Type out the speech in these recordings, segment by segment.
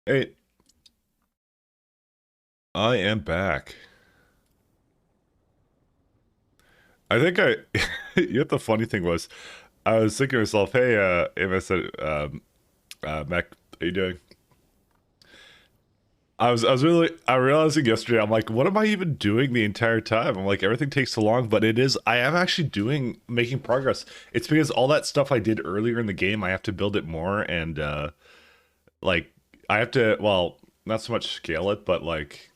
Hey, I am back. I think I, you know, the funny thing was, I was thinking to myself, hey, Amos said, Mac, how you doing? I realizing yesterday, I'm like, what am I even doing the entire time? I'm like, everything takes so long, but I am actually making progress. It's because all that stuff I did earlier in the game, I have to build it more and, like, I have to, well, not so much scale it, but like,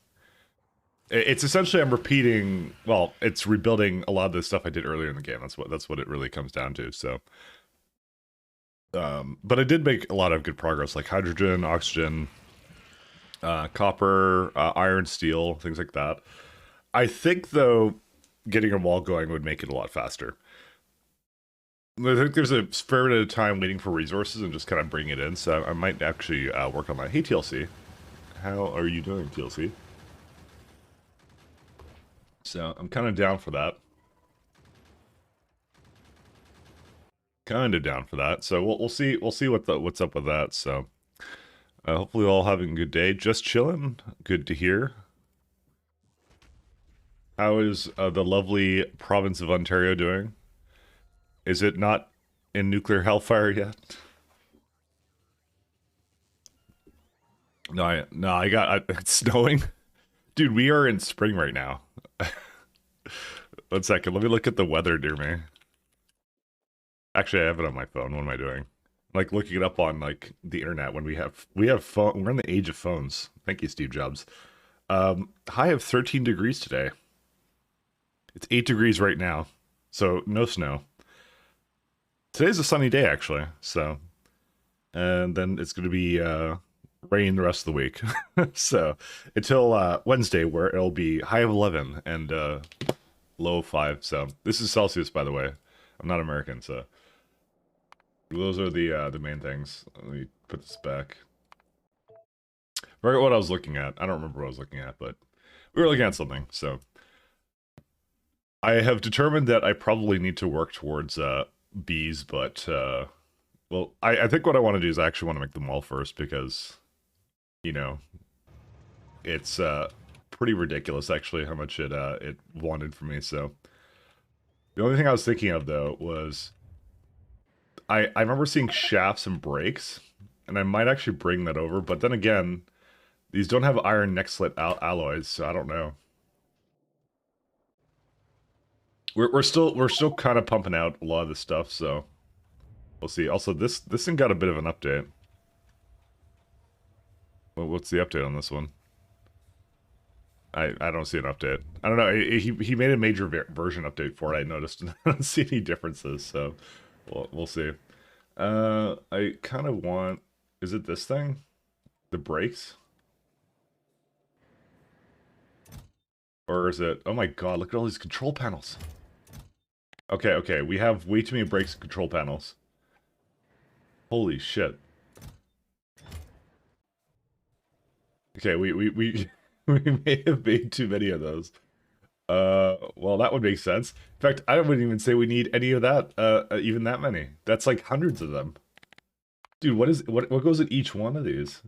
it's essentially I'm repeating. Well, it's rebuilding a lot of the stuff I did earlier in the game. That's what it really comes down to. So, but I did make a lot of good progress, like hydrogen, oxygen, copper, iron, steel, things like that. I think though, getting a wall going would make it a lot faster. I think there's a fair bit of time waiting for resources and just kind of bring it in. So I might actually work on that. Hey TLC, how are you doing, TLC? So I'm kind of down for that. Kind of down for that. So we'll see what's up with that. So hopefully all having a good day. Just chilling. Good to hear. How is the lovely province of Ontario doing? Is it not in nuclear hellfire yet? It's snowing. Dude, we are in spring right now. 1 second, let me look at the weather near me. Actually, I have it on my phone. What am I doing? Like looking it up on like the internet when we have phone. We're in the age of phones. Thank you, Steve Jobs. High of 13 degrees today. It's 8 degrees right now, so no snow. Today's a sunny day actually, so and then it's going to be rain the rest of the week. So until Wednesday, where it'll be high of 11 and low of 5. So this is Celsius, by the way. I'm not American, so those are the main things. Let me put this back. Forget what I was looking at. I don't remember what I was looking at, but we were looking at something. So I have determined that I probably need to work towards bees, but well, I think what I want to do is I actually want to make them all first because you know it's pretty ridiculous actually how much it wanted from me. So the only thing I was thinking of though was I remember seeing shafts and brakes, and I might actually bring that over. But then again, these don't have iron neck slit alloys, so I don't know. We're still kind of pumping out a lot of this stuff, so we'll see. Also, this thing got a bit of an update. What's the update on this one? I don't see an update. I don't know. He made a major version update for it. I noticed. I don't see any differences, so we'll see. I kind of want. Is it this thing? The brakes? Or is it? Oh my god! Look at all these control panels. Okay, okay. We have way too many brakes and control panels. Holy shit. Okay, we may have made too many of those. Well, that would make sense. In fact, I wouldn't even say we need any of that, even that many. That's like hundreds of them. Dude, what goes in each one of these?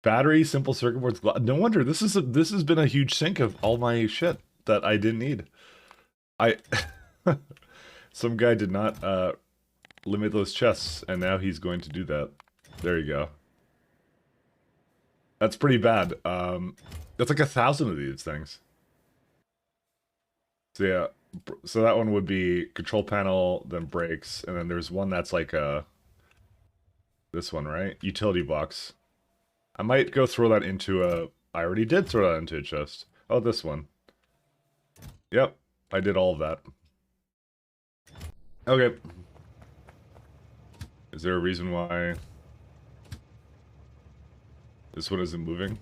Battery, simple circuit boards, no wonder this has been a huge sink of all my shit that I didn't need. I some guy did not limit those chests, and now he's going to do that. There you go. That's pretty bad. That's like 1,000 of these things. So yeah, so that one would be control panel, then brakes, and then there's one that's like this one, right? Utility box. I might go throw that into a. I already did throw that into a chest. Oh, this one. Yep, I did all of that. Okay. Is there a reason why this one isn't moving?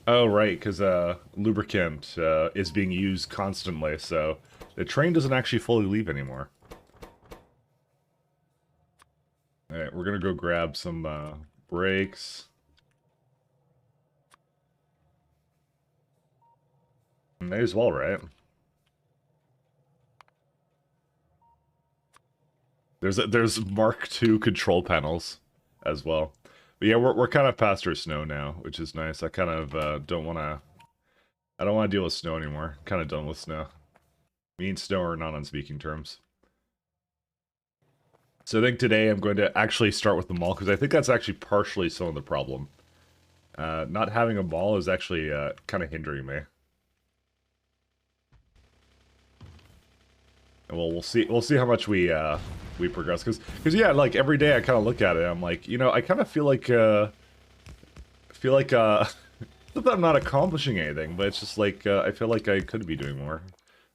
Oh, right, because lubricant is being used constantly, so the train doesn't actually fully leave anymore. Alright, we're gonna go grab some brakes. May as well, right? There's Mark II control panels as well. But yeah, we're kind of past our snow now, which is nice. I kind of I don't want to deal with snow anymore. Kind of done with snow. Me and snow are not on speaking terms. So I think today I'm going to actually start with the mall, because I think that's actually partially some of the problem. Not having a mall is actually kind of hindering me. And well, we'll see how much we progress, because yeah, like every day I kind of look at it, I'm like, you know, I kind of feel like not that I'm not accomplishing anything, but it's just like I feel like I could be doing more.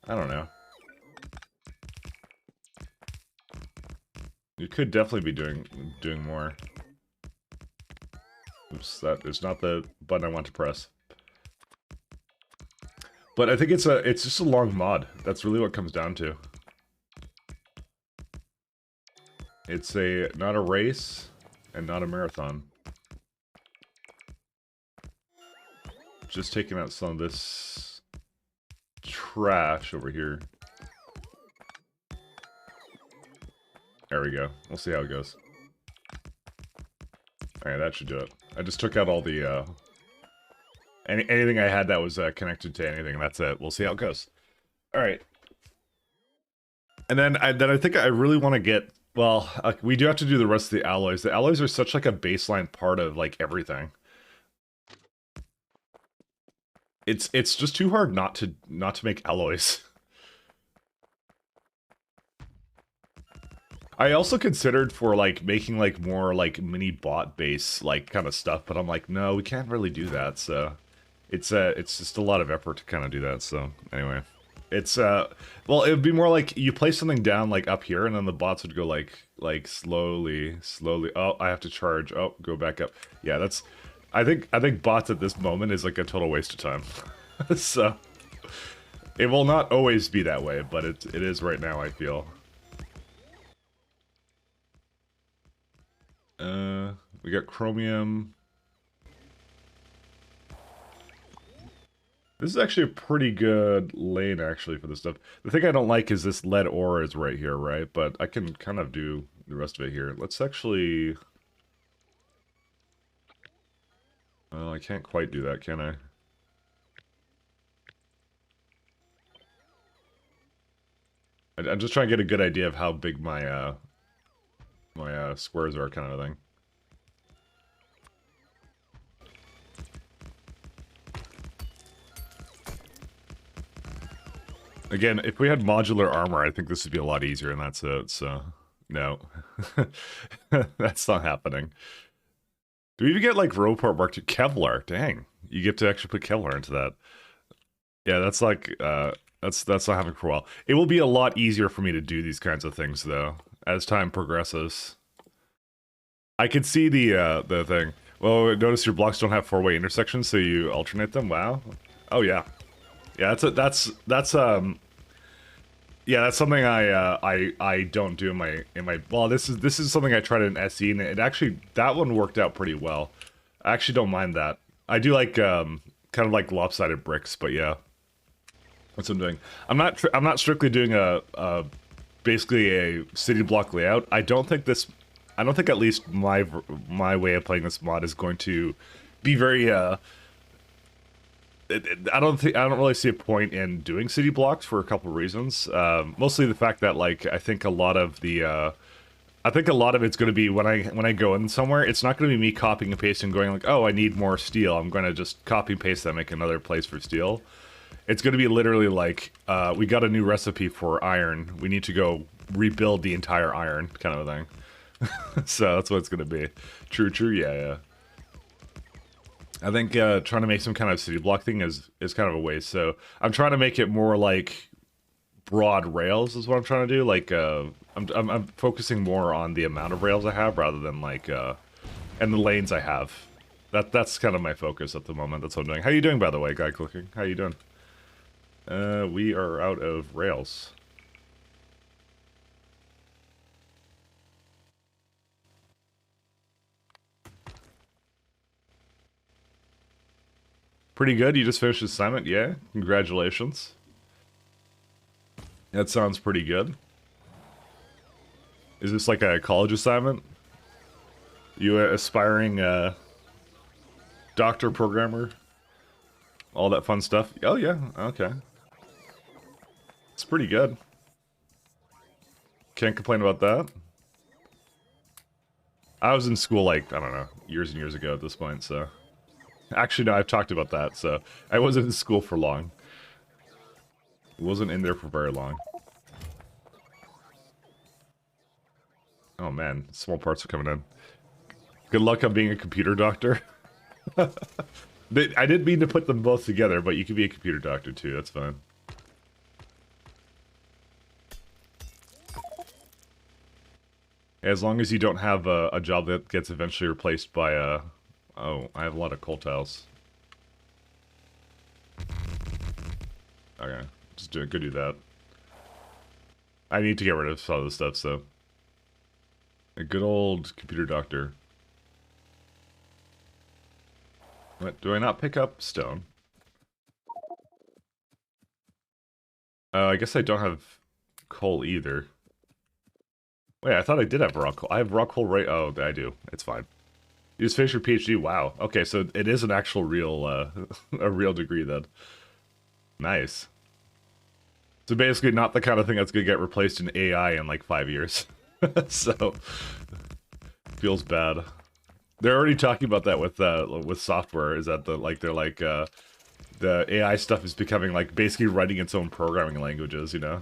I don't know. You could definitely be doing more. Oops, that is not the button I want to press. But I think it's just a long mod. That's really what it comes down to. It's not a race and not a marathon. Just taking out some of this trash over here. There we go. We'll see how it goes. Alright, that should do it. I just took out all the, anything I had that was connected to anything, and that's it. We'll see how it goes. Alright. And then I think I really want to get... Well, we do have to do the rest of the alloys. The alloys are such like a baseline part of like everything. It's just too hard not to make alloys. I also considered for like making like more like mini bot base like kind of stuff, but I'm like, no, we can't really do that. So it's just a lot of effort to kind of do that. So anyway, it's well, it would be more like you place something down like up here, and then the bots would go like slowly. Oh, I have to charge. Oh, go back up. Yeah, that's. I think bots at this moment is like a total waste of time. So it will not always be that way, but it is right now, I feel. We got chromium. This is actually a pretty good lane, actually, for this stuff. The thing I don't like is this lead ore is right here, right? But I can kind of do the rest of it here. Let's actually... Well, I can't quite do that, can I? I'm just trying to get a good idea of how big my, squares are, kind of thing. Again, if we had modular armor, I think this would be a lot easier, and that's it, so... No. That's not happening. Do we even get, like, Roboport Mark II? Kevlar, dang. You get to actually put Kevlar into that. Yeah, that's like, that's not happening for a while. It will be a lot easier for me to do these kinds of things, though, as time progresses. I could see the thing. Well, notice your blocks don't have four-way intersections, so you alternate them? Wow. Oh, yeah. Yeah, that's something I don't do in my well, this is something I tried in SE, and it actually, that one worked out pretty well. I actually don't mind that. I do like kind of like lopsided bricks, but yeah. That's what I'm doing. I'm not strictly doing a basically a city block layout. I don't think at least my way of playing this mod is going to be very I don't really see a point in doing city blocks for a couple of reasons. Mostly the fact that like I think a lot of it's going to be when I go in somewhere, it's not going to be me copying and pasting, going like, oh, I need more steel. I'm going to just copy and paste that, make another place for steel. It's going to be literally like, we got a new recipe for iron. We need to go rebuild the entire iron, kind of a thing. So that's what it's going to be. True, yeah. I think trying to make some kind of city block thing is kind of a waste. So I'm trying to make it more like broad rails is what I'm trying to do. Like I'm focusing more on the amount of rails I have rather than like and the lanes I have. That's kind of my focus at the moment. That's what I'm doing. How you doing, by the way, Guy Clicking? How you doing? We are out of rails. Pretty good. You just finished the assignment? Yeah. Congratulations. That sounds pretty good. Is this like a college assignment? You aspiring doctor programmer? All that fun stuff? Oh yeah, okay. It's pretty good. Can't complain about that. I was in school like, I don't know, years and years ago at this point, so... Actually, no, I've talked about that, so... I wasn't in school for long. Wasn't in there for very long. Oh man, small parts are coming in. Good luck on being a computer doctor. I didn't mean to put them both together, but you can be a computer doctor too, that's fine. As long as you don't have a job that gets eventually replaced by a... Oh, I have a lot of coal tiles. Okay, just go do that. I need to get rid of some of this stuff, so... A good old computer doctor. What, do I not pick up stone? I guess I don't have coal either. Wait, I thought I did have raw coal. I have raw coal right... Oh, I do. It's fine. You just finished your PhD? Wow. Okay, so it is an actual real, a real degree then. Nice. So basically not the kind of thing that's gonna get replaced in AI in like 5 years. So... Feels bad. They're already talking about that with software, is that the AI stuff is becoming like basically writing its own programming languages, you know?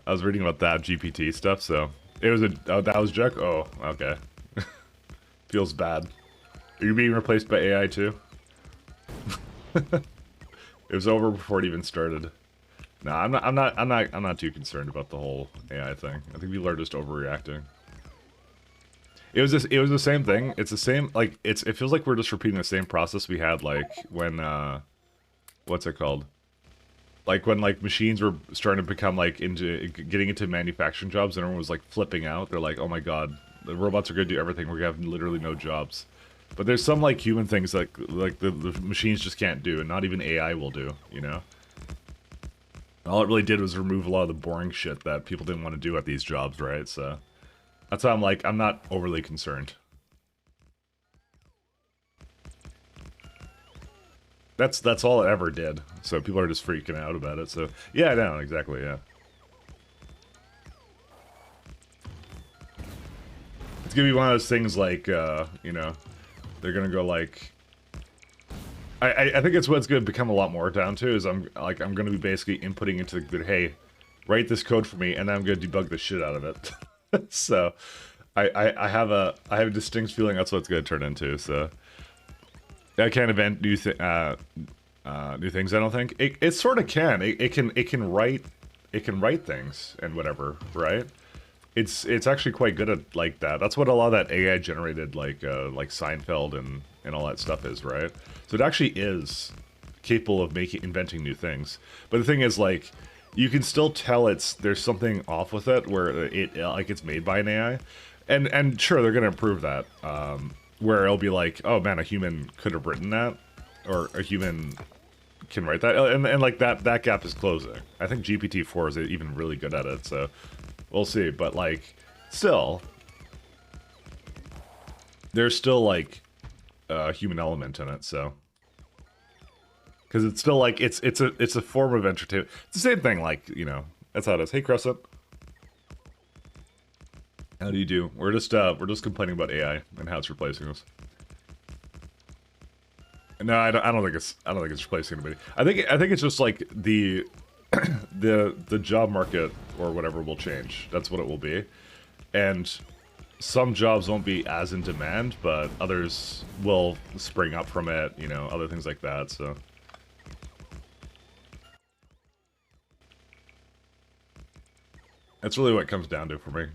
I was reading about that GPT stuff, so it was that was a joke? Oh, okay. Feels bad. Are you being replaced by AI too? It was over before it even started. No, I'm not too concerned about the whole AI thing. I think people are just overreacting. It was the same thing. It's the same, like, it feels like we're just repeating the same process we had, like, when, what's it called? Like, when, like, machines were starting to become, like, getting into manufacturing jobs, and everyone was, like, flipping out. They're like, oh my god, the robots are gonna do everything, we're gonna have literally no jobs. But there's some, like, human things that, like, the machines just can't do, and not even AI will do, you know? All it really did was remove a lot of the boring shit that people didn't want to do at these jobs, right? So... That's why I'm like, I'm not overly concerned. That's all it ever did. So people are just freaking out about it. So yeah, I know, exactly, yeah. It's gonna be one of those things like, you know, they're gonna go like... I think it's what's gonna become a lot more down to is I'm gonna be basically inputting into the, hey, write this code for me, and then I'm gonna debug the shit out of it. So, I have a distinct feeling that's what it's gonna turn into. So, I can't invent new things. I don't think it sort of can. It can write things and whatever, right? It's actually quite good at like that. That's what a lot of that AI generated like Seinfeld and all that stuff is, right? So it actually is capable of inventing new things. But the thing is, like, you can still tell there's something off with it where it's made by an AI, and sure they're gonna improve that, where it'll be like, oh man, a human could have written that, or a human can write that, and like that gap is closing. I think GPT-4 is even really good at it, so we'll see. But like, still, there's still like a human element in it, so. Because it's still like it's a form of entertainment. It's the same thing, like, you know, that's how it is. Hey, Crescent, how do you do? We're just complaining about AI and how it's replacing us. No, I don't think it's replacing anybody. I think it's just like the the job market or whatever will change. That's what it will be, and some jobs won't be as in demand, but others will spring up from it. You know, other things like that. So. That's really what it comes down to for me.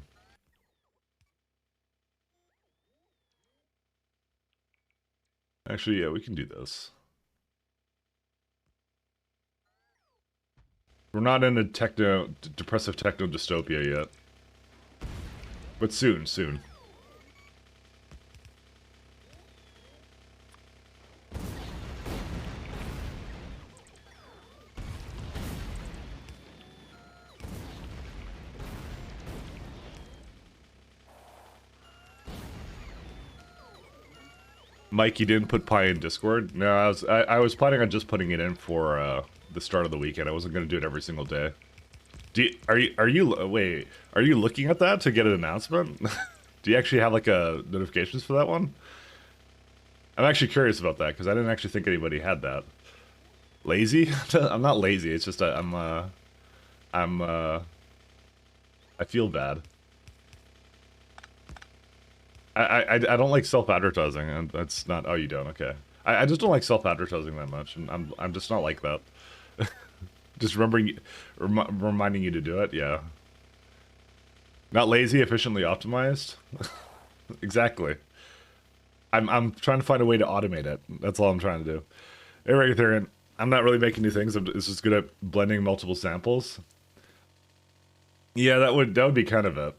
Actually, yeah, we can do this. We're not in a depressive techno dystopia yet. But soon, soon. Mike, you didn't put Pi in Discord? No, I was planning on just putting it in for the start of the weekend. I wasn't going to do it every single day. Wait, are you looking at that to get an announcement? Do you actually have like a notifications for that one? I'm actually curious about that because I didn't actually think anybody had that. Lazy? I'm not lazy. It's just I feel bad. I don't like self-advertising, and that's not. Oh, you don't? Okay. I just don't like self-advertising that much, and I'm just not like that. Just reminding you to do it. Yeah. Not lazy, efficiently optimized. Exactly. I'm trying to find a way to automate it. That's all I'm trying to do. Hey, Ethereum, I'm not really making new things. I'm just good at blending multiple samples. Yeah, that would be kind of it.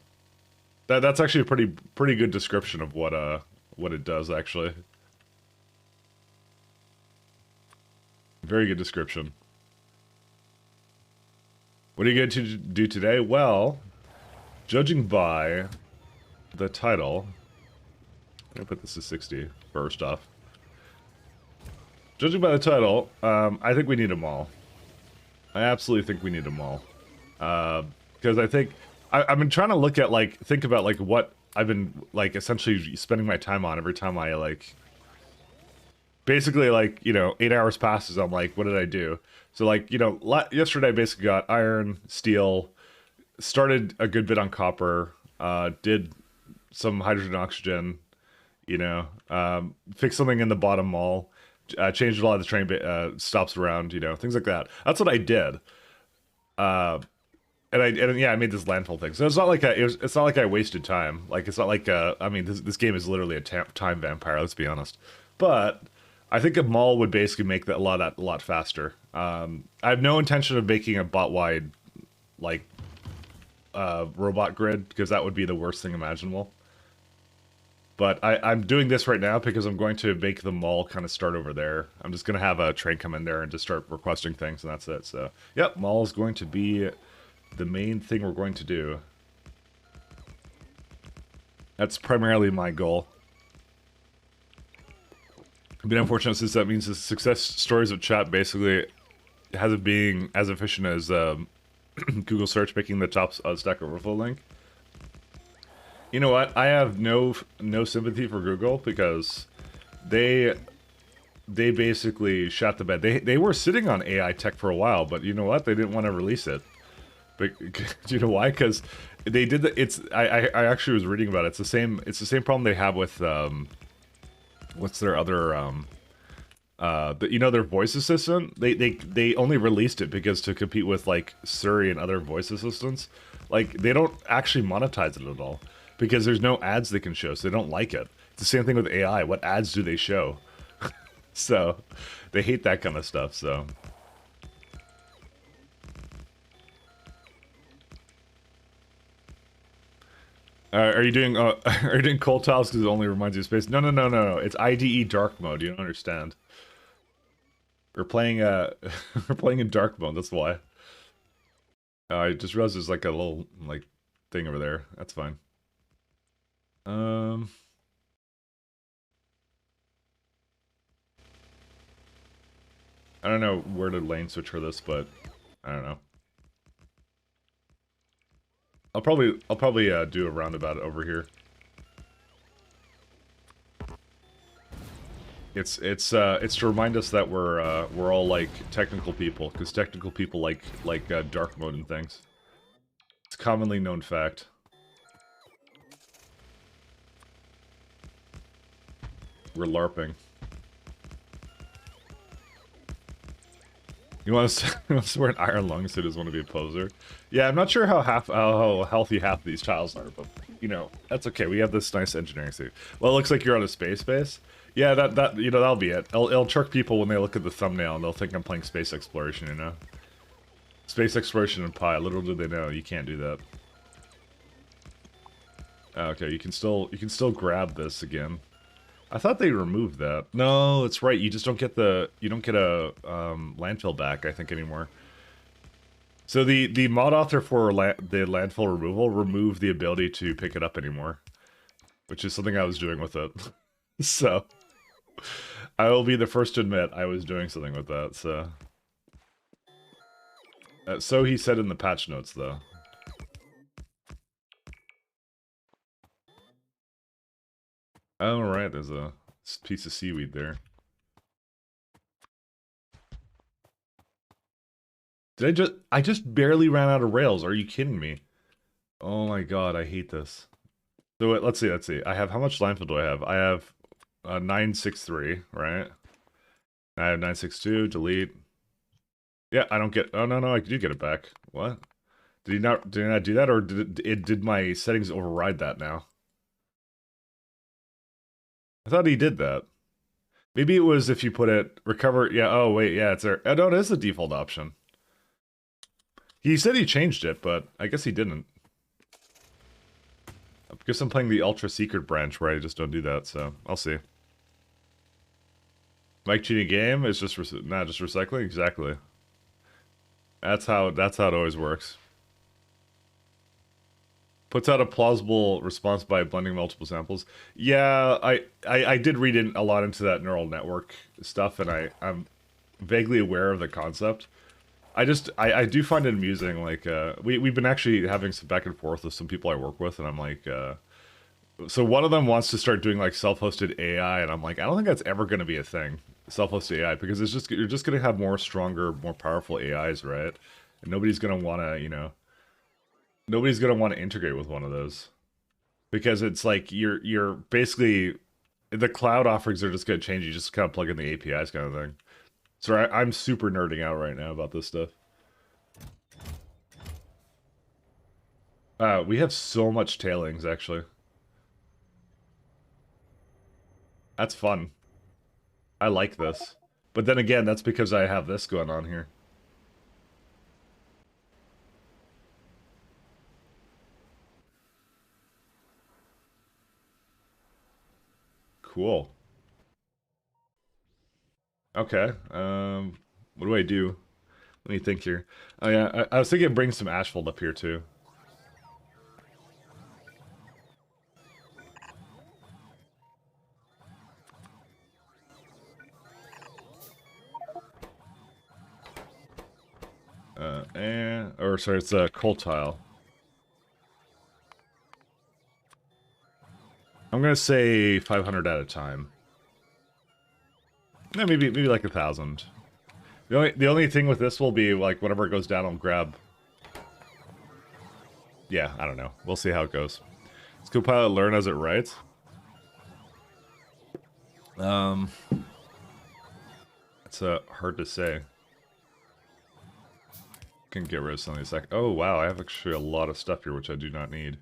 That's actually a pretty good description of what it does actually. Very good description. What are you going to do today? Well, judging by the title, I'm gonna put this to 60 first off. Judging by the title, I think we need a mall. I absolutely think we need a mall. Because I think I've been trying to look at think about what I've been essentially spending my time on every time I basically 8 hours passes. I'm like, what did I do? So yesterday I basically got iron, steel, started a good bit on copper, did some hydrogen, oxygen, fixed something in the bottom mall, changed a lot of the train stops around, things like that. That's what I did. And yeah, I made this landfill thing. So it's not like it's not like I wasted time. Like it's not like I mean, this game is literally a time vampire. Let's be honest. But I think a mall would basically make that a lot faster. I have no intention of making a bot wide robot grid because that would be the worst thing imaginable. But I'm doing this right now because I'm going to make the mall kind of start over there. I'm just going to have a train come in there and just start requesting things, and that's it. So, yep, mall is going to be the main thing we're going to do. That's primarily my goal. I've been unfortunate since that means the success stories of chat basically hasn't being as efficient as Google search picking the top Stack Overflow link. You know what? I have no sympathy for Google because they basically shot the bed. They were sitting on AI tech for a while, but you know what? They didn't want to release it. But do you know why? Because they did I actually was reading about it. It's the same problem they have with what's their other their voice assistant. They only released it because to compete with Siri and other voice assistants. They don't actually monetize it at all. Because there's no ads they can show, so they don't like it. It's the same thing with AI. What ads do they show? So, they hate that kind of stuff, so. Are you doing cold tiles because it only reminds you of space? No. It's IDE dark mode. You don't understand. We're playing we're playing in dark mode. That's why. I just realized there's a little thing over there. That's fine. I don't know where to lane switch for this, but I don't know. I'll probably do a roundabout over here. It's to remind us that we're all technical people, because technical people like dark mode and things. It's a commonly known fact. We're LARPing. You want to wear an iron lung so he doesn't want to be a poser? Yeah, I'm not sure how healthy half of these tiles are, but that's okay. We have this nice engineering suit. Well, it looks like you're on a space base. Yeah, that'll be it. It'll trick people when they look at the thumbnail and they'll think I'm playing space exploration. Space exploration and Pi. Little do they know you can't do that. Okay, you can still grab this again. I thought they removed that. No, it's right. You just don't get a landfill back, I think, anymore. So the mod author for the landfill removal removed the ability to pick it up anymore, which is something I was doing with it. So I will be the first to admit I was doing something with that, so... so he said in the patch notes, though. Oh, right, there's a piece of seaweed there. I just barely ran out of rails. Are you kidding me? Oh my god, I hate this. So let's see. I have, how much landfill do I have? I have 963, right? I have 962, delete. Yeah, I don't get, oh no, I do get it back. What? Did I not do that, or did my settings override that now? I thought he did that. Maybe it was if you put it, recover, yeah, oh wait, yeah, it's there. Oh no, it is the default option. He said he changed it, but I guess he didn't. Because I'm playing the Ultra Secret branch where I just don't do that, so I'll see. Mike cheating game is just just recycling? Exactly. That's how it always works. Puts out a plausible response by blending multiple samples. Yeah, I did read in a lot into that neural network stuff, and I'm vaguely aware of the concept. I do find it amusing. Like we've been actually having some back and forth with some people I work with, and I'm like, so one of them wants to start doing like self-hosted AI, and I'm like, I don't think that's ever going to be a thing, self-hosted AI, because you're just going to have more stronger, more powerful AIs, right? And nobody's going to want to, nobody's going to want to integrate with one of those, because it's like you're basically, the cloud offerings are just going to change. You just kind of plug in the APIs kind of thing. So I'm super nerding out right now about this stuff. We have so much tailings, actually. That's fun. I like this. But then again, that's because I have this going on here. Cool. Okay. What do I do? Let me think here. Oh yeah, I was thinking of bringing some asphalt up here too. Or sorry, it's a coal tile. I'm gonna say 500 at a time. Yeah, maybe like 1,000. The only thing with this will be like whenever it goes down, I'll grab. Yeah, I don't know. We'll see how it goes. Does Copilot learn as it writes? It's hard to say. Can get rid of something in a sec. Oh wow, I have actually a lot of stuff here which I do not need.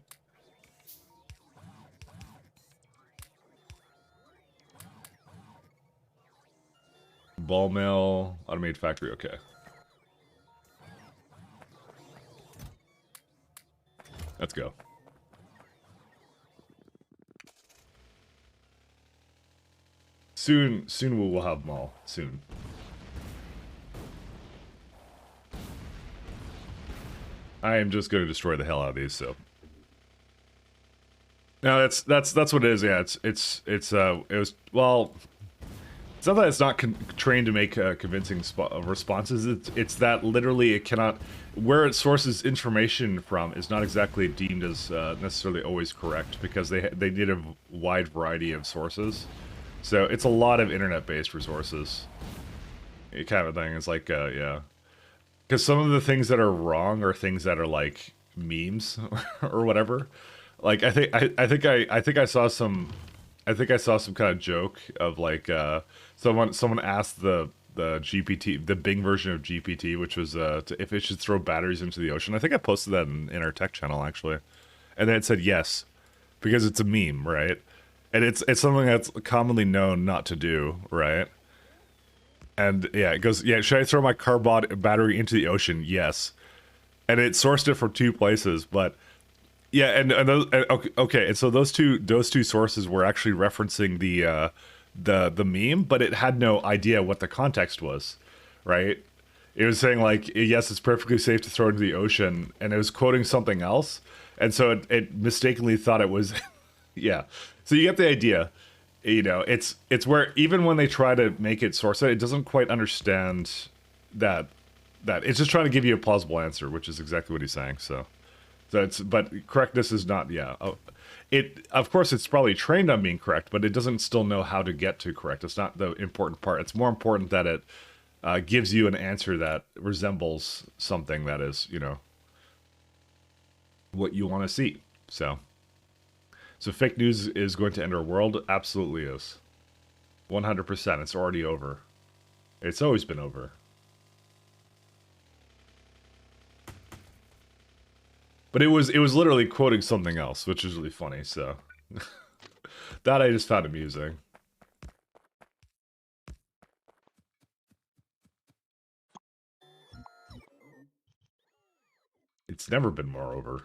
Ball mill, automated factory, okay. Let's go. Soon we will have them all. Soon. I am just going to destroy the hell out of these, so. No, that's what it is. Yeah, it was, well, it's not that it's not trained to make convincing responses. It's that literally it cannot, where it sources information from is not exactly deemed as necessarily always correct, because they need a wide variety of sources. So it's a lot of internet-based resources, kind of thing. It's like yeah, because some of the things that are wrong are things that are like memes or whatever. Like I think I saw some kind of joke of like someone asked the GPT, the Bing version of GPT, which was if it should throw batteries into the ocean. I think I posted that in our tech channel actually, and then it said yes, because it's a meme, right? And it's something that's commonly known not to do, right? And yeah, it goes, yeah, should I throw my car battery into the ocean? Yes. And it sourced it from 2 places, but yeah, and those, okay, and so those two sources were actually referencing the meme, but it had no idea what the context was, right? It was saying like, yes, it's perfectly safe to throw it into the ocean, and it was quoting something else, and so it mistakenly thought it was, yeah. So you get the idea. You know, it's where even when they try to make it source it doesn't quite understand that it's just trying to give you a plausible answer, which is exactly what he's saying. So that's but correctness is not it of course it's probably trained on being correct, but it doesn't still know how to get to correct. It's not the important part. It's more important that it gives you an answer that resembles something that is, you know, what you want to see. So fake news is going to end our world? Absolutely is. 100%. It's already over. It's always been over. But it was literally quoting something else, which is really funny, so that I just found amusing. It's never been more over.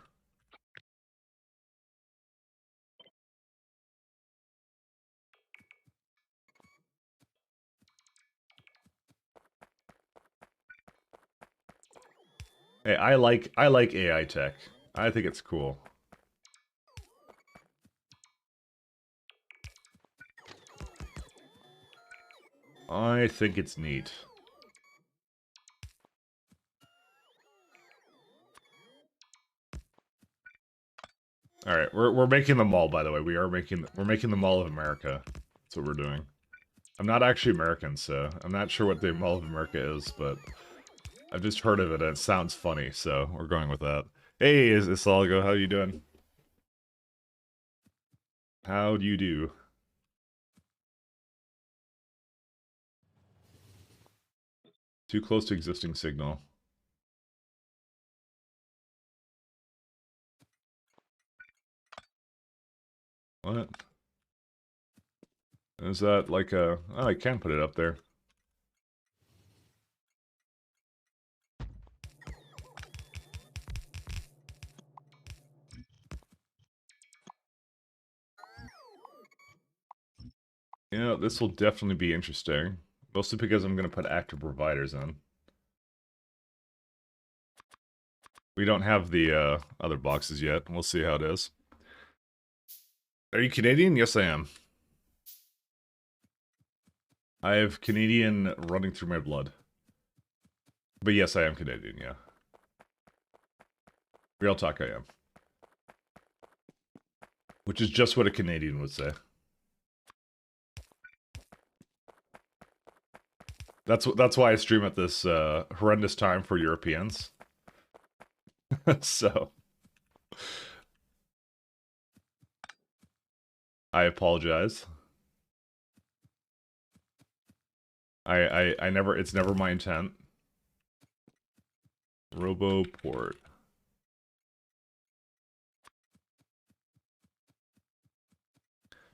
Hey, I like AI tech. I think it's cool. I think it's neat. All right, we're making the mall, by the way. We're making the Mall of America. That's what we're doing. I'm not actually American, so I'm not sure what the Mall of America is, but I've just heard of it and it sounds funny, so we're going with that. Hey, Isalago, how you doing? How do you do? Too close to existing signal. What? Is that like a... Oh, I can put it up there. Yeah, this will definitely be interesting. Mostly because I'm going to put active providers in. We don't have the other boxes yet. We'll see how it is. Are you Canadian? Yes, I am. I have Canadian running through my blood. But yes, I am Canadian, yeah. Real talk, I am. Which is just what a Canadian would say. That's why I stream at this horrendous time for Europeans. So I apologize. I never, it's never my intent. Roboport.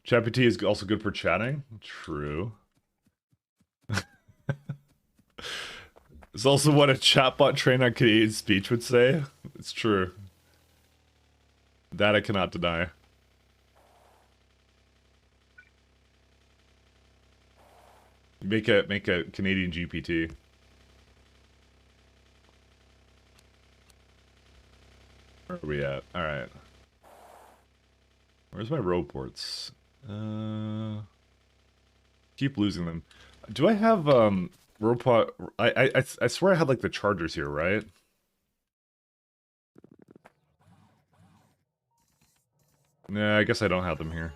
ChatGPT is also good for chatting. True. It's also what a chatbot trained on Canadian speech would say. It's true. That I cannot deny. Make a Canadian GPT. Where are we at? All right. Where's my roports? Keep losing them. Do I have robot? I swear I had like the chargers here, right? Nah, I guess I don't have them here.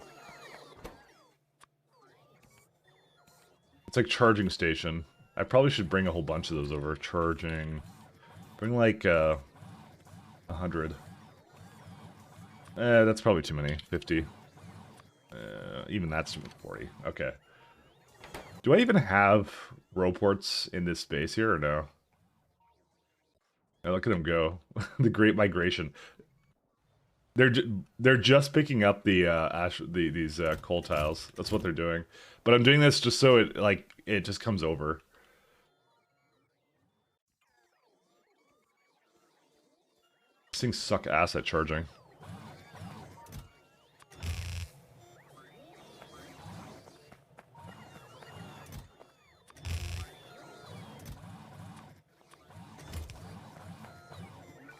It's like charging station. I probably should bring a whole bunch of those over. Charging. Bring like 100. That's probably too many. 50. Even that's 40. Okay. Do I even have roports in this space here or no? Oh, look at them go. The Great Migration. They're just picking up the these coal tiles. That's what they're doing. But I'm doing this just so it just comes over. These things suck ass at charging.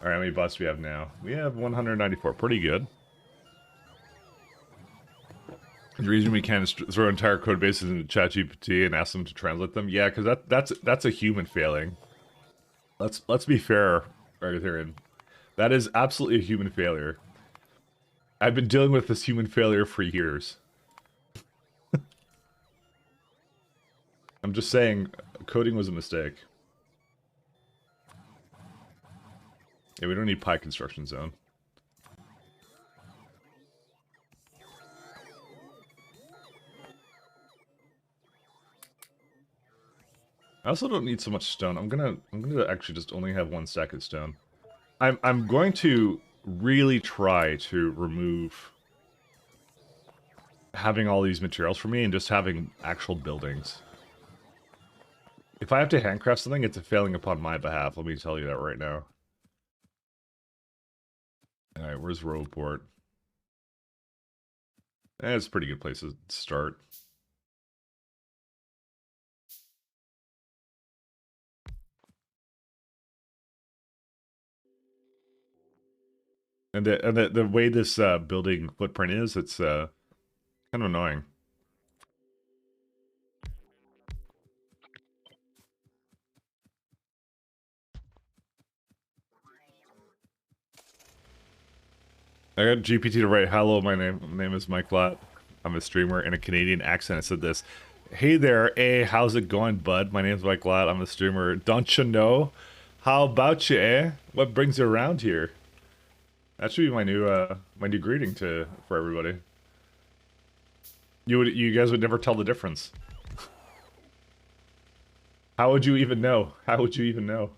All right, how many bots do we have now? We have 194. Pretty good. The reason we can't is throw entire code bases into ChatGPT and ask them to translate them. Yeah, because that's a human failing. Let's be fair, Arthurian. That is absolutely a human failure. I've been dealing with this human failure for years. I'm just saying, coding was a mistake. Yeah, we don't need pie construction zone. I also don't need so much stone. I'm gonna actually just only have one stack of stone. I'm going to really try to remove having all these materials for me and just having actual buildings. If I have to handcraft something, it's a failing upon my behalf. Let me tell you that right now. Alright, where's Roadport? It's a pretty good place to start. And the way this building footprint is, it's kind of annoying. I got GPT to write, "Hello, my name is Mike Lott. I'm a streamer," in a Canadian accent. It said this: "Hey there, how's it going, bud? My name's Mike Lott. I'm a streamer. Don't you know? How about you, eh? What brings you around here?" That should be my new greeting for everybody. You guys would never tell the difference. How would you even know? How would you even know?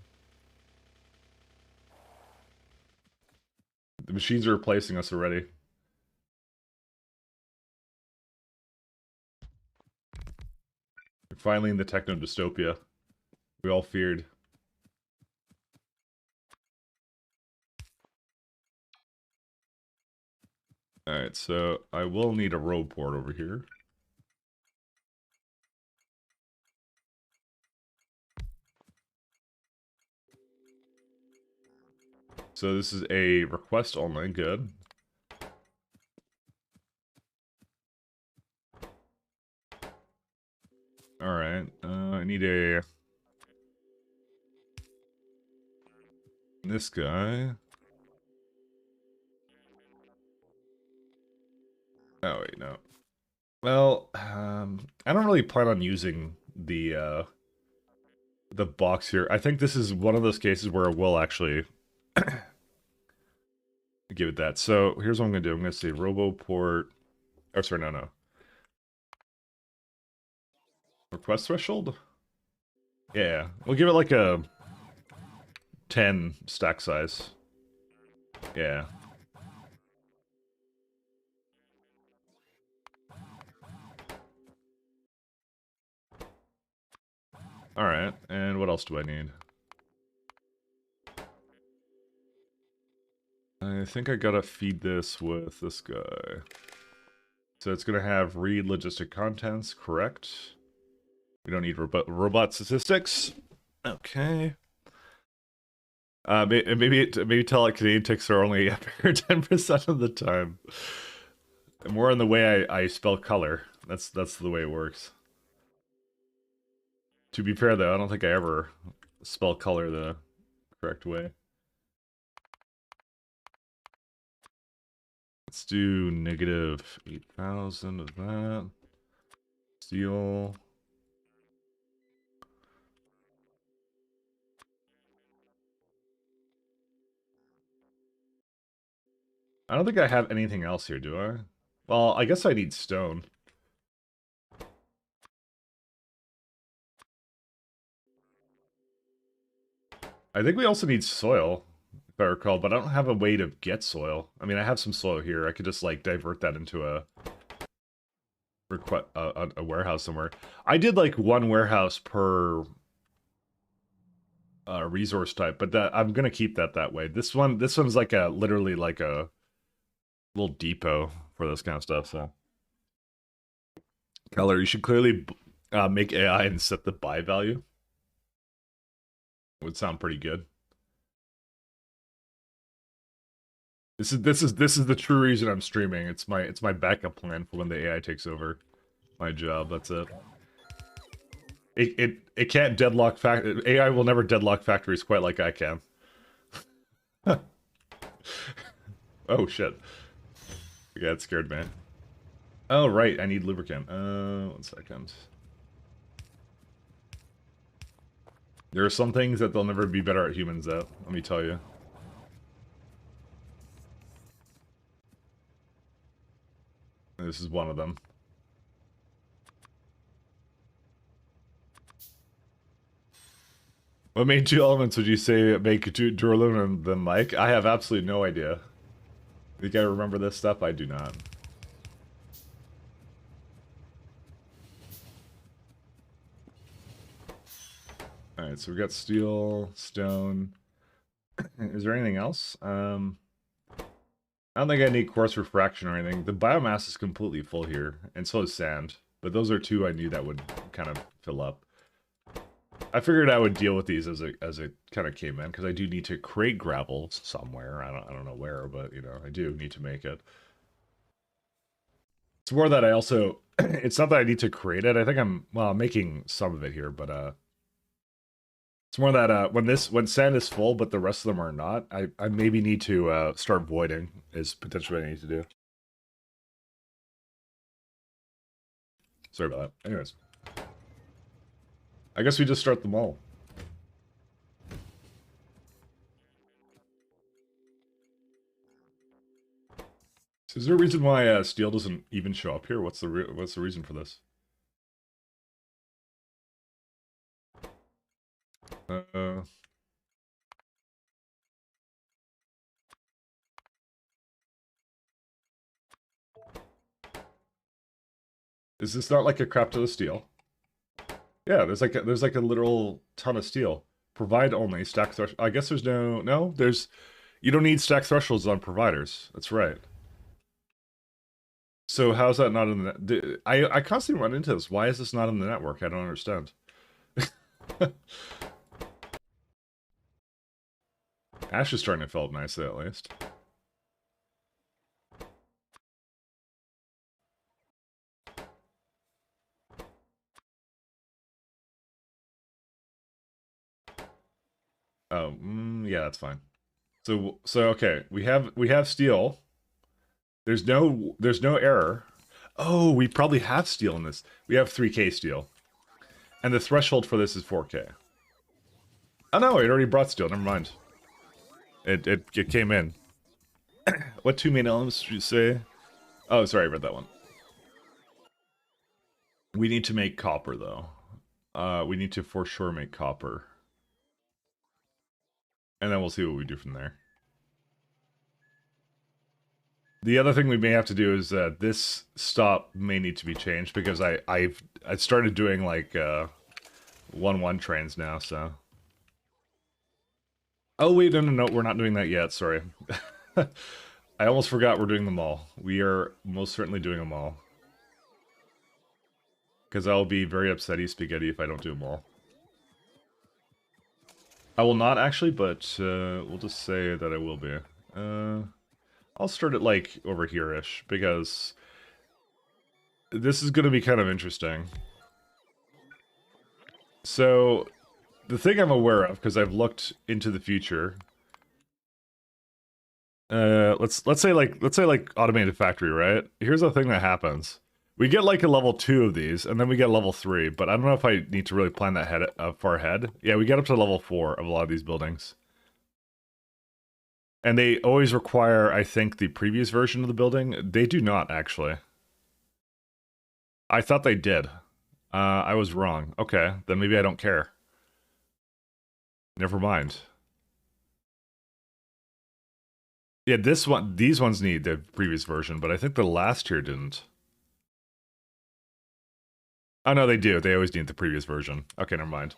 The machines are replacing us already. We're finally in the techno dystopia we all feared. Alright, so I will need a road port over here. So this is a request only, good. Alright, I need this guy. Oh wait, no. Well, I don't really plan on using the box here. I think this is one of those cases where I will actually give it that. So here's what I'm gonna do. I'm gonna say RoboPort. Oh, sorry, no. Request threshold? Yeah, we'll give it like a 10 stack size. Yeah. Alright, and what else do I need? I think I gotta feed this with this guy. So it's gonna have read logistic contents, correct? We don't need robot statistics. Okay. Maybe tell it Canadian ticks are only after 10% of the time. More in the way I spell color. That's the way it works. To be fair though, I don't think I ever spell color the correct way. Let's do negative 8,000 of that. Steel. I don't think I have anything else here, do I? Well, I guess I need stone. I think we also need soil, if I recall, but I don't have a way to get soil. I mean, I have some soil here. I could just, like, divert that into a warehouse somewhere. I did, like, one warehouse per resource type, but that I'm gonna keep that way. This one's like literally like a little depot for this kind of stuff, so. Keller, you should clearly make AI and set the buy value. Would sound pretty good. This is the true reason I'm streaming. It's my backup plan for when the AI takes over my job. That's it. It can't deadlock AI will never deadlock factories quite like I can. Oh shit. Yeah, it scared me. Oh right, I need lubricant. 1 second. There are some things that they'll never be better at humans at, let me tell you. This is one of them. What main two elements would you say make duralumin than Mike? I have absolutely no idea. Think I remember this stuff? I do not. Alright, so we got steel, stone. Is there anything else? I don't think I need coarse refraction or anything. The biomass is completely full here, and so is sand. But those are two I knew that would kind of fill up. I figured I would deal with these as it kind of came in, because I do need to create gravel somewhere. I don't know where, but you know, I do need to make it. It's more that I also it's not that I need to create it. I think I'm making some of it here, but it's more that when sand is full but the rest of them are not, I maybe need to start voiding is potentially what I need to do. Sorry about that. Anyways. I guess we just start them all. So is there a reason why steel doesn't even show up here? What's the reason for this? Is this not like a crap to the steel? Yeah, there's like a literal ton of steel. Provide only stack threshold. I guess there's there's you don't need stack thresholds on providers. That's right. So how's that not in the I constantly run into this. Why is this not in the network? I don't understand. Ash is starting to fill up nicely at least. Oh, yeah, that's fine. So okay, we have steel. There's no error. Oh, we probably have steel in this. We have 3K steel. And the threshold for this is 4K. Oh no, it already brought steel, never mind. It came in. What two main elements did you say? Oh, sorry, I read that one. We need to make copper though. We need to for sure make copper. And then we'll see what we do from there. The other thing we may have to do is this stop may need to be changed because I started doing like 1-1 trains now, so. Oh wait, no, we're not doing that yet. Sorry, I almost forgot we're doing them all. We are most certainly doing them all because I'll be very upsetty spaghetti if I don't do them all. I will not actually, but we'll just say that I will be. I'll start it like over here-ish, because this is going to be kind of interesting. So, the thing I'm aware of, because I've looked into the future, let's say like automated factory, right? Here's the thing that happens. We get like a level 2 of these, and then we get level 3, but I don't know if I need to really plan that far ahead. Yeah, we get up to level 4 of a lot of these buildings. And they always require, I think, the previous version of the building. They do not, actually. I thought they did. I was wrong. Okay, then maybe I don't care. Never mind. Yeah, these ones need the previous version, but I think the last tier didn't. Oh no, they do. They always need the previous version. Okay, never mind.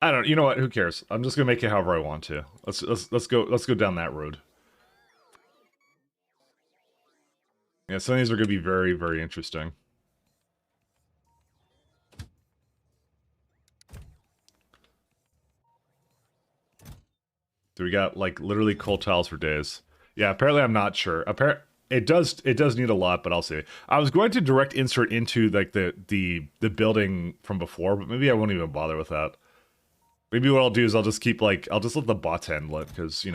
I don't. You know what? Who cares? I'm just gonna make it however I want to. Let's go down that road. Yeah, some of these are gonna be very, very interesting. So we got like literally coal tiles for days. Yeah, apparently I'm not sure. It does need a lot, but I'll see. I was going to direct insert into like the building from before, but maybe I won't even bother with that. Maybe what I'll do is I'll just keep like I'll just let the bots handle it because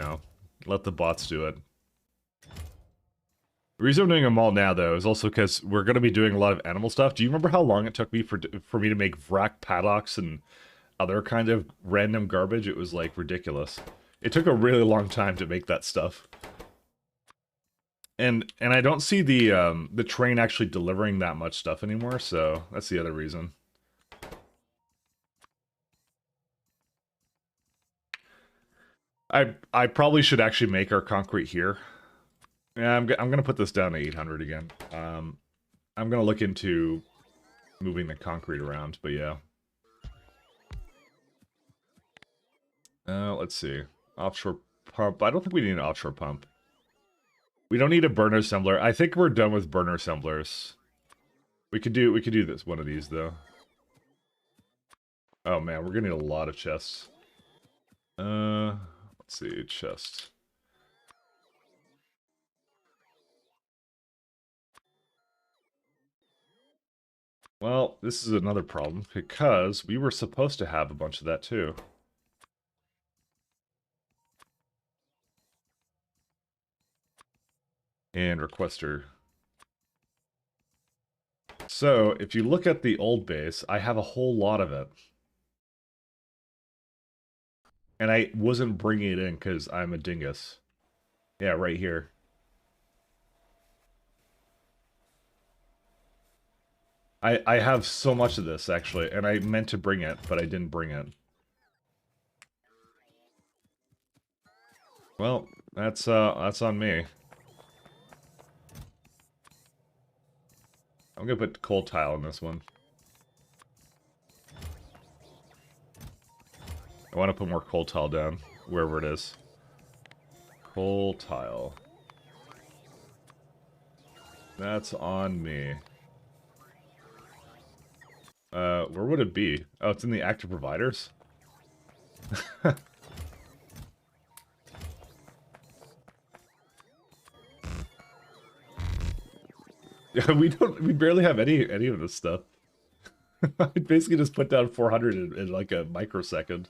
let the bots do it. The reason I'm doing them all now though is also because we're going to be doing a lot of animal stuff. Do you remember how long it took me for me to make vrac paddocks and other kind of random garbage? It was like ridiculous. It took a really long time to make that stuff. And I don't see the train actually delivering that much stuff anymore, so that's the other reason. I probably should actually make our concrete here. Yeah, I'm gonna put this down to 800 again. I'm gonna look into moving the concrete around, but yeah. Let's see. Offshore pump. I don't think we need an offshore pump. We don't need a burner assembler. I think we're done with burner assemblers. We could do this one of these though. Oh man, we're gonna need a lot of chests. Let's see, chest. Well, this is another problem because we were supposed to have a bunch of that too. And requester. So, if you look at the old base, I have a whole lot of it. And I wasn't bringing it in because I'm a dingus. Yeah, right here. I have so much of this, actually, and I meant to bring it, but I didn't bring it. Well, that's on me. I'm gonna put coal tile in this one. I want to put more coal tile down, wherever it is. Coal tile. That's on me. Where would it be? Oh, it's in the active providers? Yeah, we barely have any of this stuff. I basically just put down 400 in like a microsecond.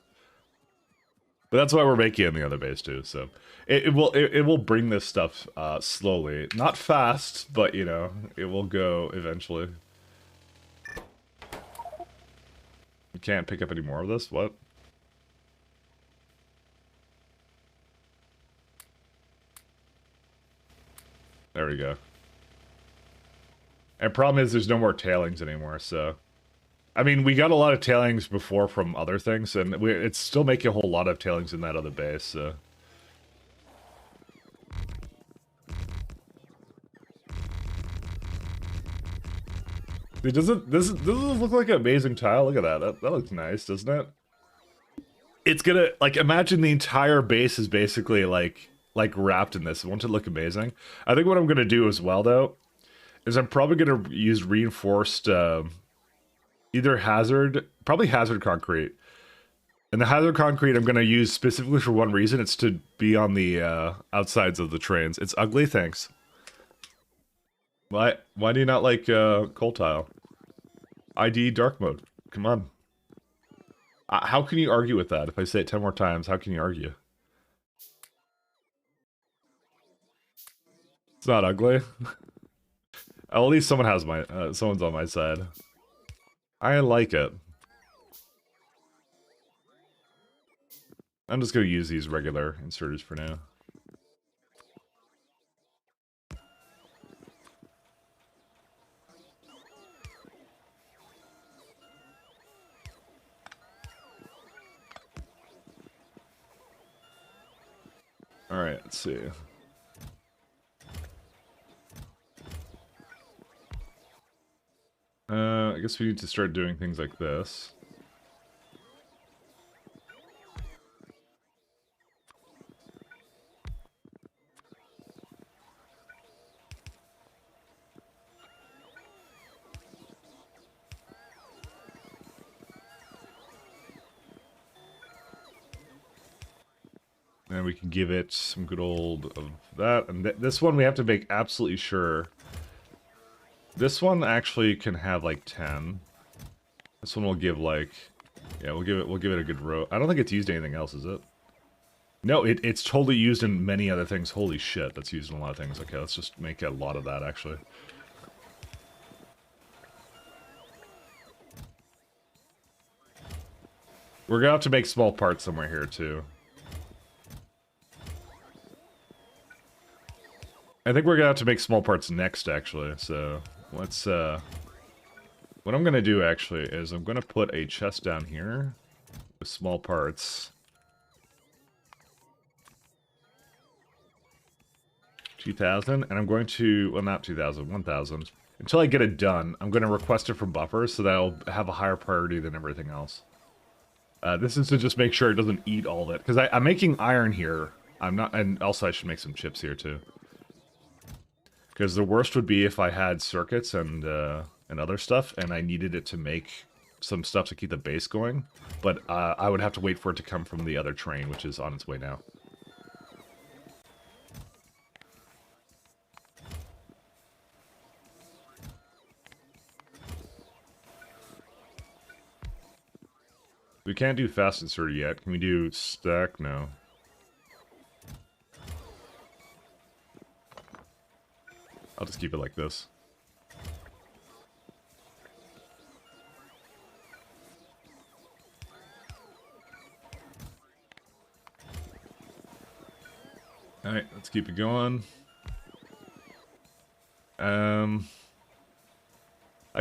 But that's why we're making it in the other base too, so it will bring this stuff slowly. Not fast, but it will go eventually. You can't pick up any more of this? What? There we go. And problem is there's no more tailings anymore, so... I mean, we got a lot of tailings before from other things, and it's still making a whole lot of tailings in that other base, so... Dude, doesn't this look like an amazing tile? Look at that. That looks nice, doesn't it? It's gonna, like, imagine the entire base is basically, like wrapped in this. Won't it look amazing? I think what I'm gonna do as well, though, is I'm probably gonna use reinforced, either probably hazard concrete. And the hazard concrete I'm gonna use specifically for one reason. It's to be on the, outsides of the trains. It's ugly, thanks. Why do you not like, coal tile? ID dark mode. Come on. How can you argue with that? If I say it 10 more times, how can you argue? It's not ugly. At least someone has someone's on my side. I like it. I'm just gonna use these regular inserters for now. Alright, let's see. I guess we need to start doing things like this. And we can give it some good old of that. And this one we have to make absolutely sure. This one actually can have like 10. This one will give like, yeah, we'll give it a good row. I don't think it's used anything else, is it? No, it's totally used in many other things. Holy shit, that's used in a lot of things. Okay, let's just make a lot of that actually. We're gonna have to make small parts somewhere here too. I think we're gonna have to make small parts next, actually, so let's, what I'm gonna do, actually, is I'm gonna put a chest down here with small parts. 2,000, and I'm going to, well, not 2,000, 1,000. Until I get it done, I'm gonna request it from buffers so that I'll have a higher priority than everything else. This is to just make sure it doesn't eat all of it, because I'm making iron here. I'm not, and also I should make some chips here, too. Because the worst would be if I had circuits and other stuff, and I needed it to make some stuff to keep the base going. But I would have to wait for it to come from the other train, which is on its way now. We can't do fast insert yet. Can we do stack? No. I'll just keep it like this. Alright, let's keep it going. I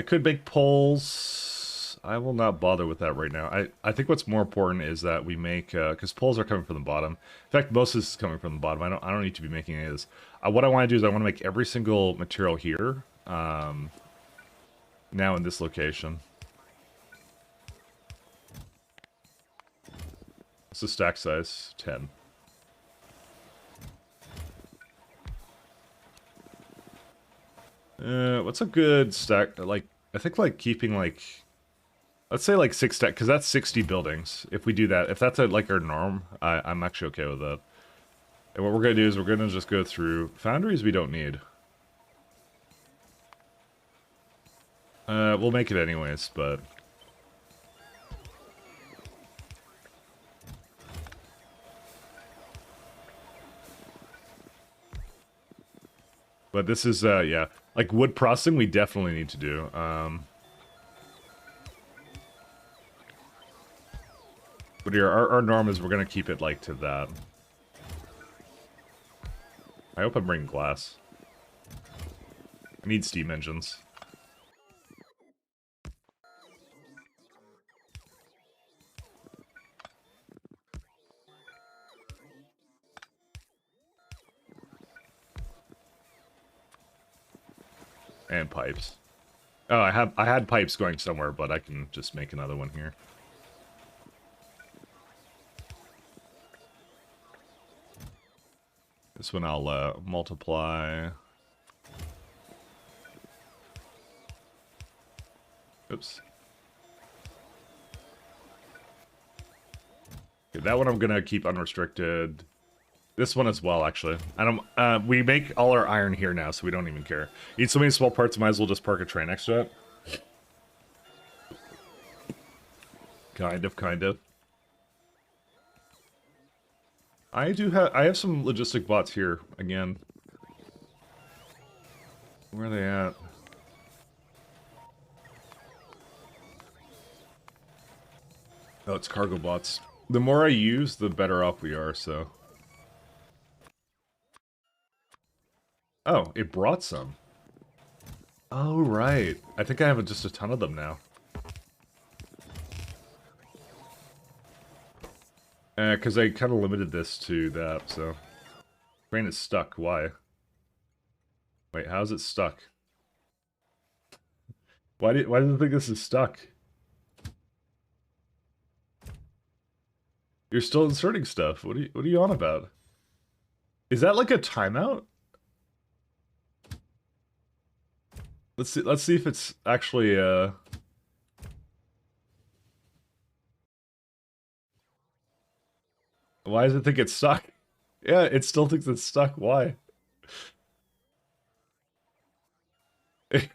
could make poles. I will not bother with that right now. I think what's more important is that we make, because poles are coming from the bottom. In fact, most of this is coming from the bottom. I don't need to be making any of this. What I want to do is I want to make every single material here, now in this location. What's the stack size? 10. What's a good stack? Like, I think like keeping like, let's say like 6 stack, because that's 60 buildings. If we do that, if that's like our norm, I'm actually okay with that. And what we're gonna do is we're gonna just go through foundries we don't need. We'll make it anyways, but this is yeah, like wood processing we definitely need to do. But here, our norm is we're gonna keep it like to that. I hope I'm bringing glass. I need steam engines. And pipes. Oh, I had pipes going somewhere, but I can just make another one here. This one I'll multiply. Oops. Okay, that one I'm gonna keep unrestricted. This one as well, actually. We make all our iron here now, so we don't even care. Need so many small parts, might as well just park a train next to it. Kind of. I have some logistic bots here, again. Where are they at? Oh, it's cargo bots. The more I use, the better off we are, so... Oh, it brought some. Oh, right. I think I have just a ton of them now. Because I kind of limited this to that, so... Train is stuck. Why? Wait, how is it stuck? Why does it think this is stuck? You're still inserting stuff. What are you on about? Is that like a timeout? Let's see if it's actually why does it think it's stuck? Yeah, it still thinks it's stuck. Why?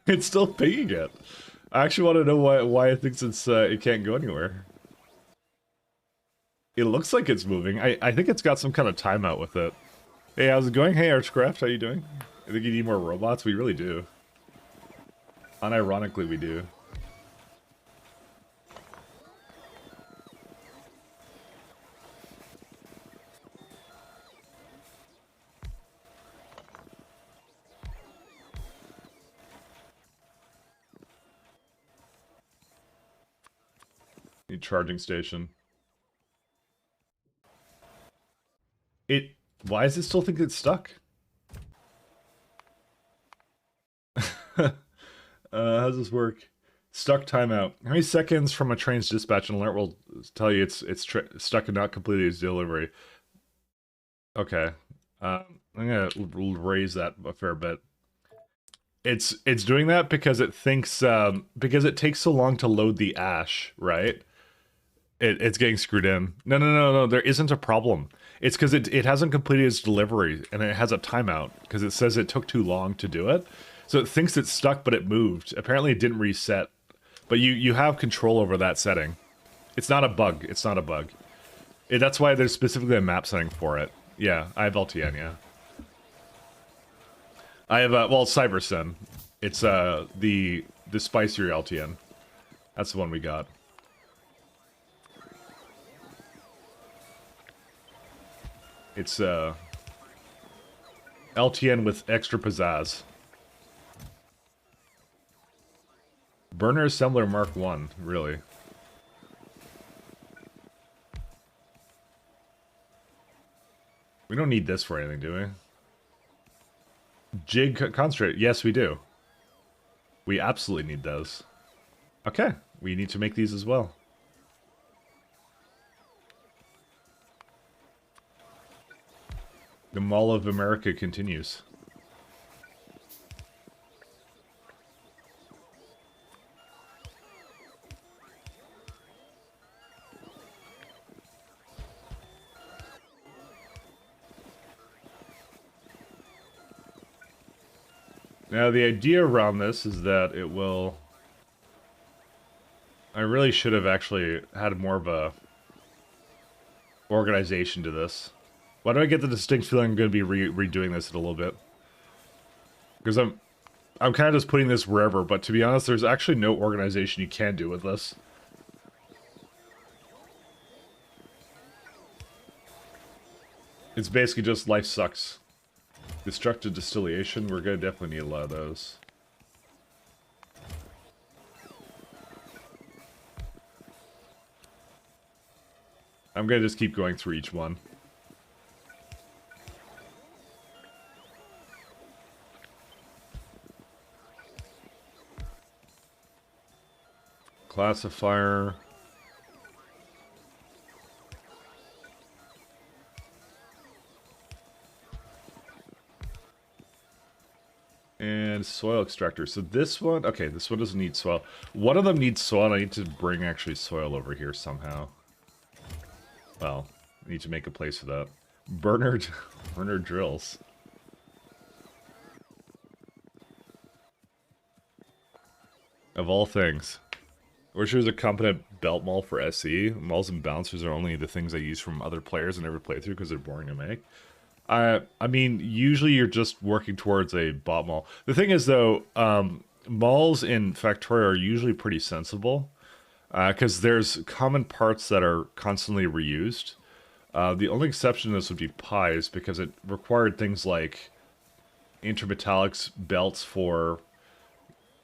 It's still pinging it. I actually want to know why it thinks it can't go anywhere. It looks like it's moving. I think it's got some kind of timeout with it. Hey, how's it going? Hey, Archcraft, how you doing? I think you need more robots. We really do. Unironically, we do. Need charging station. Why does it still think it's stuck? How does this work? Stuck timeout. How many seconds from a train's dispatch? An alert will tell you it's stuck and not completed its delivery. Okay. I'm gonna raise that a fair bit. It's doing that because it thinks because it takes so long to load the ash, right? It's getting screwed in. No. There isn't a problem. It's because it hasn't completed its delivery and it has a timeout because it says it took too long to do it. So it thinks it's stuck, but it moved. Apparently, it didn't reset. But you have control over that setting. It's not a bug. It's not a bug. That's why there's specifically a map setting for it. Yeah, I have LTN. Yeah, I have well, CyberSyn. It's the spicier LTN. That's the one we got. It's LTN with extra pizzazz. Burner Assembler Mark 1, really. We don't need this for anything, do we? Jig concentrate. Yes, we do. We absolutely need those. Okay, we need to make these as well. The Mall of America continues. Now, the idea around this is that it will... I really should have actually had more of a organization to this. Why do I get the distinct feeling I'm going to be redoing this in a little bit? Because I'm kind of just putting this wherever, but to be honest, there's actually no organization you can do with this. It's basically just life sucks. Destructive distillation, we're going to definitely need a lot of those. I'm going to just keep going through each one. Classifier. And soil extractor. So this one, okay, this one doesn't need soil. One of them needs soil, and I need to bring actually soil over here somehow. Well, I need to make a place for that. Burner drills. Of all things. I wish there was a competent belt maul for SE. Mauls and bouncers are only the things I use from other players I never play through because they're boring to make. I mean, usually you're just working towards a bot maul. The thing is, though, mauls in Factorio are usually pretty sensible because there's common parts that are constantly reused. The only exception to this would be pies because it required things like intermetallics, belts for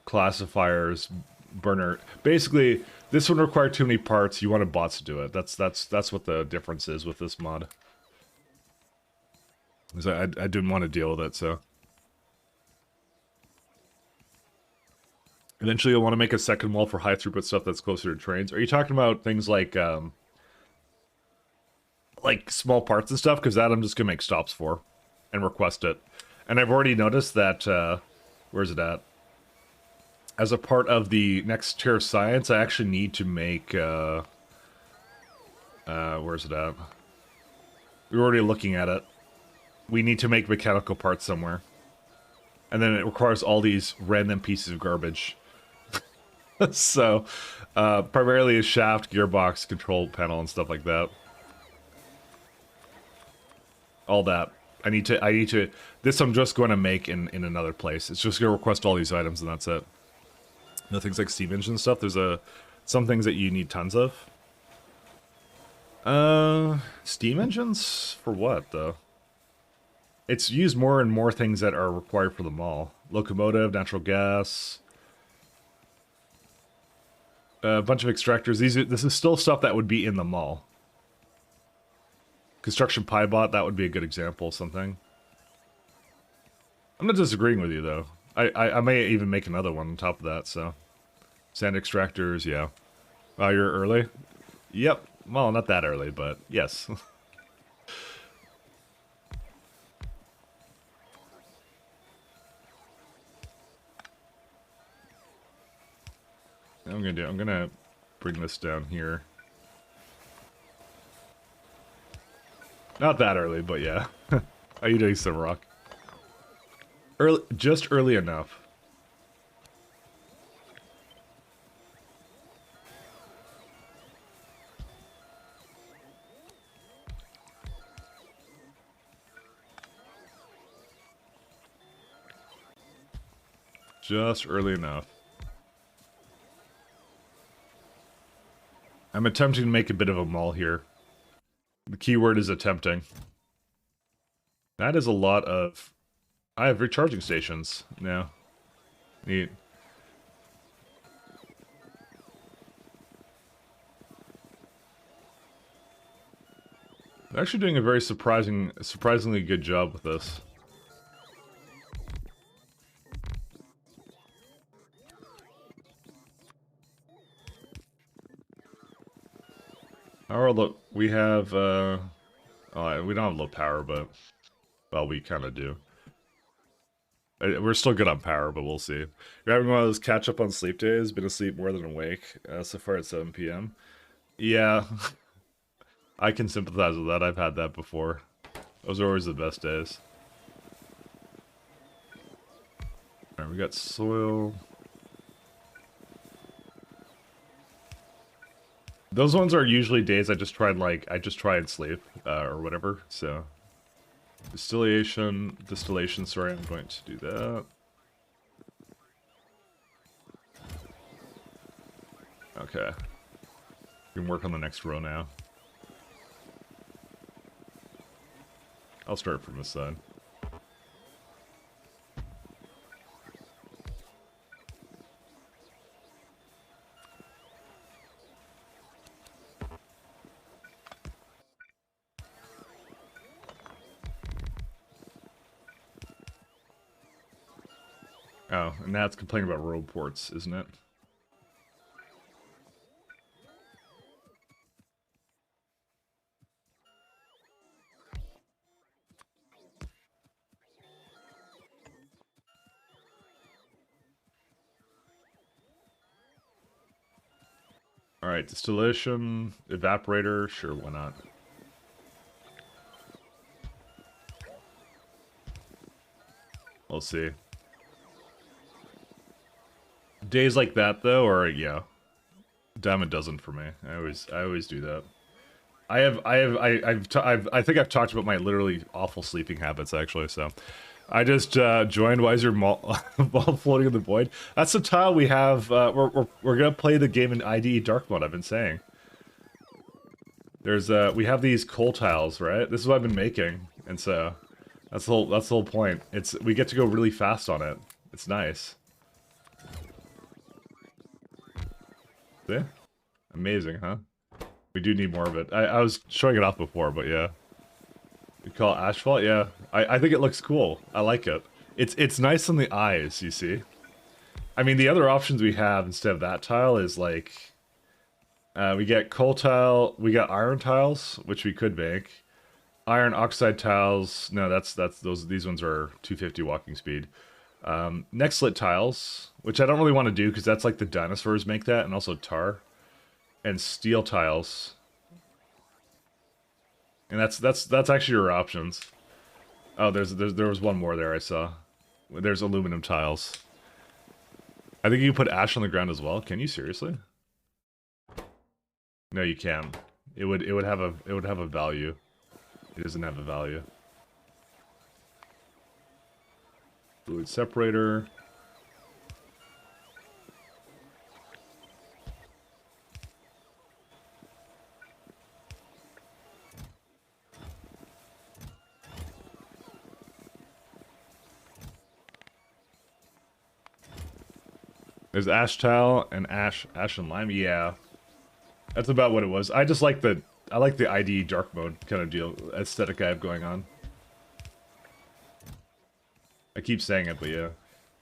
classifiers, burner. Basically, this one required too many parts. You wanted bots to do it. That's what the difference is with this mod. I didn't want to deal with it, so. Eventually you'll want to make a second wall for high throughput stuff that's closer to trains. Are you talking about things like small parts and stuff? Because that I'm just going to make stops for and request it. And I've already noticed that, where's it at? As a part of the next tier of science, I actually need to make, where's it at? We were already looking at it. we need to make mechanical parts somewhere. And then it requires all these random pieces of garbage. So, primarily a shaft, gearbox, control panel, and stuff like that. All that. I need to, this I'm just going to make in another place. It's just going to request all these items and that's it. You know, things like steam engine stuff, there's some things that you need tons of. Steam engines? For what, though? It's used more and more things that are required for the mall. Locomotive, natural gas. A bunch of extractors. This is still stuff that would be in the mall. Construction Piebot, that would be a good example of something. I'm not disagreeing with you, though. I may even make another one on top of that, so. Sand extractors, yeah. Oh, you're early? Yep. Well, not that early, but yes. I'm gonna bring this down here. Not that early, but yeah. How are you doing, Simrock? Early, just early enough. Just early enough. I'm attempting to make a bit of a mall here. The keyword is attempting. That is a lot of... I have recharging stations now. Neat. They're actually doing a very surprisingly good job with this. Our look, we have, oh, we don't have low power, but, well, we kind of do. We're still good on power, but we'll see. You're having one of those catch-up on sleep days, been asleep more than awake, so far at 7 p.m. Yeah, I can sympathize with that, I've had that before. Those are always the best days. Alright, we got soil. Those ones are usually days I just try and sleep, or whatever, so. Distillation, sorry, I'm going to do that. Okay. We can work on the next row now. I'll start from this side. Oh, and now it's complaining about road ports, isn't it? Alright, distillation, evaporator, sure, why not? We'll see. Days like that, though, or yeah, dime a dozen for me. I always do that. I think I've talked about my literally awful sleeping habits actually. So, I just joined Wiser Mall floating in the void. That's the tile we have. We're gonna play the game in IDE dark mode. I've been saying. There's we have these coal tiles, right? This is what I've been making, and so that's the whole point. We get to go really fast on it. It's nice. Yeah, amazing, huh? We do need more of it. I was showing it off before, but yeah. You call it asphalt? Yeah. I think it looks cool. I like it. It's nice on the eyes, you see? I mean, the other options we have instead of that tile is like... we get coal tile, we got iron tiles, which we could make. Iron oxide tiles, no, these ones are 250 walking speed. Next slit tiles, which I don't really want to do because that's like the dinosaurs make that, and also tar. And steel tiles. And that's actually your options. Oh, there was one more there I saw. There's aluminum tiles. I think you can put ash on the ground as well. Can you seriously? No, you can't. It would have a value. It doesn't have a value. Fluid separator. There's ash tile and ash and lime. Yeah, that's about what it was. I just like I like the ID dark mode kind of deal aesthetic I have going on. I keep saying it, but yeah,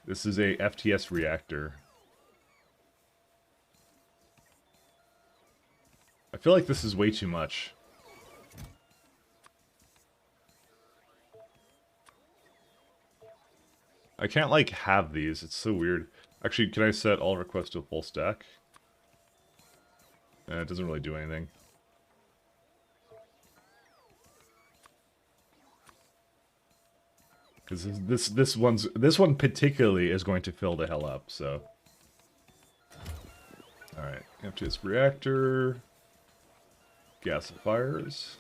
this is a FTS reactor. I feel like this is way too much. I can't like have these. It's so weird. Actually, can I set all requests to a full stack? It doesn't really do anything. Because this one particularly is going to fill the hell up. So, all right, FTS reactor, gasifiers.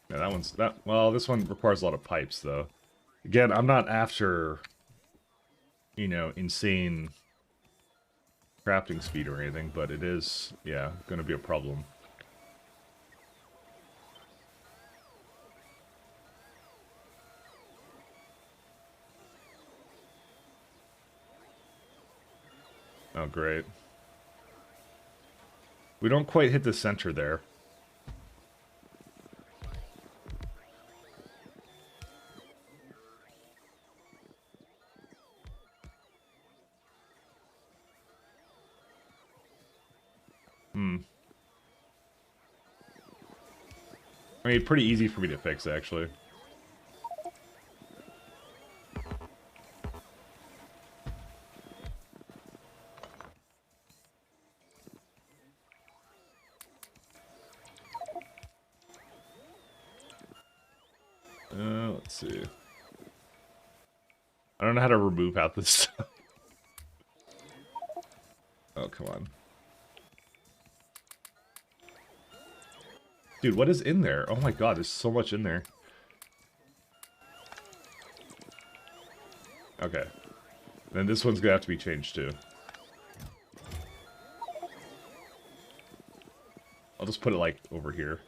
Yeah, well, this one requires a lot of pipes, though. Again, I'm not after, you know, insane crafting speed or anything, but it is, yeah, going to be a problem. Oh, great. We don't quite hit the center there. I mean, pretty easy for me to fix, actually. Let's see. I don't know how to remove half this stuff. Oh, come on. Dude, what is in there? Oh my god, there's so much in there. Okay. Then this one's gonna have to be changed too. I'll just put it like over here.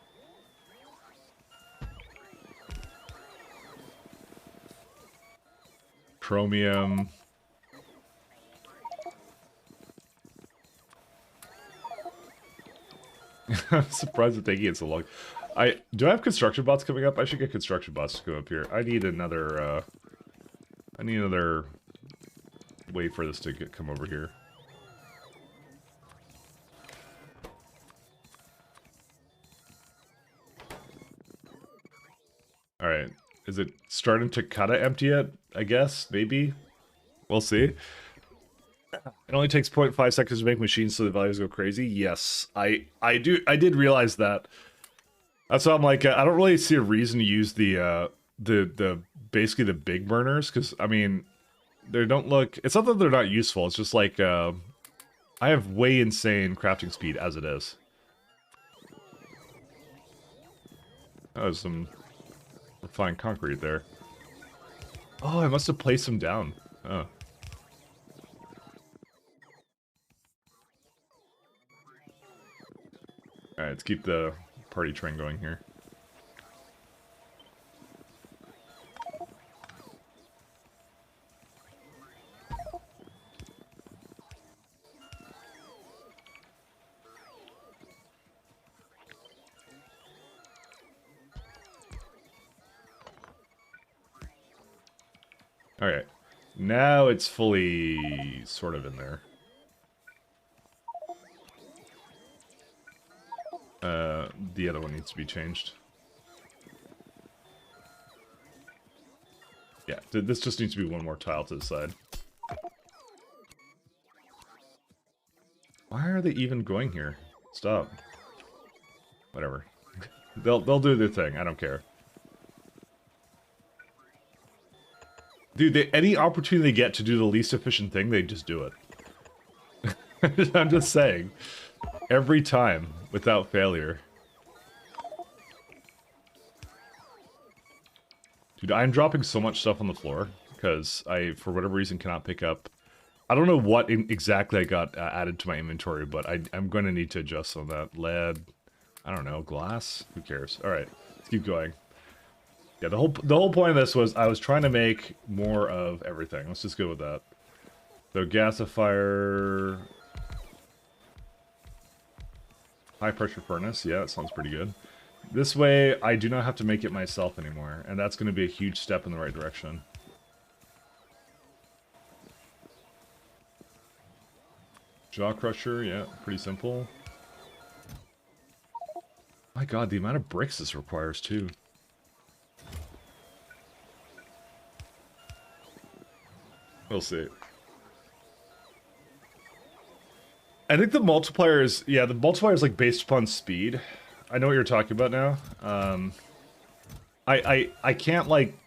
Chromium. I'm surprised it's taking it so long. Do I have construction bots coming up? I should get construction bots to come up here. I need another way for this to come over here. Alright. Is it starting to kinda empty yet? I guess? Maybe? We'll see. It only takes 0.5 seconds to make machines so the values go crazy. Yes, I did realize that. That's why I'm like, I don't really see a reason to use the basically the big burners, because I mean, they don't look. It's not that they're not useful. It's just like I have way insane crafting speed as it is. Oh, there's some refined concrete there. Oh, I must have placed them down. Oh. Alright, let's keep the party train going here. Alright, now it's fully sort of in there. The other one needs to be changed. Yeah, this just needs to be one more tile to the side. Why are they even going here? Stop. Whatever. They'll do their thing. I don't care. Dude, any opportunity they get to do the least efficient thing, they just do it. I'm just saying. Every time, without failure. Dude, I'm dropping so much stuff on the floor, because I, for whatever reason, cannot pick up... I don't know what exactly I got added to my inventory, but I'm going to need to adjust on that. Lead, I don't know, glass? Who cares? Alright, let's keep going. Yeah, the whole point of this was I was trying to make more of everything. Let's just go with that. So gasifier, high pressure furnace. Yeah, that sounds pretty good. This way, I do not have to make it myself anymore, and that's going to be a huge step in the right direction. Jaw crusher, yeah, pretty simple. My god, the amount of bricks this requires too. We'll see. I think the multiplier is... Yeah, the multiplier is like based upon speed. I know what you're talking about now. I can't like...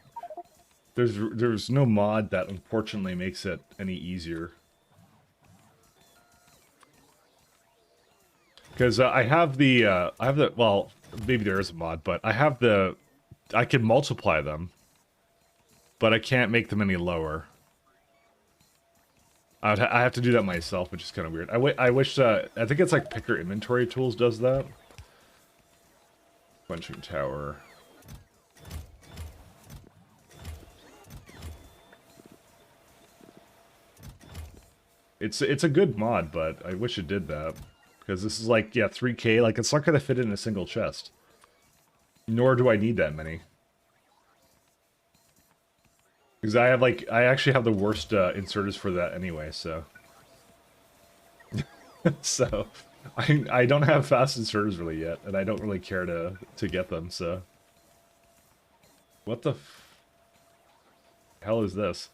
There's no mod that unfortunately makes it any easier. Because I have the... well, maybe there is a mod, but I have the... I can multiply them. But I can't make them any lower. I have to do that myself, which is kind of weird. I wish, I think it's like Picker Inventory Tools does that. Punching Tower. It's a good mod, but I wish it did that. Because this is like, yeah, 3K, like it's not going to fit in a single chest. Nor do I need that many. Because I have like, I actually have the worst inserters for that anyway, so. So, I don't have fast inserters really yet, and I don't really care to get them, so. What the hell is this?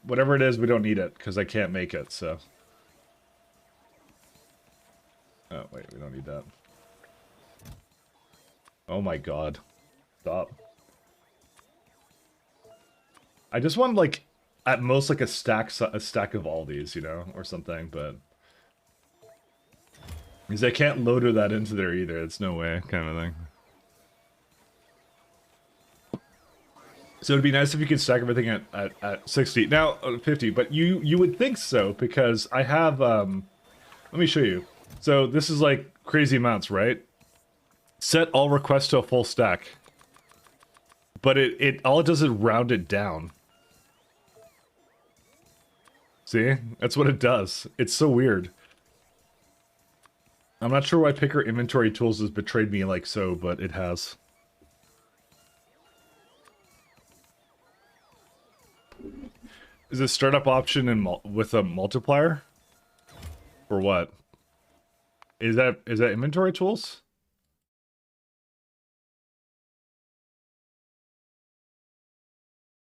Whatever it is, we don't need it, because I can't make it, so. Oh, wait, we don't need that. Oh my god. Stop. I just want, like, at most, like, a stack of all these, you know, or something, but... Because I can't loader that into there either, it's no way, kind of thing. So it'd be nice if you could stack everything at 60. Now, 50, but you would think so, because I have, let me show you. So this is like crazy amounts, right? Set all requests to a full stack. But all it does is round it down. See? That's what it does. It's so weird. I'm not sure why Picker Inventory Tools has betrayed me like so, but it has. Is this startup option with a multiplier? Or what? Is that inventory tools?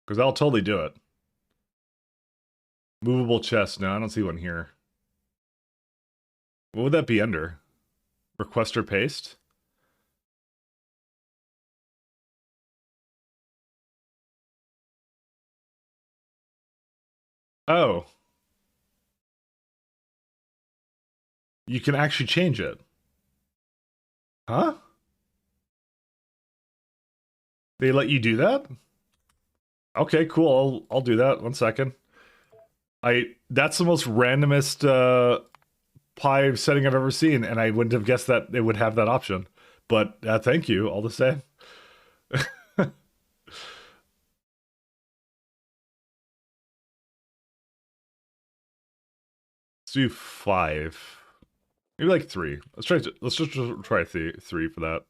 Because I'll totally do it. Movable chest. No, I don't see one here. What would that be under? Request or paste? Oh. You can actually change it. Huh? They let you do that? Okay, cool. I'll do that. 1 second. That's the most randomest pie setting I've ever seen, and I wouldn't have guessed that it would have that option. But thank you, all the same. Let's do 5. Maybe like 3. Let's just try three for that.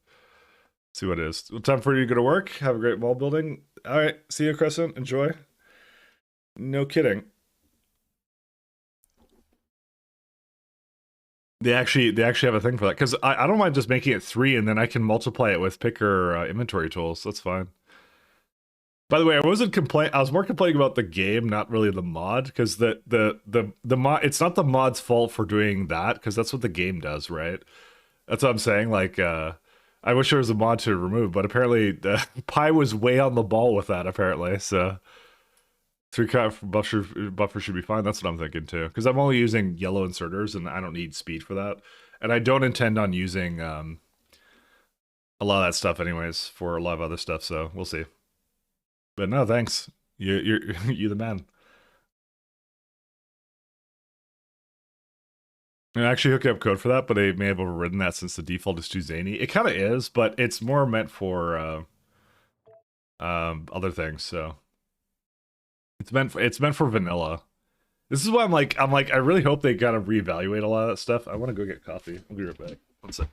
See what it is. Time for you to go to work. Have a great wall building. All right. See you, Crescent. Enjoy. No kidding. they actually have a thing for that because I don't mind just making it 3 and then I can multiply it with picker inventory tools. That's fine. By the way, I wasn't complain. I was more complaining about the game, not really the mod, because the mod. It's not the mod's fault for doing that, because that's what the game does, right? That's what I'm saying. Like, I wish there was a mod to remove, but apparently Pi was way on the ball with that. Apparently, so 3 cut buffer should be fine. That's what I'm thinking too, because I'm only using yellow inserters, and I don't need speed for that, and I don't intend on using a lot of that stuff anyways for a lot of other stuff. So we'll see. But no, thanks. You're the man. I actually hooked up code for that, but they may have overridden that since the default is too zany. It kind of is, but it's more meant for other things. So it's meant for vanilla. This is why I really hope they gotta reevaluate a lot of that stuff. I want to go get coffee. I'll be right back. One sec.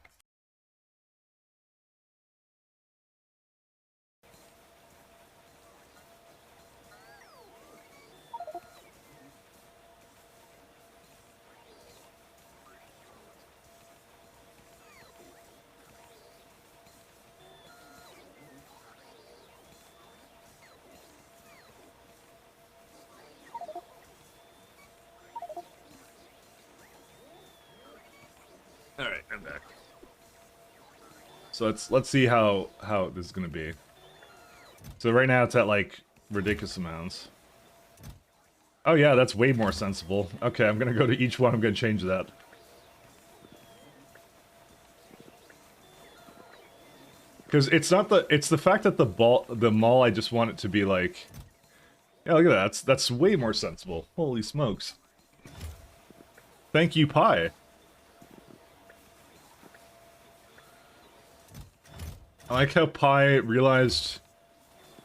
All right, I'm back. So let's see how this is gonna be. So right now it's at like ridiculous amounts. Oh yeah, that's way more sensible. Okay, I'm gonna go to each one. I'm gonna change that. Because it's the fact that the mall, I just want it to be like, yeah, look at that. That's way more sensible. Holy smokes. Thank you, Pi. I like how Pi realized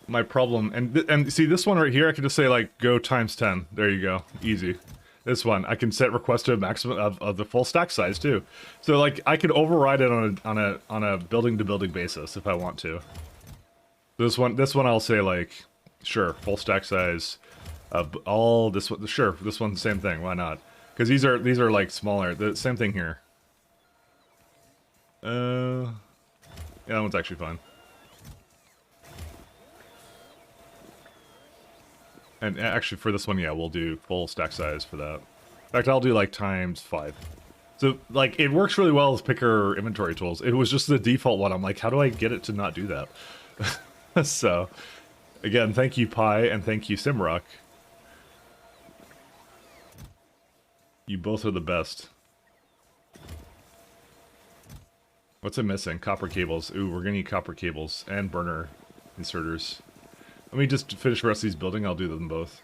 my problem. And see, this one right here, I can just say, like, go times 10. There you go. Easy. This one, I can set request to a maximum of the full stack size, too. So, like, I could override it on a building-to-building basis if I want to. This one I'll say, like, sure, full stack size. All this one, sure, this one's the same thing. Why not? Because these are like smaller. The same thing here. Yeah, that one's actually fine. And actually, for this one, yeah, we'll do full stack size for that. In fact, I'll do like times 5. So, like, it works really well with picker inventory tools. It was just the default one. I'm like, how do I get it to not do that? So, again, thank you, Pi, and thank you, Simrock. You both are the best. What's it missing? Copper cables. Ooh, we're gonna need copper cables and burner inserters. Let me just finish the rest of these building. I'll do them both.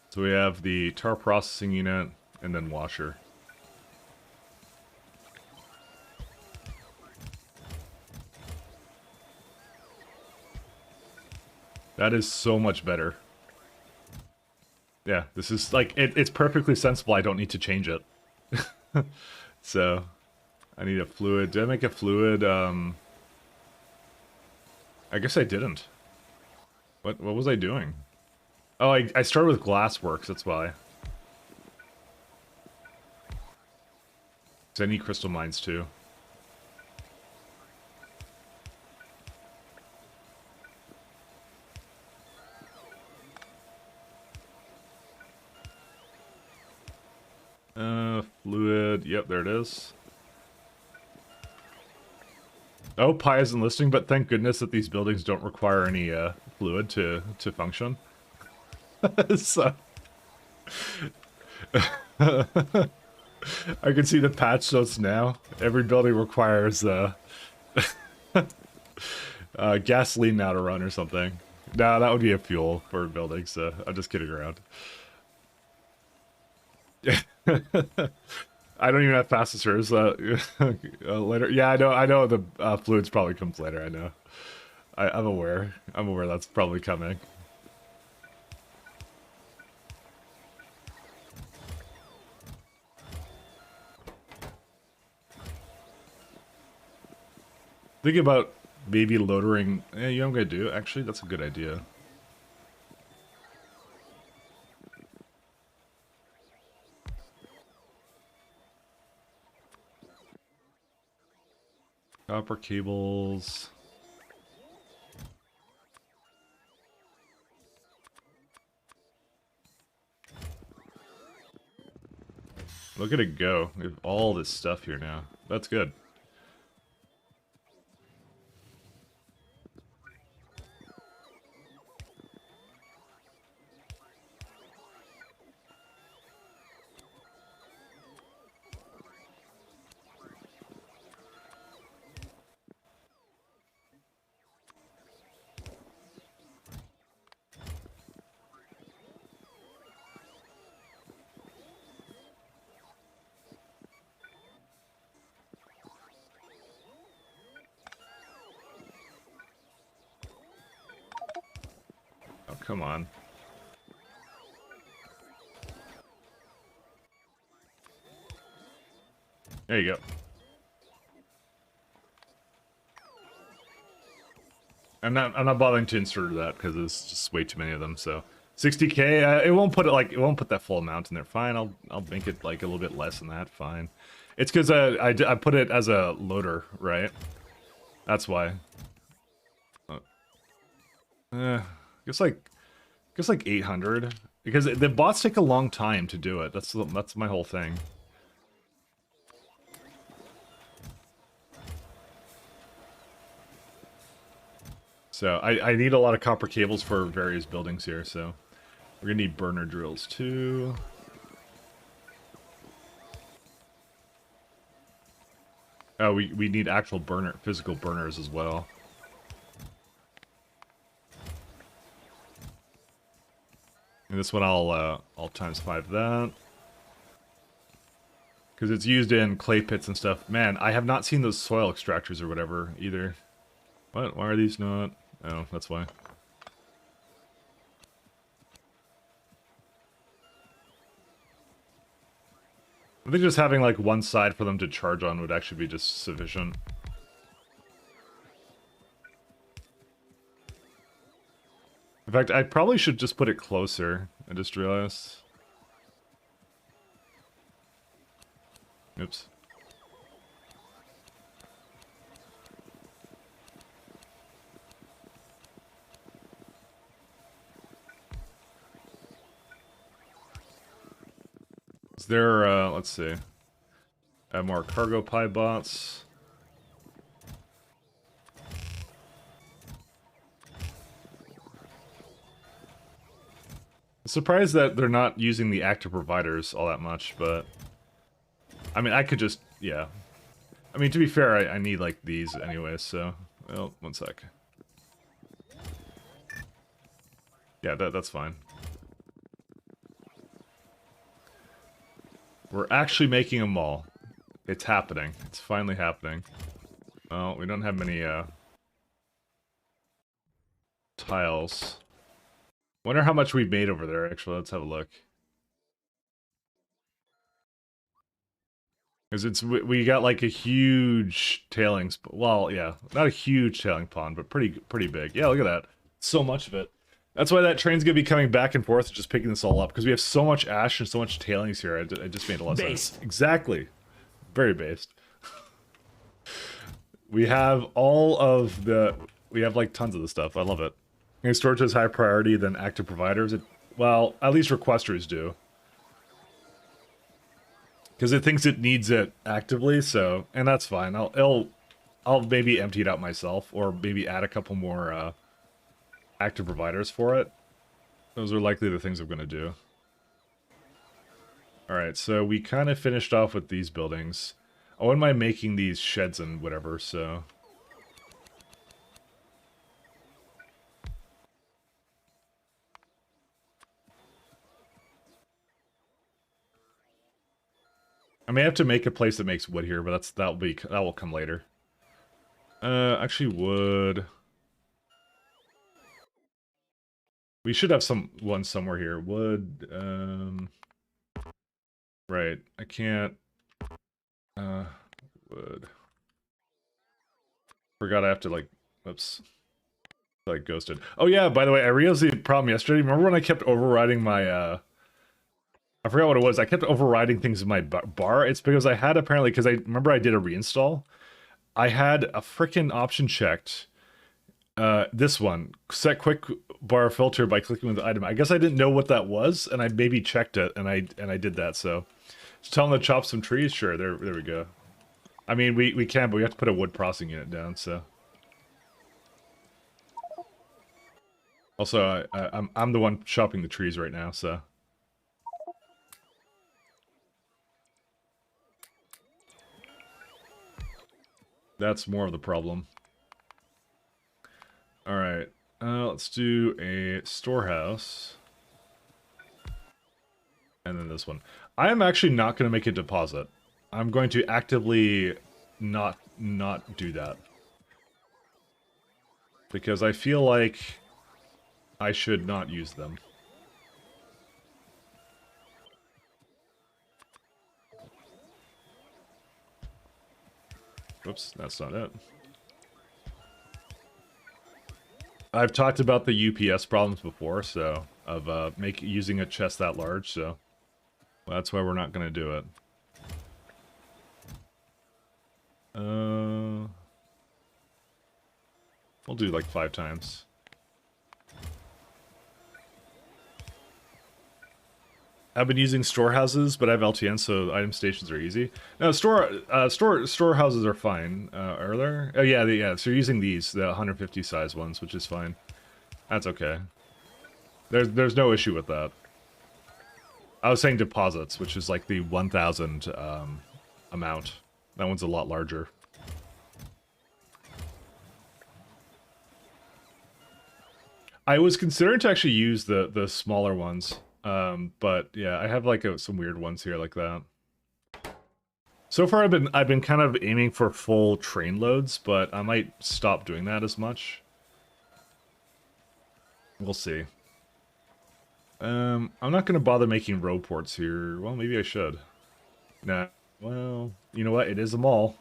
So we have the tar processing unit and then washer. That is so much better. Yeah, this is like, it's perfectly sensible. I don't need to change it. So, I need a fluid. Did I make a fluid? I guess I didn't. What was I doing? Oh, I started with glassworks, that's why. Because I need crystal mines too. Fluid, yep, there it is. Oh, Pi isn't listing, but thank goodness that these buildings don't require any fluid to function. So I can see the patch notes now. Every building requires gasoline now to run or something. Nah, that would be a fuel for buildings, so I'm just kidding around. I don't even have fastesters later. Yeah, I know the fluids probably comes later, I know. I'm aware. I'm aware that's probably coming. Think about maybe loadering. Yeah, you know what I'm gonna do? Actually, that's a good idea. Copper cables. Look at it go. We have all this stuff here now. That's good. Oh, come on. There you go. I'm not bothering to insert that because there's just way too many of them. So 60K, it won't put that full amount in there. Fine, I'll make it like a little bit less than that. Fine. It's because I put it as a loader, right? That's why. Guess like 800 because the bots take a long time to do it. That's my whole thing. So I need a lot of copper cables for various buildings here, so we're gonna need burner drills too. Oh, we need actual physical burners as well. And this one I'll times 5 that. Because it's used in clay pits and stuff. Man, I have not seen those soil extractors or whatever either. What? Why are these not? Oh, that's why. I think just having like one side for them to charge on would actually be just sufficient. In fact, I probably should just put it closer. I just realized. Oops. Is there, let's see. Add more cargo pie bots. I'm surprised that they're not using the active providers all that much, but... I mean, I could just, yeah. I mean, to be fair, I need, like, these anyway, so... Well, one sec. Yeah, that's fine. We're actually making a mall. It's happening. It's finally happening. Oh, we don't have many, tiles. Wonder how much we've made over there, actually. Let's have a look. Because we got like a huge tailings, well, yeah, not a huge tailing pond, but pretty big. Yeah, look at that. So much of it. That's why that train's gonna be coming back and forth, just picking this all up, because we have so much ash and so much tailings here. I just made a lot of sense. Exactly. Very based. We have all of the, we have like tons of the stuff. I love it. And storage has higher priority than active providers. Well, at least requesters do. Because it thinks it needs it actively, so, and that's fine. I'll maybe empty it out myself, or maybe add a couple more active providers for it. Those are likely the things I'm going to do. Alright, so we kind of finished off with these buildings. I wouldn't mind making these sheds and whatever, so... I may have to make a place that makes wood here, but that will come later. Actually wood. We should have one somewhere here. Wood, right. I can't wood. Forgot I have to like oops. Like ghosted. Oh yeah, by the way, I realized the problem yesterday. Remember when I kept overriding my I forgot what it was. I kept overriding things in my bar. It's because I had apparently, because I remember I did a reinstall, I had a freaking option checked. This one, set quick bar filter by clicking with the item. I guess I didn't know what that was, and I maybe checked it, and I did that. So, tell them to chop some trees. Sure, there we go. I mean, we can, but we have to put a wood processing unit down. So, also, I'm the one chopping the trees right now. So, that's more of the problem. All right, let's do a storehouse. And then this one. I am actually not going to make a deposit. I'm going to actively not do that. Because I feel like I should not use them. Oops, that's not it. I've talked about the UPS problems before, so of using a chest that large, so that's why we're not going to do it. We'll do like 5 times. I've been using storehouses, but I have LTN, so item stations are easy. No, storehouses are fine. Are there? Oh yeah, yeah. So you're using these, the 150 size ones, which is fine. That's okay. There's no issue with that. I was saying deposits, which is like the 1,000 amount. That one's a lot larger. I was considering to actually use the smaller ones, but yeah, I have like some weird ones here like that. So far, I've been kind of aiming for full train loads, but I might stop doing that as much. We'll see. I'm not going to bother making road ports here. Well, maybe I should. Nah. Well, you know what? It is a mall.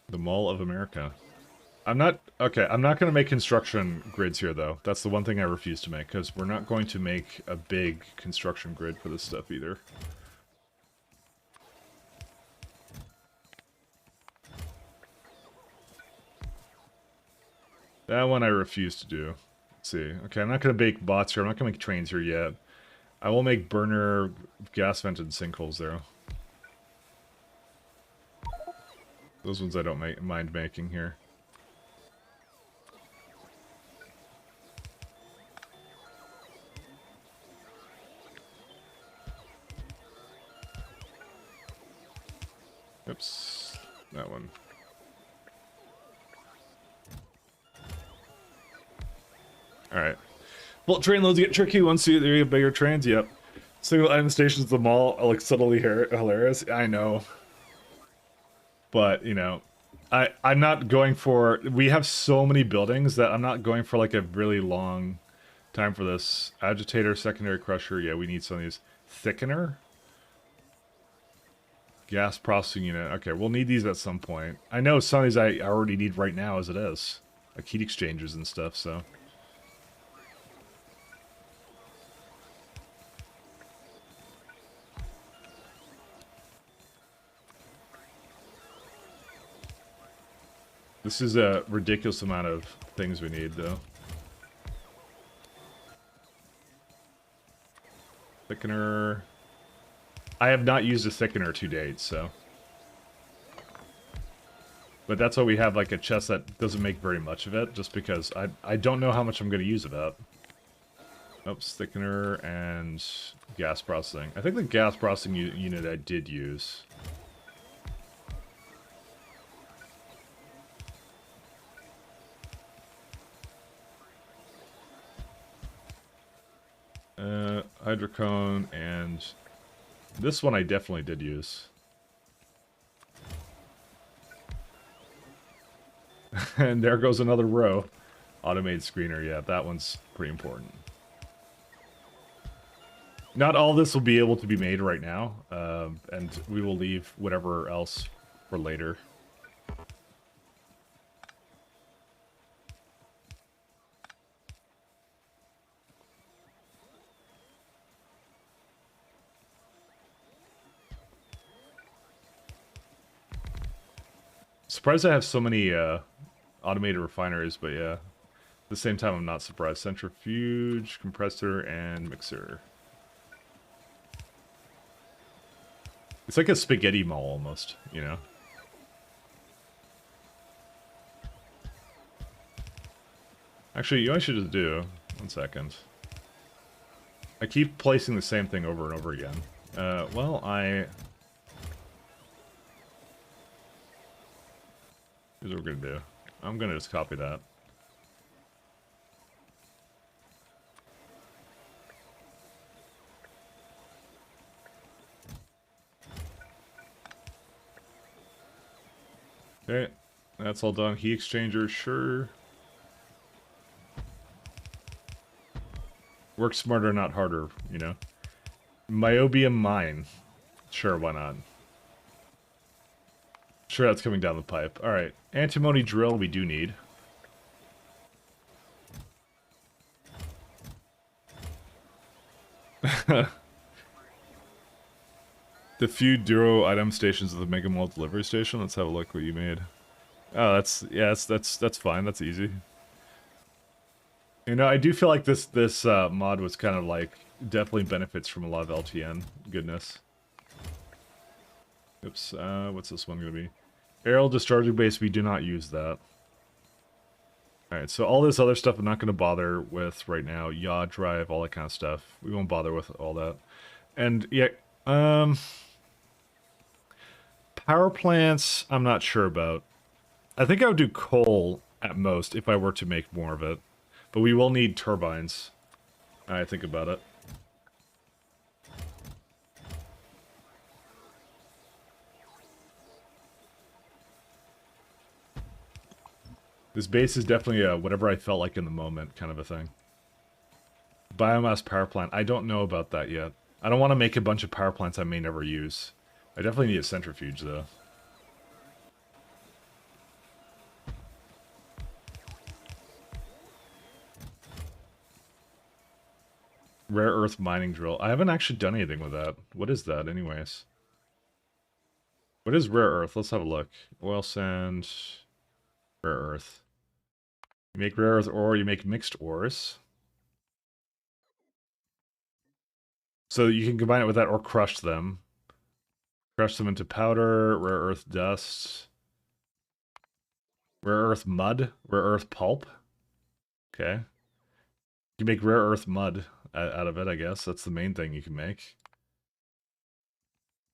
The Mall of America. I'm not going to make construction grids here, though. That's the one thing I refuse to make, because we're not going to make a big construction grid for this stuff either. That one I refuse to do. Let's see. Okay, I'm not going to make bots here. I'm not going to make trains here yet. I will make burner gas-vented sinkholes there. Those ones I don't mind making here. Oops. That one. Alright. Well, train loads get tricky once you get bigger trains, yep. Single item stations at the mall are like subtly hilarious. I know. But, you know, I'm not going for... We have so many buildings that I'm not going for like a really long time for this. Agitator, secondary crusher, yeah, we need some of these. Thickener? Gas processing unit. Okay, we'll need these at some point. I know some of these I already need right now as it is. Like heat exchangers and stuff, so... This is a ridiculous amount of things we need, though. Thickener... I have not used a thickener to date, so... But that's why we have, like, a chest that doesn't make very much of it, just because I don't know how much I'm going to use of that. Oops, thickener and gas processing. I think the gas processing unit I did use. Hydrocone, and this one I definitely did use. And there goes another row. Automated screener, yeah, that one's pretty important. Not all this will be able to be made right now, and we will leave whatever else for later. surprised I have so many automated refineries, but yeah. At the same time, I'm not surprised. Centrifuge, compressor, and mixer. It's like a spaghetti mall almost, you know? Actually, you know what I should just do? 1 second. I keep placing the same thing over and over again. Well, here's what we're gonna do. I'm gonna just copy that. Okay, that's all done. Heat exchanger, sure. Work smarter, not harder, you know? Myobium mine. Sure, why not? Sure, that's coming down the pipe. Alright, antimony drill we do need. The few Duro item stations at the Mega Mall delivery station. Let's have a look what you made. Oh, that's fine. That's easy. You know, I do feel like this mod was kind of like definitely benefits from a lot of LTN goodness. Oops. What's this one gonna be? Aerial discharging base. We do not use that. All right. So all this other stuff I'm not gonna bother with right now. Yaw drive, all that kind of stuff. We won't bother with all that. And yeah, power plants, I'm not sure about. I think I would do coal at most if I were to make more of it. But we will need turbines. I think about it. This base is definitely a whatever I felt like in the moment kind of a thing. Biomass power plant. I don't know about that yet. I don't want to make a bunch of power plants I may never use. I definitely need a centrifuge, though. Rare earth mining drill. I haven't actually done anything with that. What is that, anyways? What is rare earth? Let's have a look. Oil sand. Rare earth. You make rare earth ore, you make mixed ores. So you can combine it with that or crush them. Crush them into powder, rare earth dust. Rare earth mud, rare earth pulp. Okay. You make rare earth mud out of it, I guess. That's the main thing you can make.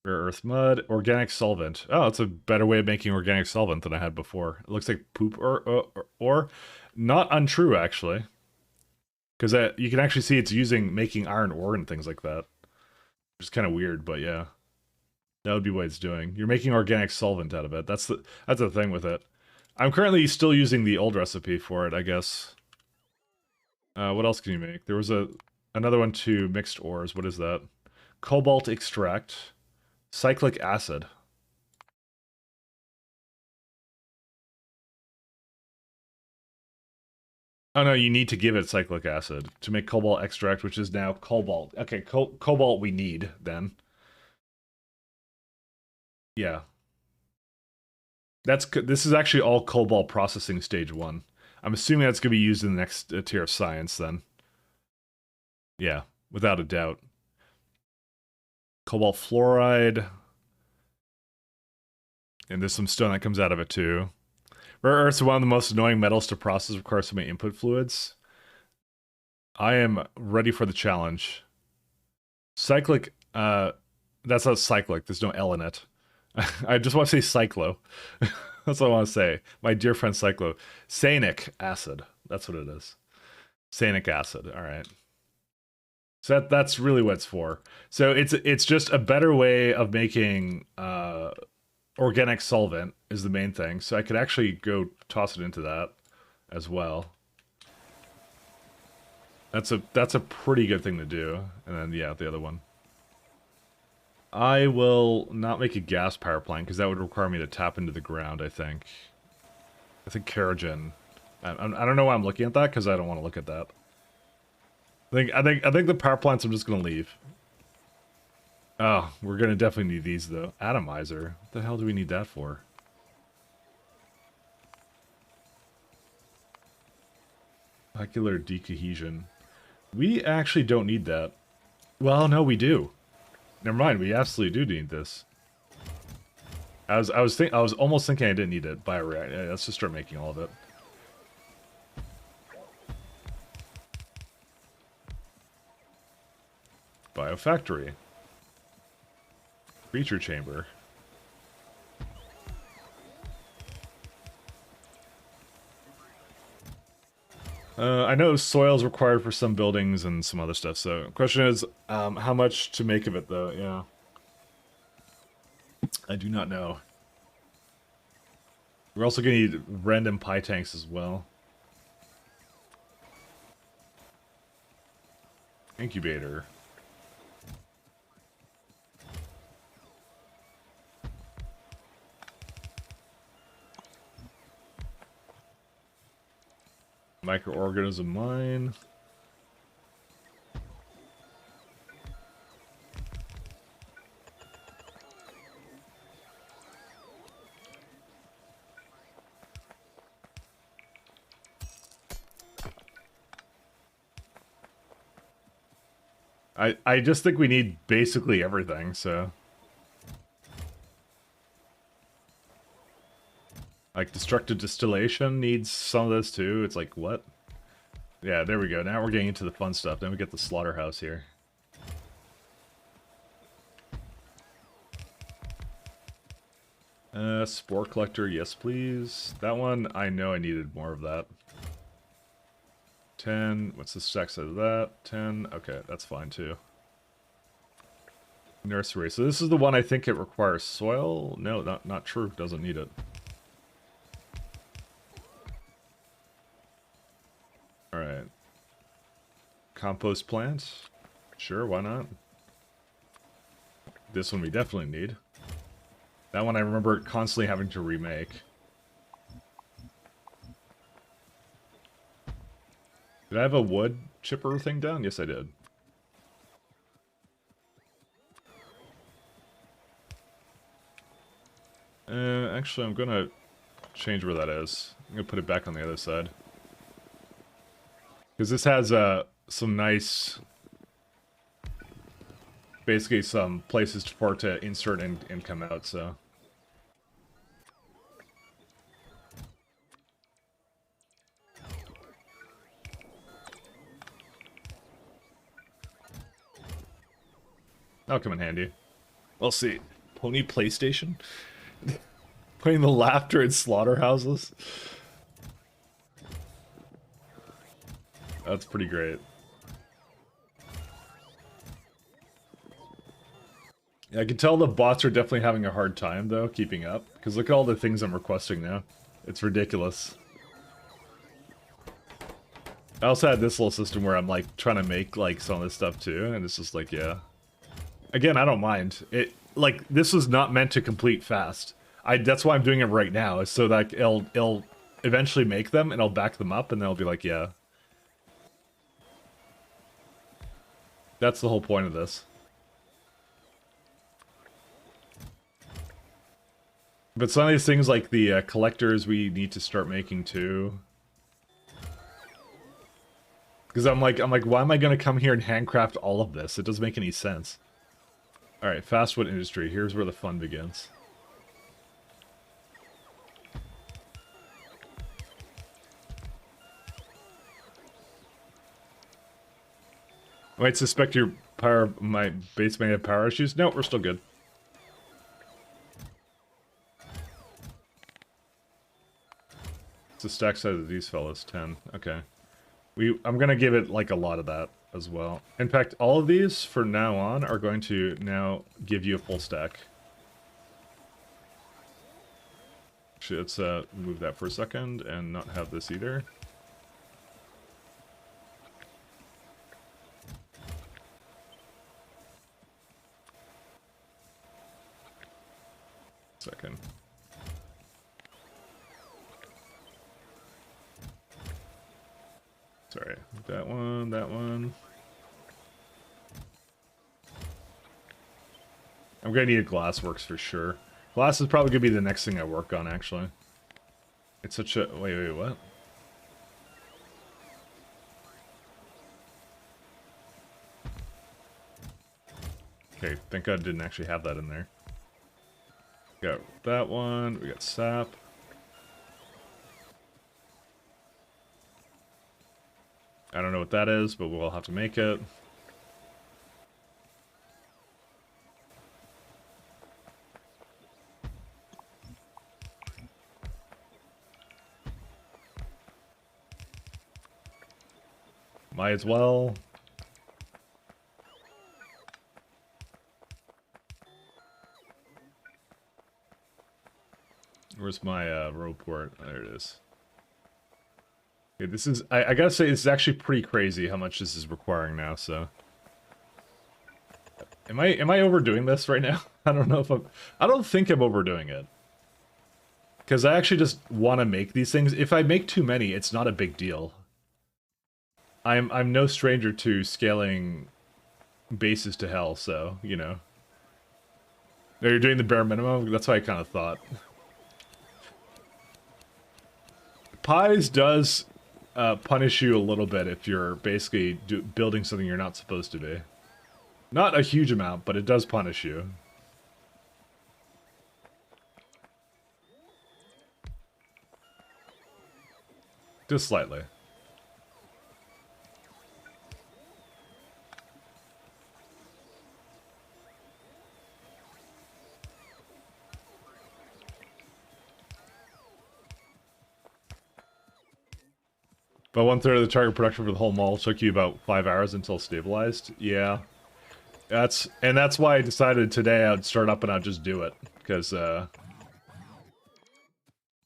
Rare earth mud, organic solvent. Oh, it's a better way of making organic solvent than I had before. It looks like poop or not untrue, actually. Because you can actually see it's making iron ore and things like that. Which is kind of weird, but yeah. That would be what it's doing. You're making organic solvent out of it. That's the thing with it. I'm currently still using the old recipe for it, I guess. What else can you make? There was another one too, mixed ores. What is that? Cobalt extract. Cyclic acid. Oh no, you need to give it cyclic acid to make cobalt extract, which is now cobalt. Okay, cobalt we need then. Yeah. This is actually all cobalt processing stage 1. I'm assuming that's going to be used in the next tier of science then. Yeah, without a doubt. Cobalt fluoride. And there's some stone that comes out of it too. Rare earths are one of the most annoying metals to process, require so many input fluids. I am ready for the challenge. Cyclic, that's not cyclic, there's no L in it. I just want to say cyclo. That's what I want to say. My dear friend Cyclo. Sanic acid. That's what it is. Sanic acid. All right. So that's really what it's for. So it's just a better way of making organic solvent is the main thing. So I could actually go toss it into that as well. That's a pretty good thing to do. And then yeah, the other one. I will not make a gas power plant because that would require me to tap into the ground, I think. I think Keragen. I don't know why I'm looking at that because I don't want to look at that. I think the power plants I'm just gonna leave. Oh, we're gonna definitely need these though. Atomizer. What the hell do we need that for? Molecular decohesion. We actually don't need that. Well, no, we do. Never mind, we absolutely do need this. I was almost thinking I didn't need it. Bioreactor. Yeah, let's just start making all of it. Biofactory. Creature chamber. I know soil is required for some buildings and some other stuff, so question is, how much to make of it, though? Yeah. I do not know. We're also going to need random pie tanks as well. Incubator. Microorganism mine. I just think we need basically everything, so. Like, destructive distillation needs some of this too. It's like, what? Yeah, there we go. Now we're getting into the fun stuff. Then we get the slaughterhouse here. Spore collector, yes please. That one, I know I needed more of that. 10, what's the stack size of that? 10, okay, that's fine too. Nursery, so this is the one I think it requires soil? No, not true, doesn't need it. Alright. Compost plant? Sure, why not? This one we definitely need. That one I remember constantly having to remake. Did I have a wood chipper thing down? Yes, I did. Actually, I'm gonna change where that is. I'm gonna put it back on the other side. Because this has some nice... Basically some places for it to insert and come out, so... That'll come in handy. We'll see. Pony PlayStation? Putting the laughter in slaughterhouses? That's pretty great. Yeah, I can tell the bots are definitely having a hard time, though, keeping up. Because look at all the things I'm requesting now. It's ridiculous. I also had this little system where I'm, like, trying to make, like, some of this stuff, too. And it's just like, yeah. Again, I don't mind. It, like, this was not meant to complete fast. That's why I'm doing it right now, is so that it'll eventually make them, and I'll back them up, and they'll be like, yeah. That's the whole point of this. But some of these things, like the collectors, we need to start making too. Because I'm like, why am I going to come here and handcraft all of this? It doesn't make any sense. All right, fast food industry. Here's where the fun begins. I might suspect my base may have power issues. No, we're still good. It's the stack size of these fellas, 10. Okay. I'm gonna give it like a lot of that as well. In fact, all of these from now on are going to now give you a full stack. Actually, let's move that for a second and not have this either. Second. Sorry, that one, that one. I'm gonna need a glassworks for sure. Glass is probably gonna be the next thing I work on, actually. It's such a... Wait, what? Okay, thank God I didn't actually have that in there. Got that one. We got sap. I don't know what that is, but we'll have to make it. Might as well. Where's my rope port? There it is. Okay, this is... I gotta say, it's actually pretty crazy how much this is requiring now, so... Am I overdoing this right now? I don't know if I'm... I don't think I'm overdoing it. Because I actually just want to make these things. If I make too many, it's not a big deal. I'm no stranger to scaling bases to hell, so, you know. No, you're doing the bare minimum? That's what I kind of thought. Pies does punish you a little bit if you're basically building something you're not supposed to be. Not a huge amount, but it does punish you. Just slightly. But 1/3 of the target production for the whole mall took you about 5 hours until stabilized. Yeah. That's why I decided today I'd start up and I'd just do it. Because,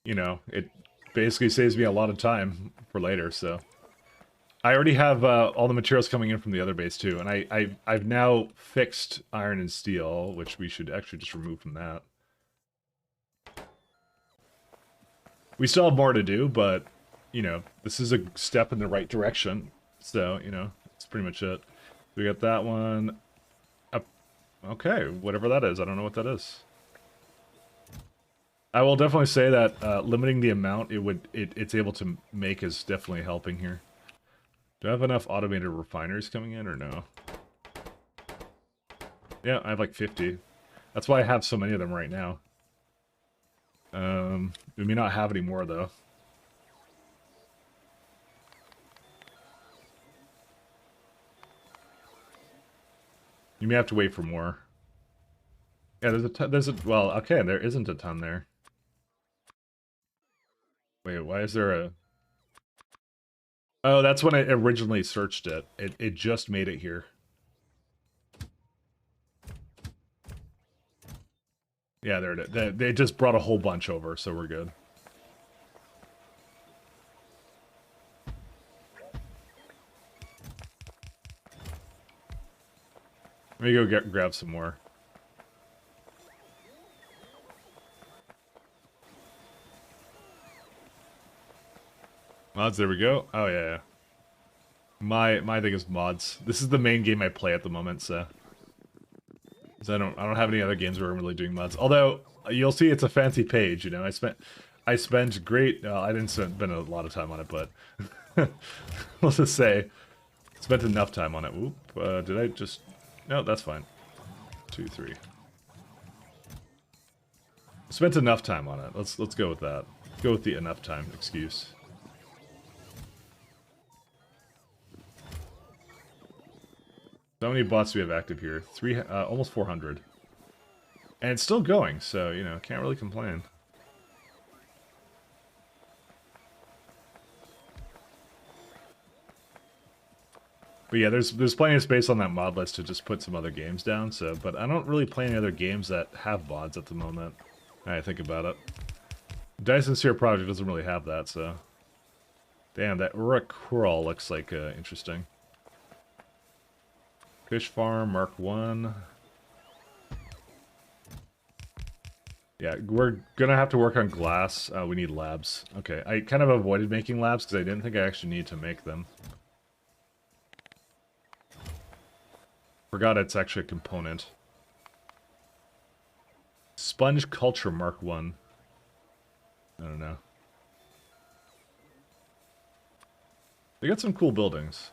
you know, it basically saves me a lot of time for later, so. I already have all the materials coming in from the other base too, and I've now fixed iron and steel, which we should actually just remove from that. We still have more to do, but, you know, this is a step in the right direction. So, you know, that's pretty much it. We got that one. Okay, whatever that is. I don't know what that is. I will definitely say that limiting the amount it's able to make is definitely helping here. Do I have enough automated refineries coming in or no? Yeah, I have like 50. That's why I have so many of them right now. We may not have any more though. You may have to wait for more. Yeah, there's a well, okay, there isn't a ton there. Wait, why is there a... Oh, that's when I originally searched it. It just made it here. Yeah, there it is. They just brought a whole bunch over, so we're good. Let me go grab some more. Mods, there we go. Oh, yeah. My thing is mods. This is the main game I play at the moment, so... I don't have any other games where I'm really doing mods. Although, you'll see it's a fancy page, you know. I spent great... I didn't spend a lot of time on it, but... let's just say... Spent enough time on it. Oop, did I just... No, that's fine. 2, 3. Spent enough time on it. Let's go with that. Go with the enough time excuse. So many bots do we have active here? Almost 400. And it's still going, so, you know, can't really complain. But yeah, there's plenty of space on that mod list to just put some other games down, so, but I don't really play any other games that have mods at the moment. I think about it. Dyson Sphere Project doesn't really have that, so... Damn, that Uruk Crawl looks like interesting. Fish Farm, Mark 1. Yeah, we're gonna have to work on glass. We need labs. Okay, I kind of avoided making labs because I didn't think I actually need to make them. Forgot it's actually a component. Sponge Culture Mark 1. I don't know. They got some cool buildings.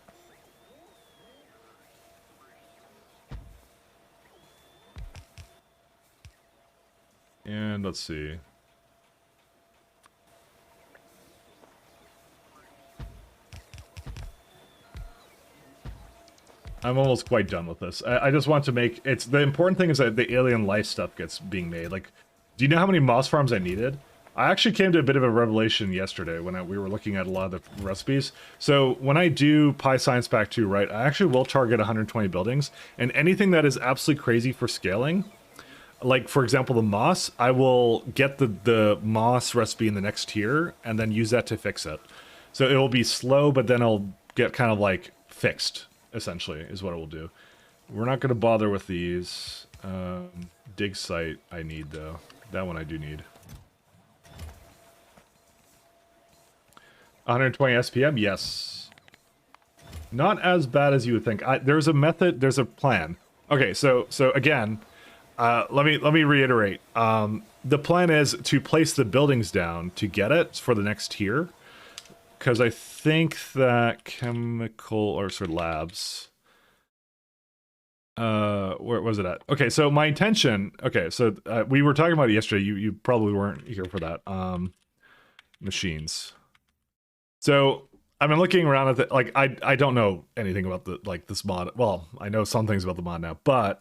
And let's see. I'm almost quite done with this. I just want to make it's the important thing is that the alien life stuff gets being made. Like, do you know how many moss farms I needed? I actually came to a bit of a revelation yesterday when we were looking at a lot of the recipes. So when I do Pi Science Pack 2, right, I actually will target 120 buildings, and anything that is absolutely crazy for scaling, like for example the moss, I will get the moss recipe in the next tier and then use that to fix it. So it will be slow, but then it'll get kind of like fixed. Essentially, is what it will do. We're not going to bother with these. Dig site I need, though. That one I do need. 120 SPM? Yes. Not as bad as you would think. There's a method, there's a plan. Okay, so again, let me reiterate. The plan is to place the buildings down to get it for the next tier. Because I think that chemical or sort of labs. Where was it at? Okay, so my intention. Okay, so we were talking about it yesterday. You probably weren't here for that. Machines. So I've been looking around at the like I don't know anything about this mod. Well, I know some things about the mod now, but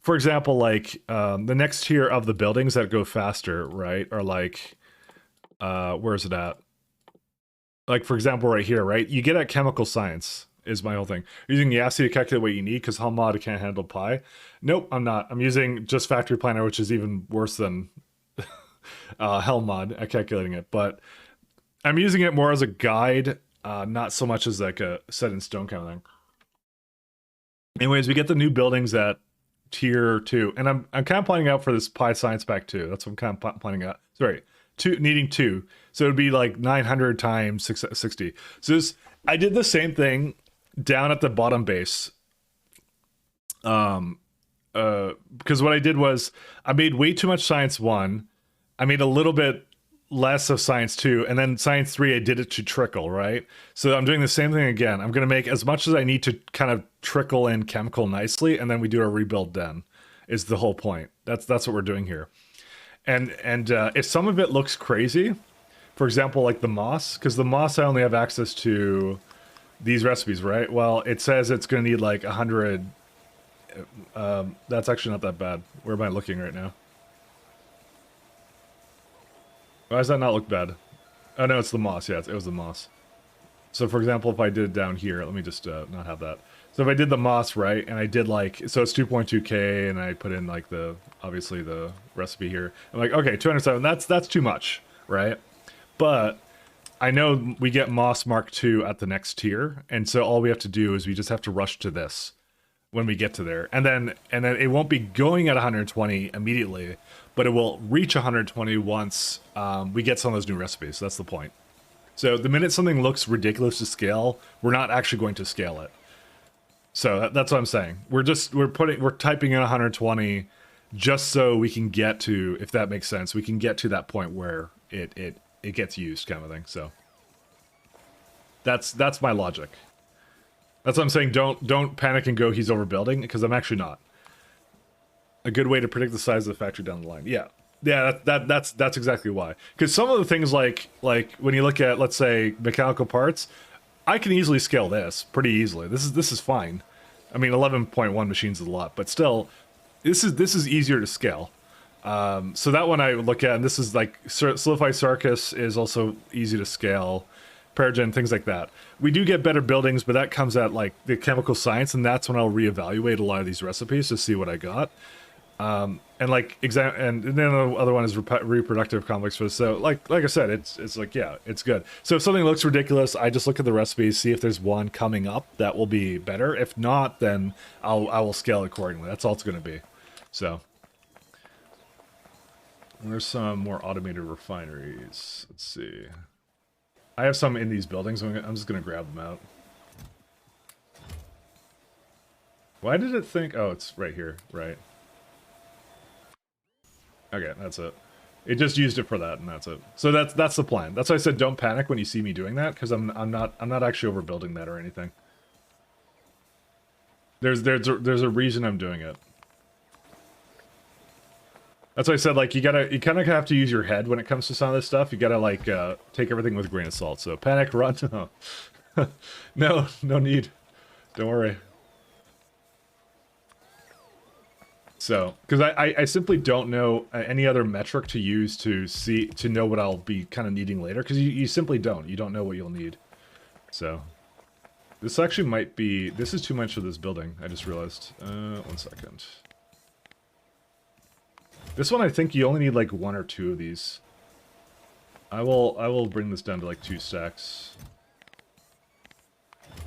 for example, like the next tier of the buildings that go faster, right, are like where is it at? Like, for example, right here, right? You get at chemical science, is my whole thing. Using Yassi to calculate what you need, because Helmod can't handle pi. Nope, I'm not. I'm using just Factory Planner, which is even worse than Helmod at calculating it. But I'm using it more as a guide, not so much as like a set in stone kind of thing. Anyways, we get the new buildings at tier 2. And I'm kind of planning out for this Pi Science Pack 2. That's what I'm kind of planning out. Sorry. Needing 2, so it'd be like 900 times 60. So I did the same thing down at the bottom base. Because what I did was I made way too much science 1. I made a little bit less of science 2, and then science 3 I did it to trickle, right? So I'm doing the same thing again. I'm going to make as much as I need to kind of trickle in chemical nicely, and then we do a rebuild then. Is the whole point. That's what we're doing here. And if some of it looks crazy, for example, like the moss, because the moss I only have access to these recipes, right? Well, it says it's going to need like 100. That's actually not that bad. Where am I looking right now? Why does that not look bad? Oh no, it's the moss. Yeah, it was the moss. So for example, if I did it down here, let me just not have that. So if I did the moss, right, and I did like, so it's 2.2K, and I put in like obviously the recipe here. I'm like, okay, 207, that's too much, right? But I know we get moss Mark II at the next tier, and so all we have to do is we just have to rush to this when we get to there. And then it won't be going at 120 immediately, but it will reach 120 once we get some of those new recipes. That's the point. So the minute something looks ridiculous to scale, we're not actually going to scale it. So that's what I'm saying. We're typing in 120 just so we can get to, if that makes sense, we can get to that point where it gets used, kind of thing. So that's my logic. That's what I'm saying. Don't panic and go he's overbuilding, because I'm actually not. A good way to predict the size of the factory down the line. Yeah. That's exactly why. Because some of the things like when you look at, let's say, mechanical parts, I can easily scale this pretty easily. This is fine. I mean, 11.1 machines is a lot, but still, this is easier to scale. So that one I would look at, and this is like Solidify Sarkis is also easy to scale. Paragen, things like that. We do get better buildings, but that comes at like the chemical science, and that's when I'll reevaluate a lot of these recipes to see what I got. And then the other one is reproductive complex. So like I said, it's like, yeah, it's good. So if something looks ridiculous, I just look at the recipes, see if there's one coming up that will be better. If not, then I will scale accordingly. That's all it's going to be. So there's some more automated refineries. Let's see. I have some in these buildings. I'm just going to grab them out. Why did it think? Oh, it's right here. Right. Okay, that's it. It just used it for that, and that's it. So that's the plan. That's why I said don't panic when you see me doing that, because I'm not actually overbuilding that or anything. There's a reason I'm doing it. That's why I said, like, you kind of have to use your head when it comes to some of this stuff. You gotta, like, take everything with a grain of salt. So, panic, run. No, no need. Don't worry. So, because I simply don't know any other metric to use to know what I'll be kind of needing later. Because you simply don't. You don't know what you'll need. So, this actually might be... This is too much for this building, I just realized. 1 second. This one, I think you only need like 1 or 2 of these. I will bring this down to like 2 stacks.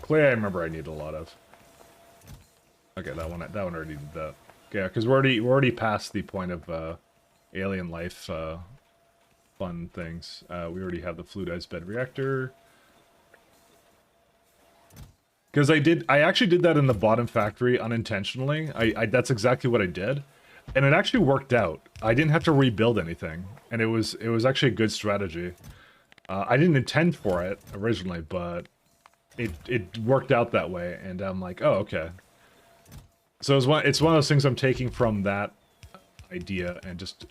Clay, I remember I need a lot of. Okay, that one already did that. Yeah, because we're already past the point of alien life fun things. We already have the fluidized bed reactor. Because I actually did that in the bottom factory unintentionally. That's exactly what I did. And it actually worked out. I didn't have to rebuild anything, and it was actually a good strategy. I didn't intend for it originally, but it worked out that way, and I'm like, oh, okay. So it's one of those things I'm taking from that idea and just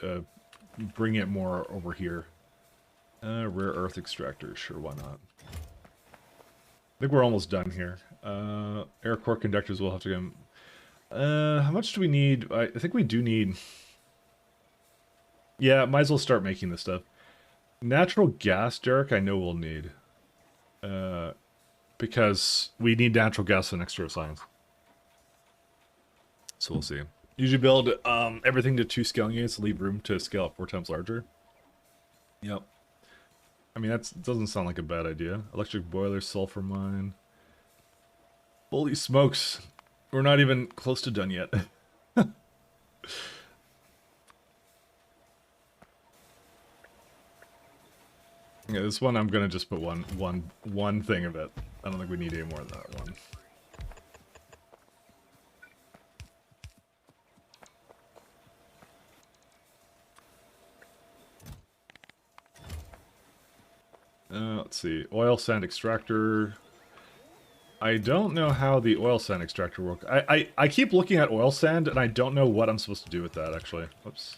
bring it more over here. Rare earth extractor, sure, why not? I think we're almost done here. Air core conductors will have to go. How much do we need? I think we do need... Yeah, might as well start making this stuff. Natural gas, Derek, I know we'll need. Because we need natural gas in extra science. So we'll see. Usually build everything to 2 scaling units, leave room to scale up 4 times larger. Yep. I mean, that doesn't sound like a bad idea. Electric boiler, sulfur mine. Holy smokes. We're not even close to done yet. Yeah, this one I'm gonna just put one thing of it. I don't think we need any more than that one. Let's see. Oil sand extractor. I don't know how the oil sand extractor works. I keep looking at oil sand, and I don't know what I'm supposed to do with that, actually. Whoops.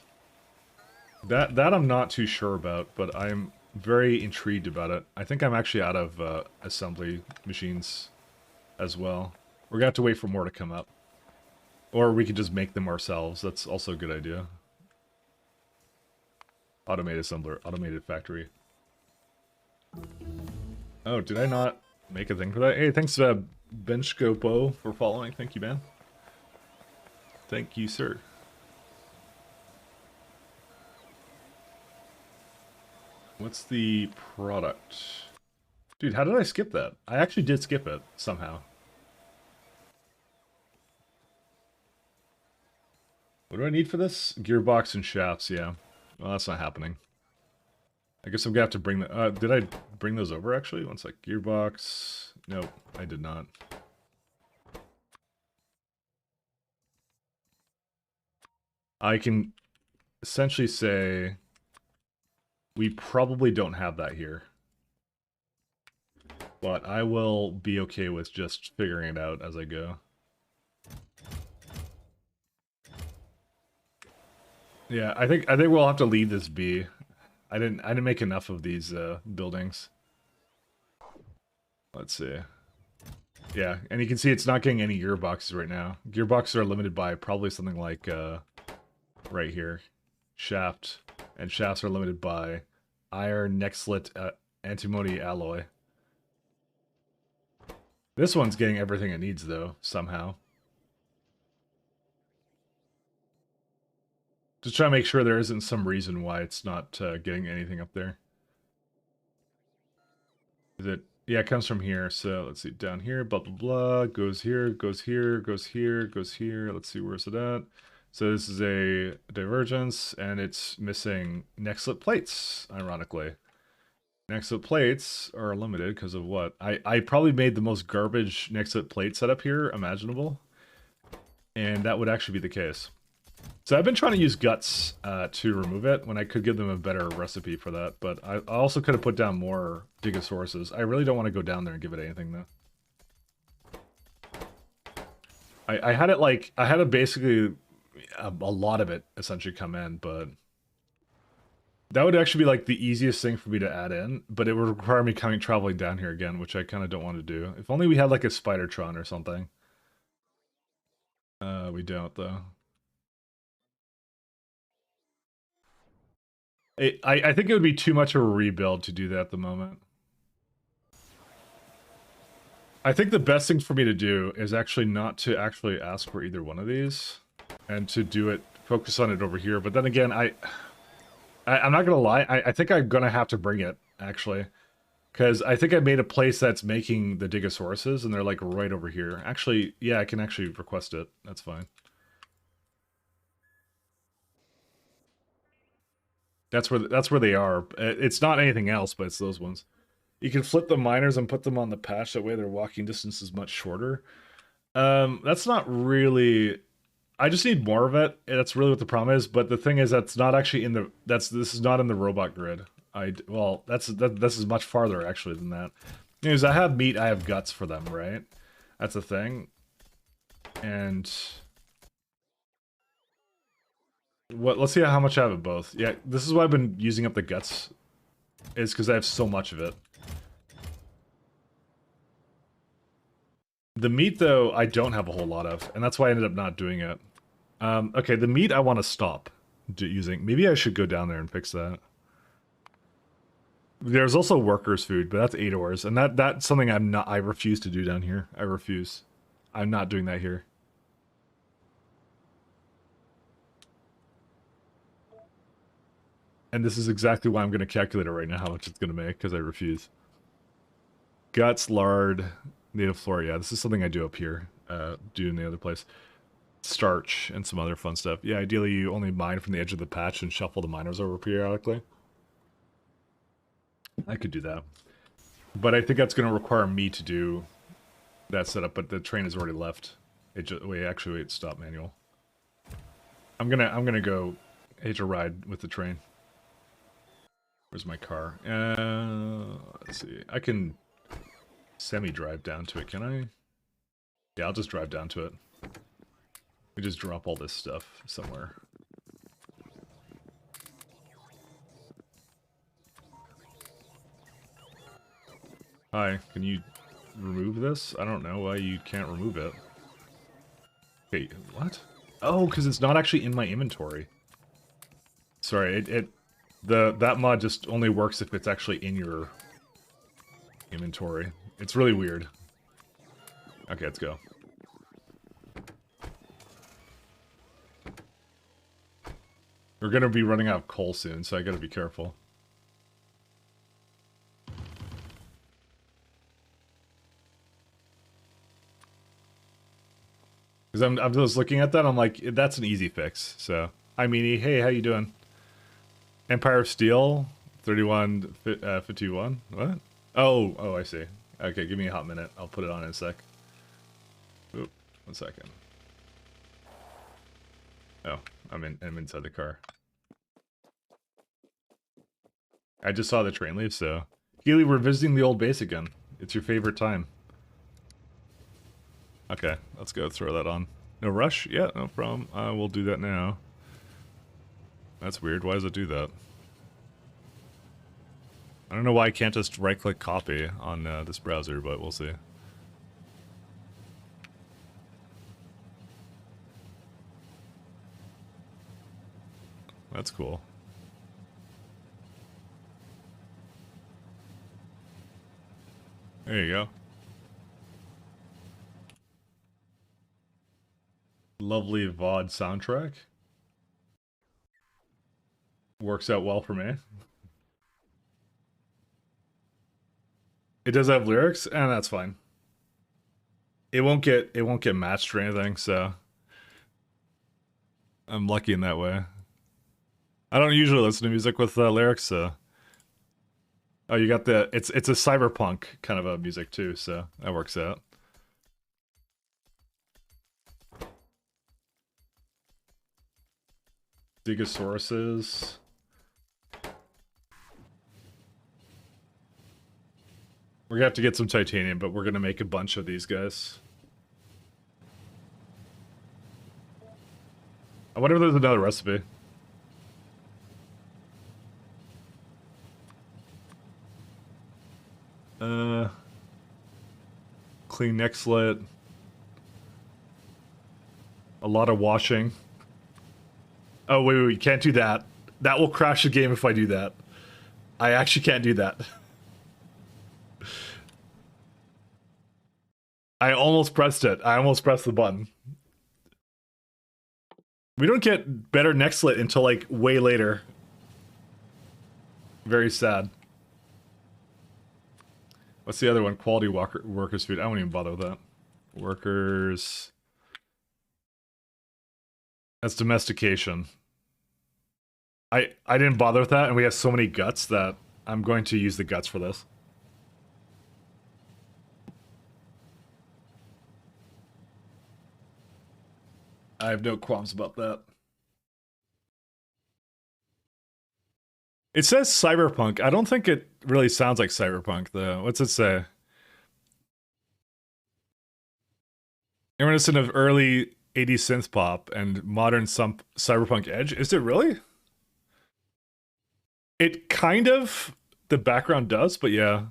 That I'm not too sure about, but I'm very intrigued about it. I think I'm actually out of assembly machines as well. We're gonna have to wait for more to come up. Or we could just make them ourselves. That's also a good idea. Automated assembler, automated factory. Oh, did I not make a thing for that? Hey, thanks, Benchcopo, for following. Thank you, man. Thank you, sir. What's the product? Dude, how did I skip that? I actually did skip it, somehow. What do I need for this? Gearbox and shafts, yeah. Well, that's not happening. I guess I'm gonna have to bring the... did I bring those over, actually? One sec. Gearbox... Nope, I did not. I can essentially say... We probably don't have that here. But I will be okay with just figuring it out as I go. Yeah, I think we'll have to leave this be. I didn't make enough of these buildings. Let's see. Yeah, and you can see it's not getting any gearboxes right now. Gearboxes are limited by probably something like right here. Shaft. And shafts are limited by iron, nextlet, antimony alloy. This one's getting everything it needs, though, somehow. Just trying to make sure there isn't some reason why it's not getting anything up there. Is it? Yeah, it comes from here. So let's see, down here, blah blah blah. Goes here, goes here, goes here, goes here. Let's see, where's it at? So this is a divergence, and it's missing nextlet plates, ironically. Nextlet plates are limited because of what? I probably made the most garbage nextlet plate setup here imaginable, and that would actually be the case. So I've been trying to use guts to remove it when I could give them a better recipe for that, but I also could have put down more Digosauruses. I really don't want to go down there and give it anything, though. I had it like, I had it basically a lot of it essentially come in, but that would actually be like the easiest thing for me to add in, but it would require me traveling down here again, which I kind of don't want to do. If only we had like a Spidertron or something. We don't though. I think it would be too much of a rebuild to do that at the moment. I think the best thing for me to do is actually not to actually ask for either one of these, and to do it, focus on it over here. But then again, I'm not gonna lie, I think I'm gonna have to bring it actually, because I think I made a place that's making the Digosauruses, and they're like right over here. Actually, yeah, I can actually request it. That's fine. That's where they are. It's not anything else, but it's those ones. You can flip the miners and put them on the patch. That way, their walking distance is much shorter. That's not really. I just need more of it. That's really what the problem is. But the thing is, that's not actually in the. This is not in the robot grid. This is much farther actually than that. Anyways, I have meat. I have guts for them, right? That's the thing. And what? Let's see how much I have of both. Yeah, this is why I've been using up the guts. Is because I have so much of it. The meat, though, I don't have a whole lot of, and that's why I ended up not doing it. Okay, the meat I want to stop using. Maybe I should go down there and fix that. There's also workers' food, but that's 8 ores, and that's something I refuse to do down here. I refuse. I'm not doing that here. And this is exactly why I'm going to calculate it right now, how much it's going to make, because I refuse. Guts, lard, native flora. Yeah, this is something I do up here, do in the other place. Starch and some other fun stuff. Yeah, ideally you only mine from the edge of the patch and shuffle the miners over periodically. I could do that. But I think that's going to require me to do that setup, but the train has already left. Wait, stop manual. I'm gonna go hitch a ride with the train. Where's my car? Let's see. I can semi-drive down to it, can I? Yeah, I'll just drive down to it. We just drop all this stuff somewhere. Hi, can you remove this? I don't know why you can't remove it. Wait, what? Oh, because it's not actually in my inventory. Sorry, that mod just only works if it's actually in your inventory. It's really weird. Okay, let's go. We're gonna be running out of coal soon, so I gotta be careful. Because I'm just looking at that, I'm like, that's an easy fix. So, hi Meanie, hey, how you doing? Empire of Steel, 51, what? Oh, I see. Okay, give me a hot minute. I'll put it on in a sec. Oop, 1 second. Oh, I'm inside the car. I just saw the train leave, so... Healy, we're visiting the old base again. It's your favorite time. Okay, let's go throw that on. No rush? Yeah, no problem. I will do that now. That's weird. Why does it do that? I don't know why I can't just right-click copy on this browser, but we'll see. That's cool. There you go. Lovely VOD soundtrack. Works out well for me. It does have lyrics, and that's fine. It won't get matched or anything, so I'm lucky in that way. I don't usually listen to music with lyrics, so. Oh, you got the it's a cyberpunk kind of a music too, so that works out. Digosauruses. We're gonna have to get some titanium, but we're gonna make a bunch of these guys. I wonder if there's another recipe. Clean neck slit. A lot of washing. Oh, wait, you can't do that. That will crash the game if I do that. I actually can't do that. I almost pressed it. I almost pressed the button. We don't get better neck slit until, like, way later. Very sad. What's the other one? Quality workers food. I won't even bother with that. Workers. That's domestication. I didn't bother with that, and we have so many guts that I'm going to use the guts for this. I have no qualms about that. It says cyberpunk. I don't think it really sounds like cyberpunk, though. What's it say? Reminiscent of early 80s synth pop and modern cyberpunk edge. Is it really? It kind of, the background does, but yeah.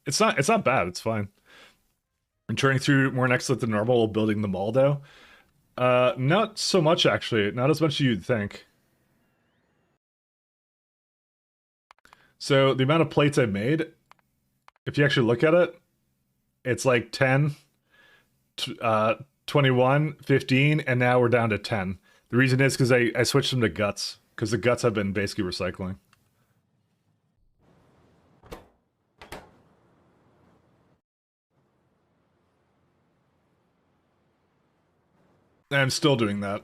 It's not bad. It's fine. I'm turning through more next than normal while building the mall, though. Not so much, actually. Not as much as you'd think. So the amount of plates I've made, if you actually look at it, it's like 10, 21, 15, and now we're down to 10. The reason is because I switched them to guts, because the guts have been basically recycling. And I'm still doing that.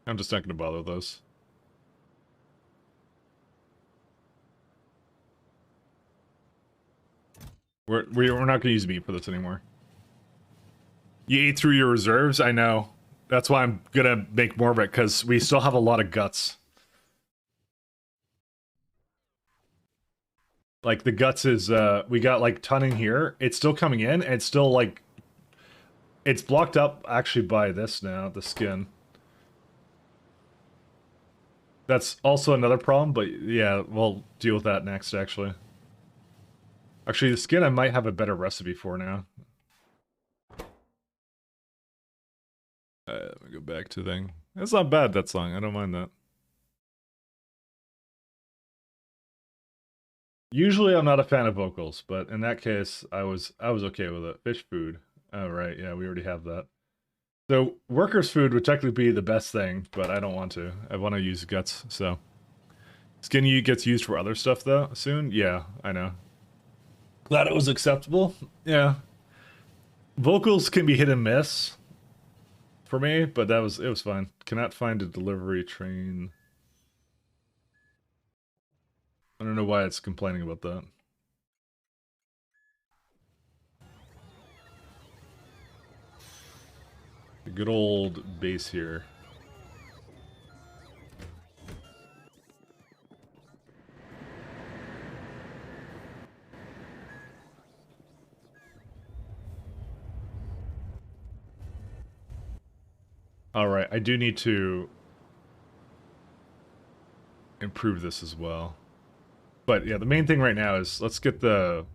I'm just not going to bother with those. We're not going to use meat for this anymore. You ate through your reserves? I know. That's why I'm going to make more of it, because we still have a lot of guts. Like, the guts is, we got, like, ton in here. It's still coming in, and it's still, like... It's blocked up, actually, by this now, the skin. That's also another problem, but yeah, we'll deal with that next, actually. Actually, the skin I might have a better recipe for now. Let me go back to thing. It's not bad, that song. I don't mind that. Usually I'm not a fan of vocals, but in that case, I was okay with it. Fish food. Oh, right. Yeah, we already have that. So, workers' food would technically be the best thing, but I don't want to. I want to use guts, so. Skin gets used for other stuff, though, soon? Yeah, I know. Glad it was acceptable. Yeah. Vocals can be hit and miss for me, but it was fine. Cannot find a delivery train. I don't know why it's complaining about that. The good old base here. Alright, I do need to improve this as well. But yeah, the main thing right now is let's get the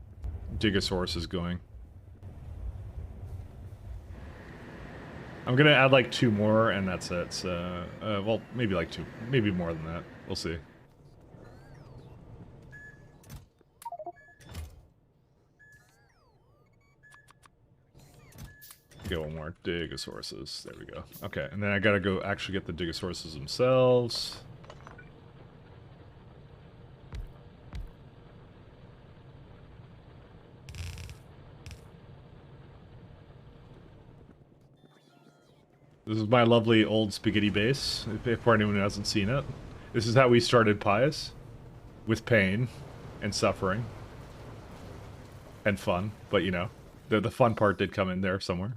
Digosauruses going. I'm gonna add like 2 more and that's it, so... well, maybe like 2. Maybe more than that. We'll see. Get one more Digosauruses. There we go. Okay, and then I gotta go actually get the Digosauruses themselves. This is my lovely old spaghetti base, for anyone who hasn't seen it. This is how we started Pies. With pain and suffering. And fun, but you know, the fun part did come in there somewhere.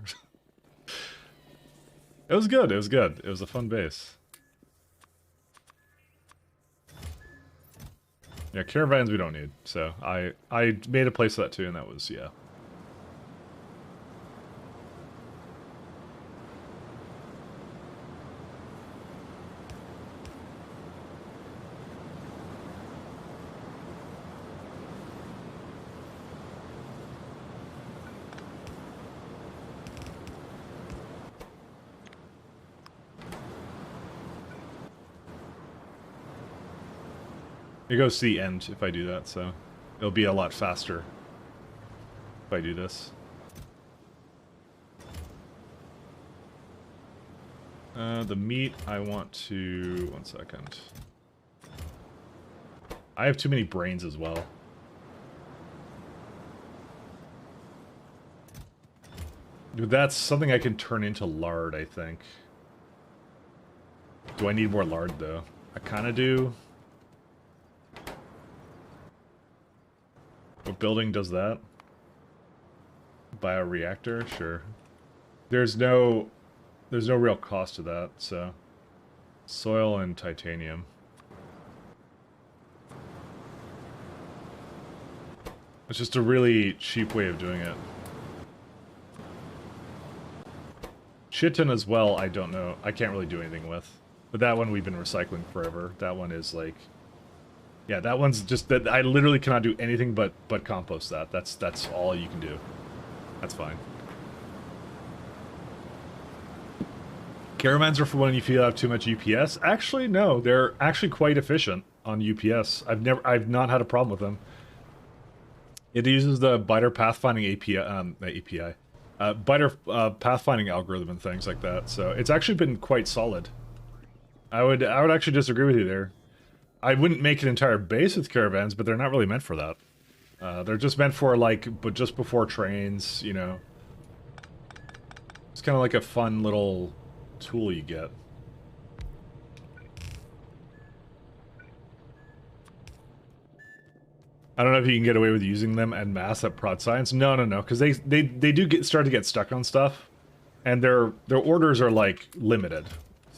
It was good, it was good. It was a fun base. Yeah, caravans we don't need. So I made a place for that too, and that was, yeah. It goes to the end if I do that, so it'll be a lot faster if I do this. The meat, I want to... One second. I have too many brains as well. Dude, that's something I can turn into lard, I think. Do I need more lard, though? I kind of do. What building does that? Bioreactor? Sure. There's no real cost to that, so... Soil and titanium. It's just a really cheap way of doing it. Chitin as well, I don't know. I can't really do anything with. But that one we've been recycling forever. That one is like... Yeah, that one's just... that I literally cannot do anything but compost that. That's all you can do. That's fine. Caravans are for when you feel you have too much UPS. Actually, no. They're actually quite efficient on UPS. I've not had a problem with them. It uses the Biter pathfinding API. Biter pathfinding algorithm and things like that. So it's actually been quite solid. I would actually disagree with you there. I wouldn't make an entire base with caravans, but they're not really meant for that. They're just meant for, like, but just before trains, you know. It's kind of like a fun little tool you get. I don't know if you can get away with using them en masse at prod science. No, because they do start to get stuck on stuff, and their orders are, like, limited.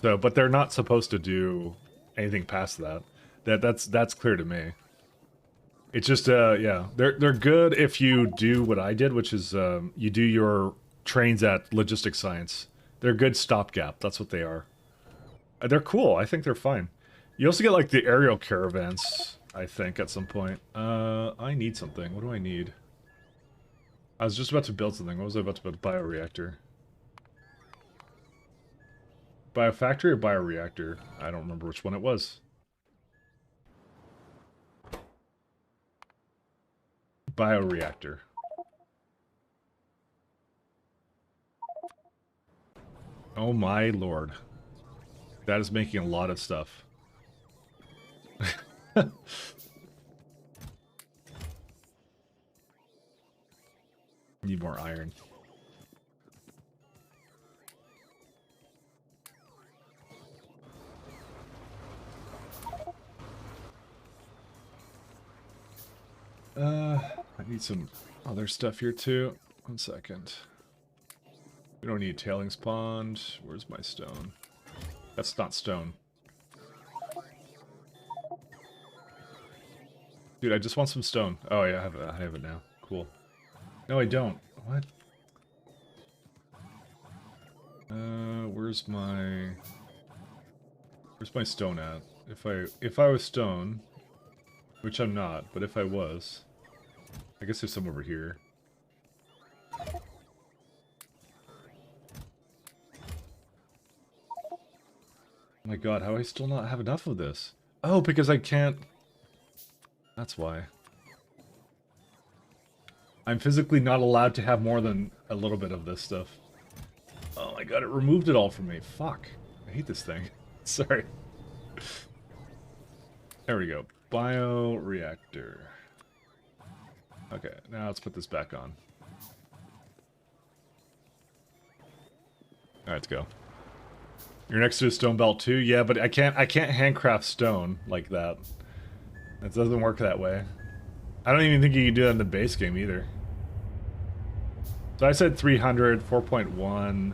So, but they're not supposed to do anything past that. That's clear to me. It's just, yeah, they're good if you do what I did, which is you do your trains at logistics science. They're good stopgap. That's what they are. They're cool. I think they're fine. You also get like the aerial caravans, I think, at some point. I need something. What do I need? I was just about to build something. What was I about to build? Bioreactor. Biofactory or bioreactor? I don't remember which one it was. Bioreactor. Oh my lord. That is making a lot of stuff. Need more iron. I need some other stuff here too. 1 second. We don't need a tailings pond. Where's my stone? That's not stone. Dude, I just want some stone. Oh yeah, I have it now. Cool. No, I don't. What? Where's my stone at? If I was stone, which I'm not, but if I was, I guess there's some over here. Oh my god, how do I still not have enough of this? Oh, because I can't... That's why. I'm physically not allowed to have more than a little bit of this stuff. Oh my god, it removed it all from me. Fuck. I hate this thing. Sorry. There we go. Bioreactor. Okay, now let's put this back on. Alright, let's go. You're next to a stone belt too? Yeah, but I can't handcraft stone like that. It doesn't work that way. I don't even think you can do that in the base game either. So I said 300, 4.1.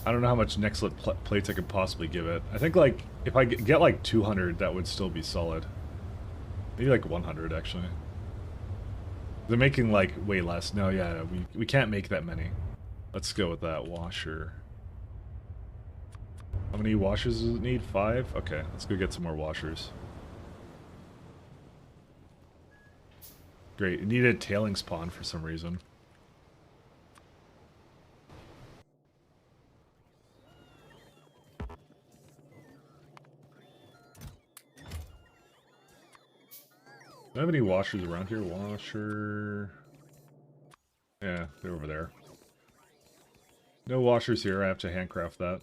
I don't know how much Nextlit plates I could possibly give it. I think like if I get like 200, that would still be solid. Maybe like 100 actually. They're making like way less. No, yeah, we can't make that many. Let's go with that washer. How many washers does it need? 5? Okay, let's go get some more washers. Great, it needed a tailings pond for some reason. Do I have any washers around here? Washer... Yeah, they're over there. No washers here, I have to handcraft that.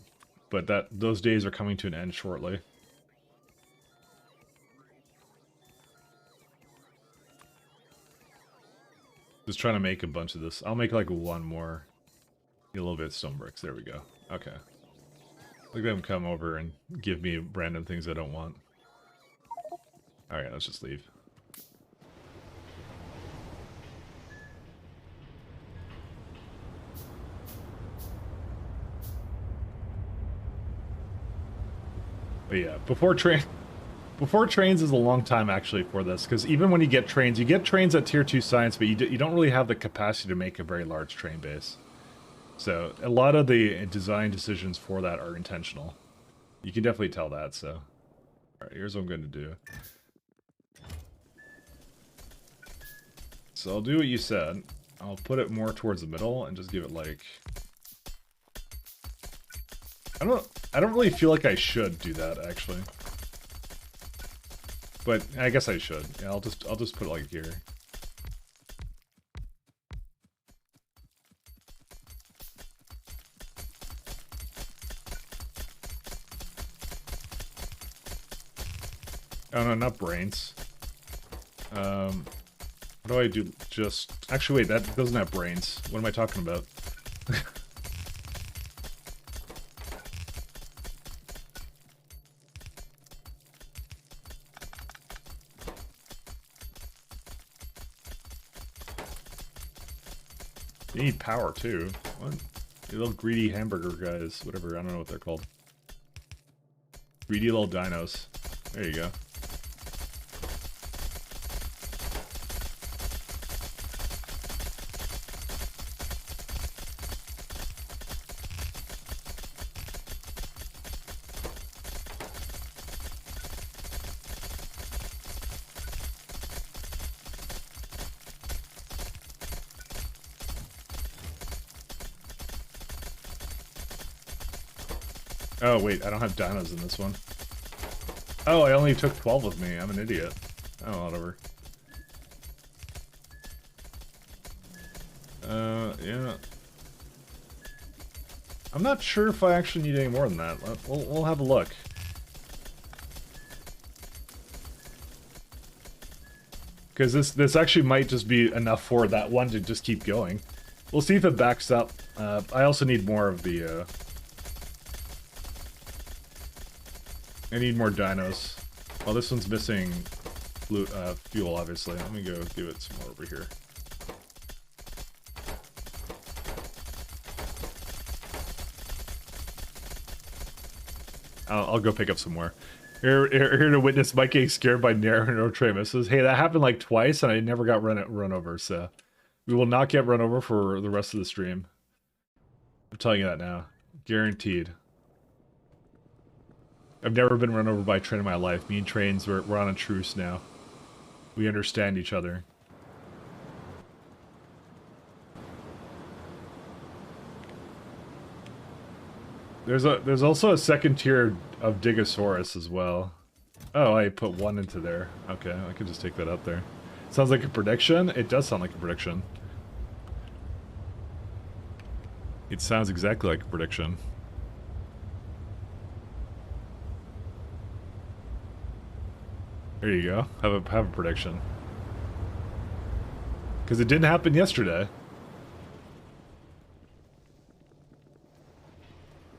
But those days are coming to an end shortly. Just trying to make a bunch of this. I'll make like one more. Get a little bit of stone bricks. There we go. Okay. Look at them come over and give me random things I don't want. Alright, let's just leave. But yeah, before trains is a long time actually for this, because even when you get trains at tier 2 science, but you don't really have the capacity to make a very large train base. So a lot of the design decisions for that are intentional. You can definitely tell that, so. Alright, here's what I'm going to do. So I'll do what you said. I'll put it more towards the middle and just give it like... I don't really feel like I should do that, actually. But I guess I should. Yeah, I'll just put it like here. Oh no, not brains. What do I do? Just... Actually, wait, that doesn't have brains. What am I talking about? They need power, too. What? The little greedy hamburger guys. Whatever, I don't know what they're called. Greedy little dinos. There you go. Oh, wait, I don't have dinos in this one. Oh, I only took 12 with me. I'm an idiot. Oh, whatever. Yeah. I'm not sure if I actually need any more than that. We'll have a look. Because this actually might just be enough for that one to just keep going. We'll see if it backs up. I also need more of the... I need more dinos. Well, this one's missing fuel, obviously. Let me go give it some more over here. I'll go pick up some more. Here to witness Mike getting scared by no train misses. Hey, that happened like twice, and I never got run over, so... We will not get run over for the rest of the stream. I'm telling you that now. Guaranteed. I've never been run over by a train in my life. Me and trains, we're on a truce now. We understand each other. There's also a second tier of Digosaurus as well. Oh, I put one into there. Okay, I could just take that out there. Sounds like a prediction? It does sound like a prediction. It sounds exactly like a prediction. There you go. Have a prediction. Because it didn't happen yesterday.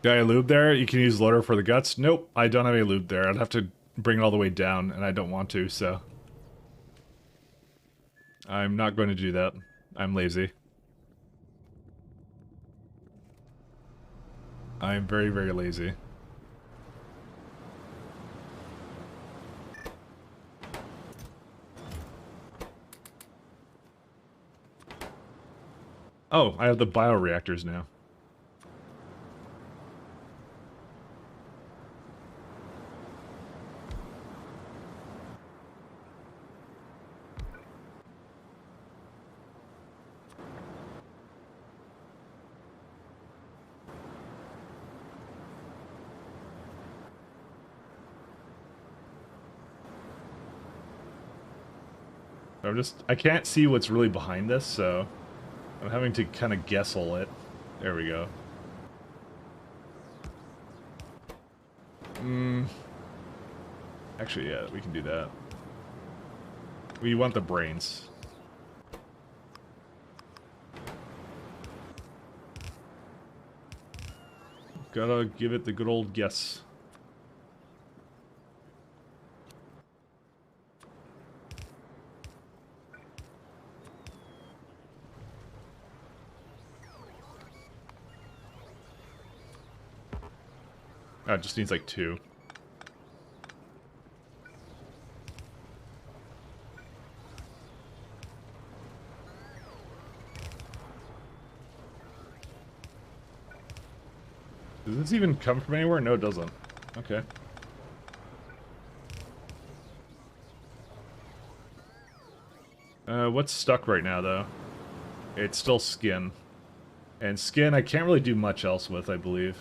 Do I lube there? You can use loader for the guts? Nope, I don't have any lube there. I'd have to bring it all the way down, and I don't want to, so... I'm not going to do that. I'm lazy. I'm very, very lazy. Oh, I have the bioreactors now. I can't see what's really behind this, so I'm having to kind of guessle it. There we go. Actually, yeah, we can do that. We want the brains. Gotta give it the good old guess. Oh, it just needs like 2. Does this even come from anywhere? No, it doesn't. Okay. What's stuck right now, though? It's still skin. And skin I can't really do much else with, I believe.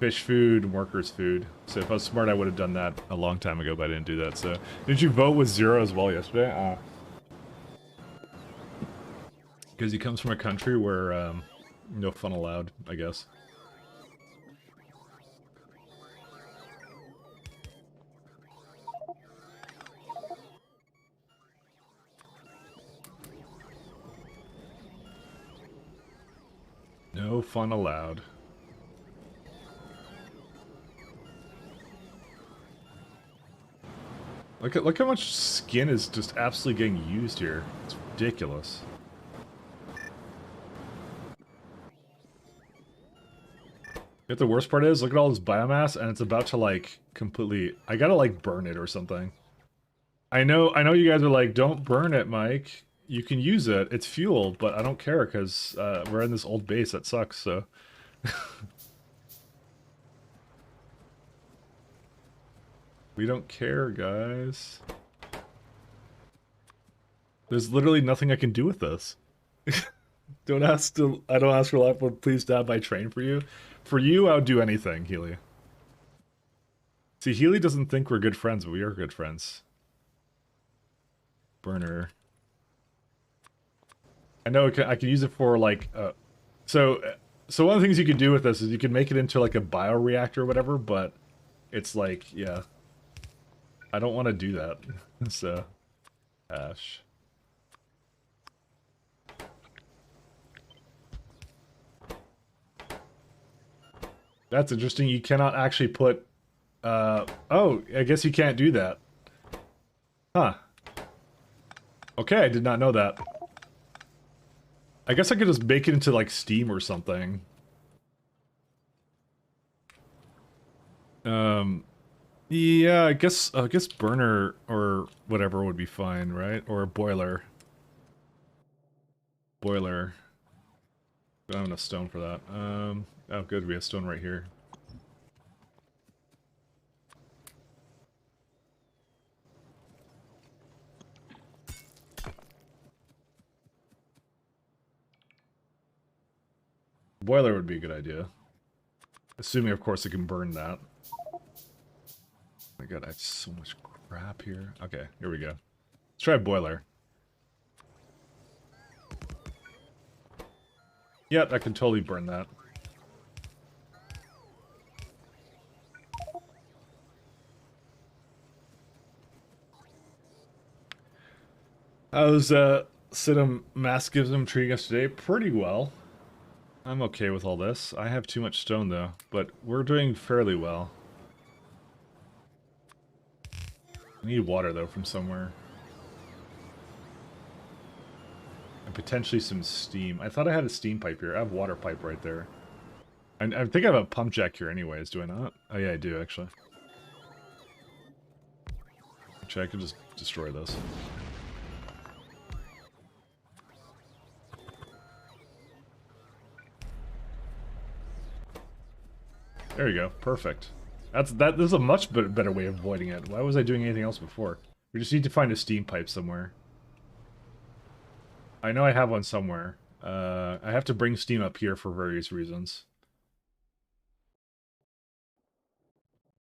Fish food, workers food. So if I was smart, I would have done that a long time ago, but I didn't do that, so... Did you vote with 0 as well yesterday? Because he comes from a country where, no fun allowed, I guess. No fun allowed. Look how much skin is just absolutely getting used here. It's ridiculous. Yet the worst part is, look at all this biomass, and it's about to like completely. I gotta like burn it or something. I know you guys are like, don't burn it, Mike. You can use it. It's fuel, but I don't care because we're in this old base that sucks. So. We don't care, guys. There's literally nothing I can do with this. I don't ask for life, but please dad by train for you. For you, I would do anything, Healy. See, Healy doesn't think we're good friends, but we are good friends. Burner. I know I can use it for like so one of the things you could do with this is you can make it into like a bioreactor or whatever, but it's like, yeah. I don't want to do that. So, ash. That's interesting. You cannot actually put... oh, I guess you can't do that. Huh. Okay, I did not know that. I guess I could just make it into, like, steam or something. Yeah, I guess burner or whatever would be fine, right? Or a boiler. Boiler. Don't have enough stone for that. Oh good, we have stone right here. Boiler would be a good idea. Assuming, of course, it can burn that. Oh my god, I have so much crap here. Okay, here we go. Let's try boiler. Yeah, I can totally burn that. How's Sidham Mascism treating us today? Pretty well. I'm okay with all this. I have too much stone though, but we're doing fairly well. I need water though from somewhere. And potentially some steam. I thought I had a steam pipe here. I have a water pipe right there. I think I have a pump jack here anyways, do I not? Oh yeah, I do actually. Actually, I could just destroy this. There you go. Perfect. This is a much better way of avoiding it. Why was I doing anything else before? We just need to find a steam pipe somewhere. I know I have one somewhere. I have to bring steam up here for various reasons.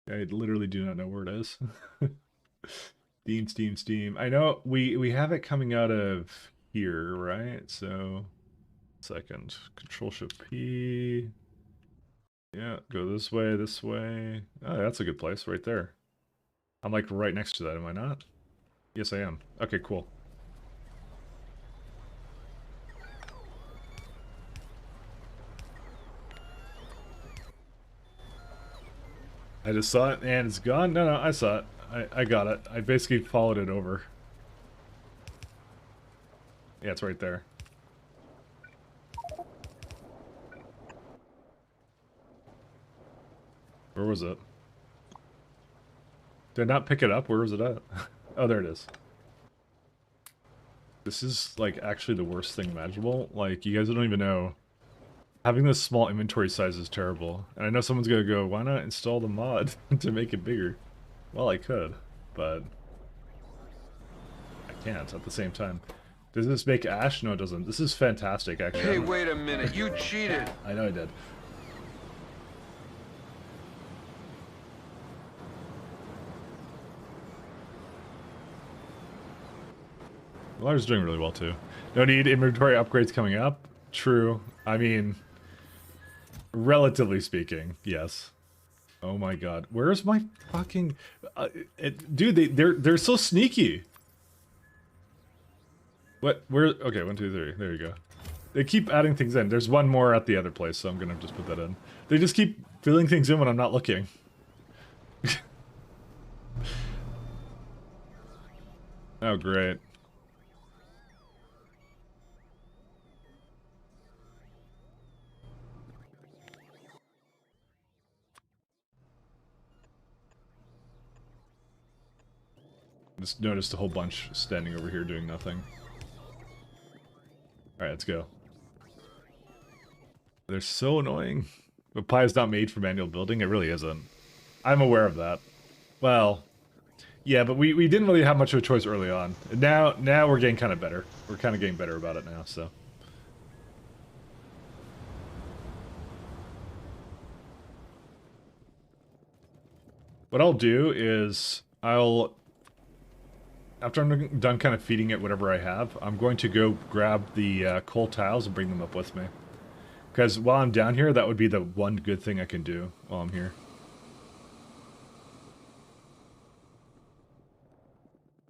I literally do not know where it is. Steam. I know we have it coming out of here, right? So, second. Control-Shift P. Yeah, go this way. Oh, that's a good place right there. I'm like right next to that, am I not? Yes, I am. Okay, cool. I just saw it and it's gone? No, I saw it. I got it. I basically followed it over. Yeah, it's right there. Where was it? Did I not pick it up? Where was it at? Oh, there it is. This is, like, actually the worst thing imaginable. Like, you guys don't even know. Having this small inventory size is terrible. And I know someone's gonna go, why not install the mod to make it bigger? Well, I could, but I can't at the same time. Does this make ash? No, it doesn't. This is fantastic, actually. Hey, wait a minute. You cheated. I know I did. Lar's doing really well, too. No need inventory upgrades coming up. True. I mean, relatively speaking, yes. Oh my god. Where's my fucking... dude, they're so sneaky. What? Where? Okay, 1, 2, 3. There you go. They keep adding things in. There's one more at the other place, so I'm gonna just put that in. They just keep filling things in when I'm not looking. Oh, great. Just noticed a whole bunch standing over here doing nothing. Alright, let's go. They're so annoying. But Pi is not made for manual building. It really isn't. I'm aware of that. Well, yeah, but we didn't really have much of a choice early on. Now we're getting kind of better. We're kind of getting better about it now, so. What I'll do is after I'm done kind of feeding it whatever I have, I'm going to go grab the coal tiles and bring them up with me. Because while I'm down here, that would be the one good thing I can do while I'm here.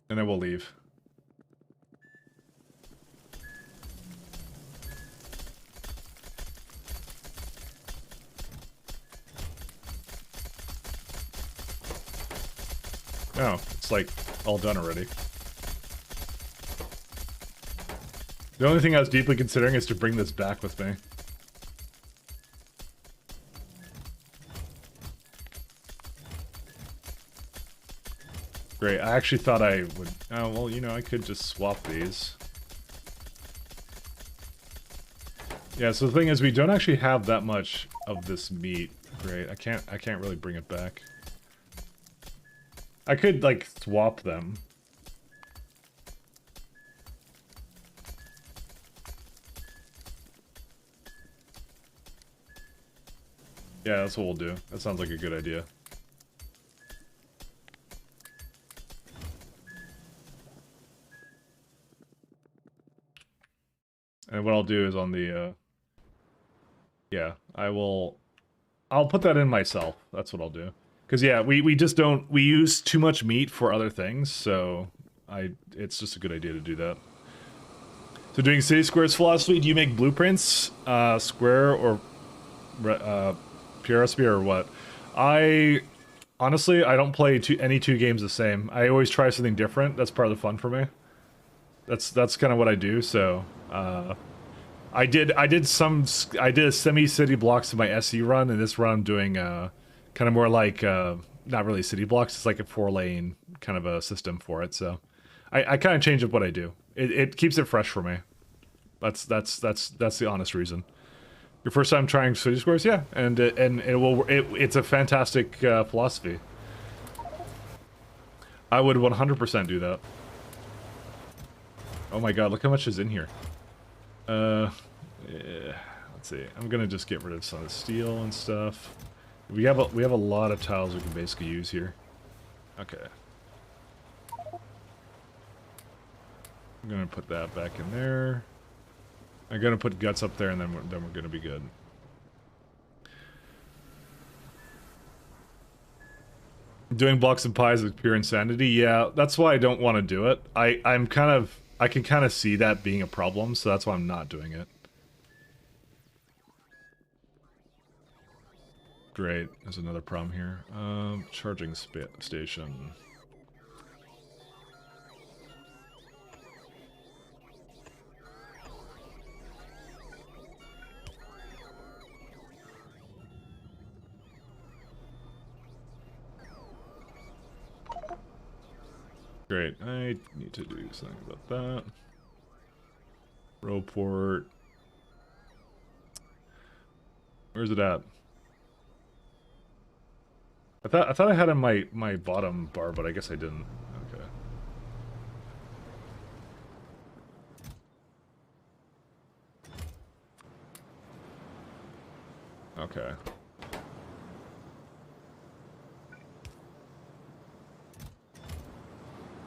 And then we'll leave. Oh, it's like all done already. The only thing I was deeply considering is to bring this back with me. Great, I actually thought I would... Oh, well, you know, I could just swap these. Yeah, so the thing is, we don't actually have that much of this meat. Great, I can't really bring it back. I could, like, swap them. Yeah, that's what we'll do. That sounds like a good idea. And what I'll do is on the, yeah, I'll put that in myself. That's what I'll do. Because, yeah, we just don't... We use too much meat for other things, so it's just a good idea to do that. So doing City Squares philosophy, do you make blueprints, square, or pure recipe, or what? Honestly, I don't play any two games the same. I always try something different. That's part of the fun for me. That's kind of what I do, so... I did a semi-city blocks in my SE run, and this run I'm doing kind of more like not really city blocks. It's like a 4-lane kind of a system for it. So I kind of change up what I do. It keeps it fresh for me. That's the honest reason. Your first time trying city squares, yeah, and it's a fantastic philosophy. I would 100% do that. Oh my god, look how much is in here. Yeah, let's see. I'm gonna just get rid of some of the steel and stuff. We have a lot of tiles we can basically use here. Okay. I'm gonna put that back in there. I'm gonna put guts up there, and then we're gonna be good. Doing blocks and pies is pure insanity. Yeah, that's why I don't want to do it. I can kind of see that being a problem, so that's why I'm not doing it. Great. There's another problem here. Charging station. Great. I need to do something about that. Rowport. Where's it at? I thought I had in my bottom bar, but I guess I didn't. Okay. Okay.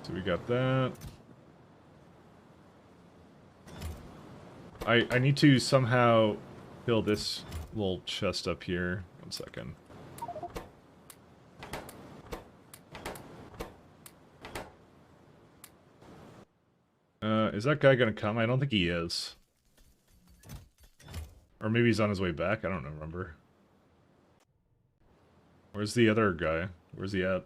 So we got that. I need to somehow fill this little chest up here. 1 second. Is that guy gonna come? I don't think he is. Or maybe he's on his way back. I don't remember. Where's the other guy? Where's he at?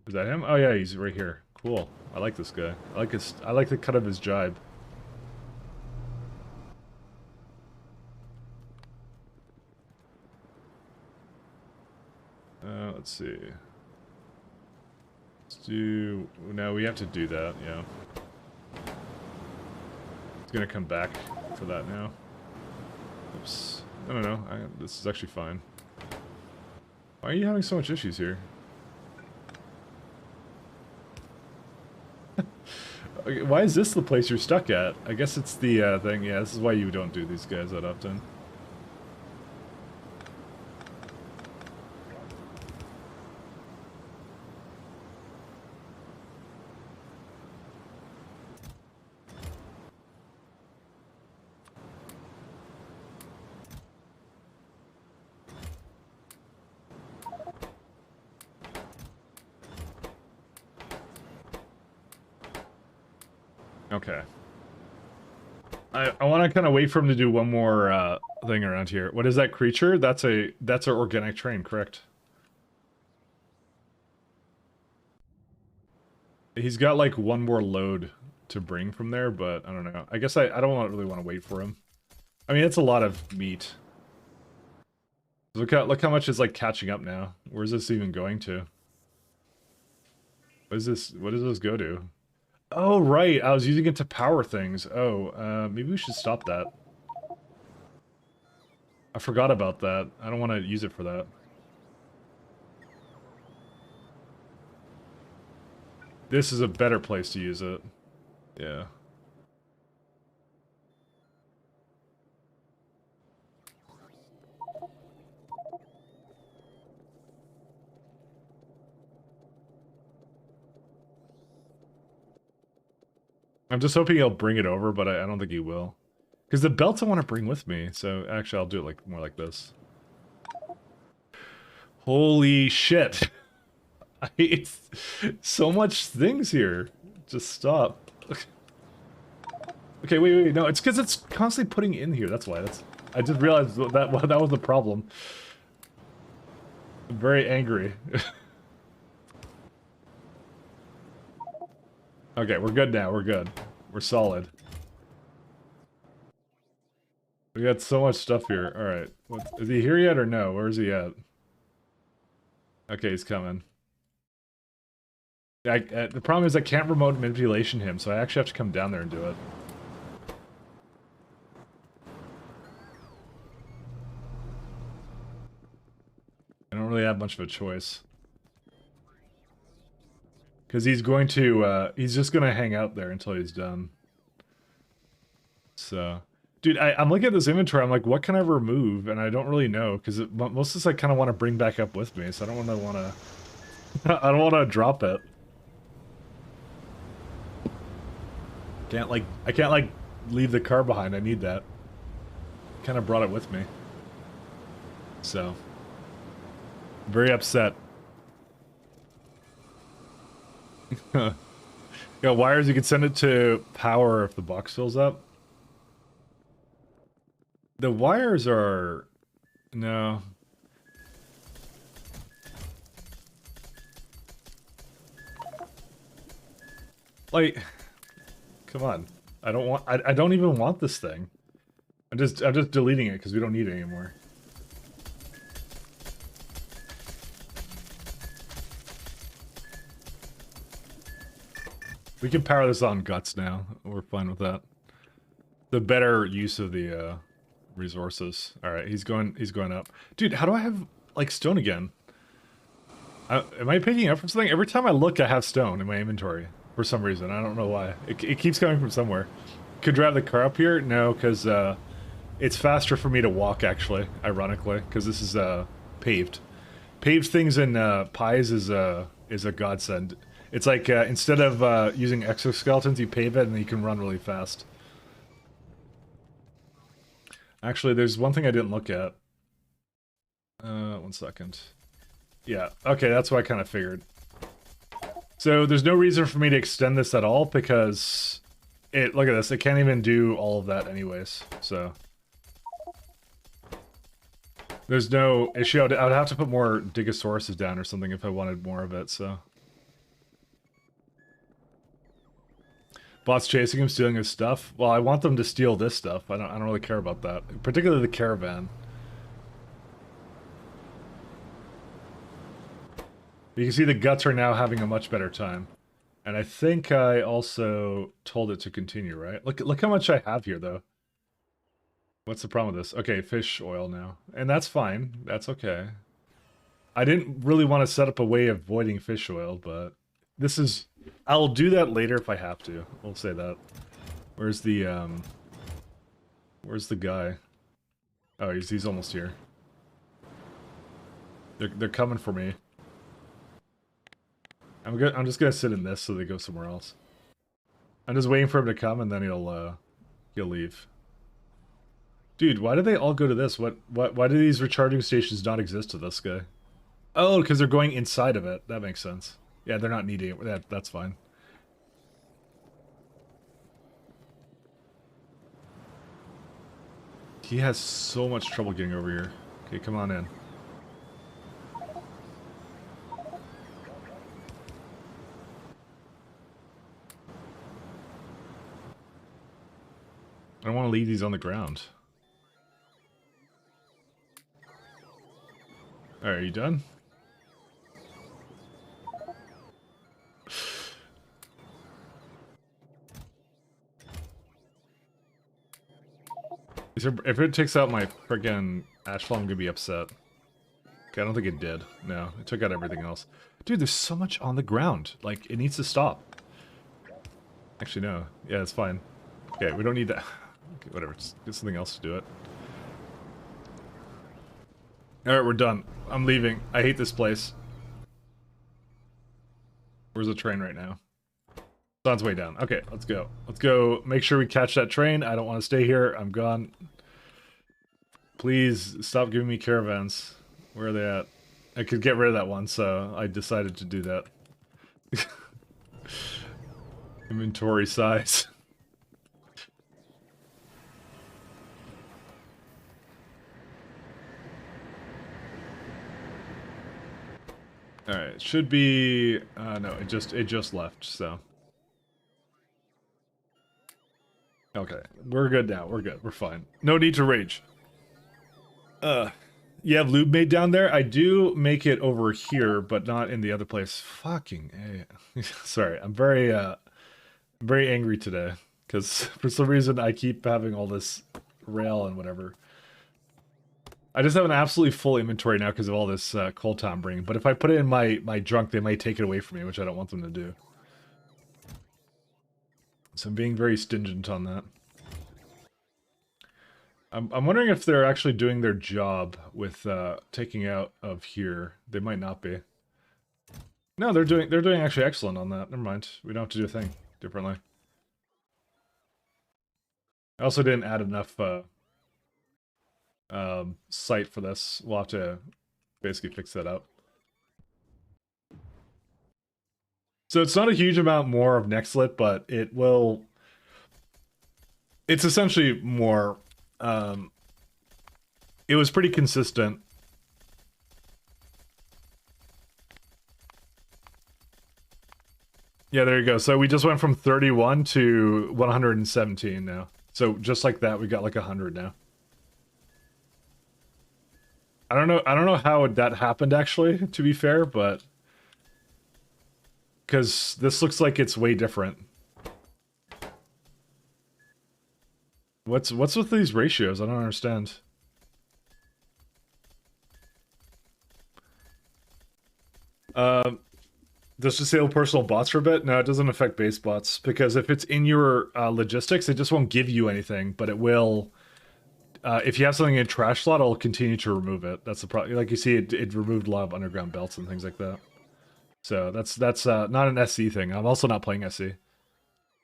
Is that him? Oh yeah, he's right here. Cool. I like this guy. I like the cut of his jibe. Let's see. Let's do... No, we have to do that, yeah. It's gonna come back for that now. Oops. I don't know. This is actually fine. Why are you having so much issues here? Okay, why is this the place you're stuck at? I guess it's the thing. Yeah, this is why you don't do these guys that often. Okay. I want to kind of wait for him to do one more thing around here. What is that creature? That's an organic train, correct? He's got like one more load to bring from there, but I don't know. I guess I don't really want to wait for him. I mean, it's a lot of meat. Look how much is like catching up now. Where's this even going to? What is this? What does this go to? Oh, right. I was using it to power things. Oh, maybe we should stop that. I forgot about that. I don't want to use it for that. This is a better place to use it. Yeah. I'm just hoping he'll bring it over, but I don't think he will. Because the belts I want to bring with me, so actually I'll do it like more like this. Holy shit. It's so much things here. Just stop. Okay, wait, no, it's because it's constantly putting in here, that's why. I just realized that was the problem. I'm very angry. Okay, we're good now. We're good. We're solid. We got so much stuff here. Alright. Is he here yet or no? Where is he at? Okay, he's coming. The problem is I can't remote manipulation him, so I actually have to come down there and do it. have much of a choice. Because he's going to, he's just going to hang out there until he's done. So, dude, I'm looking at this inventory. I'm like, what can I remove? And I don't really know because most of this I kind of want to bring back up with me. So I don't want to, I don't want to drop it. I can't like leave the car behind. I need that. Kind of brought it with me. So, very upset. Got wires. You can send it to power if the box fills up. The wires are... no. Like, come on. I don't want... I don't even want this thing. I'm just deleting it because we don't need it anymore. We can power this on guts now. We're fine with that. The better use of the resources. All right, he's going up. Dude, how do I have like stone again? Am I picking up from something? Every time I look, I have stone in my inventory for some reason. I don't know why. It keeps coming from somewhere. Could drive the car up here? No, because it's faster for me to walk. Actually, ironically, because this is paved. Paved things in pies is a godsend. It's like instead of using exoskeletons, you pave it and you can run really fast. Actually, there's one thing I didn't look at. 1 second. Yeah, okay, that's what I kind of figured. So there's no reason for me to extend this at all because look at this, it can't even do all of that anyways, so. There's no issue. I'd have to put more Digosauruses down or something if I wanted more of it, so. Bots chasing him, stealing his stuff. Well, I want them to steal this stuff. I don't really care about that. Particularly the caravan. You can see the guts are now having a much better time. And I think I also told it to continue, right? Look how much I have here, though. What's the problem with this? Okay, fish oil now. And that's fine. That's okay. I didn't really want to set up a way of avoiding fish oil, but this is... I'll do that later if I have to. We'll say that. Where's the guy? Oh, he's almost here. They're coming for me. I'm just gonna sit in this so they go somewhere else. I'm just waiting for him to come and then he'll leave. Dude, why do they all go to this? Why do these recharging stations not exist to this guy? Oh, because they're going inside of it. That makes sense. Yeah, they're not needing it. That's fine. He has so much trouble getting over here. Okay, come on in. I don't want to leave these on the ground. Alright, are you done? If it takes out my friggin' ashfall, I'm gonna be upset. Okay, I don't think it did. No, it took out everything else. Dude, there's so much on the ground. Like, it needs to stop. Actually, no. Yeah, it's fine. Okay, we don't need that. Okay, whatever. Just get something else to do it. Alright, we're done. I'm leaving. I hate this place. Where's the train right now? It's on its way down. Okay, let's go. Let's go make sure we catch that train. I don't want to stay here. I'm gone. Please stop giving me caravans. Where are they at? I could get rid of that one, so I decided to do that. Inventory size. Alright, it should be... no, it just left, so... Okay, we're good now. We're good. We're fine. No need to rage. You have lube made down there? I do make it over here, but not in the other place. Fucking A. Sorry, I'm very angry today. Because for some reason I keep having all this rail and whatever. I just have an absolutely full inventory now because of all this coal town bringing. But if I put it in my junk, they might take it away from me, which I don't want them to do. So I'm being very stingent on that. I'm wondering if they're actually doing their job with taking out of here. They might not be. No, they're doing actually excellent on that. Never mind. We don't have to do a thing differently. I also didn't add enough site for this. We'll have to basically fix that up. So it's not a huge amount more of Nextlit, but it will. It's essentially more. It was pretty consistent. Yeah, there you go. So we just went from 31 to 117 now. So just like that, we got like 100 now. I don't know how that happened actually, to be fair, but because this looks like it's way different. What's with these ratios? I don't understand. Does disable personal bots for a bit? No, it doesn't affect base bots, because if it's in your logistics, it just won't give you anything, but it will. If you have something in trash slot, it'll continue to remove it. That's the problem. Like you see, it removed a lot of underground belts and things like that. So that's not an SC thing. I'm also not playing SC.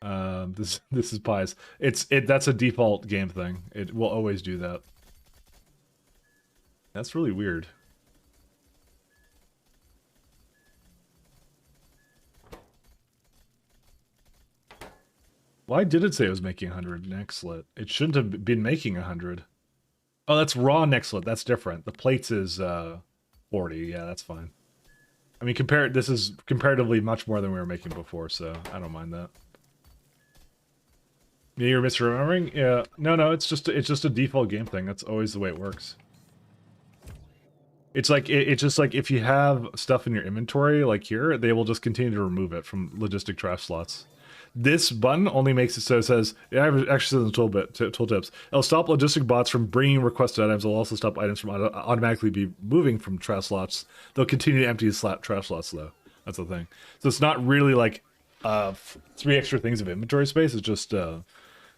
This is pies. That's a default game thing. It will always do that. That's really weird. Why did it say it was making 100 Nextlit? It shouldn't have been making 100. Oh, that's raw Nextlit. That's different. The plates is 40. Yeah, that's fine. I mean, this is comparatively much more than we were making before, so I don't mind that. Yeah, you're misremembering? Yeah. No, it's just a default game thing. That's always the way it works. It's like it's just like if you have stuff in your inventory, like here, they will just continue to remove it from logistic trash slots. This button only makes it so it says, it actually says in the tooltips, it'll stop logistic bots from bringing requested items. It'll also stop items from automatically be moving from trash slots. They'll continue to empty the trash slots though. That's the thing. So it's not really like 3 extra things of inventory space. It's just,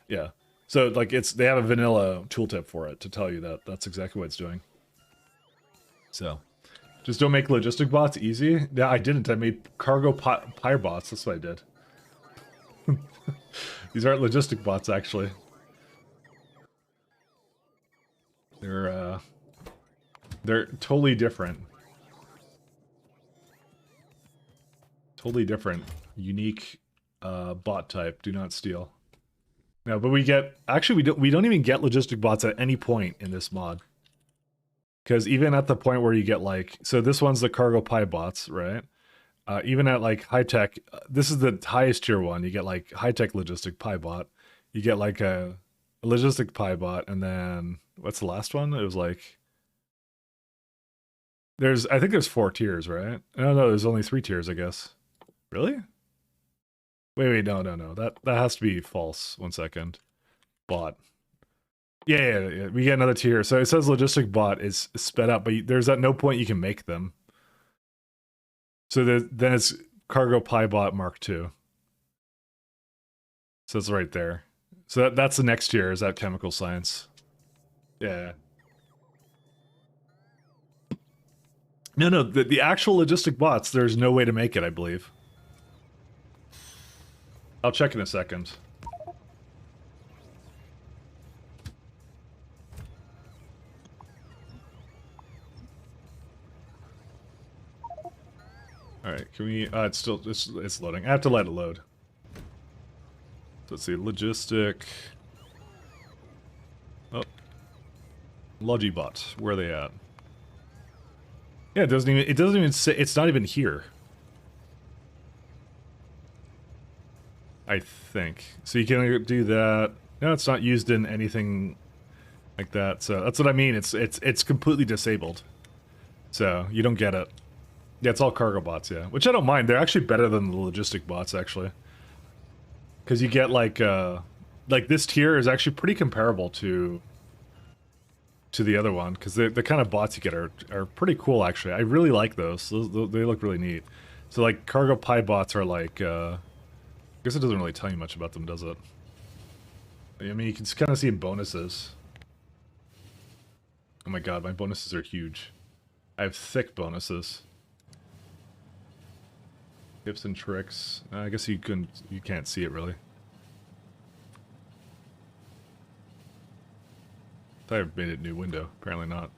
yeah. So like they have a vanilla tooltip for it to tell you that that's exactly what it's doing. So just don't make logistic bots easy. Yeah, I didn't. I made cargo pyre bots. That's what I did. These aren't logistic bots, actually. They're totally different. Totally different. Unique bot type. Do not steal. No, but we don't even get logistic bots at any point in this mod. Because even at the point where you get like, so this one's the cargo pie bots, right? Even at like high tech, this is the highest tier one. You get like high tech logistic pie bot. You get like a logistic pie bot, and then what's the last one? It was like I think there's 4 tiers, right? No, there's only 3 tiers, I guess. Really? Wait, no. That has to be false. 1 second. Bot. Yeah. We get another tier. So it says logistic bot is sped up, but there's at no point you can make them. So then it's cargo pie bot Mark II. So it's right there. So that's the next tier, is that chemical science. Yeah. No, the actual logistic bots, there's no way to make it, I believe. I'll check in a second. Alright, can we... it's loading. I have to let it load. So let's see, logistic... Oh. Logibot, where are they at? Yeah, it doesn't even say... It's not even here. I think. So you can do that. No, it's not used in anything like that. So that's what I mean. It's completely disabled. So you don't get it. Yeah, it's all cargo bots, yeah. Which I don't mind. They're actually better than the logistic bots, actually. Because you get, like this tier is actually pretty comparable to to the other one because the kind of bots you get are pretty cool actually. I really like those. They look really neat. So like cargo pie bots are like, I guess it doesn't really tell you much about them, does it? I mean, you can kind of see bonuses. Oh my god, my bonuses are huge. I have thick bonuses. Tips and tricks. I guess you can't see it really. Thought I made it new window. Apparently not.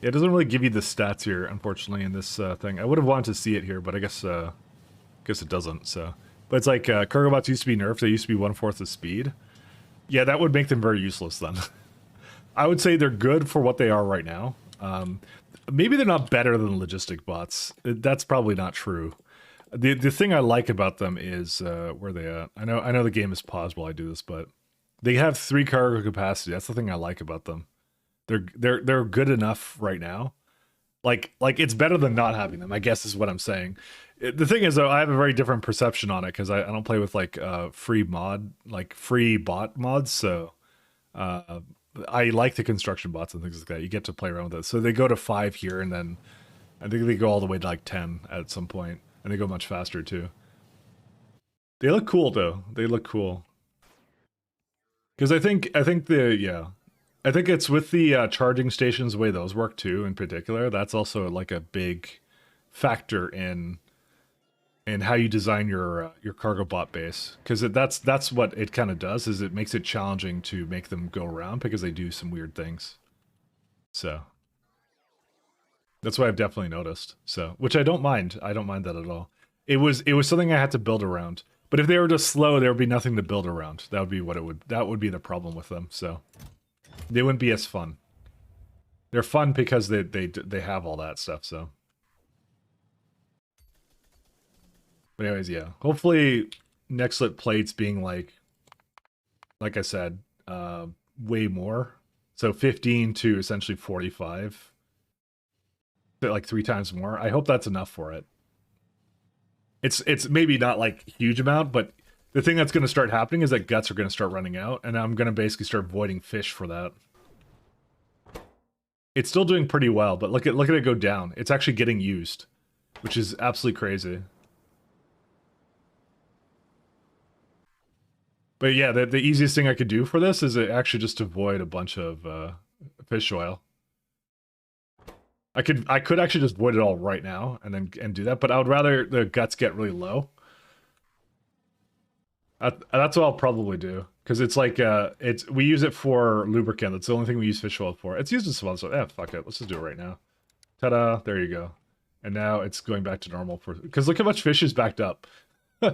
Yeah, it doesn't really give you the stats here, unfortunately, in this thing. I would have wanted to see it here, but I guess it doesn't. So, but it's like cargo bots used to be nerfed. They used to be 1/4 the speed. Yeah, that would make them very useless then. I would say they're good for what they are right now. Maybe they're not better than logistic bots. That's probably not true. The thing I like about them is where they at. I know the game is paused while I do this, but they have 3 cargo capacity. That's the thing I like about them. They're good enough right now. Like it's better than not having them, I guess is what I'm saying. The thing is though, I have a very different perception on it because I don't play with like free bot mods, so I like the construction bots and things like that. You get to play around with it. So they go to 5 here, and then I think they go all the way to like 10 at some point, and they go much faster too. They look cool though. They look cool. Because I think it's with the charging stations, the way those work too. In particular, that's also like a big factor in how you design your cargo bot base. Because that's what it kind of does, is it makes it challenging to make them go around because they do some weird things. So that's what I've definitely noticed. So, which I don't mind. I don't mind that at all. It was something I had to build around. But if they were just slow, there would be nothing to build around. That would be that would be the problem with them. So they wouldn't be as fun. They're fun because they have all that stuff. So, but anyways, yeah. Hopefully, Nextlit plates being like I said, way more. So 15 to essentially 45, like 3 times more. I hope that's enough for it. It's maybe not like huge amount, but the thing that's going to start happening is that guts are going to start running out, and I'm going to basically start voiding fish for that. It's still doing pretty well, but look at it go down. It's actually getting used, which is absolutely crazy. But yeah, the easiest thing I could do for this is actually just to void a bunch of fish oil. I could actually just void it all right now and do that, but I would rather the guts get really low. That's what I'll probably do, because it's like we use it for lubricant. That's the only thing we use fish oil for. It's used in some other stuff. Yeah, fuck it. Let's just do it right now. Ta-da! There you go. And now it's going back to normal because look how much fish is backed up.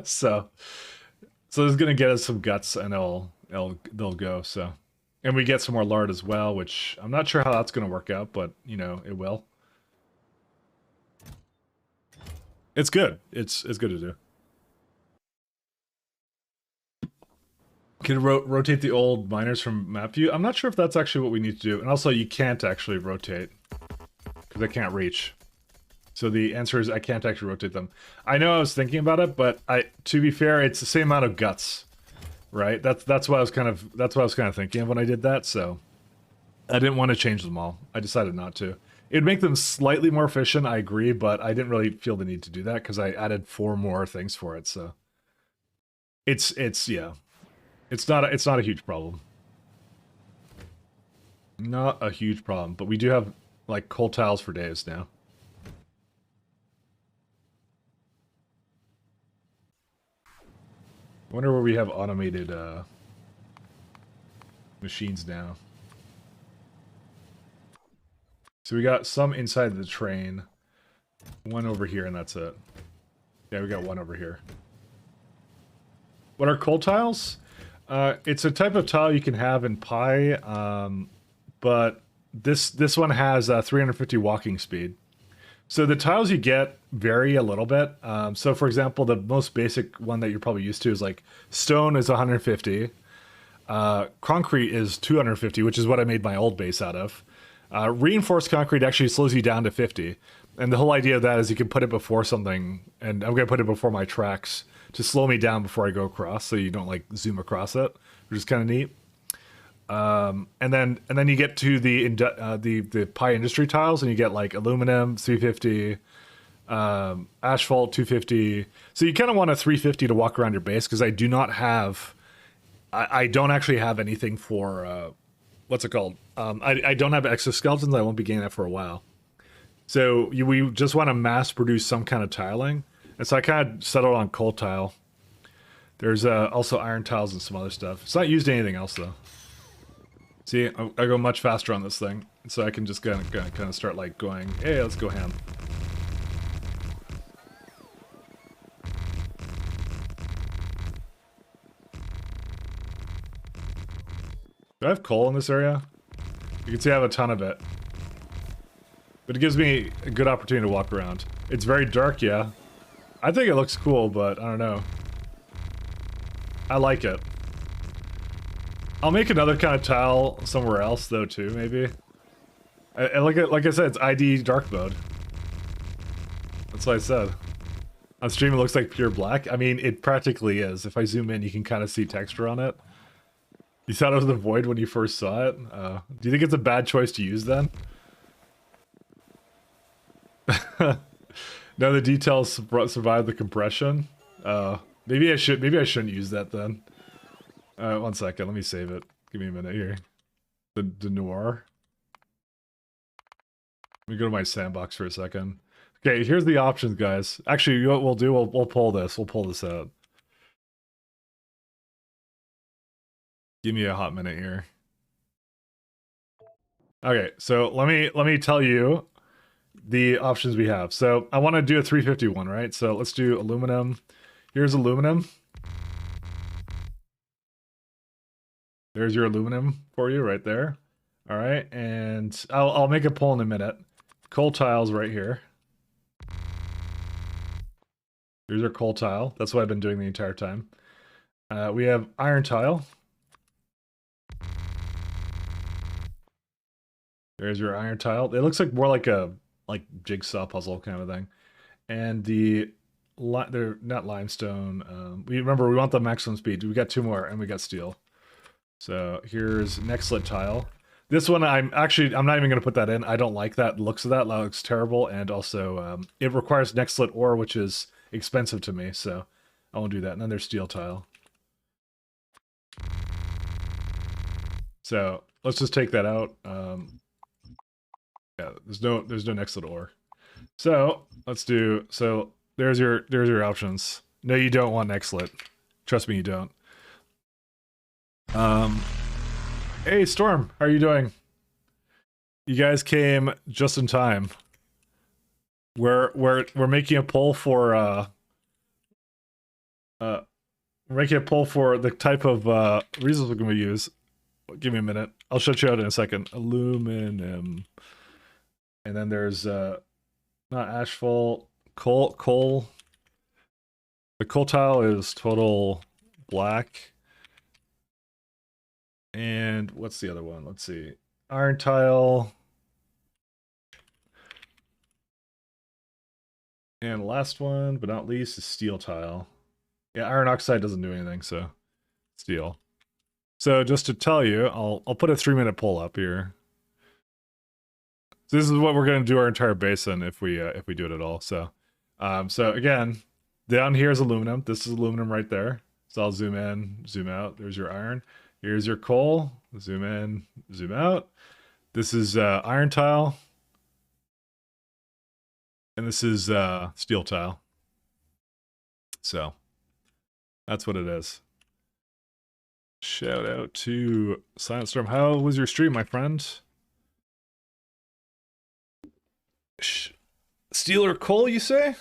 so this is gonna get us some guts, and they'll go. So, and we get some more lard as well, which I'm not sure how that's gonna work out, but you know it will. It's good. It's good to do. Can rotate the old miners from map view? I'm not sure if that's actually what we need to do. And also, you can't actually rotate because I can't reach. So the answer is I can't actually rotate them. I know I was thinking about it, but to be fair, it's the same amount of guts, right? That's what I was kind of thinking of when I did that. So I didn't want to change them all. I decided not to. It'd make them slightly more efficient, I agree, but I didn't really feel the need to do that because I added 4 more things for it. So it's yeah. It's not a huge problem. Not a huge problem, but we do have like coal tiles for days now. I wonder where we have automated machines now. So we got some inside the train, 1 over here, and that's it. Yeah, we got 1 over here. What are coal tiles? It's a type of tile you can have in Pi, but this one has 350 walking speed. So the tiles you get vary a little bit. So for example, the most basic one that you're probably used to is like stone is 150, concrete is 250, which is what I made my old base out of. Reinforced concrete actually slows you down to 50. And the whole idea of that is you can put it before something, and I'm going to put it before my tracks to slow me down before I go across, so you don't like zoom across it, which is kind of neat. And then you get to the pie industry tiles, and you get like aluminum 350, asphalt 250. So you kind of want a 350 to walk around your base, because I do not have, I don't actually have anything for what's it called? I don't have exoskeletons. I won't be getting that for a while. So we just want to mass produce some kind of tiling, and so I kind of settled on coal tile. There's also iron tiles and some other stuff. It's not used in anything else though. See, I go much faster on this thing, so I can just kind of start like going, hey, let's go ham. Do I have coal in this area? You can see I have a ton of it. But it gives me a good opportunity to walk around. It's very dark, yeah. I think it looks cool, but I don't know. I like it. I'll make another kind of tile somewhere else, though, too, maybe. Like I said, it's ID dark mode. That's what I said. On stream, it looks like pure black. I mean, it practically is. If I zoom in, you can kind of see texture on it. You thought it was the void when you first saw it? Do you think it's a bad choice to use, then? None of the details survive the compression. Maybe I shouldn't use that then. 1 second, let me save it. Give me a minute here. The noir. Let me go to my sandbox for a second. Okay, here's the options, guys. Actually, you know what we'll do? We'll pull this. We'll pull this out. Give me a hot minute here. Okay, so let me tell you the options we have. So I want to do a 351, right? So let's do aluminum. Here's aluminum. There's your aluminum for you right there. All right, and I'll make a poll in a minute. Coal tiles right here. Here's our coal tile. That's what I've been doing the entire time. We have iron tile. There's your iron tile. It looks like more like a jigsaw puzzle kind of thing. And they're not limestone. We want the maximum speed. We got 2 more, and we got steel. So here's nextlit tile. This one I'm not even going to put that in. I don't like that looks of that. That looks terrible, and also it requires nextlit ore, which is expensive to me, so I won't do that. And then there's steel tile. So let's just take that out. Yeah, there's no nextlit ore. So let's do. So there's your options. No, you don't want nextlit. Trust me, you don't. Hey Storm, how are you doing? You guys came just in time. We're making a poll for we're making a poll for the type of resource we're going to use. Give me a minute. I'll shut you out in a second. Aluminum, and then there's not asphalt, coal. The coal tile is total black. And what's the other one? Let's see. Iron tile. And last one, but not least, is steel tile. Yeah, iron oxide doesn't do anything, so steel. So just to tell you, I'll put a 3-minute poll up here. So this is what we're going to do our entire basin if we do it at all. So so again, down here is aluminum. This is aluminum right there. So I'll zoom in, zoom out. There's your iron. Here's your coal. Zoom in, zoom out. This is iron tile. And this is steel tile. So that's what it is. Shout out to Silent Storm. How was your stream, my friend? Steel or coal, you say?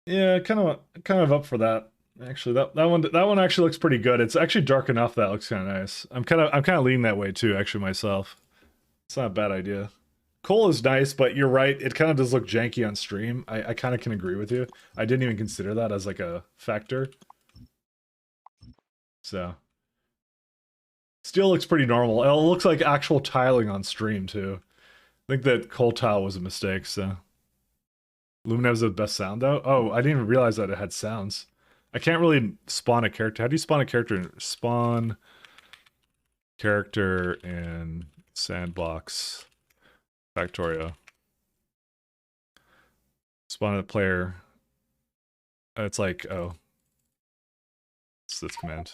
Yeah, kind of up for that. Actually, that one actually looks pretty good. It's actually dark enough that looks kind of nice. I'm kind of leaning that way too, actually myself. It's not a bad idea. Coal is nice, but you're right. It kind of does look janky on stream. I kind of can agree with you. I didn't even consider that as like a factor. So steel looks pretty normal. It looks like actual tiling on stream too. I think that coal tile was a mistake. So Lumina has the best sound though. Oh, I didn't even realize that it had sounds. I can't really spawn a character. How do you spawn a character? Spawn character in sandbox Factorio. Spawn a player. It's like, oh. It's this command.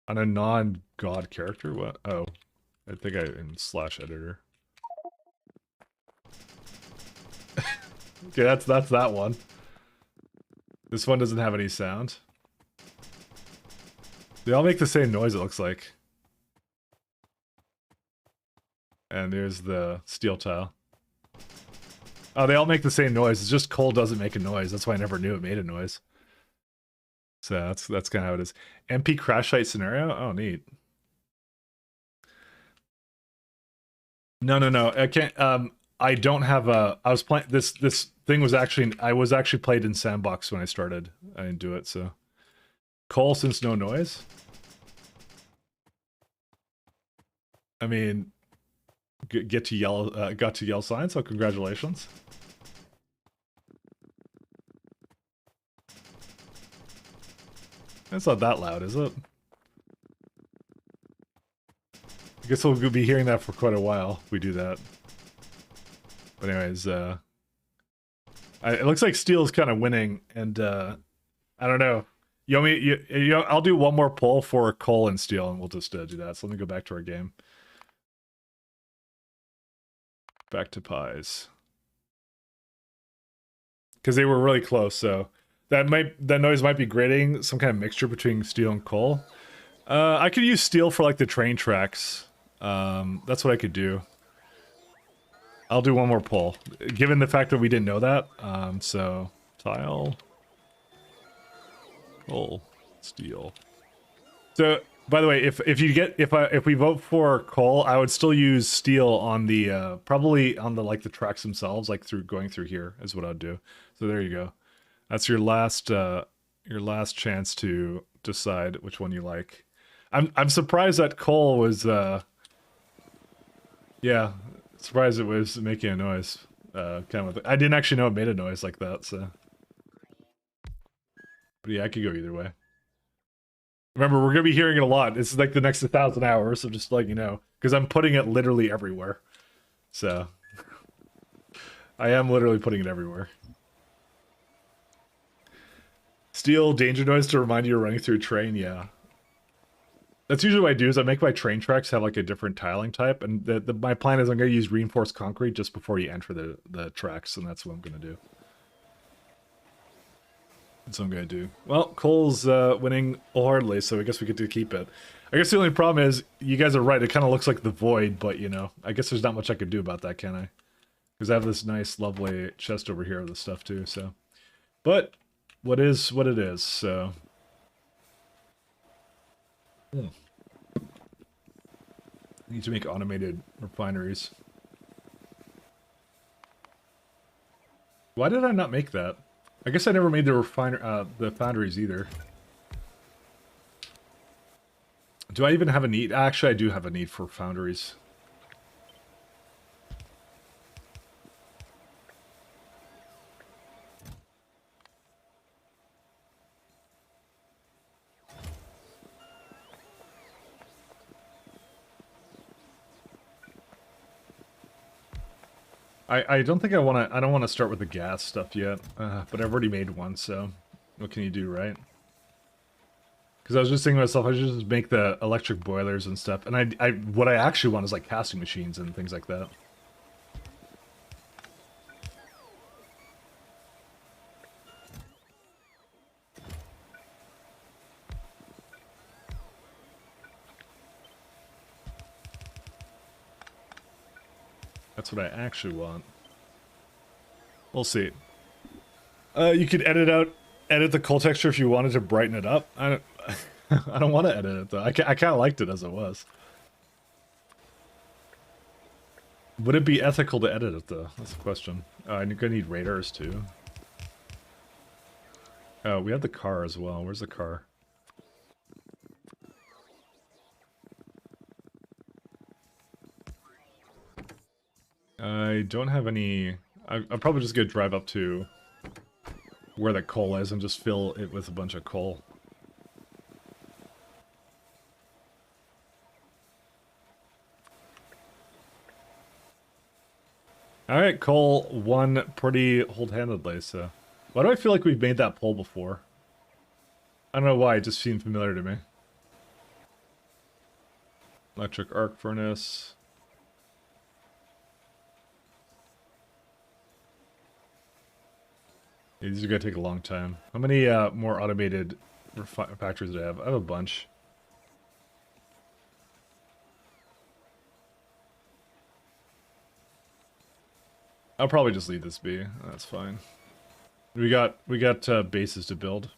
On a non-god character? What? Oh. I think I in slash editor. Okay, that's that one. This one doesn't have any sound. They all make the same noise, it looks like. And there's the steel tile. Oh, they all make the same noise. It's just coal doesn't make a noise. That's why I never knew it made a noise. So that's kind of how it is. MP crash site scenario? Oh, neat. No. I can't. I don't have a. I was playing this. This thing was actually. I was actually played in sandbox when I started. I didn't do it. So, coal since no noise. I mean, get to yell. Got to yell sign. So congratulations. It's not that loud, is it? I guess we'll be hearing that for quite a while if we do that. But anyways, it looks like Steel's kind of winning, and I don't know. You want me? I'll do one more poll for coal and steel, and we'll just do that. So let me go back to our game. Back to pies. Because they were really close, so that noise might be grating, some kind of mixture between steel and coal. I could use steel for like the train tracks. That's what I could do. I'll do one more poll, given the fact that we didn't know that. So tile, coal, steel. So by the way, if we vote for coal, I would still use steel on the probably on the like the tracks themselves, like going through here is what I'd do. So there you go. That's your last chance to decide which one you like. I'm surprised that coal was yeah, surprised it was making a noise. Kind of. I didn't actually know it made a noise like that. So, but yeah, I could go either way. Remember, we're gonna be hearing it a lot. This is like the next 1,000 hours, so just like you know, because I'm putting it literally everywhere. So, I am literally putting it everywhere. Steel danger noise to remind you you're running through a train. Yeah. That's usually what I do is I make my train tracks have like a different tiling type, and my plan is I'm going to use reinforced concrete just before you enter the tracks, and that's what I'm going to do. That's what I'm going to do. Well, Cole's winning wholeheartedly, so I guess we get to keep it. I guess the only problem is, you guys are right, it kind of looks like the Void, but you know, I guess there's not much I could do about that, can I? Because I have this nice, lovely chest over here with stuff too, so. But, what is what it is, so. Need to make automated refineries. Why did I not make that? I guess I never made the foundries either. Do I even have a need? Actually, I do have a need for foundries. I don't think I don't want to start with the gas stuff yet, but I've already made one, so what can you do, right? Because I was just thinking to myself, I should just make the electric boilers and stuff, and what I actually want is like casting machines and things like that. That's what I actually want. We'll see. You could edit the coal texture if you wanted to brighten it up. I don't want to edit it though. I kind of liked it as it was. Would it be ethical to edit it though? That's the question. I'm gonna need radars too. Oh, we have the car as well. Where's the car? I don't have any... I'm probably just gonna drive up to where the coal is and just fill it with a bunch of coal. Alright, coal won pretty hold-handedly, so... Why do I feel like we've made that pole before? I don't know why, it just seemed familiar to me. Electric arc furnace. Yeah, these are gonna take a long time. How many more automated factories do I have? I have a bunch. I'll probably just leave this be. That's fine. We got bases to build.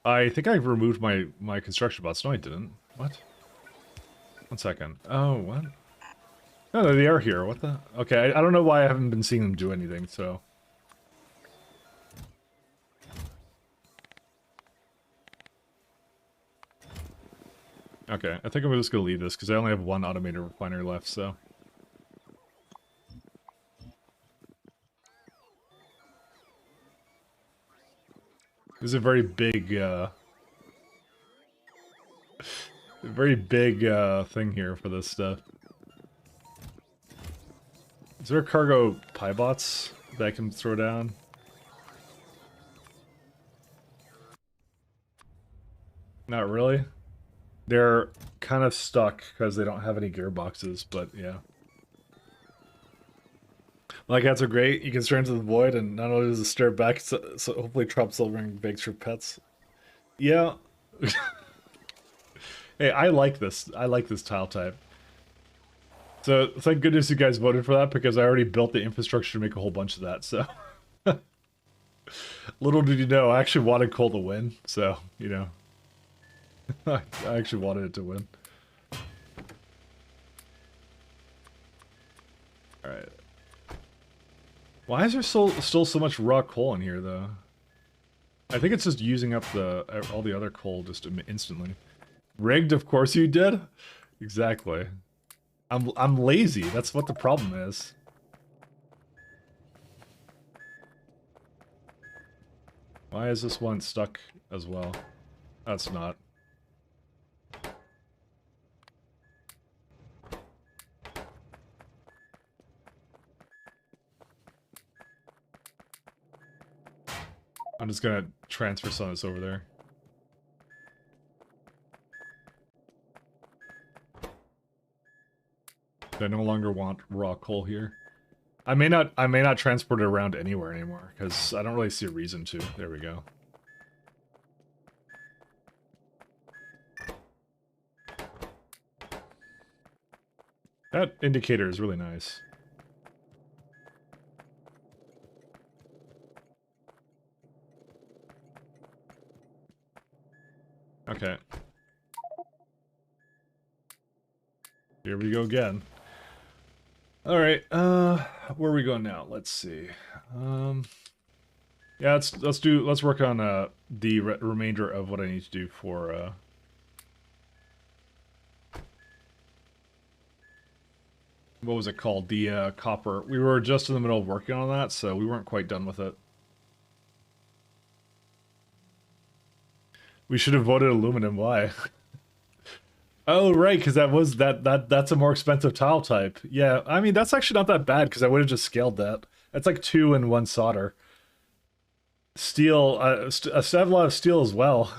I think I removed my construction bots. No, I didn't. What? 1 second. Oh, what? No, they are here. What the? Okay, I don't know why I haven't been seeing them do anything, so... Okay, I think I'm just gonna leave this, because I only have one automated refinery left, so... This is a very big, thing here for this stuff. Is there cargo piebots that I can throw down? Not really. They're kind of stuck because they don't have any gearboxes, but yeah. Like cats are great. You can stare into the void, and not only does it stare back, so hopefully Trop Silvering bakes for pets. Yeah. Hey, I like this. I like this tile type. So thank goodness you guys voted for that, because I already built the infrastructure to make a whole bunch of that. So little did you know, I actually wanted coal to win. So you know, I actually wanted it to win. All right. Why is there still so much raw coal in here, though? I think it's just using up all the other coal just instantly. Rigged, of course you did. Exactly. I'm lazy. That's what the problem is. Why is this one stuck as well? That's not. I'm just gonna transfer some of this over there. I no longer want raw coal here. I may not transport it around anywhere anymore, because I don't really see a reason to. There we go. That indicator is really nice. Okay. Here we go again. Alright, where are we going now? Let's see. Yeah, let's work on the remainder of what I need to do for what was it called? The copper. We were just in the middle of working on that, so we weren't quite done with it. We should have voted aluminum. Why? Oh, right, because that's a more expensive tile type. Yeah, I mean, that's actually not that bad, because I would have just scaled that. That's like 2 and 1 solder. Steel, I have a lot of steel as well.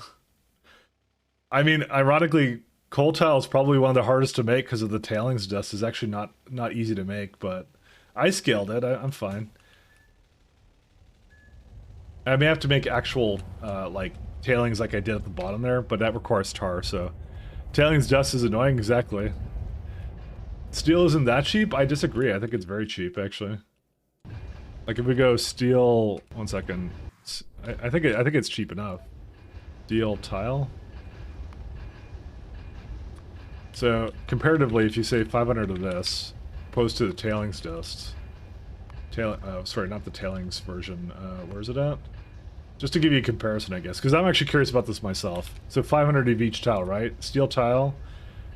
I mean, ironically, coal tile is probably one of the hardest to make because of the tailings dust. Is actually not easy to make, but I scaled it. I'm fine. I may have to make actual, like, tailings like I did at the bottom there, but that requires tar, so... Tailings dust is annoying, exactly. Steel isn't that cheap? I disagree. I think it's very cheap, actually. Like, if we go steel... 1 second. I think it's cheap enough. Steel tile? So, comparatively, if you say 500 of this, opposed to the tailings dust... sorry, not the tailings version. Where's it at? Just to give you a comparison, I guess, because I'm actually curious about this myself. So 500 of each tile, right? Steel tile,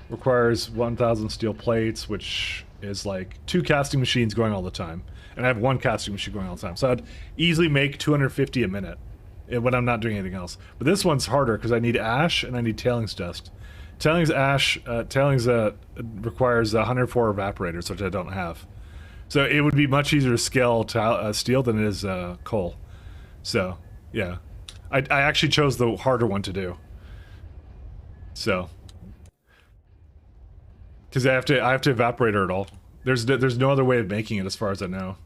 requires 1,000 steel plates, which is like 2 casting machines going all the time. And I have 1 casting machine going all the time. So I'd easily make 250 a minute when I'm not doing anything else. But this one's harder because I need ash and I need tailings dust. Tailings requires 104 evaporators, which I don't have. So it would be much easier to scale to steel than it is coal. So yeah, I actually chose the harder one to do. So because I have to evaporate it all. There's no other way of making it as far as I know.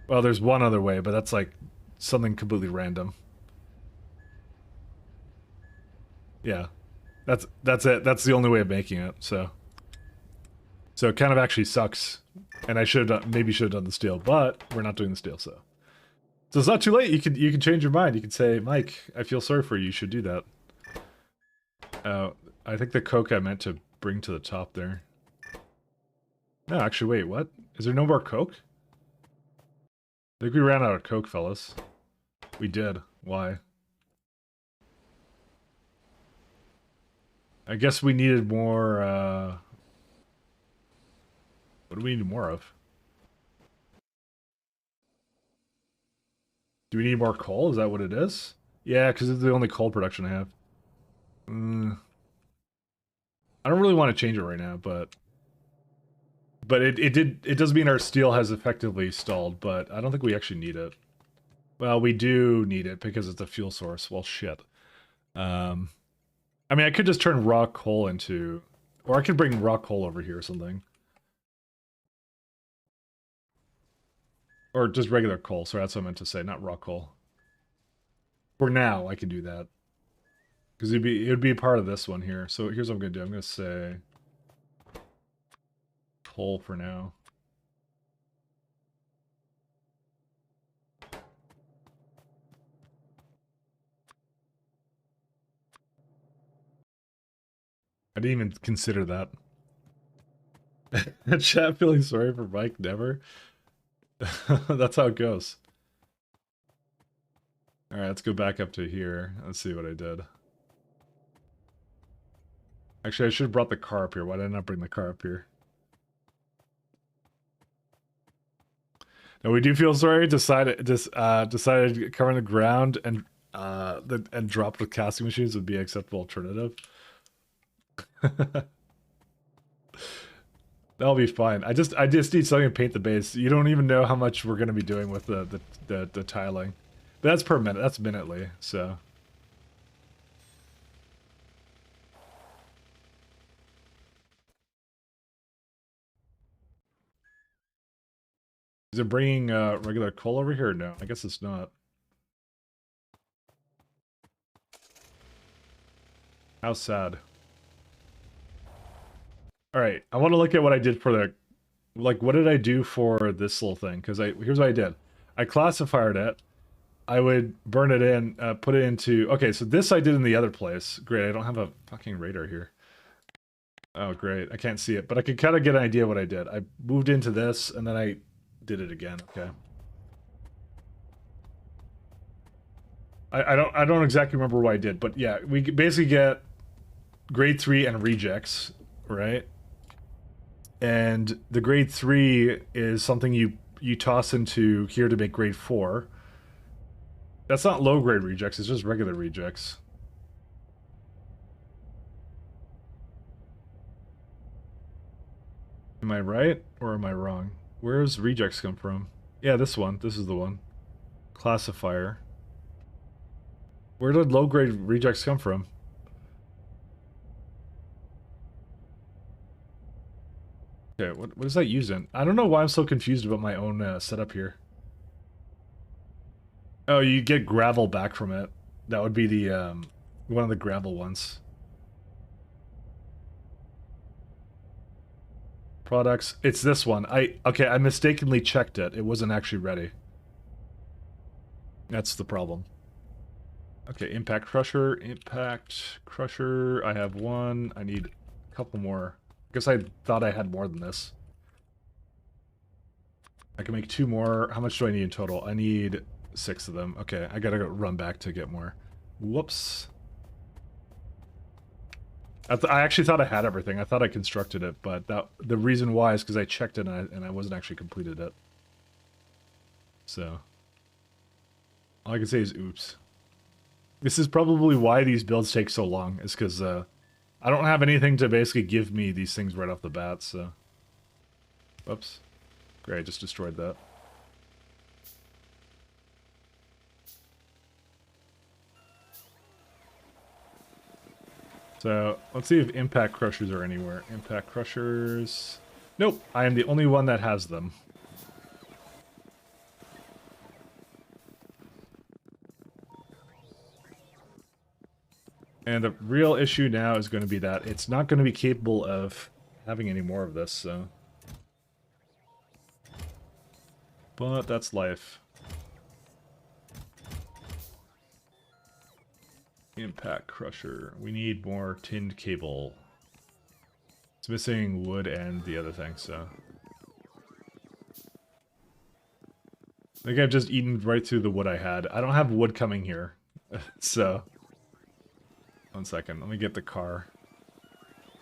Well, there's one other way, but that's like something completely random. Yeah, that's it. That's the only way of making it. So it kind of actually sucks. And I maybe should have done the steel, but we're not doing the steel, so it's not too late. You can change your mind. You can say, Mike, I feel sorry for you. You should do that. I think the coke I meant to bring to the top there. No, actually, wait, what? Is there no more coke? I think we ran out of coke, fellas. We did. Why? I guess we needed more, what do we need more of? Do we need more coal? Is that what it is? Yeah, because it's the only coal production I have. I don't really want to change it right now, but it does mean our steel has effectively stalled, but I don't think we actually need it. Well, we do need it because it's a fuel source. Well, shit. I mean, I could just turn raw coal into, or I could bring raw coal over here or something. Or just regular coal, sorry, that's what I meant to say, not raw coal. For now, I can do that. Because it would be a part of this one here. So here's what I'm going to do. I'm going to say coal for now. I didn't even consider that. Chat feeling sorry for Mike, never. That's how it goes. Alright, let's go back up to here. Let's see what I did. Actually, I should have brought the car up here. Why did I not bring the car up here? No, we do feel sorry. Decided covering the ground and drop with casting machines would be an acceptable alternative. That'll be fine. I just need something to paint the base. You don't even know how much we're gonna be doing with the tiling. But that's per minute. That's minutely. So. Is it bringing regular coal over here? No, I guess it's not. How sad. Alright, I want to look at what I did for the... Like, what did I do for this little thing? Because here's what I did. I classified it. I would burn it in, put it into... Okay, so this I did in the other place. Great, I don't have a fucking radar here. Oh, great. I can't see it. But I could kind of get an idea of what I did. I moved into this, and then I did it again. Okay. I don't exactly remember what I did, but yeah, we basically get grade 3 and rejects, right? And the grade 3 is something you toss into here to make grade 4. That's not low grade rejects, it's just regular rejects. Am I right or am I wrong? Where's rejects come from? Yeah, this one. This is the one. Classifier. Where did low grade rejects come from? Okay, what is that using? I don't know why I'm so confused about my own setup here. Oh, you get gravel back from it. That would be the one of the gravel ones. Products. It's this one. Okay, I mistakenly checked it. It wasn't actually ready. That's the problem. Okay, impact crusher. Impact crusher. I have one. I need a couple more. I guess I thought I had more than this. I can make 2 more. How much do I need in total? I need 6 of them. Okay, I gotta go run back to get more. Whoops. I actually thought I had everything. I thought I constructed it, but the reason why is because I checked it and I wasn't actually completed it. So, all I can say is oops. This is probably why these builds take so long, is because I don't have anything to basically give me these things right off the bat, so... Whoops. Great, I just destroyed that. So, let's see if impact crushers are anywhere. Impact crushers... Nope, I am the only one that has them. And the real issue now is going to be that it's not going to be capable of having any more of this, so... But that's life. Impact crusher. We need more tinned cable. It's missing wood and the other thing, so... I think I've just eaten right through the wood I had. I don't have wood coming here, so... One second, let me get the car.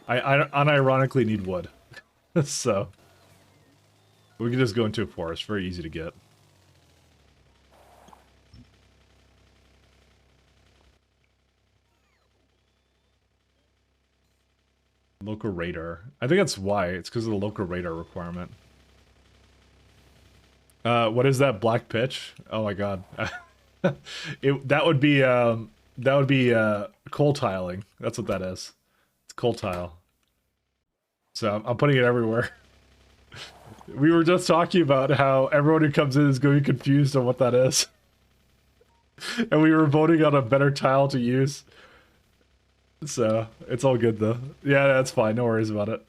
I unironically need wood, so... We can just go into a forest, very easy to get. Local radar. I think that's why. It's because of the local radar requirement. What is that black pitch? Oh my god. That would be coal tiling. That's what that is. It's coal tile. So I'm putting it everywhere. We were just talking about how everyone who comes in is going to be confused on what that is. And we were voting on a better tile to use. So, it's all good though. Yeah, that's fine. No worries about it.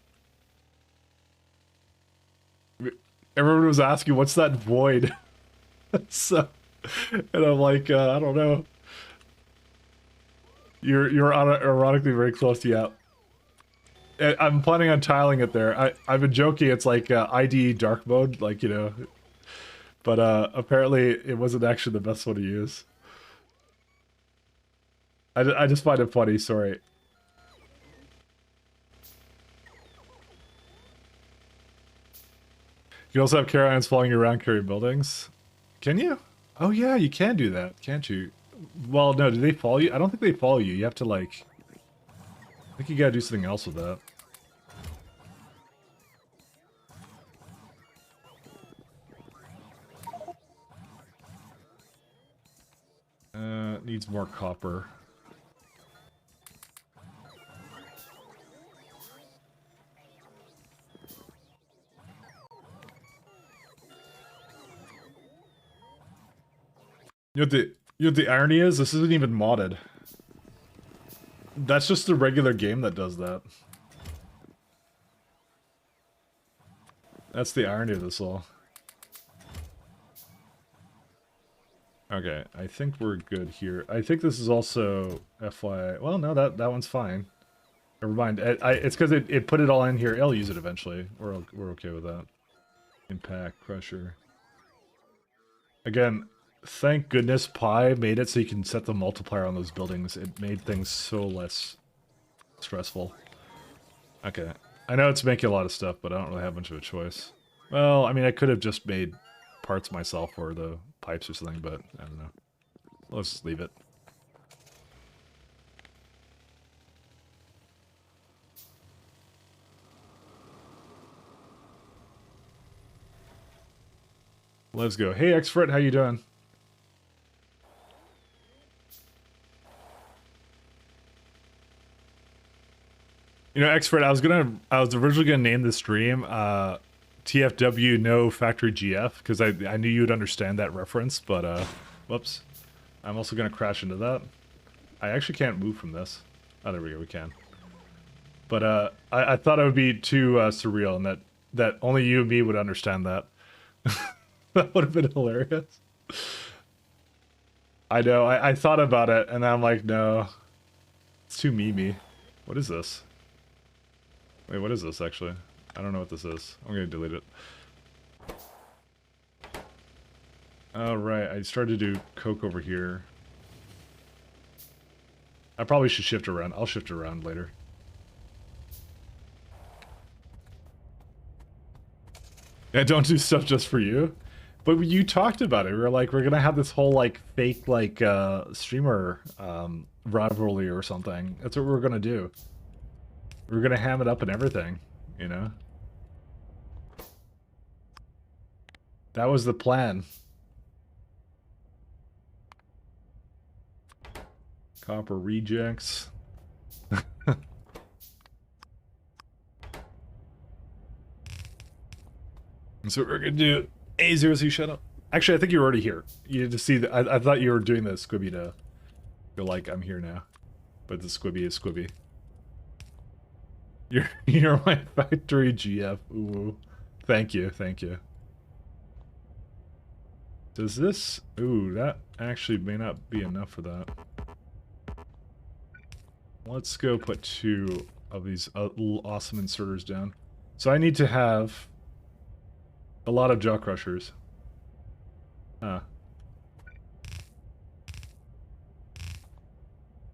Everyone was asking, what's that void? So, and I'm like, I don't know. You're ironically very close to yeah. I'm planning on tiling it there. I've been joking, it's like IDE dark mode, like, you know. But apparently it wasn't actually the best one to use. I just find it funny, sorry. You can also have carry-ons following you around carry buildings. Can you? Oh yeah, you can do that, can't you? Well, no, do they follow you? I don't think they follow you. You have to like... I think you gotta do something else with that. Needs more copper. You know what the irony is? This isn't even modded. That's just the regular game that does that. That's the irony of this all. Okay, I think we're good here. I think this is also FYI. Well, no, that one's fine. Never mind. It's because it put it all in here. I'll use it eventually. We're okay with that. Impact crusher. Again, thank goodness Pi made it so you can set the multiplier on those buildings. It made things so less stressful. Okay. I know it's making a lot of stuff, but I don't really have much of a choice. Well, I mean, I could have just made parts myself or the pipes or something, but I don't know. Let's just leave it. Let's go. Hey, Xfrit, how you doing? You know, Xfrit, I was originally gonna name the stream TFW No Factory GF because I knew you would understand that reference, but whoops. I'm also gonna crash into that. I actually can't move from this. Oh, there we go, we can. But I thought it would be too surreal and that only you and me would understand that. That would have been hilarious. I know, I thought about it and I'm like, no. It's too memey. What is this? Wait, what is this actually? I don't know what this is. I'm gonna delete it. Alright, I started to do coke over here. I probably should shift around. I'll shift around later. Yeah, don't do stuff just for you. But you talked about it. We were like, we're gonna have this whole like fake like streamer rivalry or something. That's what we're gonna do. We're gonna ham it up and everything, you know? That was the plan. Copper rejects. That's what we're gonna do. A0C, shut up. Actually, I think you're already here. You had to see that. I thought you were doing the Squibby to go like, I'm here now. But the Squibby is Squibby. You're my factory GF. Ooh. Thank you, thank you. Does this... Ooh, that actually may not be enough for that. Let's go put 2 of these little awesome inserters down. So I need to have a lot of jaw crushers. Huh.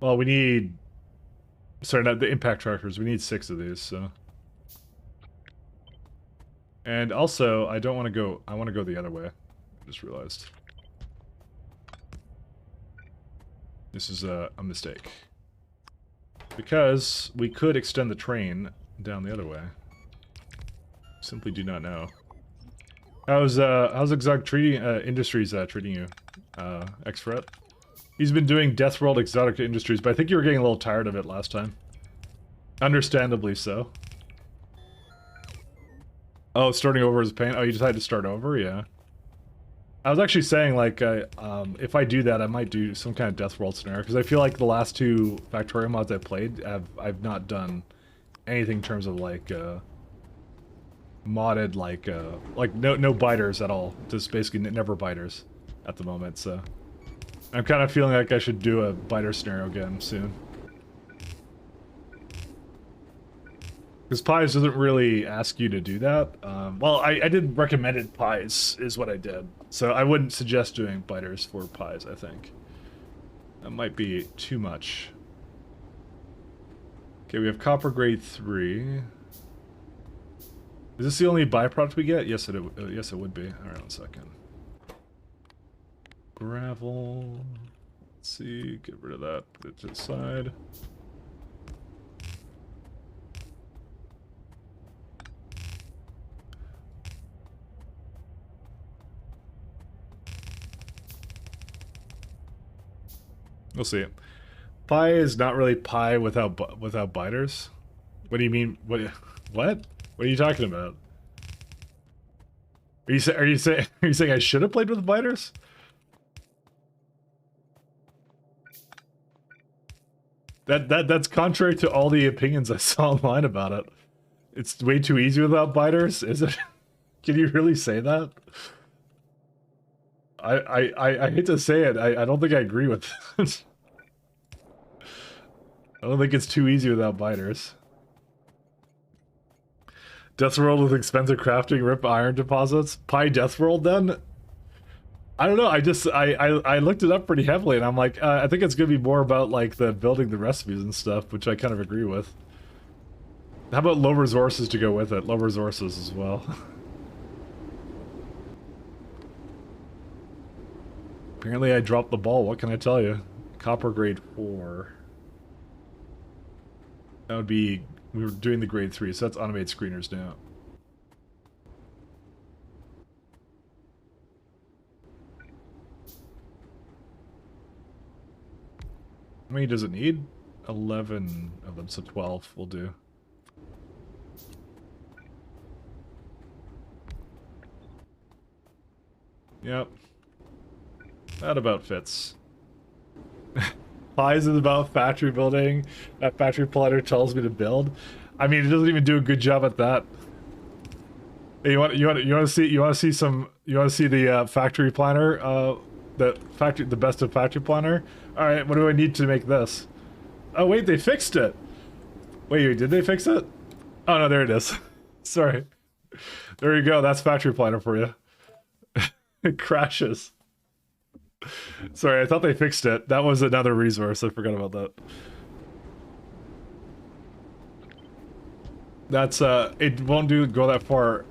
Well, we need... Sorry, not the impact trackers. We need 6 of these, so... And also, I don't want to go... I want to go the other way. I just realized. This is a mistake. Because we could extend the train down the other way. Simply do not know. How's Exotic treating, Industries treating you, X-Fret? He's been doing Death World Exotic Industries, but I think you were getting a little tired of it last time. Understandably so. Oh, starting over is a pain? Oh, you decided to start over? Yeah. I was actually saying, like, if I do that, I might do some kind of Death World scenario, because I feel like the last 2 Factorio mods I played, I've not done anything in terms of, like, modded, like no biters at all. Just basically never biters at the moment, so... I'm kind of feeling like I should do a biter scenario again soon. Because Pies doesn't really ask you to do that. Well, I did recommended Pies, is what I did. So I wouldn't suggest doing biters for Pies, I think. That might be too much. Okay, we have copper grade 3. Is this the only byproduct we get? Yes, it would be. Alright, 1 second. Gravel. Let's see, get rid of that, put it to the side. We'll see. Pie is not really pie without biters. What do you mean? What? What are you talking about? Are you saying I should have played with biters? That's contrary to all the opinions I saw online about it. It's way too easy without biters, is it? Can you really say that? I hate to say it, I don't think I agree with it. I don't think it's too easy without biters. Death World with expensive crafting, rip iron deposits. Pie Death World then? I don't know, I looked it up pretty heavily and I'm like, I think it's gonna be more about like the building the recipes and stuff, which I kind of agree with. How about low resources to go with it? Low resources as well. Apparently I dropped the ball, what can I tell you? Copper grade 4. That would be, we were doing the grade 3, so that's automated screeners now. How many does it need? 11 of them, so 12 will do. Yep. That about fits. Pies is about factory building. That factory planner tells me to build. I mean, it doesn't even do a good job at that. Hey, you want to see the factory planner? The best of factory planner. All right, what do I need to make this? Oh wait, they fixed it. Wait, did they fix it? Oh no, there it is. Sorry. There you go. That's factory planner for you. It crashes. Sorry, I thought they fixed it. That was another resource. I forgot about that. That's it won't go that far.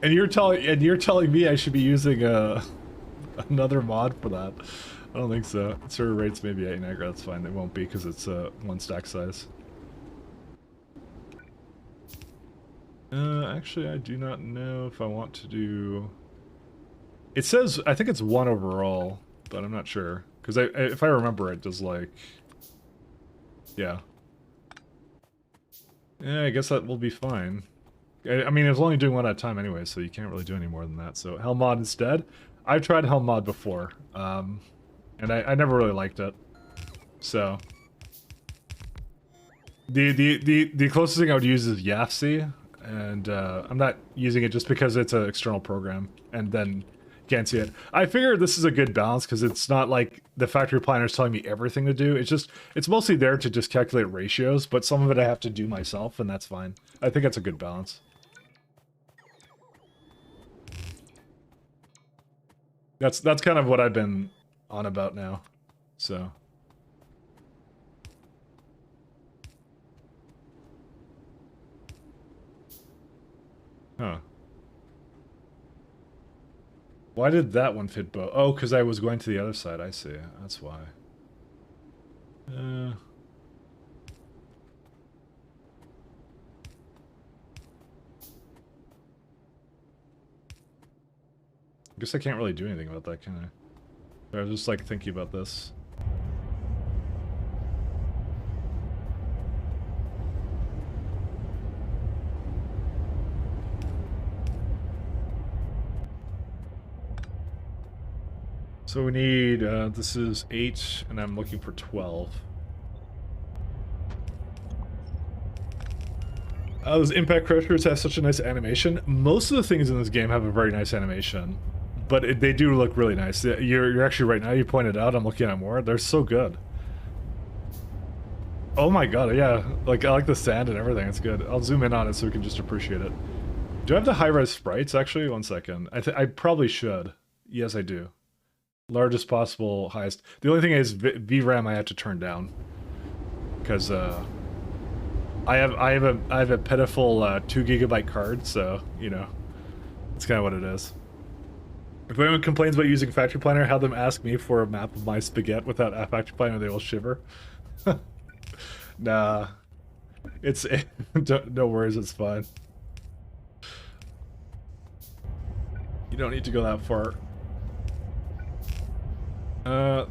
And you're telling me I should be using another mod for that. I don't think so. Server rates maybe 8 aggro, that's fine. It won't be because it's one stack size. Actually, I do not know if I want to do... It says, I think it's 1 overall, but I'm not sure. Because if I remember it, does like... Yeah. Yeah, I guess that will be fine. I mean, it's only doing 1 at a time anyway, so you can't really do any more than that. So, Helm mod instead. I've tried Helm mod before, and I never really liked it. So... The closest thing I would use is YAFC. And I'm not using it just because it's an external program and then can't see it. I figure this is a good balance because it's not like the factory planner is telling me everything to do. It's mostly there to just calculate ratios, but some of it I have to do myself, and that's fine. I think that's a good balance. That's kind of what I've been on about now. So... Huh. Why did that one fit both? Oh, because I was going to the other side. I see. That's why. I guess I can't really do anything about that, can I? I was just like thinking about this. So we need, this is 8, and I'm looking for 12. Those impact crushers have such a nice animation. Most of the things in this game have a very nice animation, but they do look really nice. You're actually right now, you pointed out, I'm looking at more, they're so good. Oh my god, yeah, like I like the sand and everything, it's good. I'll zoom in on it so we can just appreciate it. Do I have the high-res sprites, actually? One second. I probably should. Yes, I do. Largest possible, highest. The only thing is VRAM I have to turn down because I have a pitiful 2 GB card, so you know it's kind of what it is. If anyone complains about using Factory Planner, have them ask me for a map of my spaghetti without a Factory Planner. They will shiver. Nah, it's no worries. It's fine. You don't need to go that far.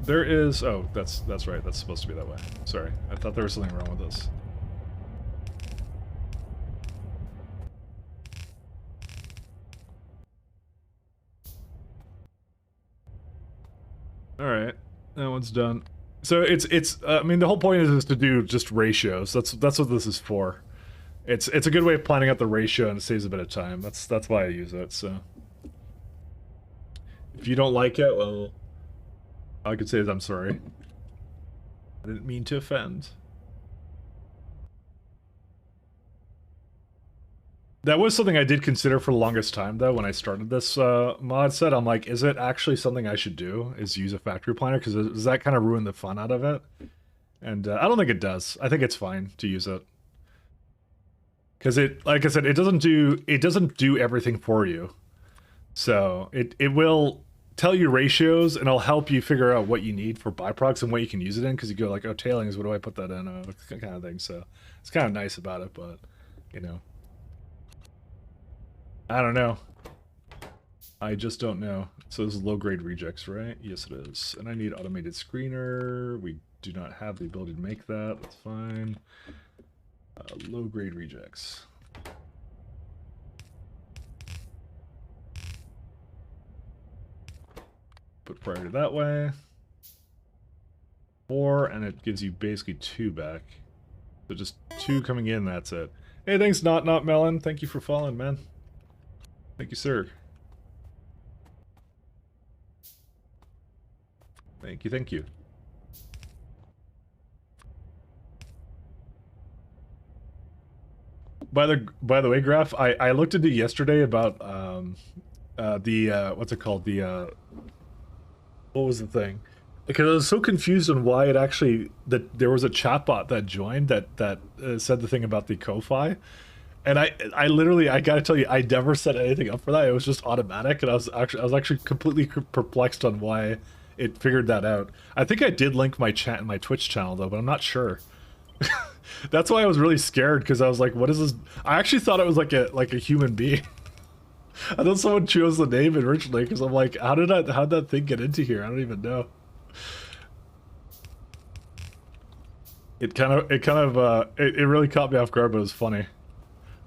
There is... Oh, that's right. That's supposed to be that way. Sorry. I thought there was something wrong with this. Alright. That one's done. So it's I mean, the whole point is to do just ratios. That's what this is for. It's a good way of planning out the ratio, and it saves a bit of time. That's why I use it, so... If you don't like it, well... All I could say is I'm sorry. I didn't mean to offend. That was something I did consider for the longest time, though, when I started this mod set. I'm like, is it actually something I should do, is use a factory planner? Because does that kind of ruin the fun out of it? And I don't think it does. I think it's fine to use it. Because it, like I said, it doesn't do everything for you. So it will... tell you ratios, and it'll help you figure out what you need for byproducts and what you can use it in, because you go like, oh, tailings, what do I put that in? Kind of thing. So it's kind of nice about it, but, you know. I don't know. I just don't know. So this is low-grade rejects, right? Yes, it is. And I need automated screener. We do not have the ability to make that. That's fine. Low-grade rejects. Put priority that way. 4, and it gives you basically 2 back. So just 2 coming in, that's it. Hey, thanks, Not Melon. Thank you for following, man. Thank you, sir. Thank you, thank you. By the way, Graph, I looked into yesterday about what's it called? What was the thing? Because I was so confused on why it actually... that there was a chatbot that joined that said the thing about the Ko-Fi. And I literally, I gotta tell you, I never set anything up for that. It was just automatic, and I was actually completely perplexed on why it figured that out. I think I did link my my Twitch channel though, but I'm not sure. That's why I was really scared, because I was like, what is this? I actually thought it was like a human being. I thought someone chose the name originally, because I'm like, how'd that thing get into here? I don't even know. It really caught me off guard, but it was funny.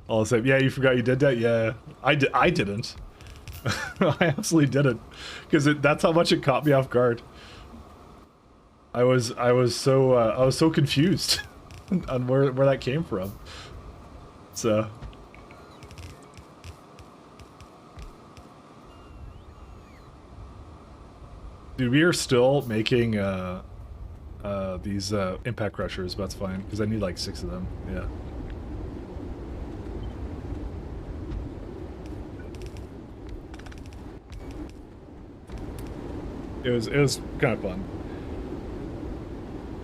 I'll say, yeah, you forgot you did that? Yeah, I didn't. I absolutely didn't, because that's how much it caught me off guard. I was so confused on where that came from. So dude, we are still making these impact crushers, but that's fine, because I need like 6 of them. Yeah. It was kind of fun.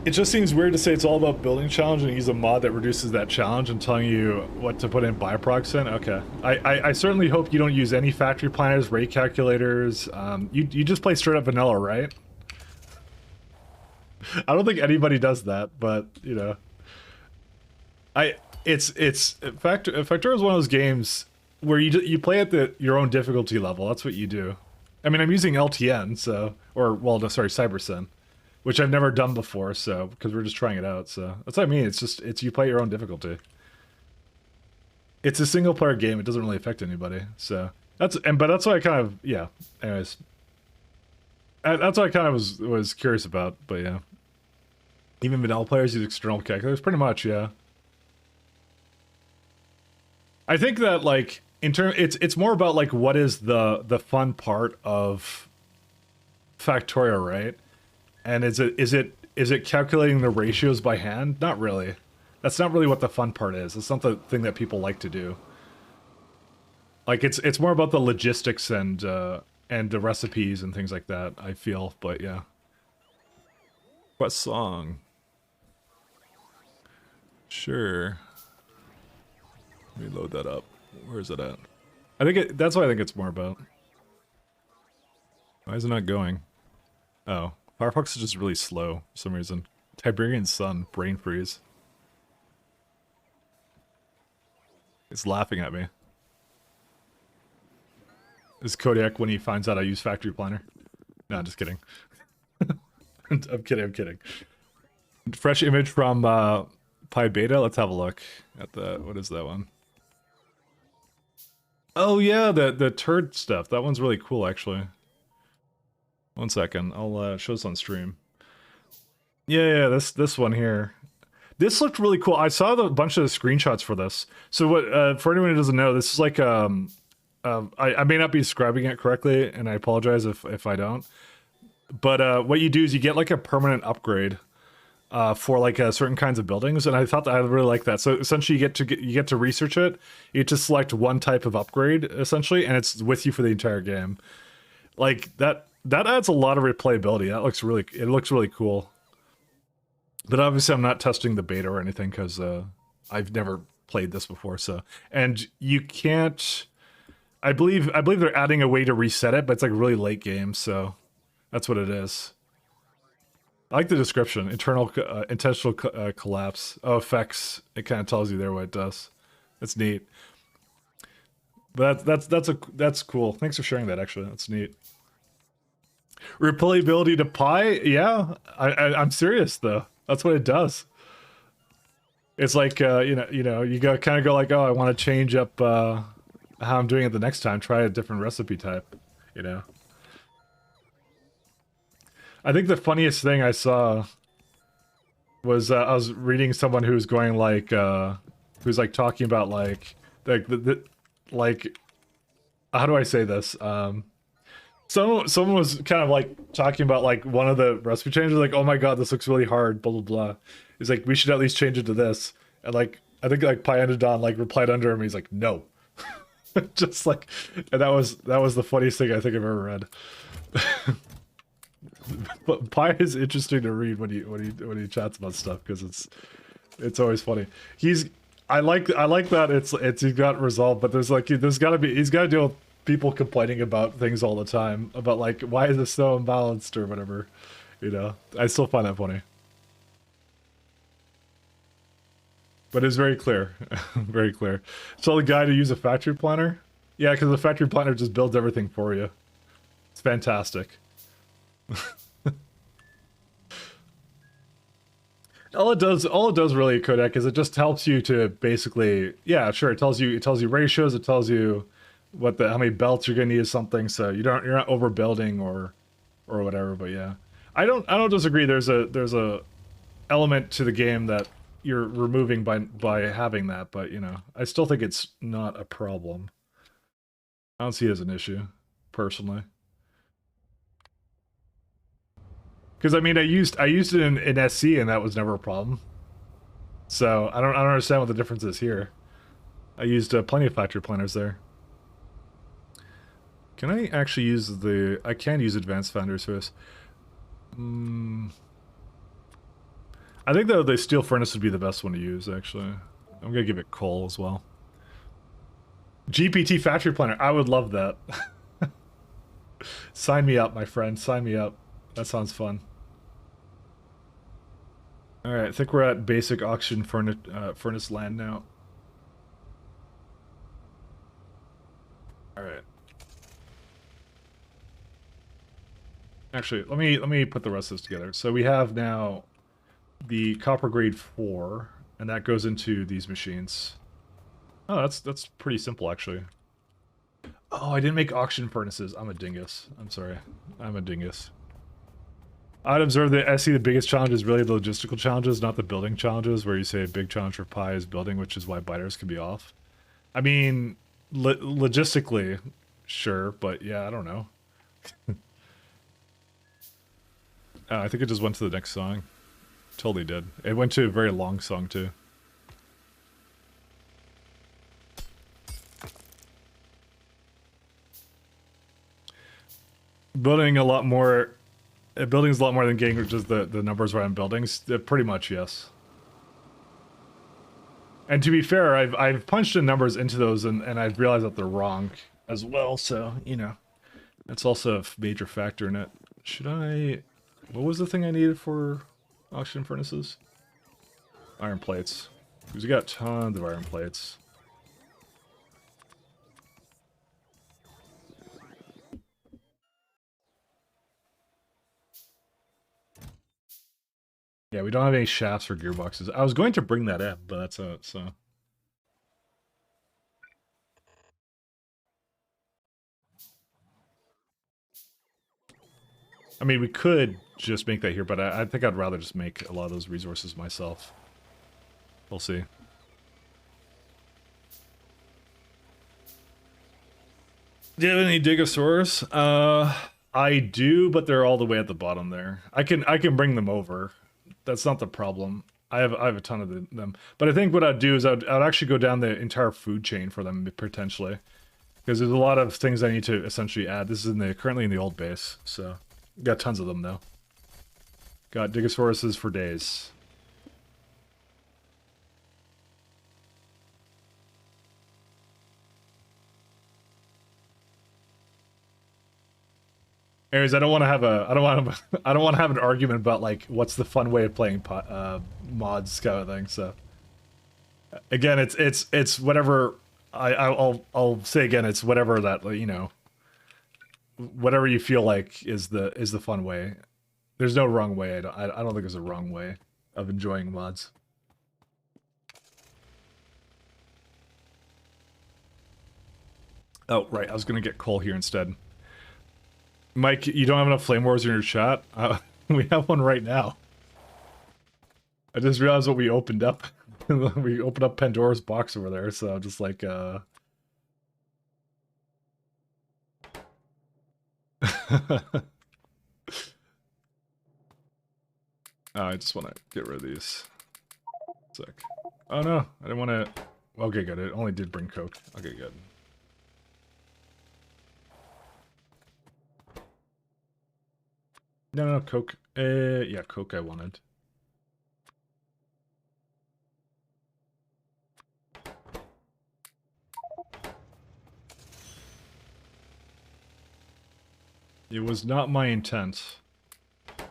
It just seems weird to say it's all about building challenge and use a mod that reduces that challenge and telling you what to put in byproducts in. Okay. I certainly hope you don't use any factory planners, rate calculators. You just play straight up vanilla, right? I don't think anybody does that, but you know. Factorio is one of those games where you play at your own difficulty level. That's what you do. I mean, I'm using LTN, so, sorry, CyberSyn, which I've never done before, so, because we're just trying it out, so. That's what I mean, it's you play your own difficulty. It's a single player game, it doesn't really affect anybody, so. But that's why I kind of, yeah, anyways. That's what I kind of was curious about, but yeah. Even vanilla players use external calculators, pretty much, yeah. I think that, like, it's more about like what is the fun part of Factorio, right? And is it calculating the ratios by hand? Not really. That's not really what the fun part is. It's not the thing that people like to do. Like it's more about the logistics and the recipes and things like that, I feel, but yeah. What song? Sure. Let me load that up. Where is it at? I think that's what I think it's more about. Why is it not going? Oh, Firefox is just really slow for some reason. Tiberian Sun, brain freeze. It's laughing at me. Is Kodiak when he finds out I use Factory Planner? No, I'm just kidding. I'm kidding. Fresh image from Pi Beta. Let's have a look at what is that one? Oh yeah, the turd stuff. That one's really cool, actually. 1 second, I'll show this on stream. Yeah, this one here. This looked really cool. I saw a bunch of screenshots for this. So what? For anyone who doesn't know, this is like I may not be describing it correctly, and I apologize if I don't. But what you do is you get like a permanent upgrade for like certain kinds of buildings, and I thought that I really like that. So essentially, you get to research it. You get to select one type of upgrade essentially, and it's with you for the entire game. Like that adds a lot of replayability. It looks really cool. But obviously, I'm not testing the beta or anything because I've never played this before. So, and you can't. I believe they're adding a way to reset it, but it's like really late game, so that's what it is. I like the description: intentional collapse. Oh, effects. It kind of tells you there what it does. That's neat. But that's cool. Thanks for sharing that. Actually, that's neat. Replayability to Pi. Yeah, I'm serious though. That's what it does. It's like you go kind of go like, oh, I want to change up how I'm doing it the next time. Try a different recipe type. You know. I think the funniest thing I saw was I was reading someone who's going like who's like talking about like like how do I say this? Someone was kind of like talking about like one of the recipe changes, like, oh my god, this looks really hard, blah blah blah. He's like, we should at least change it to this. And like I think like Pyanodon like replied under him, he's like, no. Just like, and that was the funniest thing I think I've ever read. But Pi is interesting to read when he chats about stuff because it's always funny. I like that it's he's got resolved, but there's he's got to deal with people complaining about things all the time about like why is this so imbalanced or whatever, you know. I still find that funny, but it's very clear, very clear. So the guy to use a factory planner, yeah, because the factory planner just builds everything for you. It's fantastic. All it does really, Kodak, is it just helps you to basically, yeah, sure, it tells you ratios, it tells you how many belts you're gonna need of something, so you're not overbuilding or whatever. But yeah, I don't disagree. There's a element to the game that you're removing by having that, but you know, I still think it's not a problem. I don't see it as an issue, personally. Because I mean, I used it in SC and that was never a problem. So I don't understand what the difference is here. I used plenty of factory planners there. Can I actually use I can use advanced foundry service. I think the steel furnace would be the best one to use, actually. I'm gonna give it coal as well. GPT factory planner, I would love that. Sign me up, my friend, sign me up. That sounds fun. Alright, I think we're at basic auction furnace land now. Alright. Actually, let me put the rest of this together. So we have now the copper grade 4, and that goes into these machines. Oh, that's pretty simple, actually. Oh, I didn't make auction furnaces. I'm a dingus. I'm sorry. I'm a dingus. I'd observe that I see the biggest challenge is really the logistical challenges, not the building challenges, where you say a big challenge for Pi is building, which is why biters can be off. I mean, logistically, sure, but yeah, I don't know. I think it just went to the next song. Totally did. It went to a very long song, too. Building's a lot more than getting just the numbers right on buildings. Pretty much, yes. And to be fair, I've punched in numbers into those and I've realized that they're wrong as well. So, you know, that's also a major factor in it. What was the thing I needed for auction furnaces? Iron plates. Because we got tons of iron plates. Yeah, we don't have any shafts or gearboxes. I was going to bring that in, but that's it, so. I mean, we could just make that here, but I think I'd rather just make a lot of those resources myself. We'll see. Do you have any Digosaurs? I do, but they're all the way at the bottom there. I can bring them over. That's not the problem. I have a ton of them. But I think what I'd do is I'd actually go down the entire food chain for them, potentially. Because there's a lot of things I need to essentially add. This is currently in the old base, so... Got tons of them, though. Got Digosauruses for days. Anyways, I don't want to have an argument about like what's the fun way of playing mods kind of thing. So again, it's whatever. I'll say again, it's whatever that, you know, whatever you feel like is the fun way. There's no wrong way. I don't think there's a wrong way of enjoying mods. Oh right, I was gonna get coal here instead. Mike, you don't have enough flame wars in your chat? We have one right now. I just realized what we opened up. We opened up Pandora's box over there, so just like, I just want to get rid of these. Sick. Oh no, I didn't want to... Okay, good. It only did bring coke. Okay, good. No, coke. Yeah, coke I wanted. It was not my intent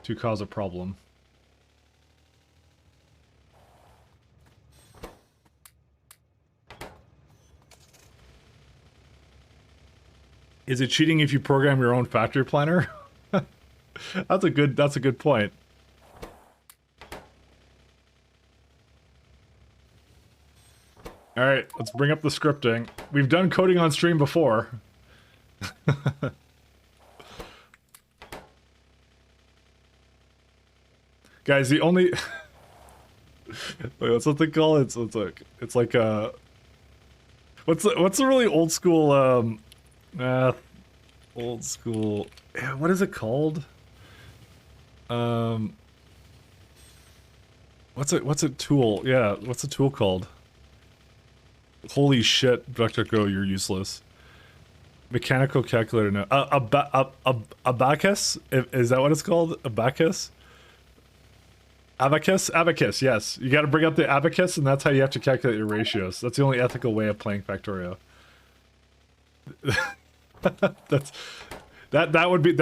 to cause a problem. Is it cheating if you program your own factory planner? That's a good point. All right, let's bring up the scripting. We've done coding on stream before. Guys, the only wait, what's the thing called? It's like what's the really old school math old school what is it called? What's a tool? Yeah, what's a tool called? Holy shit, DuckDuckGo, you're useless. Mechanical calculator, no. Abacus? Is that what it's called? Abacus? Abacus? Abacus, yes. You gotta bring up the abacus, and that's how you have to calculate your ratios. That's the only ethical way of playing Factorio. That would be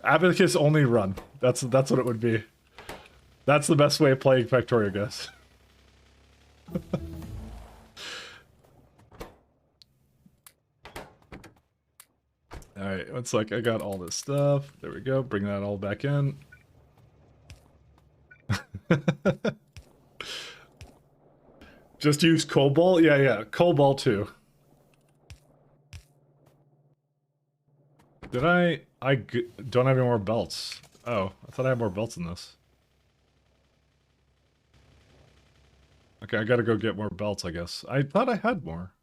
abacus only run. That's what it would be. That's the best way of playing Factorio, guys. Alright, it's like I got all this stuff. There we go. Bring that all back in. Just use Cobalt? Yeah. Cobalt too. Did I don't have any more belts. Oh, I thought I had more belts than this. Okay, I gotta go get more belts, I guess. I thought I had more.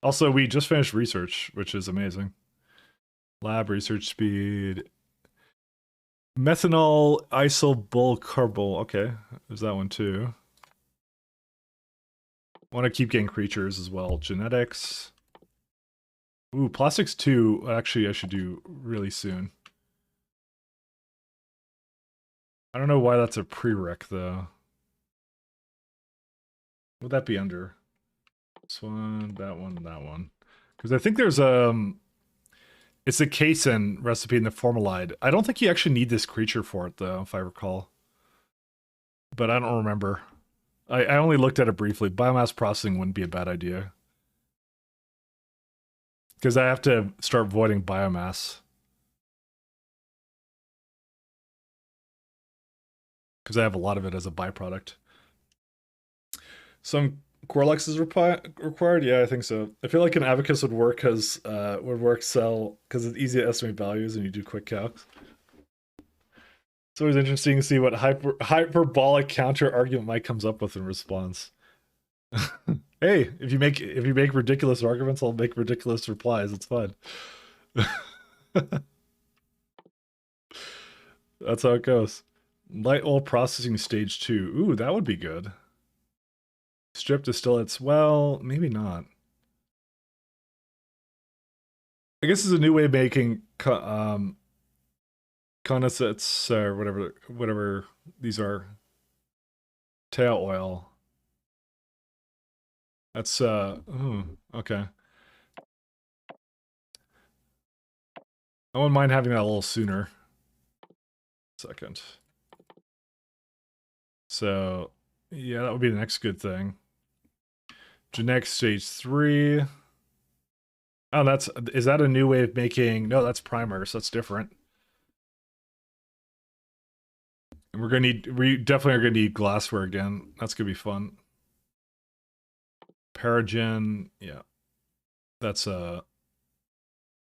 Also, we just finished research, which is amazing. Lab research speed. Methanol isobulcarbol. Okay, there's that one too. Want to keep getting creatures as well. Genetics. Ooh, plastics 2. Actually, I should do really soon. I don't know why that's a prereq though. What would that be under? This one, that one, and that one. Because I think there's it's a casein recipe in the formaldehyde. I don't think you actually need this creature for it though, if I recall. But I don't remember. I only looked at it briefly. Biomass processing wouldn't be a bad idea. Because I have to start voiding biomass. Because I have a lot of it as a byproduct. Some Corlex is required? Yeah, I think so. I feel like an abacus would work because it's easy to estimate values and you do quick calcs. It's always interesting to see what hyperbolic counter argument Mike comes up with in response. Hey, if you make ridiculous arguments, I'll make ridiculous replies. It's fun. That's how it goes. Light oil processing stage 2. Ooh, that would be good. Strip distillates. Well, maybe not. I guess it's a new way of making condensates or whatever these are. Tail oil. That's okay. I wouldn't mind having that a little sooner. Second. So yeah, that would be the next good thing. Genetic stage 3. Oh, is that a new way of making? No, that's primers. That's different. And we definitely are gonna need glassware again. That's gonna be fun. Paragen, yeah. That's I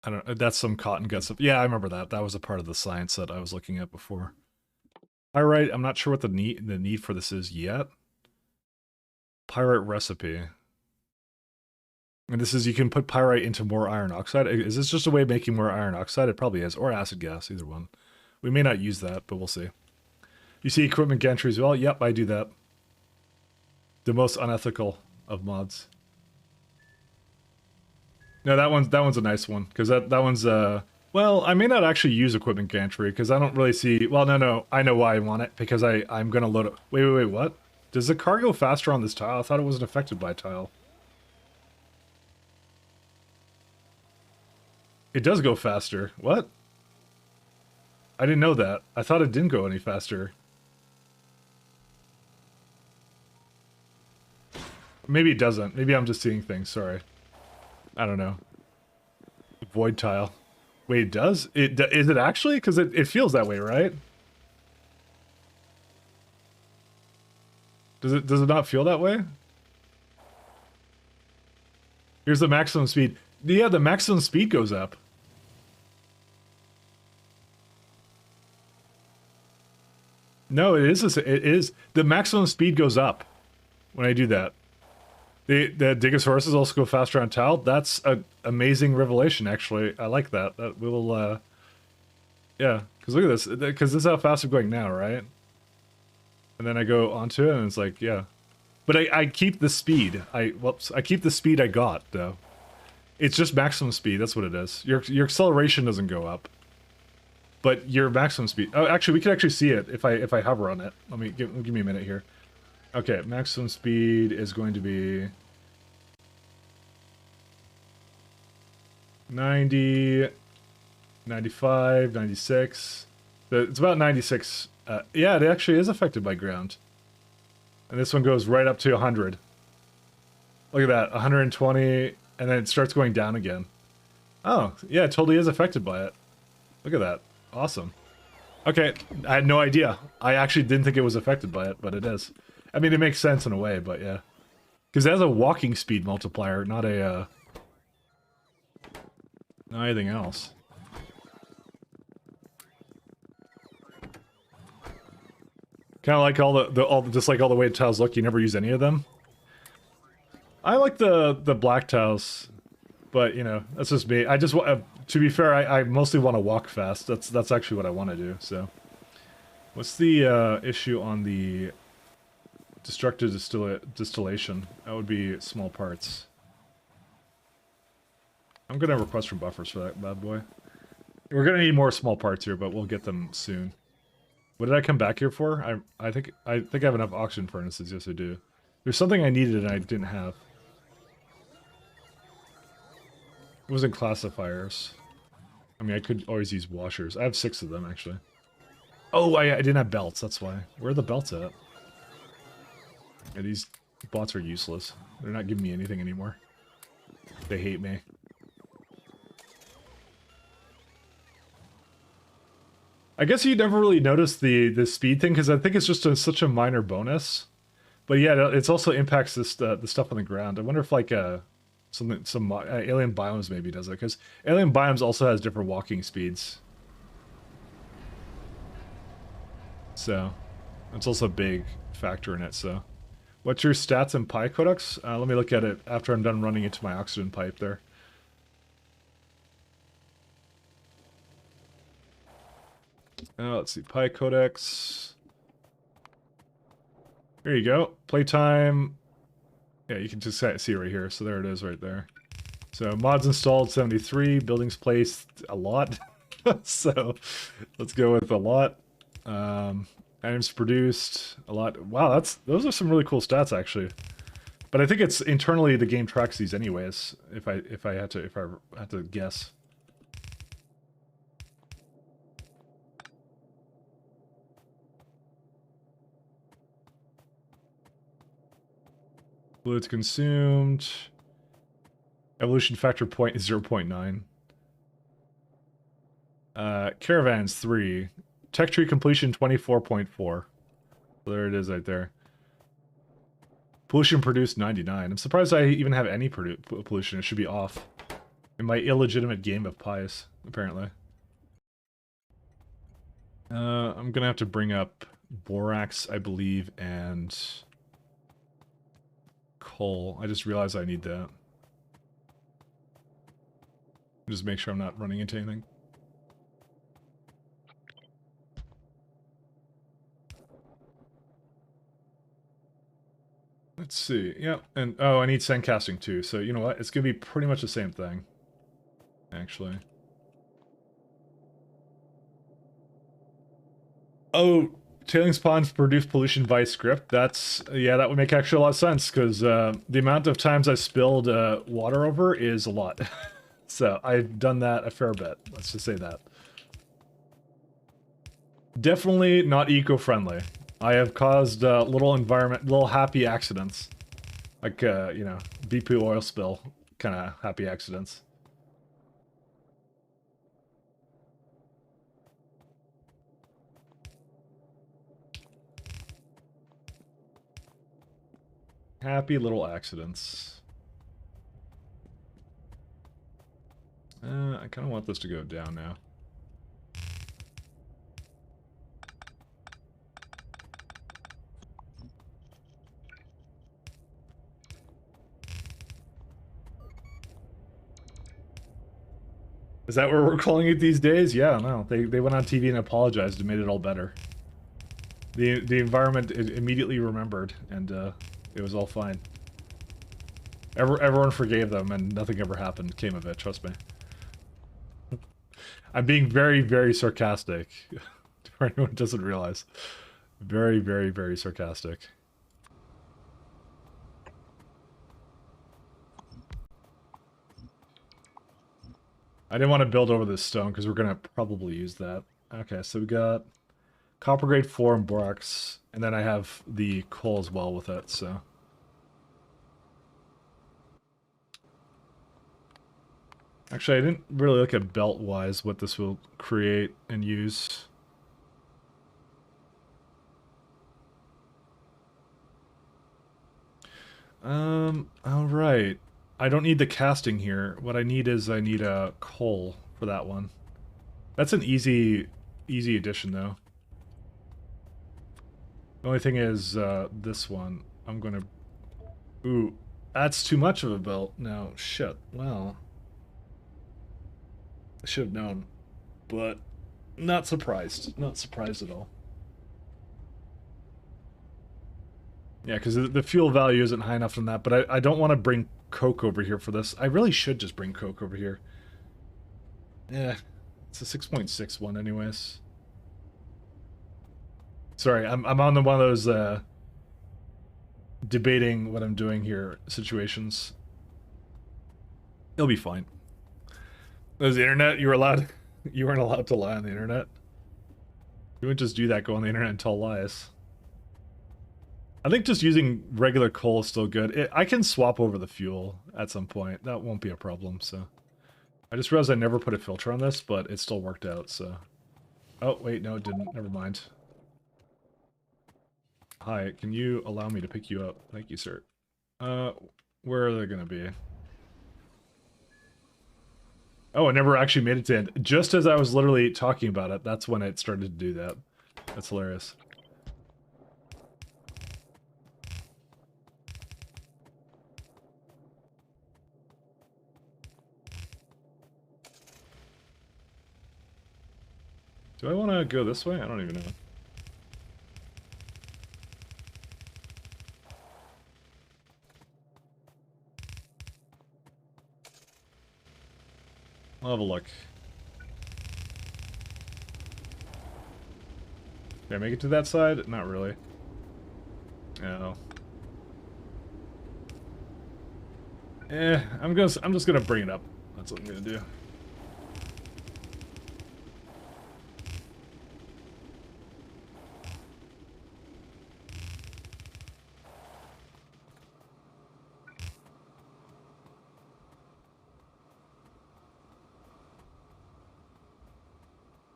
don't know, that's some cotton gut stuff. Yeah, I remember that. That was a part of the science that I was looking at before. Pyrite, I'm not sure what the need for this is yet. Pyrite recipe. And this is, you can put pyrite into more iron oxide. Is this just a way of making more iron oxide? It probably is. Or acid gas, either one. We may not use that, but we'll see. You see equipment gantry as well? Yep, I do that. The most unethical of mods. No, that one's a nice one. Because that one's, well, I may not actually use equipment gantry, because I don't really see... Well, no, I know why I want it. Because I'm going to load it... Wait, what? Does the car go faster on this tile? I thought it wasn't affected by tile. It does go faster. What? I didn't know that. I thought it didn't go any faster. Maybe it doesn't. Maybe I'm just seeing things. Sorry. I don't know. Void tile. Wait, it does? Is it actually? Because it feels that way, right? Does it not feel that way? Here's the maximum speed. Yeah, the maximum speed goes up. No, it is. It is. The maximum speed goes up when I do that. The Digosauruses also go faster on tile. That's an amazing revelation, actually. I like that. That will, yeah. Because look at this. Because this is how fast I'm going now, right? And then I go onto it, and it's like, yeah. But I keep the speed. I keep the speed I got, though. It's just maximum speed. That's what it is. Your acceleration doesn't go up. But your maximum speed... Oh, actually, we can actually see it if I hover on it. Let me give me a minute here. Okay, maximum speed is going to be 90, 95, 96. It's about 96. Yeah, it actually is affected by ground. And this one goes right up to 100. Look at that, 120, and then it starts going down again. Oh, yeah, it totally is affected by it. Look at that. Awesome. Okay, I had no idea. I actually didn't think it was affected by it, but it is. I mean, it makes sense in a way, but yeah. Because it has a walking speed multiplier, not a, not anything else. Kind of like all the way tiles look, you never use any of them. I like the black tiles, but you know, that's just me. I just want, to be fair, I mostly want to walk fast. That's actually what I want to do, so. What's the issue on the destructive distillation? That would be small parts. I'm gonna request from buffers for that bad boy. We're gonna need more small parts here, but we'll get them soon. What did I come back here for? I think I have enough oxygen furnaces. Yes, I do. There's something I needed and I didn't have. It wasn't classifiers. I mean, I could always use washers. I have 6 of them, actually. Oh, I didn't have belts, that's why. Where are the belts at? Yeah, these bots are useless. They're not giving me anything anymore. They hate me. I guess you never really noticed the speed thing, because I think it's just such a minor bonus. But yeah, it also impacts this the stuff on the ground. I wonder if like some alien biomes maybe does it, because alien biomes also has different walking speeds. So it's also a big factor in it. So, what's your stats in Pi Codex? Let me look at it after I'm done running into my oxygen pipe there. Let's see, Pi Codex. There you go. Playtime. Yeah, you can just see it right here. So there it is right there. So mods installed 73, buildings placed a lot. So let's go with a lot. Items produced a lot. Wow, those are some really cool stats actually. But I think it's internally the game tracks these anyways. If I had to guess. Fluids consumed. Evolution factor point is 0.9. Caravans 3. Tech tree completion 24.4. So there it is right there. Pollution produced 99. I'm surprised I even have any pollution. It should be off. In my illegitimate game of pies, apparently. I'm gonna have to bring up borax, I believe, and coal. I just realized I need that. Just make sure I'm not running into anything. Let's see. Yeah, and oh, I need sandcasting too. So you know what? It's gonna be pretty much the same thing, actually. Oh, tailings ponds produce pollution via script. Yeah, that would make actually a lot of sense because the amount of times I spilled water over is a lot. So I've done that a fair bit. Let's just say that. Definitely not eco-friendly. I have caused little happy accidents. Like, you know, BP oil spill kind of happy accidents. Happy little accidents. I kind of want this to go down now. Is that what we're calling it these days? Yeah, no. They went on TV and apologized and made it all better. The environment immediately remembered, and it was all fine. Everyone forgave them, and nothing ever happened. Came of it. Trust me. I'm being very, very sarcastic. For anyone who doesn't realize, very, very, very sarcastic. I didn't want to build over this stone because we're gonna probably use that. Okay, so we got copper grade 4 and borax, and then I have the coal as well with it, so. Actually, I didn't really look at belt-wise what this will create and use. Alright. I don't need the casting here. What I need is a coal for that one. That's an easy addition, though. The only thing is, this one, I'm gonna... Ooh, that's too much of a belt now. Shit, well... I should have known, but not surprised. Not surprised at all. Yeah, because the fuel value isn't high enough on that, but I don't want to bring coke over here for this. I really should just bring coke over here. Yeah, it's a 6.6 one anyways. Sorry, I'm on one of those debating what I'm doing here situations. It'll be fine. There's the internet. You weren't allowed to lie on the internet. You wouldn't just do that. Go on the internet and tell lies. I think just using regular coal is still good. I can swap over the fuel at some point. That won't be a problem. So, I just realized I never put a filter on this, but it still worked out. So, oh wait, no, it didn't. Never mind. Hi, can you allow me to pick you up? Thank you, sir. Where are they gonna be? Oh, it never actually made it to end. Just as I was literally talking about it, that's when it started to do that. That's hilarious. Do I want to go this way? I don't even know. I'll have a look. Did I make it to that side? Not really. No. I'm just gonna bring it up. That's what I'm gonna do.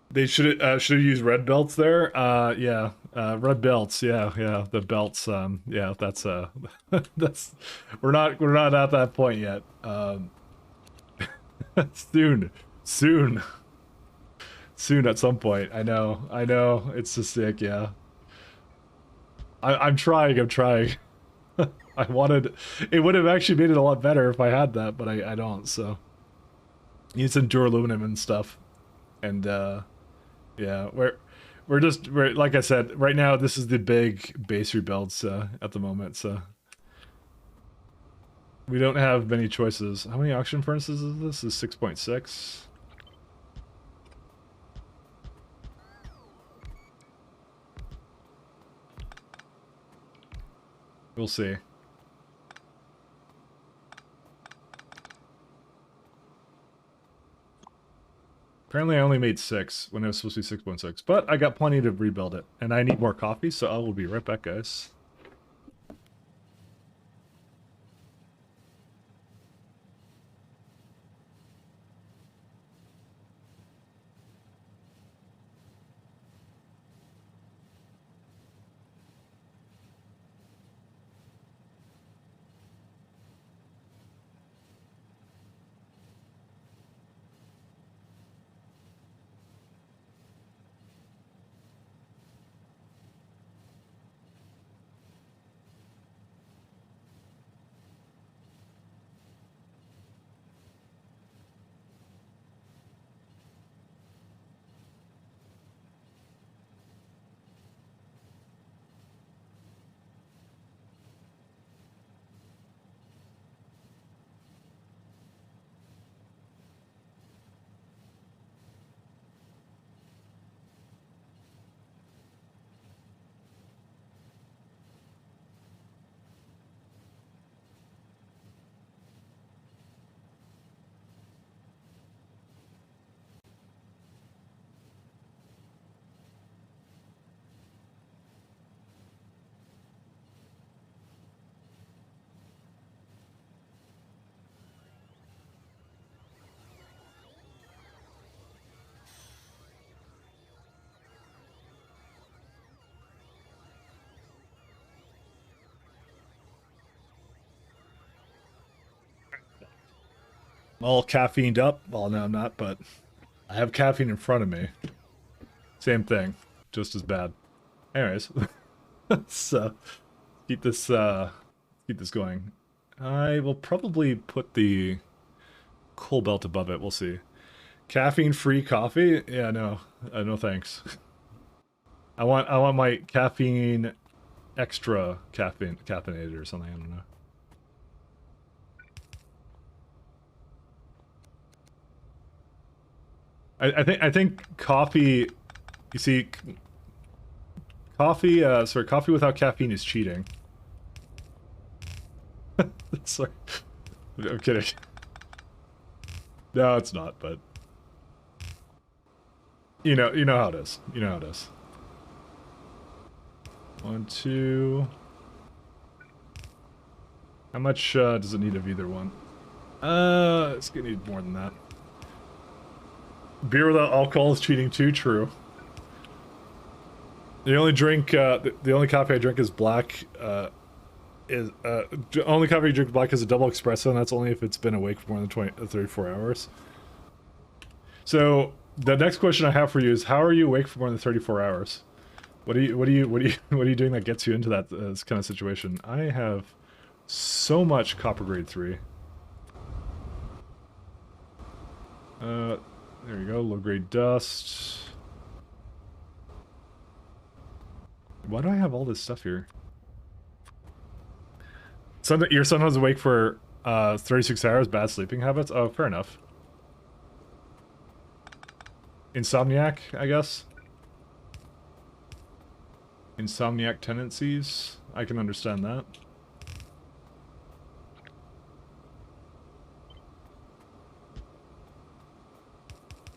They should have used red belts there. Yeah, red belts. Yeah, the belts. Yeah, that's that's we're not at that point yet. Soon at some point. I know. It's just sick. Yeah. I'm trying. I wanted. It would have actually made it a lot better if I had that, but I don't. So. Need some duraluminum and stuff, and yeah, we're like I said, right now this is the big base rebuilds at the moment, so we don't have many choices. How many auction furnaces is this? Is 6.6. We'll see. Apparently I only made 6 when it was supposed to be 6.6, but I got plenty to rebuild it. And I need more coffee, so I will be right back, guys. I'm all caffeined up. Well, no, I'm not, but I have caffeine in front of me. Same thing, just as bad. Anyways, so keep this going. I will probably put the coal belt above it. We'll see. Caffeine-free coffee? Yeah, no, no thanks. I want my caffeine extra caffeinated or something. I don't know. I think coffee. You see, coffee. Sorry, coffee without caffeine is cheating. Sorry, I'm kidding. No, it's not. But you know how it is. You know how it is. 1, 2. How much does it need of either one? It's gonna need more than that. Beer without alcohol is cheating too. True. The only drink, the only coffee I drink is black. Only coffee I drink black is a double espresso, and that's only if it's been awake for more than 34 hours. So the next question I have for you is, how are you awake for more than 34 hours? What are you doing that gets you into that this kind of situation? I have so much copper grade 3. There you go, low grade dust. Why do I have all this stuff here? Your son was awake for 36 hours, bad sleeping habits? Oh, fair enough. Insomniac, I guess? Insomniac tendencies? I can understand that.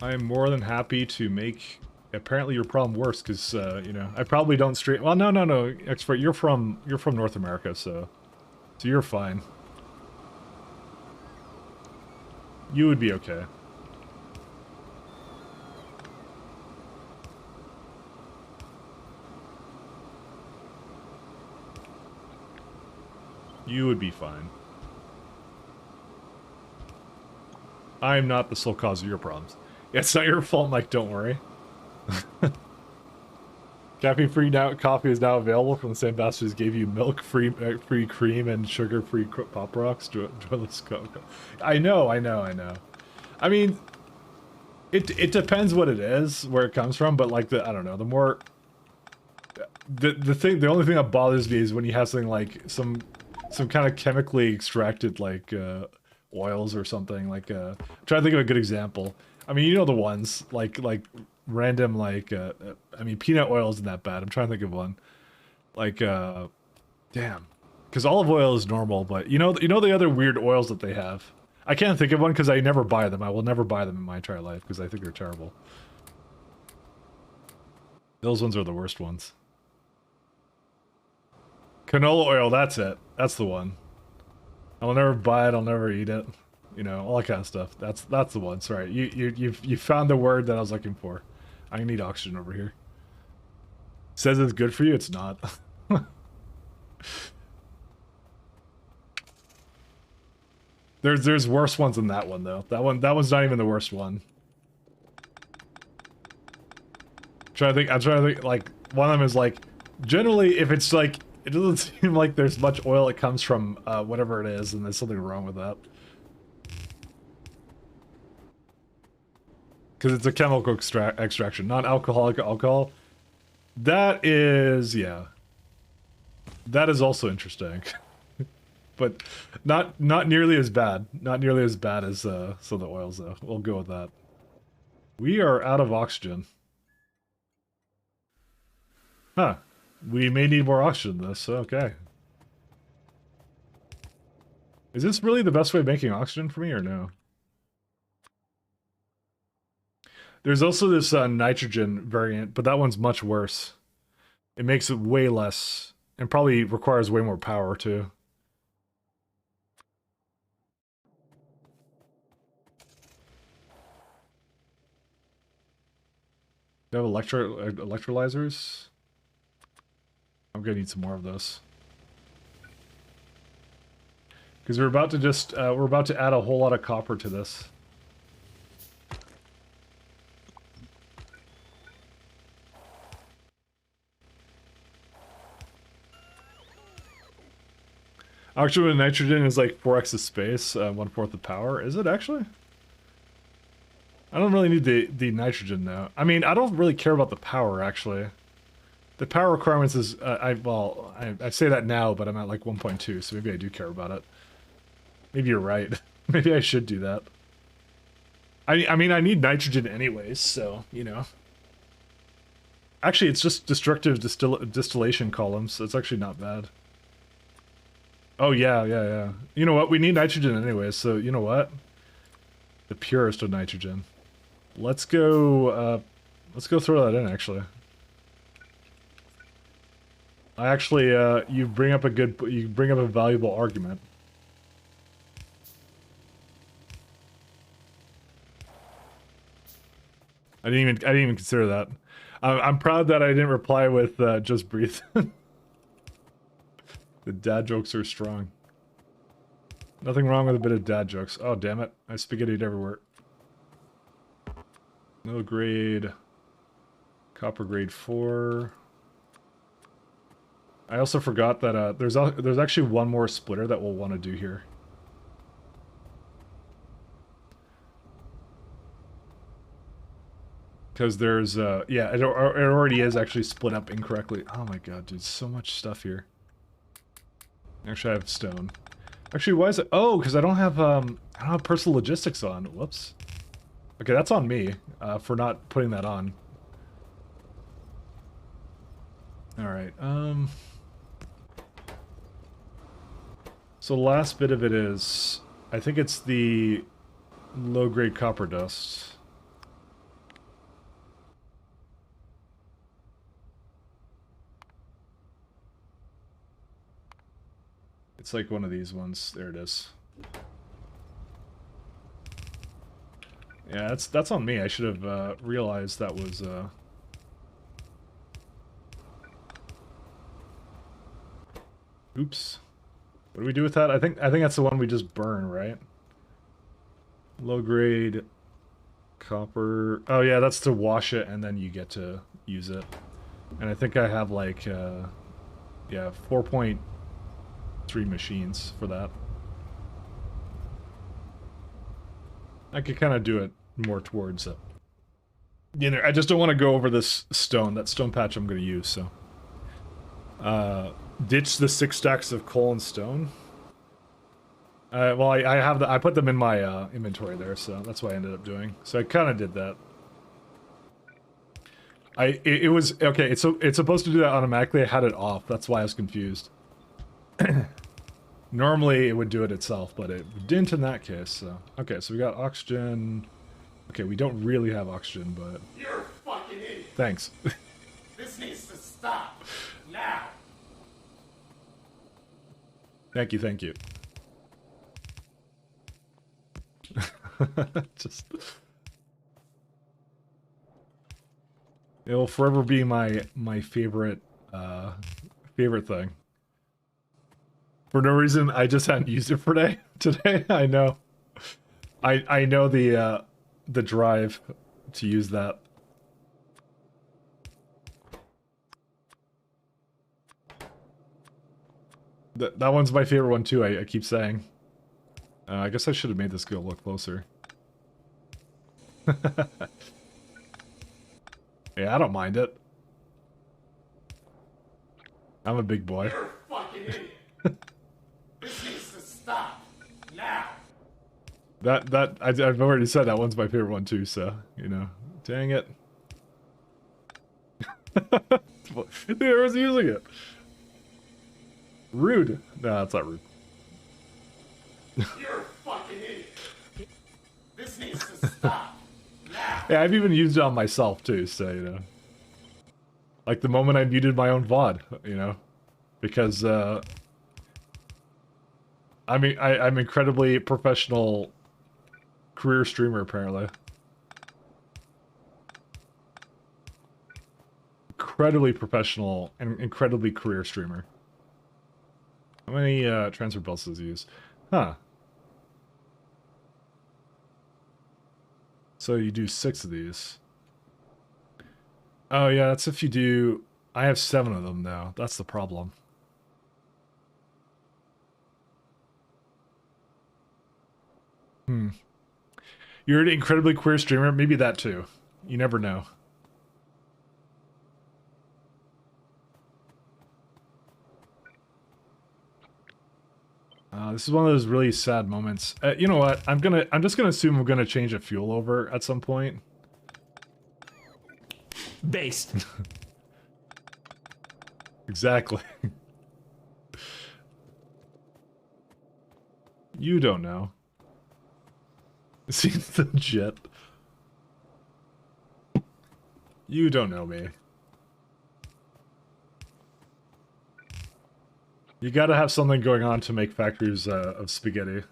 I am more than happy to make apparently your problem worse, because you know, I probably don't stream. Well, no, expert. You're from North America, so you're fine. You would be okay. You would be fine. I'm not the sole cause of your problems. Yeah, it's not your fault, Mike, don't worry. Caffeine-free coffee is now available from the same bastards gave you milk-free free cream and sugar-free Pop Rocks. Joyless cocoa. I know. I mean, it depends what it is, where it comes from, but like I don't know, the more... The only thing that bothers me is when you have something like some kind of chemically extracted like oils or something like I'm trying to think of a good example. I mean, you know the ones like random like I mean, peanut oil isn't that bad. I'm trying to think of one like damn, because olive oil is normal, but you know the other weird oils that they have. I can't think of one because I never buy them. I will never buy them in my entire life because I think they're terrible. Those ones are the worst ones. Canola oil, that's it. That's the one. I'll never buy it, I'll never eat it. You know, all that kind of stuff. That's the one. Sorry. You found the word that I was looking for. I need oxygen over here. Says it's good for you, it's not. There's worse ones than that one though. That one's not even the worst one. I'm trying to think like one of them is like generally if it's like it doesn't seem like there's much oil that comes from whatever it is, and there's something wrong with that. Because it's a chemical extraction, non-alcoholic alcohol. That is, yeah. That is also interesting. But not nearly as bad. Not nearly as bad as some of the oils, though. We'll go with that. We are out of oxygen. Huh. We may need more oxygen in this, okay. Is this really the best way of making oxygen for me, or no? There's also this nitrogen variant, but that one's much worse. It makes it way less, and probably requires way more power, too. Do you have electrolyzers? I'm gonna need some more of those. Because we're about to add a whole lot of copper to this. Actually, nitrogen is like 4x the space, 1/4 the power. Is it actually? I don't really need the nitrogen though. I mean, I don't really care about the power actually. The power requirements is I say that now, but I'm at like 1.2, so maybe I do care about it. Maybe you're right. Maybe I should do that. I mean, I need nitrogen anyways, so you know. Actually, it's just destructive distillation columns, so it's actually not bad. Oh yeah. You know what? We need nitrogen anyways, so you know what? The purest of nitrogen. Let's go throw that in actually. I actually you bring up a valuable argument. I didn't even consider that. I'm proud that I didn't reply with just breathe. The dad jokes are strong. Nothing wrong with a bit of dad jokes. Oh, damn it. I spaghettied everywhere. No grade. Copper grade 4. I also forgot that there's actually one more splitter that we'll want to do here. Because there's, yeah, it already is actually split up incorrectly. Oh my god, dude, so much stuff here. Actually, I have stone. Actually, why is it? Oh, because I don't have personal logistics on. Whoops. Okay, that's on me for not putting that on. All right. So the last bit of it is, I think it's the low-grade copper dust. It's like one of these ones. There it is. Yeah, that's on me. I should have realized that was Oops. What do we do with that? I think that's the one we just burn, right? Low grade copper. Oh yeah, that's to wash it and then you get to use it. And I think I have like yeah, 4.3 machines for that. I could kind of do it more towards it. You know, I just don't want to go over this stone. That stone patch I'm going to use, so. Ditch the 6 stacks of coal and stone. Well, I have I put them in my inventory there, so that's what I ended up doing. So I kind of did that. It was okay. It's supposed to do that automatically. I had it off. That's why I was confused. Normally it would do it itself, but it didn't in that case, so. Okay, so we got oxygen. Okay, we don't really have oxygen, but... You're a fucking idiot. Thanks. This needs to stop. Now. Thank you, thank you. Just... It will forever be my favorite, favorite thing. For no reason, I just hadn't used it for today. I know. I know the drive to use that. That one's my favorite one too, I keep saying. I guess I should have made this go a little closer. Yeah, I don't mind it. I'm a big boy. You're a fucking idiot. This needs to stop. Now. I've already said that one's my favorite one too, so, you know. Dang it. Whoever's using it. Rude. No, that's not rude. You're a fucking idiot. This needs to stop. Now. Yeah, I've even used it on myself too, so, you know. Like the moment I muted my own VOD, you know. Because, I'm incredibly professional career streamer, apparently. Incredibly professional and incredibly career streamer. How many transfer belts does he use? Huh. So you do 6 of these. Oh yeah, that's if you do... I have 7 of them now. That's the problem. You're an incredibly queer streamer? Maybe that too. You never know. This is one of those really sad moments. You know what? I'm just gonna assume I'm gonna change a fuel over at some point. Based. Exactly. You don't know. See the jet. You don't know me. You gotta have something going on to make factories of spaghetti.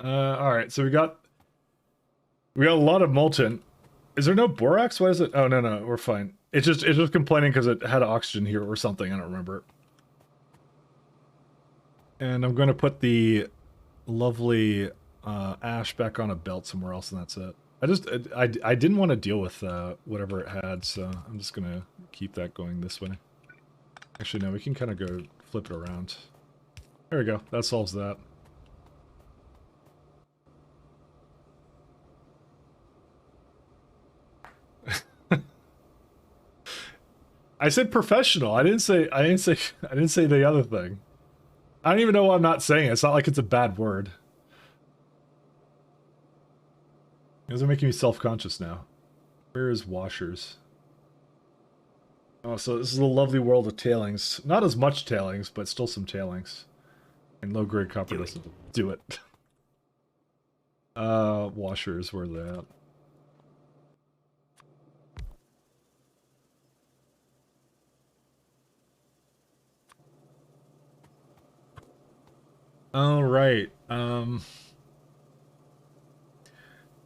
Alright, so we got a lot of molten. Is there no borax? Why is it? Oh, no, we're fine. It's just complaining because it had oxygen here or something, I don't remember. And I'm gonna put the lovely ash back on a belt somewhere else, and that's it. I didn't want to deal with whatever it had, so I'm just gonna keep that going this way. Actually, no, we can kind of go flip it around. There we go. That solves that. I said professional. I didn't say the other thing. I don't even know why I'm not saying it. It's not like it's a bad word. You guys are making me self-conscious now. Where is washers? Oh, so this is the lovely world of tailings. Not as much tailings, but still some tailings. And low-grade copper doesn't do it. Washers, where are they at? All right.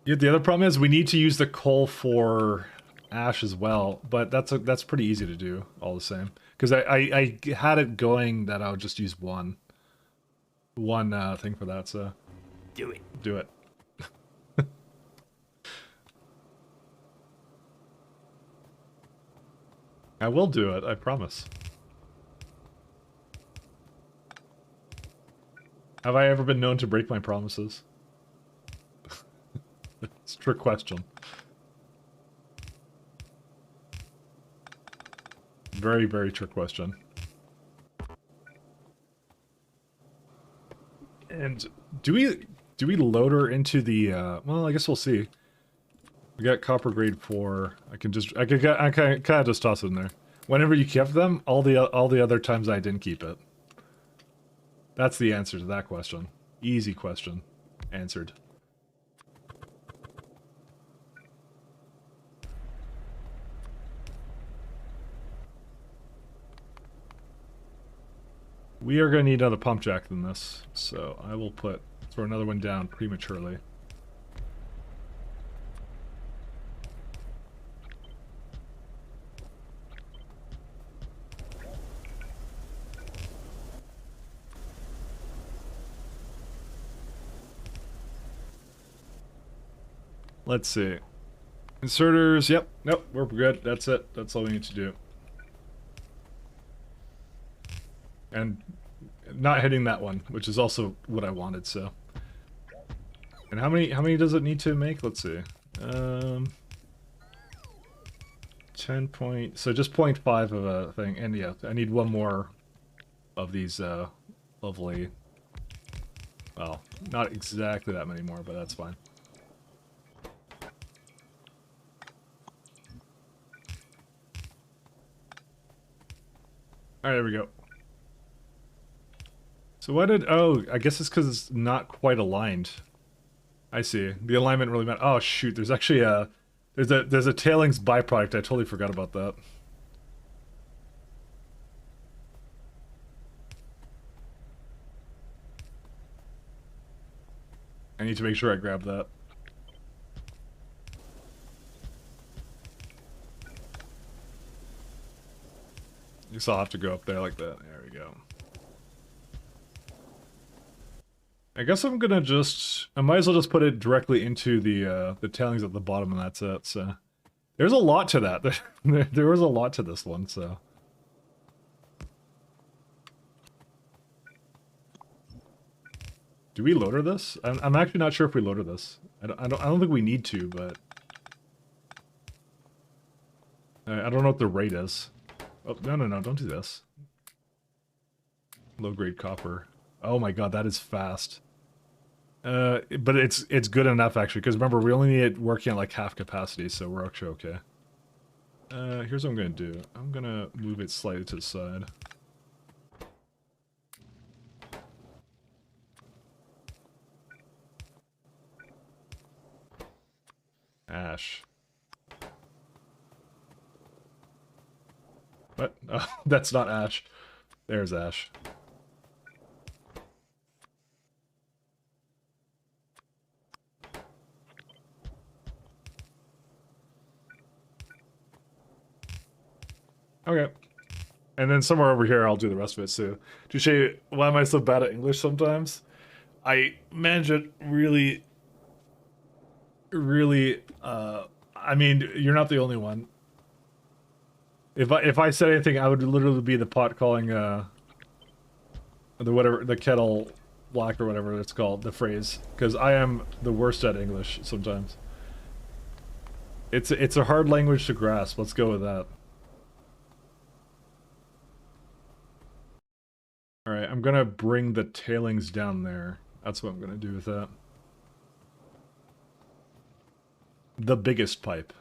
Yeah, the other problem is we need to use the coal for ash as well, but that's pretty easy to do all the same. Because I had it going that I would just use one thing for that. So Do it. do it. I will do it. I promise. Have I ever been known to break my promises? It's a trick question. Very, very trick question. And do we load her into the well, I guess we'll see. We got copper grade 4. I can kind of just toss it in there. Whenever you kept them, all the other times I didn't keep it. That's the answer to that question. Easy question. Answered. We are going to need another pump jack than this, so I will throw another one down prematurely. Let's see. Inserters, yep, nope, we're good. That's it. That's all we need to do. And not hitting that one, which is also what I wanted, so. And how many does it need to make? Let's see. 10 point, so just 0.5 of a thing, and yeah, I need one more of these lovely, well, not exactly that many more, but that's fine. Alright, there we go. So what did... Oh, I guess it's because it's not quite aligned. I see. The alignment really matters. Oh, shoot. There's actually a... There's a tailings byproduct. I totally forgot about that. I need to make sure I grab that. I guess I'll have to go up there like that. There we go. I guess I'm gonna just... I might as well just put it directly into the tailings at the bottom, and that's it, so... There's a lot to that. There was a lot to this one, so... Do we loader this? I'm actually not sure if we loader this. I don't think we need to, but... I don't know what the rate is. Oh, no, don't do this. Low-grade copper. Oh my god, that is fast. But it's good enough, actually, because remember, we only need it working at like half capacity, so we're actually okay. Here's what I'm going to do. I'm going to move it slightly to the side. Ash. What? Oh, that's not ash. There's ash. Okay. And then somewhere over here, I'll do the rest of it, so... Touche, why am I so bad at English sometimes? I manage it really... I mean, you're not the only one. If I said anything, I would literally be the pot calling, the kettle black or whatever it's called, the phrase. Because I am the worst at English sometimes. It's a hard language to grasp, let's go with that. Alright, I'm gonna bring the tailings down there. That's what I'm gonna do with that. The biggest pipe.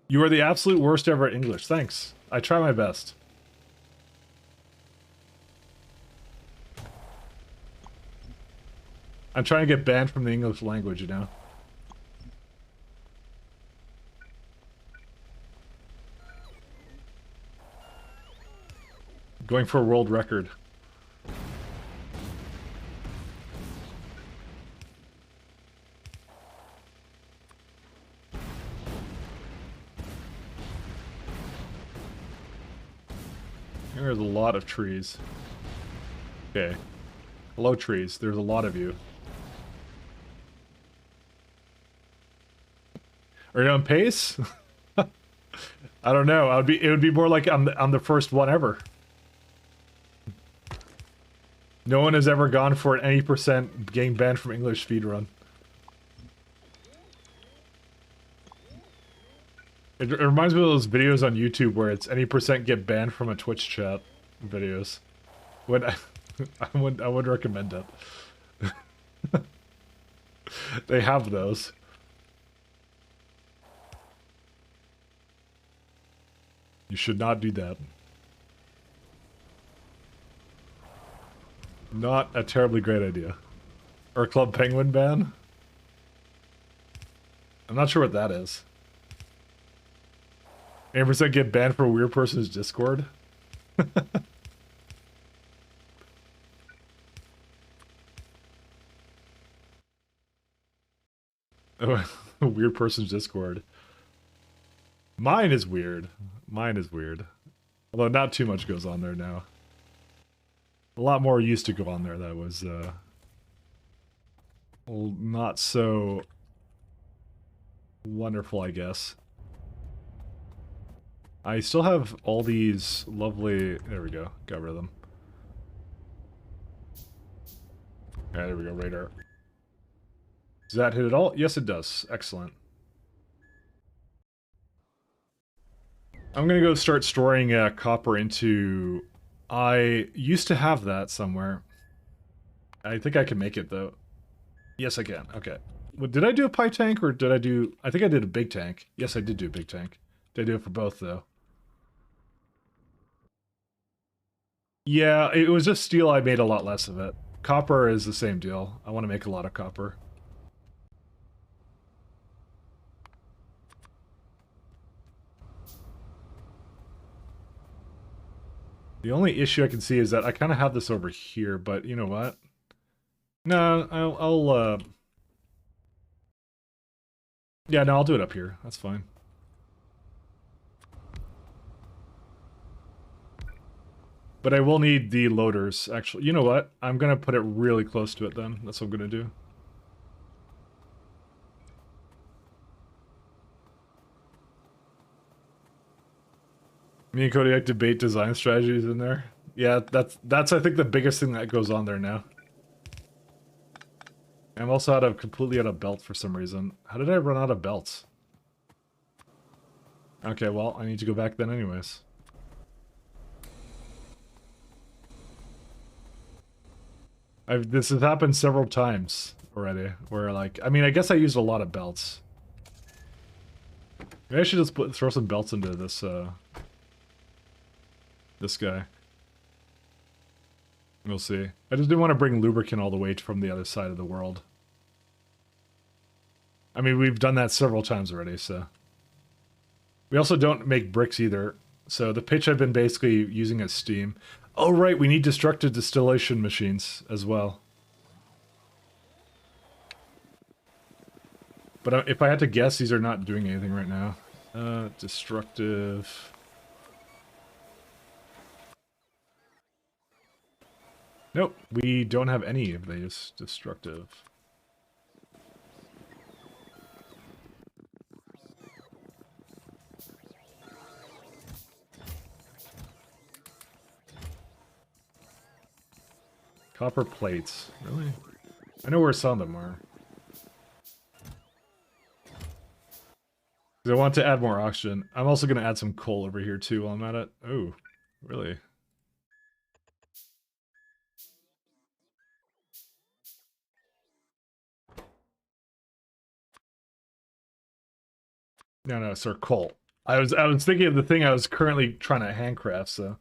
You are the absolute worst ever at English. Thanks. I try my best. I'm trying to get banned from the English language, you know? Going for a world record. There's a lot of trees. Okay. Hello, trees. There's a lot of you. Are you on pace? I don't know. It would be more like I'm the first one ever. No one has ever gone for an 80% getting banned from English speedrun. It reminds me of those videos on YouTube where it's any percent get banned from a Twitch chat videos. I would recommend it. They have those. You should not do that. Not a terribly great idea. Or Club Penguin ban? I'm not sure what that is. 8% get banned for weird person's Discord? Oh, weird person's Discord. Mine is weird. Mine is weird. Although not too much goes on there now. A lot more used to go on there that was, well, not so wonderful, I guess. I still have all these lovely... There we go. Got rid of them. Yeah, there we go. Radar. Does that hit it all? Yes, it does. Excellent. I'm gonna go start storing copper into... I used to have that somewhere. I think I can make it, though. Yes, I can. Okay. Well, did I do a pie tank, or did I do... I think I did a big tank. Yes, I did do a big tank. Did I do it for both, though? Yeah, it was just steel. I made a lot less of it. Copper is the same deal. I want to make a lot of copper. The only issue I can see is that I kind of have this over here, but you know what? No, yeah, no, I'll do it up here. That's fine. But I will need the loaders, actually. You know what? I'm gonna put it really close to it then. That's what I'm gonna do. Me and Kodiak debate design strategies in there. Yeah, that's I think the biggest thing that goes on there now. I'm also completely out of belt for some reason. How did I run out of belts? Okay, well, I need to go back then anyways. This has happened several times already, where like, I mean, I guess I used a lot of belts. Maybe I should just throw some belts into this, this guy. We'll see. I just didn't want to bring lubricant all the way from the other side of the world. I mean, we've done that several times already, so. We also don't make bricks either, so the pitch I've been basically using as steam. Oh right, we need destructive distillation machines as well. But if I had to guess, these are not doing anything right now. Destructive... Nope, we don't have any of these destructive. Copper plates. Really? I know where some of them are. 'Cause I want to add more oxygen. I'm also going to add some coal over here too while I'm at it. Oh, really? No, sir, coal. I was thinking of the thing I was currently trying to handcraft, so.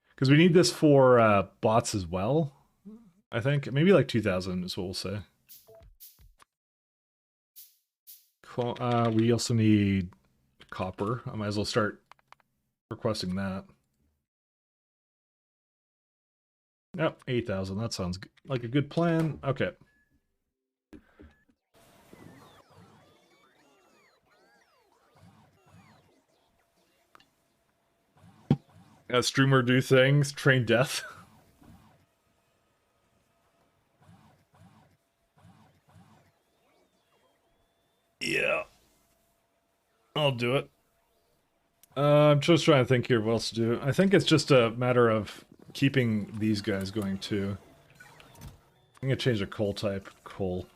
Because we need this for bots as well, I think. Maybe like 2,000 is what we'll say. Cool. We also need copper. I might as well start requesting that. Yep, 8,000. That sounds like a good plan. Okay. Streamer do things, train death. Yeah. I'll do it. I'm just trying to think here what else to do. I think it's just a matter of keeping these guys going too. I'm gonna change the coal type. Coal.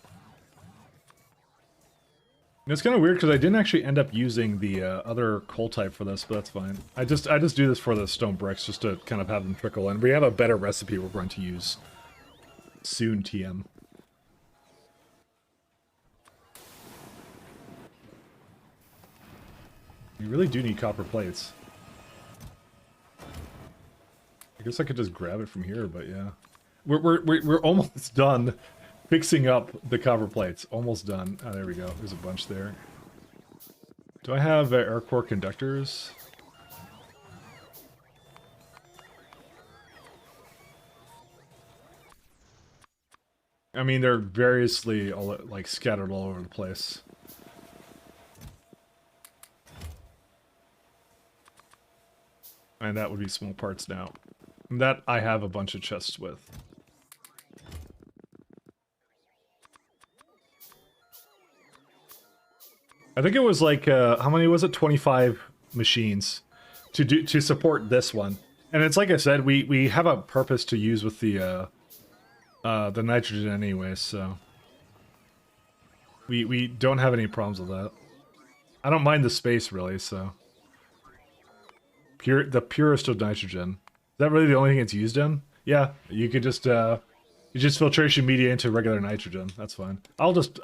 And it's kind of weird because I didn't actually end up using the other coal type for this, but that's fine. I just do this for the stone bricks just to kind of have them trickle in. We have a better recipe we're going to use soon, TM. You really do need copper plates. I guess I could just grab it from here, but yeah. We're almost done fixing up the copper plates. Almost done. Oh, there we go. There's a bunch there. Do I have air core conductors? I mean, they're variously all, like scattered all over the place. And that would be small parts now. That I have a bunch of chests with. I think it was like, how many was it? 25 machines to support this one. And it's like I said, we have a purpose to use with the nitrogen anyway, so we don't have any problems with that. I don't mind the space really, so the purest of nitrogen. Is that really the only thing it's used in? Yeah, you could just you just filtration media into regular nitrogen. That's fine. I'll just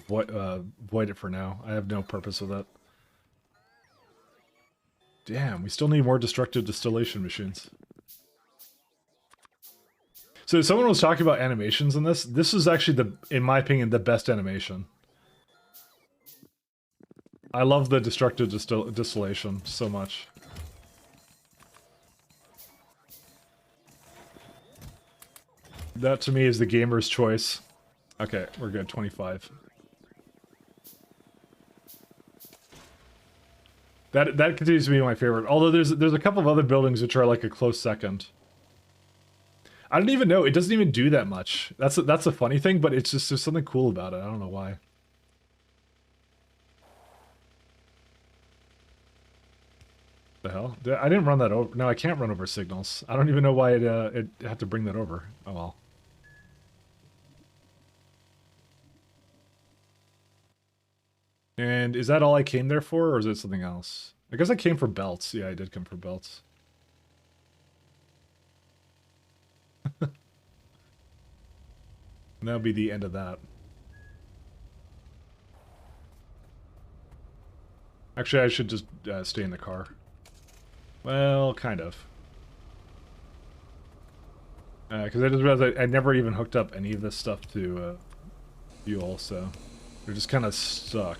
void it for now. I have no purpose with it. Damn, we still need more destructive distillation machines. So someone was talking about animations in this. This is actually in my opinion, the best animation. I love the destructive distillation so much. That to me is the gamer's choice. Okay, we're good. 25. That continues to be my favorite. Although there's a couple of other buildings which are like a close second. I don't even know. It doesn't even do that much. That's a funny thing, but it's just there's something cool about it. I don't know why. The hell? I didn't run that over. No, I can't run over signals. I don't even know why it had to bring that over. Oh well. And is that all I came there for, or is it something else? I guess I came for belts. Yeah, I did come for belts. And that'll be the end of that. Actually, I should just stay in the car. Well, kind of. Because I just realized I never even hooked up any of this stuff to fuel, so they're just kind of stuck.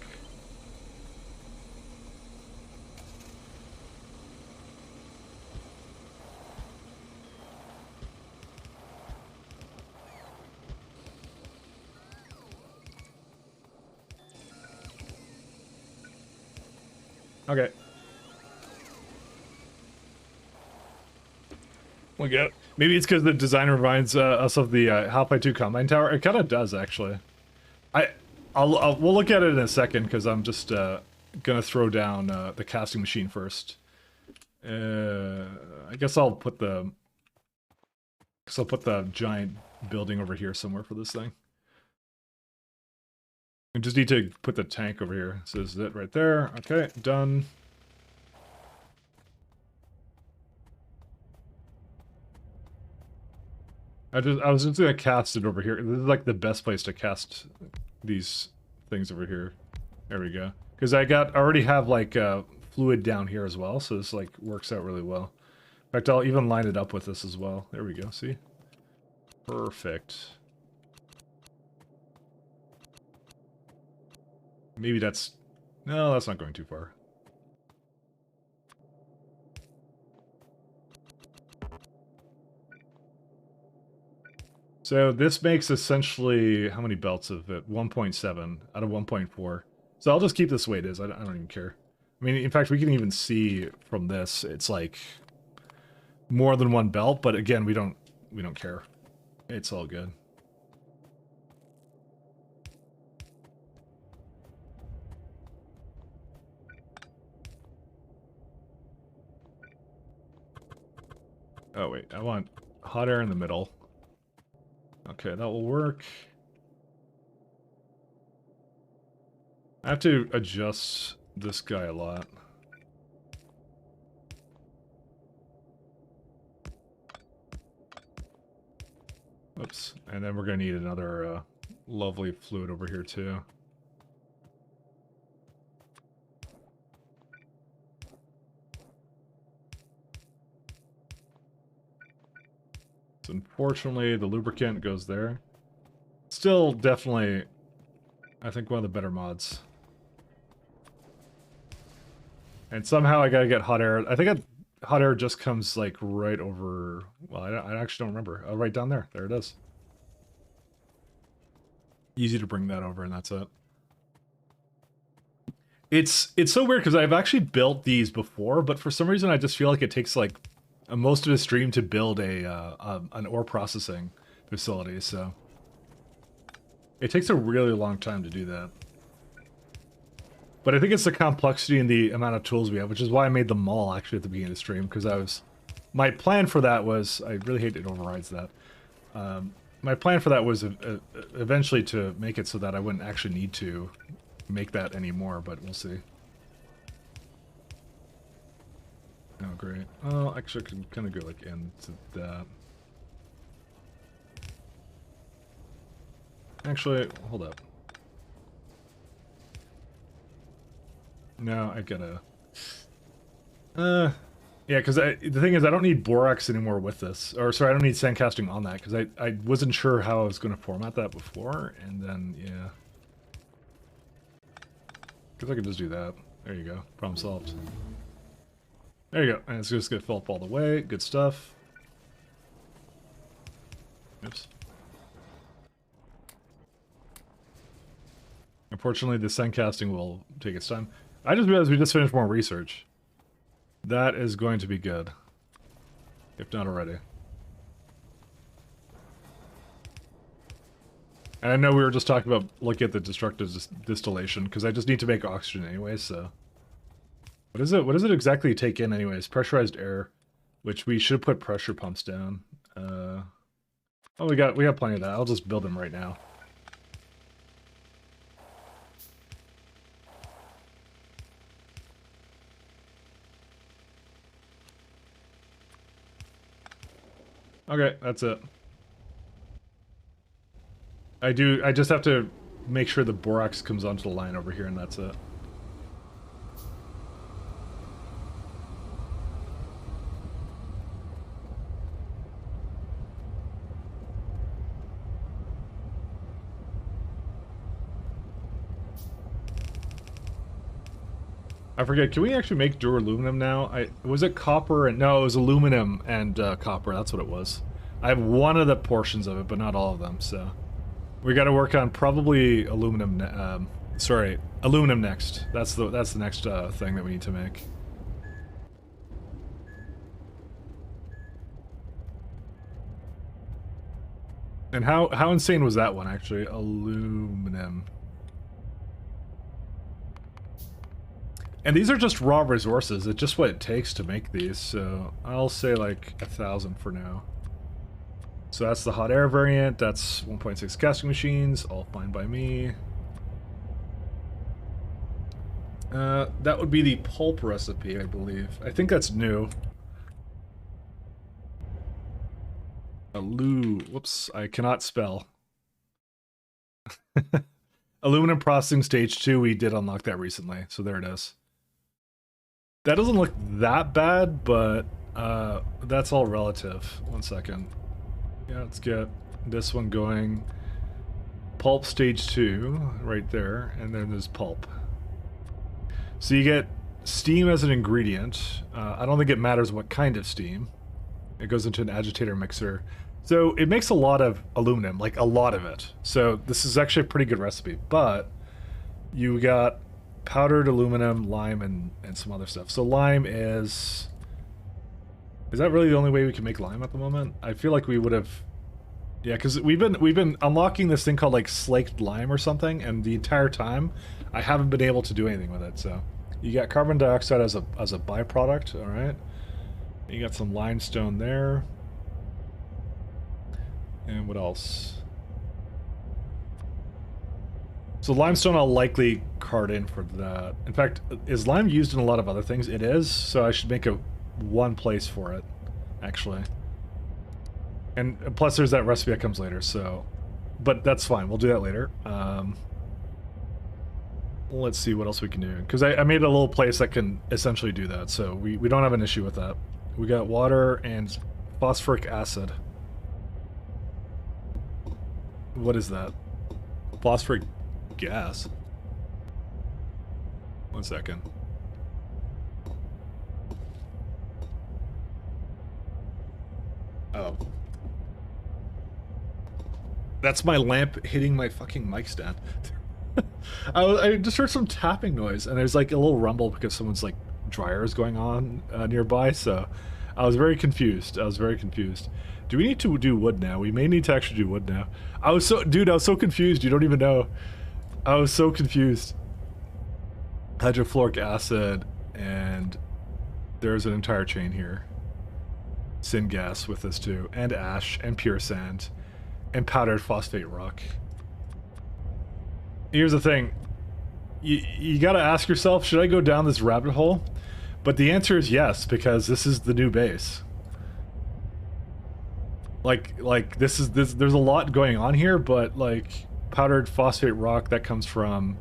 Okay. We got. Maybe it's because the design reminds us of the Half-Life 2 Combine Tower. It kind of does, actually. We'll look at it in a second because I'm just gonna throw down the casting machine first. I guess I'll put the. Giant building over here somewhere for this thing. I just need to put the tank over here. So this is it right there. Okay, done. I was just gonna cast it over here. This is like the best place to cast these things over here. There we go. Because I already have like fluid down here as well, so this like works out really well. In fact, I'll even line it up with this as well. There we go. See? Perfect. Maybe that's... No, that's not going too far. So this makes essentially... How many belts of it? 1.7 out of 1.4. So I'll just keep this the way it is. I don't even care. I mean, in fact, we can even see from this, it's like more than one belt, but again, we don't care. It's all good. Oh wait, I want hot air in the middle. Okay, that will work. I have to adjust this guy a lot. Oops, and then we're gonna need another lovely fluid over here too. unfortunately, the lubricant goes there. Still, definitely, I think one of the better mods. And somehow I gotta get hot air. I think hot air just comes like right over. Well, I actually don't remember. Oh, right down there. There it is. Easy to bring that over, and that's it. It's so weird because I've actually built these before, but for some reason I just feel like it takes like most of a stream to build an ore processing facility. So it takes a really long time to do that. But I think it's the complexity and the amount of tools we have, which is why I made them all actually at the beginning of the stream, because my plan for that was, I really hate it overrides that. My plan for that was eventually to make it so that I wouldn't actually need to make that anymore, but we'll see. Oh, great. Oh, actually, I can kind of go like into that. Actually, hold up. No, I gotta... yeah, because the thing is, I don't need borax anymore with this. Or, sorry, I don't need sandcasting on that, because I wasn't sure how I was going to format that before, and then, yeah. Because I could just do that. There you go. Problem solved. There you go. And it's just going to fill up all the way. Good stuff. Oops. Unfortunately, the sandcasting will take its time. I just realized we just finished more research. That is going to be good. If not already. And I know we were just talking about looking at the destructive distillation, because I just need to make oxygen anyway, so... What is it? What does it exactly take in anyways? Pressurized air, which we should put pressure pumps down. Oh, we got plenty of that. I'll just build them right now. Okay, that's it. I just have to make sure the borax comes onto the line over here, and that's it. I forget, can we actually make duraluminum now? Was it copper and... No, it was aluminum and copper, that's what it was. I have one of the portions of it, but not all of them, so... We gotta work on probably aluminum, aluminum next. That's the next thing that we need to make. And how insane was that one, actually? Aluminum. And these are just raw resources. It's just what it takes to make these, so I'll say like 1,000 for now. So that's the hot air variant, that's 1.6 casting machines, all fine by me. That would be the pulp recipe, I believe. I think that's new. Whoops, I cannot spell. Aluminum processing stage 2, we did unlock that recently, so there it is. That doesn't look that bad, but that's all relative. One second. Yeah, let's get this one going. Pulp stage 2, right there, and then there's pulp. So you get steam as an ingredient. I don't think it matters what kind of steam. It goes into an agitator mixer. So it makes a lot of aluminum, like a lot of it. So this is actually a pretty good recipe, but you got powdered aluminum, lime, and some other stuff. So lime is that really the only way we can make lime at the moment? I feel like we would have... Yeah, because we've been unlocking this thing called like slaked lime or something, and the entire time I haven't been able to do anything with it. So you got carbon dioxide as a byproduct, all right? You got some limestone there. And what else? So limestone I'll likely cart in for that. In fact, is lime used in a lot of other things? It is, so I should make one place for it, actually. And plus there's that recipe that comes later, so... But that's fine, we'll do that later. Let's see what else we can do. Because I made a little place that can essentially do that, so we don't have an issue with that. We got water and phosphoric acid. What is that? Phosphoric gas. 1 second. Oh. That's my lamp hitting my fucking mic stand. I just heard some tapping noise, and there's like a little rumble because someone's like dryer is going on nearby, so I was very confused. Do we need to do wood now? We may need to actually do wood now. I was so confused, you don't even know. I was so confused. Hydrofluoric acid, and there's an entire chain here. Syngas with this too, and ash, and pure sand, and powdered phosphate rock. Here's the thing. You gotta ask yourself, should I go down this rabbit hole? But the answer is yes, because this is the new base. Like there's a lot going on here, but like powdered phosphate rock, that comes from,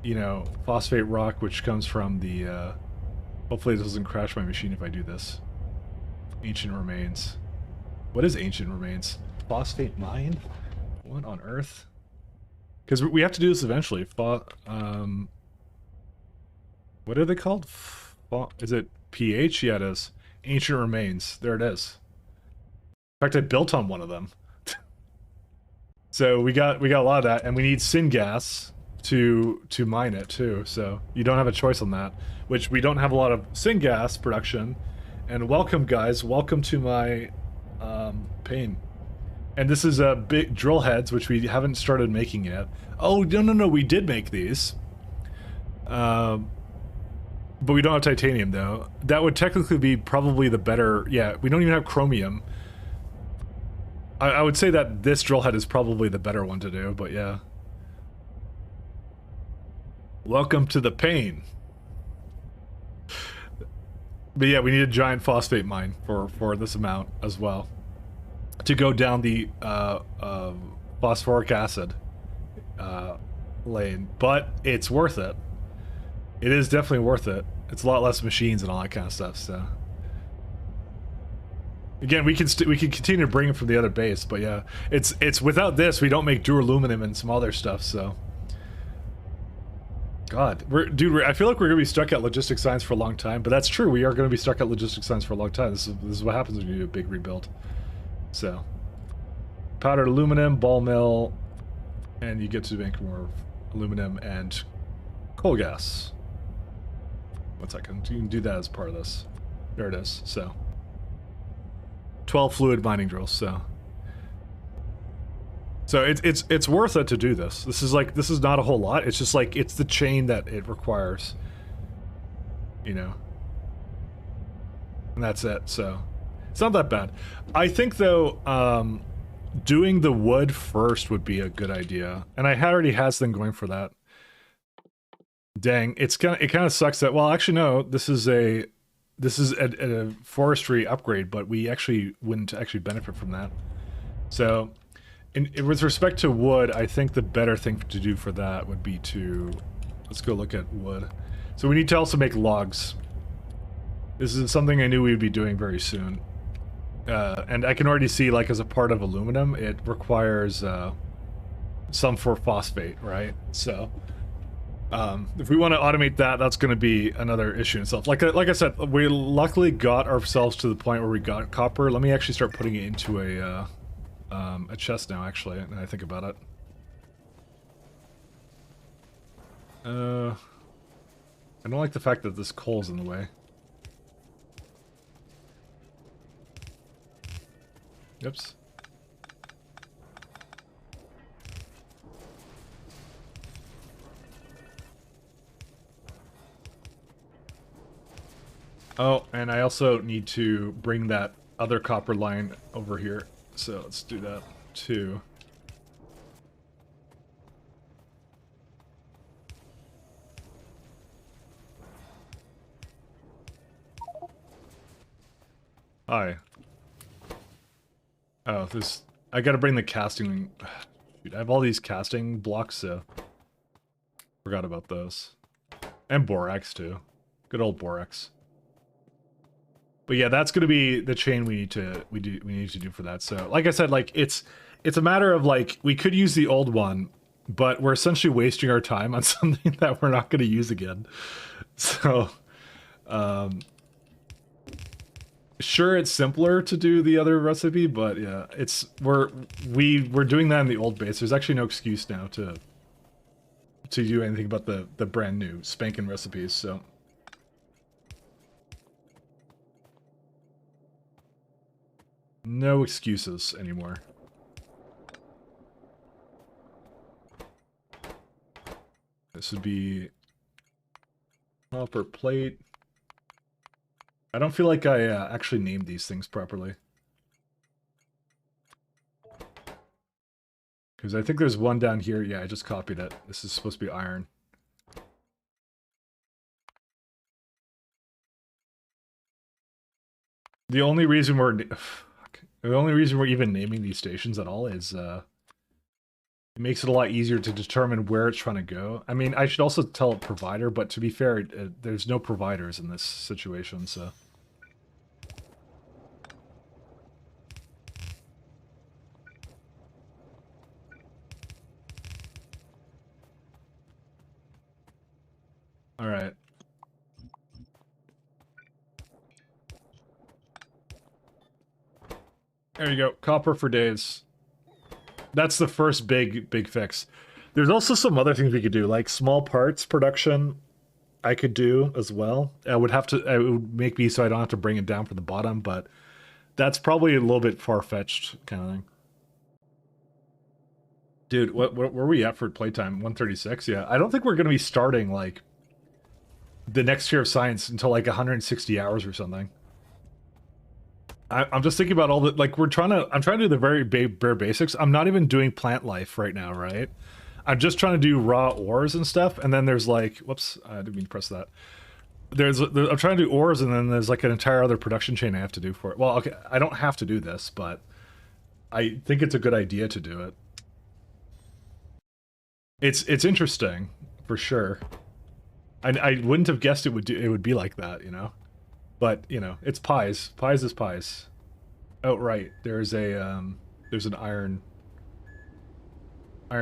you know, phosphate rock, which comes from the, hopefully it doesn't crash my machine if I do this. Ancient remains. What is ancient remains? Phosphate mine? What on earth? Because we have to do this eventually. What are they called? Is it pH? Yeah, it is. Ancient remains. There it is. In fact, I built on one of them. So we got a lot of that, and we need syngas to mine it too. So you don't have a choice on that. Which we don't have a lot of syngas production. And welcome, guys. Welcome to my pane. And this is big drill heads, which we haven't started making yet. Oh, no, we did make these. But we don't have titanium, though. That would technically be probably the better... Yeah, we don't even have chromium. I would say that this drill head is probably the better one to do, but yeah. Welcome to the pane. But yeah, we need a giant phosphate mine for this amount as well. To go down the phosphoric acid lane, but it's worth it. It is definitely worth it. It's a lot less machines and all that kind of stuff. So again, we can continue to bring it from the other base, but yeah, it's without this we don't make duraluminum and some other stuff. So God, I feel like we're gonna be stuck at logistics science for a long time, but that's true. We are gonna be stuck at logistics science for a long time. This is what happens when you do a big rebuild. So, powdered aluminum, ball mill, and you get to make more aluminum and coal gas. 1 second, you can do that as part of this. There it is, so. 12 fluid mining drills, so. So it's worth it to do this. This is not a whole lot, it's just like, it's the chain that it requires. You know. And that's it, so. It's not that bad. I think, though, doing the wood first would be a good idea. And I already has them going for that. Dang, it kind of sucks that, well, actually, no, this is a forestry upgrade, but we actually wouldn't actually benefit from that. So, with respect to wood, I think the better thing to do for that would be to, let's go look at wood. So we need to also make logs. This is something I knew we would be doing very soon. And I can already see, like, as a part of aluminum, it requires some for phosphate, right? So, if we want to automate that, that's going to be another issue in itself. Like I said, we luckily got ourselves to the point where we got copper. Let me actually start putting it into a chest now, actually, and I think about it. I don't like the fact that this coal's in the way. Oops. Oh, and I also need to bring that other copper line over here. So let's do that too. Hi. Oh, I gotta bring the casting... Dude, I have all these casting blocks, so... Forgot about those. And borax, too. Good old borax. But yeah, that's going to be the chain we need to do for that. So, like I said, like it's a matter of like we could use the old one, but we're essentially wasting our time on something that we're not going to use again. So, sure, it's simpler to do the other recipe, but yeah, we're doing that in the old base. There's actually no excuse now to do anything about the brand new spanking recipes. So. No excuses anymore. This would be copper plate. I don't feel like I actually named these things properly. Because I think there's one down here. Yeah, I just copied it. This is supposed to be iron. The only reason we're even naming these stations at all is it makes it a lot easier to determine where it's trying to go. I mean, I should also tell a provider, but to be fair, there's no providers in this situation, so. All right. There you go. Copper for days. That's the first big fix. There's also some other things we could do, like small parts production I could do as well. It would make me so I don't have to bring it down from the bottom, but that's probably a little bit far-fetched kind of thing. Dude, what where are we at for playtime? 136? Yeah. I don't think we're going to be starting, like, the next tier of science until, like, 160 hours or something. I'm just thinking about all the, like, I'm trying to do the very bare basics. I'm not even doing plant life right now, right? I'm just trying to do raw ores and stuff, and then there's like, whoops, I didn't mean to press that. I'm trying to do ores, and then there's like an entire other production chain I have to do for it. Well, okay, I don't have to do this, but I think it's a good idea to do it. It's interesting, for sure. I wouldn't have guessed it would be like that, you know? But, you know, it's pies. Pies is pies. Oh, right. There's an iron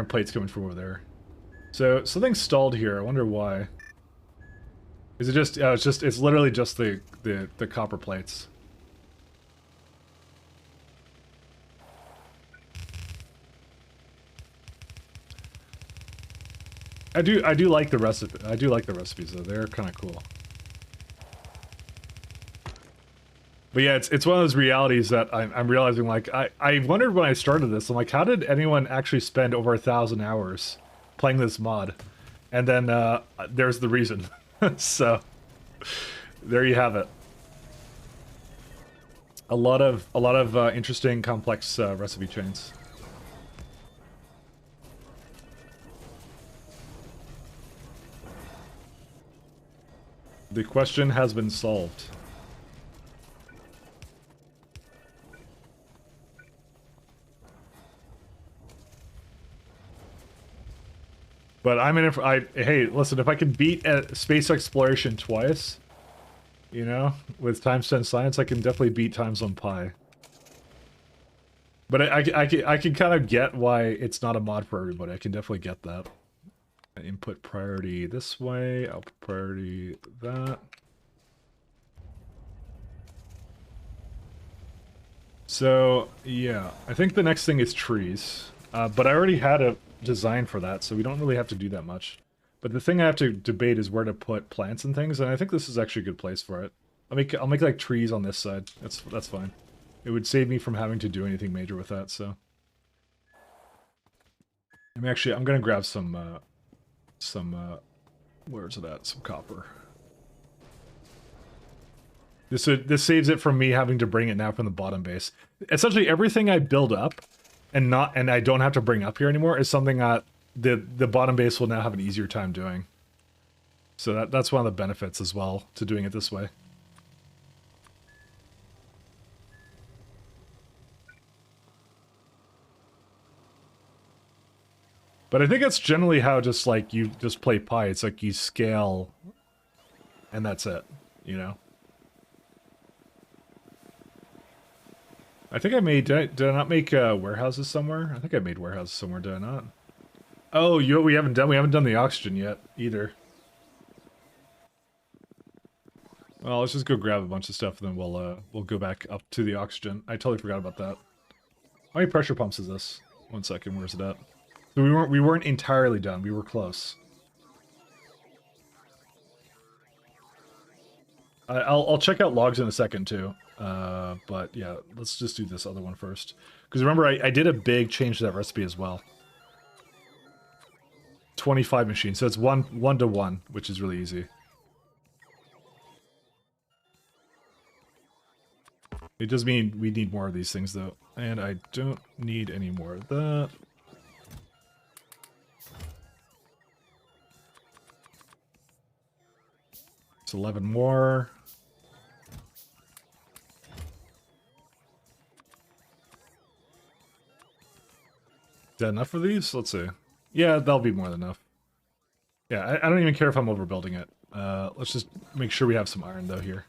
plates coming from over there. So, something's stalled here. I wonder why. Is it just, it's literally just the copper plates. I do like the recipe. I do like the recipes though. They're kind of cool. But yeah, it's one of those realities that I'm realizing, like, I wondered when I started this, I'm like, how did anyone actually spend over 1,000 hours playing this mod? And then there's the reason. So there you have it. A lot of interesting, complex recipe chains. The question has been solved. But hey, listen, if I can beat space exploration twice, you know, with times 10 science, I can definitely beat times 1 pi. But I can kind of get why it's not a mod for everybody. I can definitely get that. Input priority this way, output priority that. So, yeah, I think the next thing is trees. But I already had a design for that, so we don't really have to do that much. But the thing I have to debate is where to put plants and things, and I think this is actually a good place for it. I'll make like trees on this side. That's fine. It would save me from having to do anything major with that, so. I'm gonna grab some where's it at? Some copper. This saves it from me having to bring it now from the bottom base. Essentially everything I build up and I don't have to bring up here anymore is something that the bottom base will now have an easier time doing. So that's one of the benefits as well to doing it this way. But I think that's generally how just like you just play Pi. It's like you scale and that's it, you know? I think I made, did I not make warehouses somewhere? I think I made warehouses somewhere, did I not? Oh, we haven't done the oxygen yet, either. Well, let's just go grab a bunch of stuff and then we'll go back up to the oxygen. I totally forgot about that. How many pressure pumps is this? 1 second, where's it at? So we weren't entirely done, we were close. I'll check out logs in a second too. But yeah, let's just do this other one first. Because remember, I did a big change to that recipe as well. 25 machines, so it's one to one, which is really easy. It does mean we need more of these things though, and I don't need any more of that. It's 11 more. Is that enough for these? Let's see. Yeah, that'll be more than enough. Yeah, I don't even care if I'm overbuilding it. Let's just make sure we have some iron though here.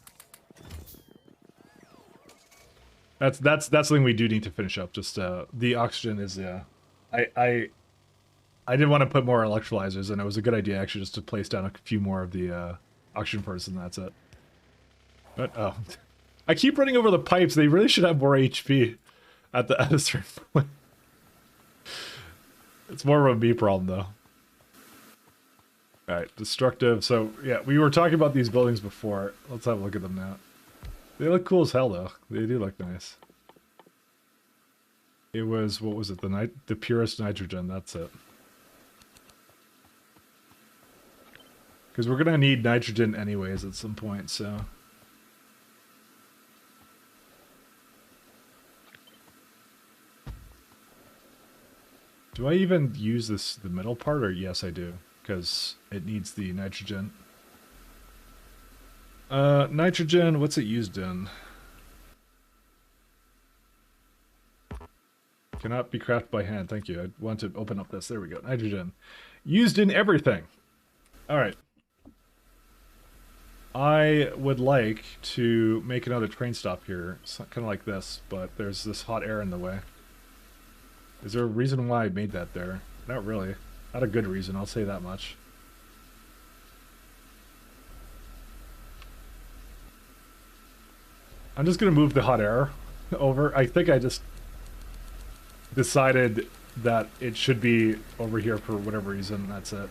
That's something we do need to finish up. Just the oxygen is I didn't want to put more electrolyzers, and it was a good idea actually just to place down a few more of the oxygen furnace, and that's it. But oh, I keep running over the pipes. They really should have more HP at a certain point. It's more of a me problem though. All right, destructive. So yeah, we were talking about these buildings before. Let's have a look at them now. They look cool as hell, though. They do look nice. It was, what was it? The purest nitrogen. That's it. Because we're gonna need nitrogen anyways at some point. So. Do I even use the middle part, or yes, I do, because it needs the nitrogen. Nitrogen, what's it used in? Cannot be crafted by hand, thank you. I want to open up this, there we go. Nitrogen. Used in everything. Alright. I would like to make another train stop here. It's kind of like this, but there's this hot air in the way. Is there a reason why I made that there? Not really. Not a good reason, I'll say that much. I'm just gonna move the hot air over. I think I just decided that it should be over here for whatever reason. That's it.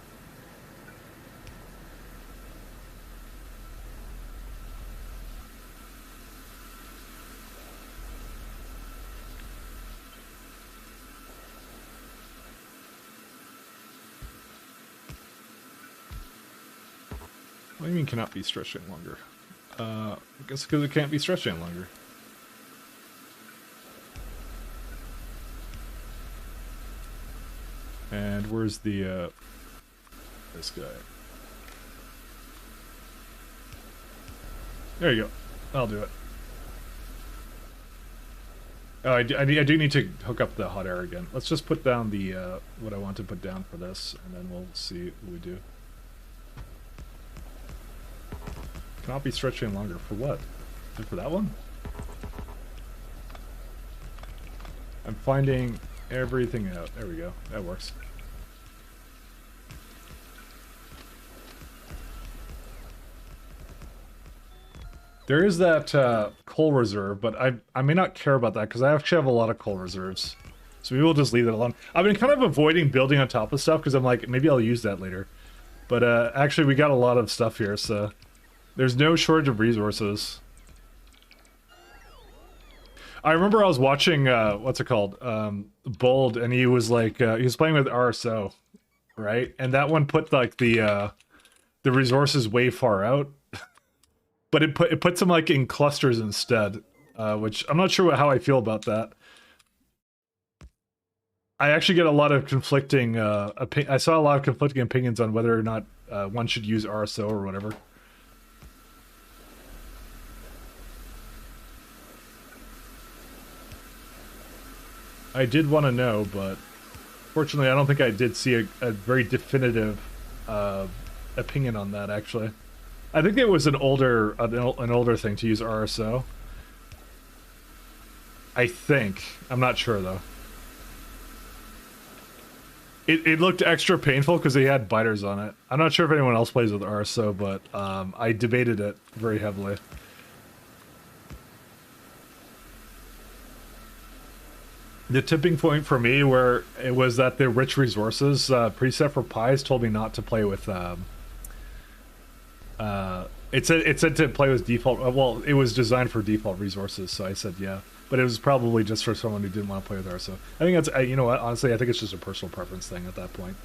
What do you mean cannot be stretched any longer? I guess because it can't be stretched any longer. And where's the, this guy? There you go. I'll do it. Oh, I do need to hook up the hot air again. Let's just put down the, what I want to put down for this, and then we'll see what we do. Cannot be stretched any longer. For what? Is it for that one? I'm finding everything out. There we go. That works. There is that coal reserve, but I may not care about that because I actually have a lot of coal reserves. So we will just leave that alone. I've been kind of avoiding building on top of stuff because I'm like, maybe I'll use that later. But actually we got a lot of stuff here, so there's no shortage of resources. I remember I was watching, what's it called? Bold, and he was like, he was playing with RSO, right? And that one put like the resources way far out. But it puts them like in clusters instead, which I'm not sure how I feel about that. I actually get a lot of conflicting, I saw a lot of conflicting opinions on whether or not one should use RSO or whatever. I did want to know, but fortunately I don't think I did see a very definitive opinion on that, actually. I think it was an older thing to use RSO. I think. I'm not sure though. It looked extra painful because they had biters on it. I'm not sure if anyone else plays with RSO, but I debated it very heavily. The tipping point for me where it was that the rich resources preset for pies told me not to play with it said to play with default well, it was designed for default resources, so I said yeah. But it was probably just for someone who didn't want to play with RSO. I think that's you know what, honestly I think it's just a personal preference thing at that point.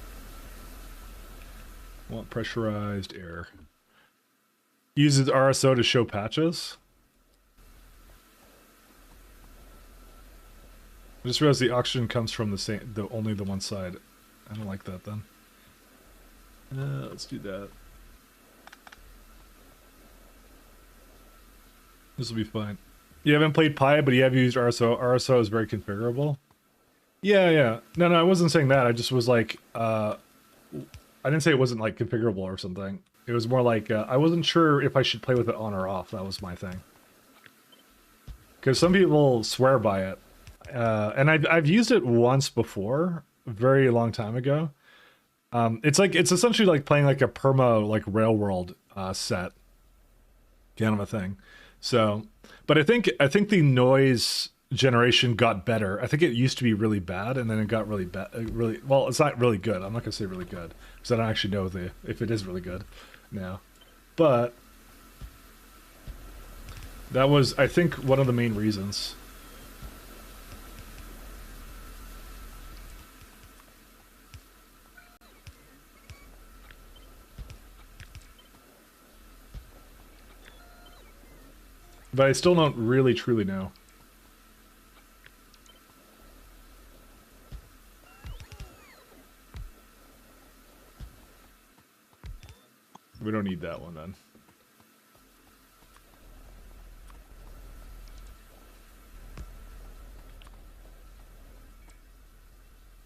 Want pressurized air. Uses RSO to show patches. I just realized the oxygen comes from only the one side. I don't like that then. Let's do that. This will be fine. You haven't played Pi, but you have used RSO. RSO is very configurable. Yeah. No, I wasn't saying that. I just was like, I didn't say it wasn't like configurable or something. It was more like, I wasn't sure if I should play with it on or off. That was my thing. Because some people swear by it. And I've used it once before, a very long time ago. It's essentially like playing like a perma like railworld set kind of a thing. So, but I think the noise generation got better. I think it used to be really bad, and then it got really bad. Really well, it's not really good. I'm not gonna say really good because I don't actually know if it is really good now. But that was, I think, one of the main reasons. But I still don't really truly know. We don't need that one then.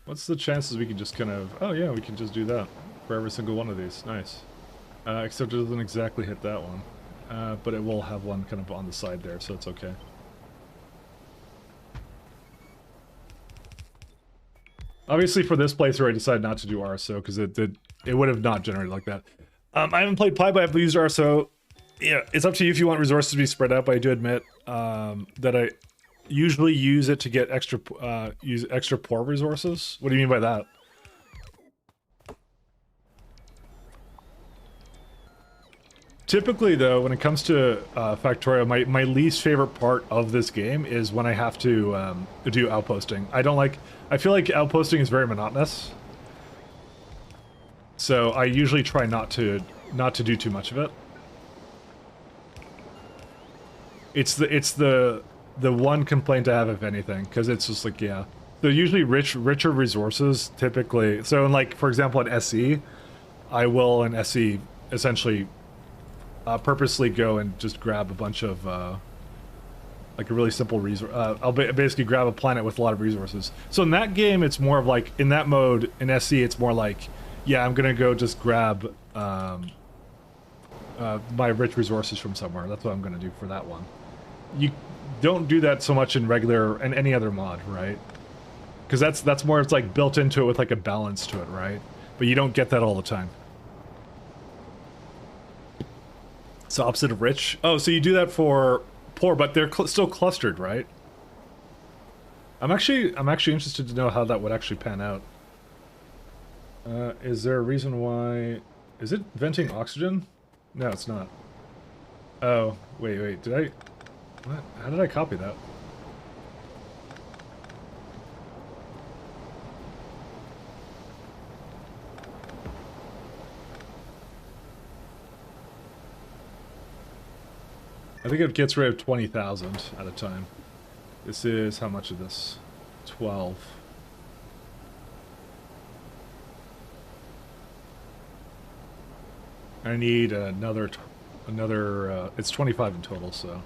What's the chances we can just kind of... Oh yeah, we can just do that for every single one of these. Nice. Except it doesn't exactly hit that one. But it will have one kind of on the side there, so it's okay. Obviously for this playthrough I decided not to do RSO because it would have not generated like that. I haven't played Pi, but I've used RSO. Yeah, it's up to you if you want resources to be spread out, but I do admit that I usually use it to get extra poor resources. What do you mean by that? Typically, though, when it comes to Factorio, my least favorite part of this game is when I have to do outposting. I feel like outposting is very monotonous. So I usually try not to do too much of it. It's the one complaint I have, if anything, because it's just like, yeah. They're usually richer resources, typically. So in, like, for example, at SE, I will in SE essentially purposely go and just grab a bunch of like a really simple resource. I'll basically grab a planet with a lot of resources. So in that game, it's more of like, in that mode, in SE, it's more like, yeah, I'm gonna go just grab my rich resources from somewhere. That's what I'm gonna do for that one. You don't do that so much in regular and any other mod, right? Because that's more, it's like built into it with like a balance to it, right? But you don't get that all the time. It's the opposite of rich. Oh, so you do that for poor, but they're still clustered, right? I'm actually interested to know how that would actually pan out. Is there a reason why... Is it venting oxygen? No, it's not. Oh, wait, did I... What? How did I copy that? I think it gets rid of 20,000 at a time. This is... how much of this? 12. I need another, it's 25 in total, so.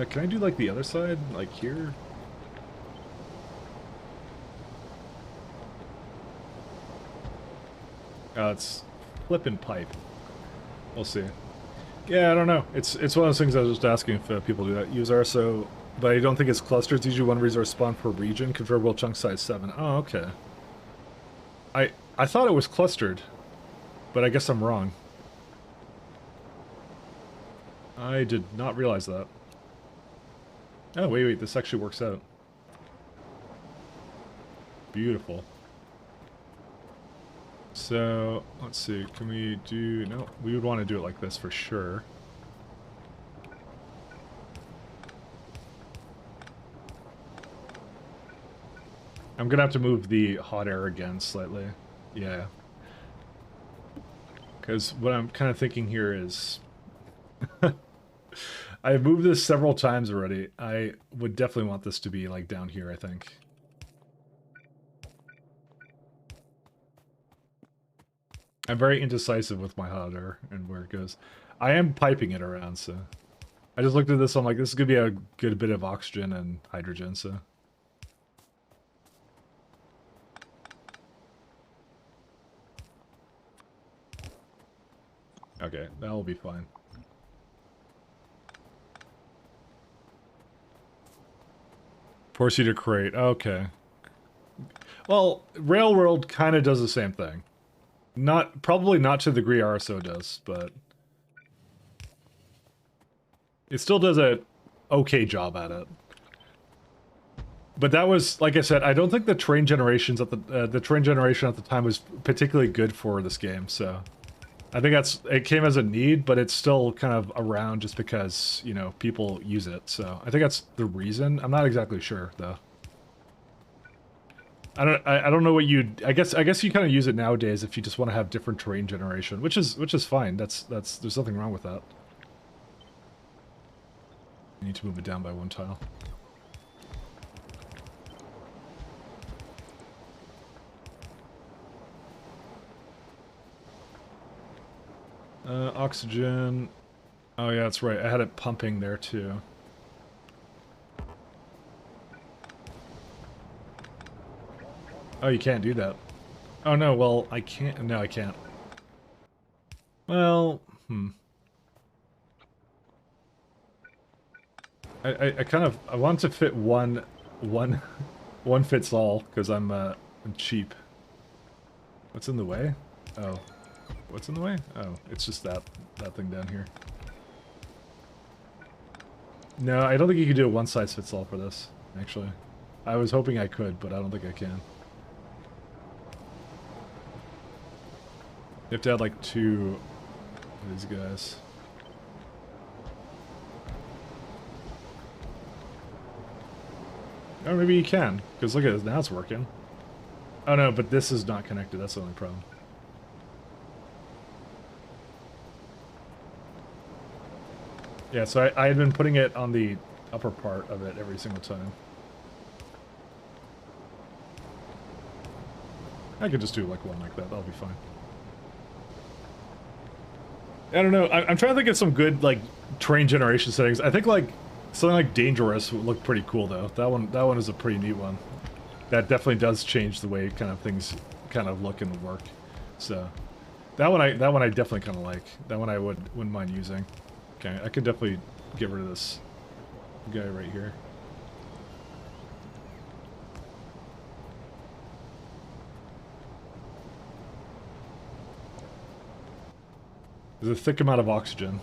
Can I do like the other side, like here? It's flippin' pipe. We'll see. Yeah, I don't know. It's one of those things I was just asking if people do that. Use RSO, but I don't think it's clustered. It's usually one resource spawn per region. Configurable chunk size 7. Oh, okay. I thought it was clustered, but I guess I'm wrong. I did not realize that. Oh, wait, this actually works out. Beautiful. So, let's see, can we do... No, we would want to do it like this for sure. I'm gonna have to move the hot air again slightly. Yeah. Because what I'm kind of thinking here is... I've moved this several times already. I would definitely want this to be, like, down here, I think. I'm very indecisive with my hot air and where it goes. I am piping it around, so... I just looked at this, I'm like, this is gonna be a good bit of oxygen and hydrogen, so... Okay, that'll be fine. Force you to create, okay. Well, Railworld kind of does the same thing. Probably not to the degree RSO does, but... It still does a okay job at it. But that was, like I said, I don't think the train generations at the train generation at the time was particularly good for this game, so... I think it came as a need, but it's still kind of around just because, you know, people use it. So I think that's the reason. I'm not exactly sure though. I don't know what I guess you kind of use it nowadays if you just want to have different terrain generation, which is fine. That's there's nothing wrong with that. I need to move it down by one tile. Oxygen. Oh yeah, that's right. I had it pumping there too. Oh, you can't do that. Oh no, well, I can't. No, I can't. Well, I kind of, I want to fit one fits all, because I'm cheap. What's in the way? Oh. What's in the way? Oh, it's just that thing down here. No, I don't think you can do a one-size-fits-all for this, actually. I was hoping I could, but I don't think I can. You have to add like 2 of these guys. Or maybe you can, because look at this, now it's working. Oh no, but this is not connected, that's the only problem. Yeah, so I had been putting it on the upper part of it every single time. I could just do like one like that, that'll be fine. I don't know, I'm trying to think of some good, like, terrain generation settings. I think, like, something like Dangerous would look pretty cool, though. That one is a pretty neat one. That definitely does change the way kind of things kind of look and work. So, that one I definitely kind of like. That one I wouldn't mind using. Okay, I could definitely get rid of this guy right here. There's a thick amount of oxygen.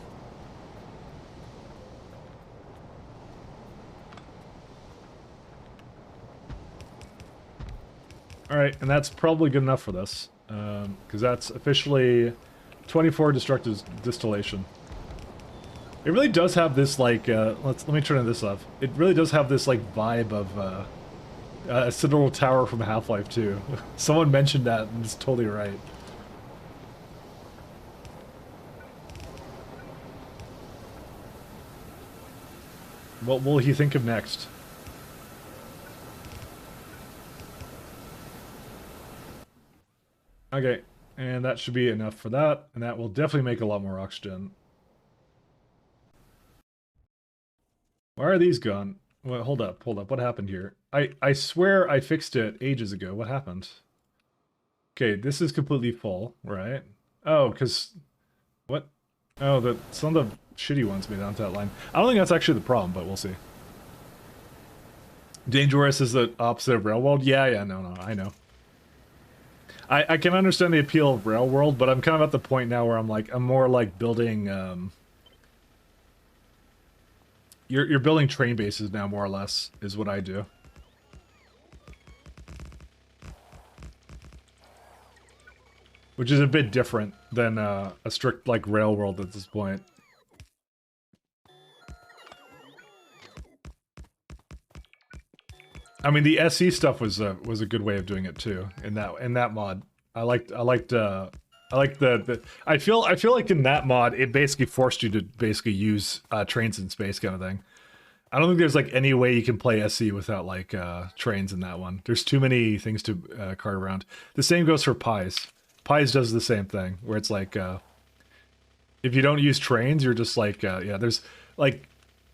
Alright, and that's probably good enough for this. Because that's officially 24 destructive distillation. It really does have this, like, let me turn this off. It really does have this, like, vibe of, a Citadel Tower from Half-Life 2. Someone mentioned that, and it's totally right. What will he think of next? Okay, and that should be enough for that, and that will definitely make a lot more oxygen. Why are these gone? Well, hold up. What happened here? I swear I fixed it ages ago. What happened? Okay, this is completely full, right? Oh, because... What? Oh, some of the shitty ones made it onto that line. I don't think that's actually the problem, but we'll see. Dangerous is the opposite of Railworld? Yeah, no, I know. I can understand the appeal of Railworld, but I'm kind of at the point now where I'm more like building, You're building train bases now, more or less, is what I do. Which is a bit different than a strict, like, Railworld at this point. I mean, the SE stuff was a good way of doing it too. In that mod, I feel like in that mod it basically forced you to basically use trains in space kind of thing. I don't think there's like any way you can play SE without like trains in that one. There's too many things to cart around. The same goes for Pies. Pies does the same thing where it's like if you don't use trains, you're just like yeah. There's like,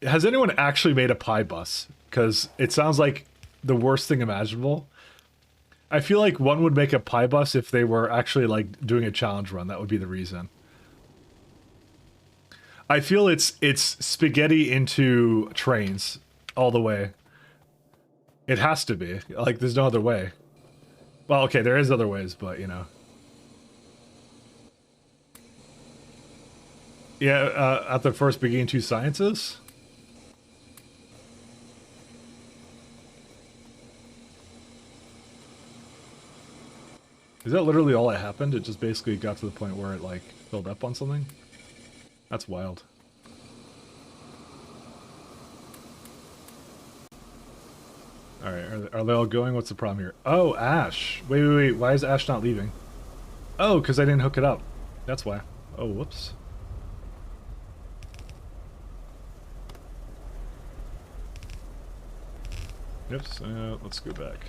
has anyone actually made a Pie bus? Because it sounds like the worst thing imaginable. I feel like one would make a Pie bus if they were actually like doing a challenge run. That would be the reason. I feel it's spaghetti into trains all the way. It has to be. Like, there's no other way. Well, okay, there is other ways, but you know. Yeah, at the first beginning 2 sciences. Is that literally all that happened? It just basically got to the point where it, like, filled up on something? That's wild. Alright, are they all going? What's the problem here? Oh, Ash! Wait, why is Ash not leaving? Oh, because I didn't hook it up. That's why. Oh, whoops. Oops, let's go back.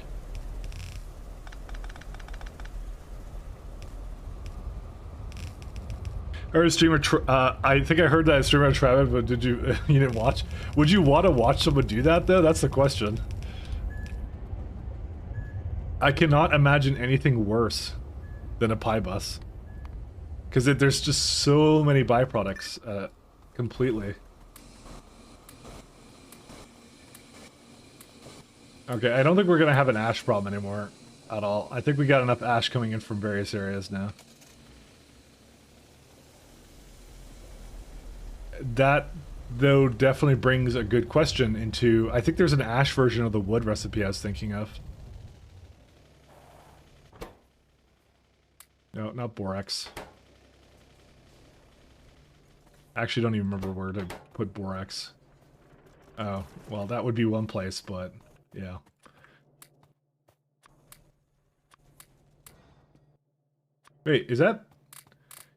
I heard a streamer, I think I heard that streamer Travis, but did you, you didn't watch? Would you want to watch someone do that though? That's the question. I cannot imagine anything worse than a pie bus. Because there's just so many byproducts, completely. Okay, I don't think we're gonna have an ash problem anymore at all. I think we got enough ash coming in from various areas now. That, though, definitely brings a good question into... I think there's an ash version of the wood recipe I was thinking of. No, not borax. I actually don't even remember where to put borax. Oh, well, that would be one place, but... yeah. Wait, is that...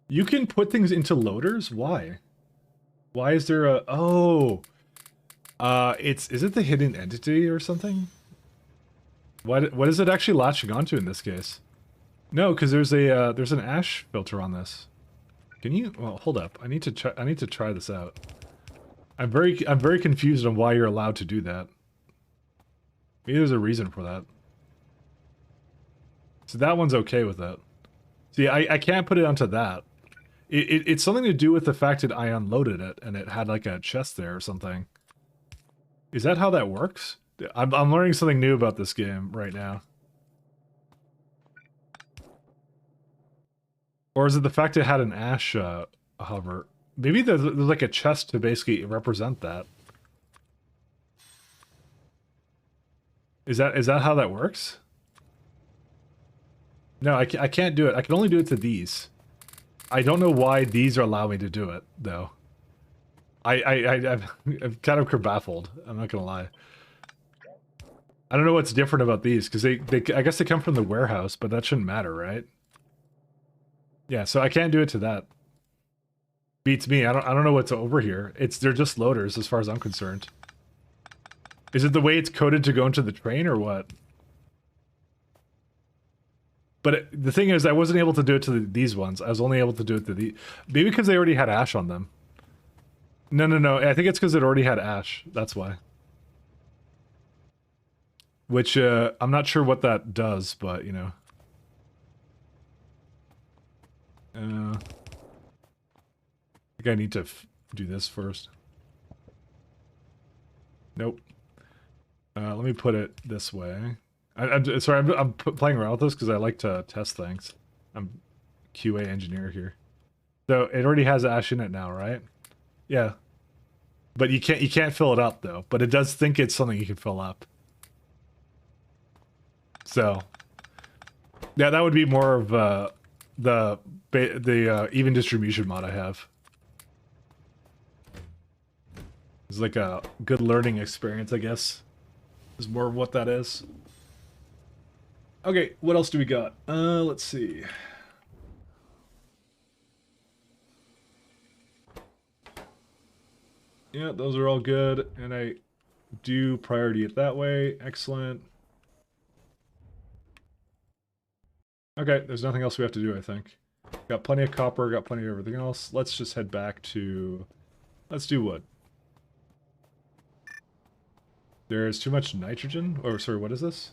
You can put things into loaders? Why? Why is there a... Oh! Is it the hidden entity or something? What is it actually latching onto in this case? No, because there's an ash filter on this. Can you... Well, hold up. I need to try this out. I'm very confused on why you're allowed to do that. Maybe there's a reason for that. So that one's okay with that. See, I can't put it onto that. It's something to do with the fact that I unloaded it and it had like a chest there or something. Is that how that works? I'm learning something new about this game right now. Or is it the fact it had an ash hover? Maybe there's like a chest to basically represent that. Is that how that works? No, I can't do it. I can only do it to these. I don't know why these are allowing me to do it, though. I'm kind of kerbaffled. I'm not gonna lie. I don't know what's different about these, because I guess they come from the warehouse, but that shouldn't matter, right? Yeah, so I can't do it to that. Beats me. I don't know what's over here. They're just loaders as far as I'm concerned. Is it the way it's coded to go into the train or what? But the thing is, I wasn't able to do it to these ones. I was only able to do it to the... Maybe because they already had ash on them. No. I think it's because it already had ash. That's why. Which, I'm not sure what that does, but, you know. think I need to do this first. Nope. Let me put it this way. I'm playing around with this because I like to test things. I'm QA engineer here. So it already has ash in it now, right? Yeah. But you can't fill it up though. But it does think it's something you can fill up. So yeah, that would be more of the even distribution mod I have. It's like a good learning experience, I guess. Is more of what that is. Okay, what else do we got? Let's see. Yeah, those are all good, and I do priority it that way. Excellent. Okay, there's nothing else we have to do, I think. Got plenty of copper, got plenty of everything else. Let's just head back to... Let's do wood. There's too much nitrogen? Oh, sorry, what is this?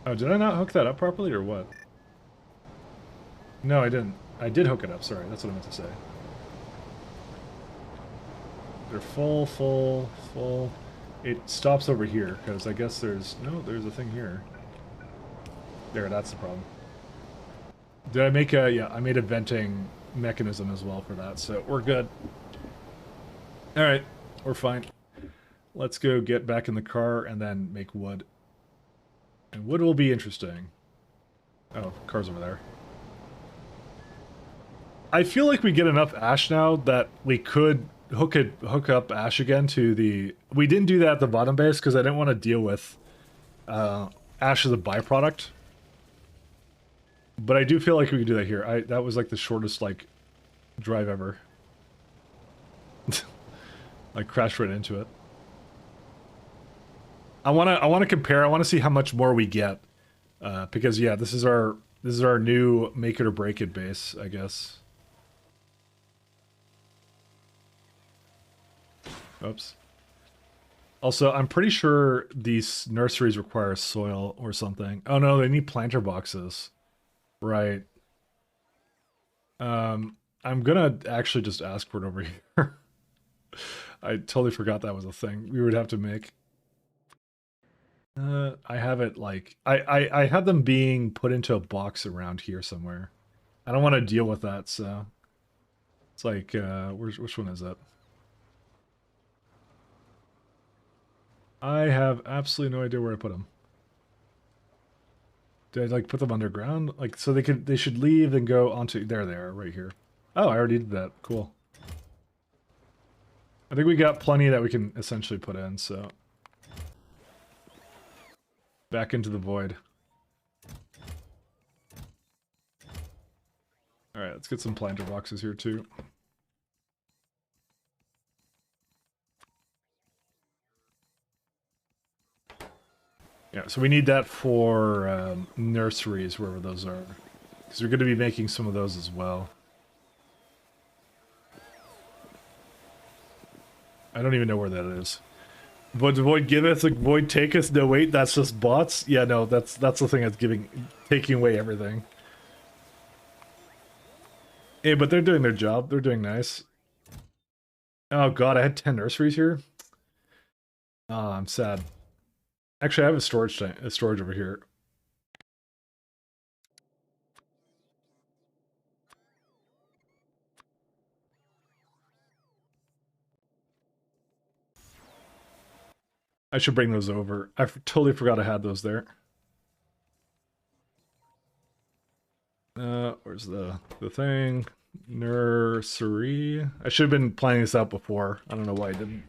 Oh, did I not hook that up properly, or what? No, I didn't. I did hook it up, sorry, that's what I meant to say. They're full, full, full. It stops over here, because I guess there's... No, there's a thing here. There, that's the problem. Did I make a... Yeah, I made a venting mechanism as well for that, so we're good. Alright, we're fine. Let's go get back in the car and then make wood. And wood will be interesting. Oh, car's over there. I feel like we get enough ash now that we could hook up ash again to the... We didn't do that at the bottom base because I didn't want to deal with ash as a byproduct. But I do feel like we could do that here. That was like the shortest like drive ever. I crashed right into it. I wanna compare. I want to see how much more we get, because yeah, this is our new make it or break it base, I guess. Oops. Also, I'm pretty sure these nurseries require soil or something. Oh no, they need planter boxes. Right. I'm gonna actually just ask for it over here. I totally forgot that was a thing we would have to make. I have it like... I have them being put into a box around here somewhere. I don't want to deal with that, so... It's like, which one is it? I have absolutely no idea where I put them. Did I, like, put them underground? Like, so they should leave and go onto... There they are, right here. Oh, I already did that. Cool. I think we got plenty that we can essentially put in, so... Back into the void. Alright, let's get some planter boxes here too. Yeah, so we need that for nurseries, wherever those are. Because we're going to be making some of those as well. I don't even know where that is. But the void giveth, the void taketh. No, wait, that's just bots. Yeah, no, that's the thing that's taking away everything. Hey, but they're doing their job. They're doing nice. Oh god, I had 10 nurseries here. Oh, I'm sad. Actually, I have a storage over here. I should bring those over. I totally forgot I had those there. Where's the thing? Nursery. I should have been planning this out before. I don't know why I didn't.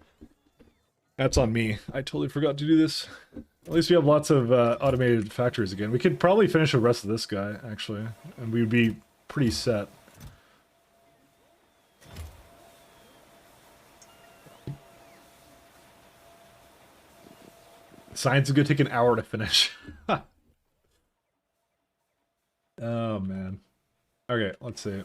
That's on me. I totally forgot to do this. At least we have lots of automated factories again. We could probably finish the rest of this guy, actually. And we'd be pretty set. Science is going to take an hour to finish. Oh, man. Okay, let's see.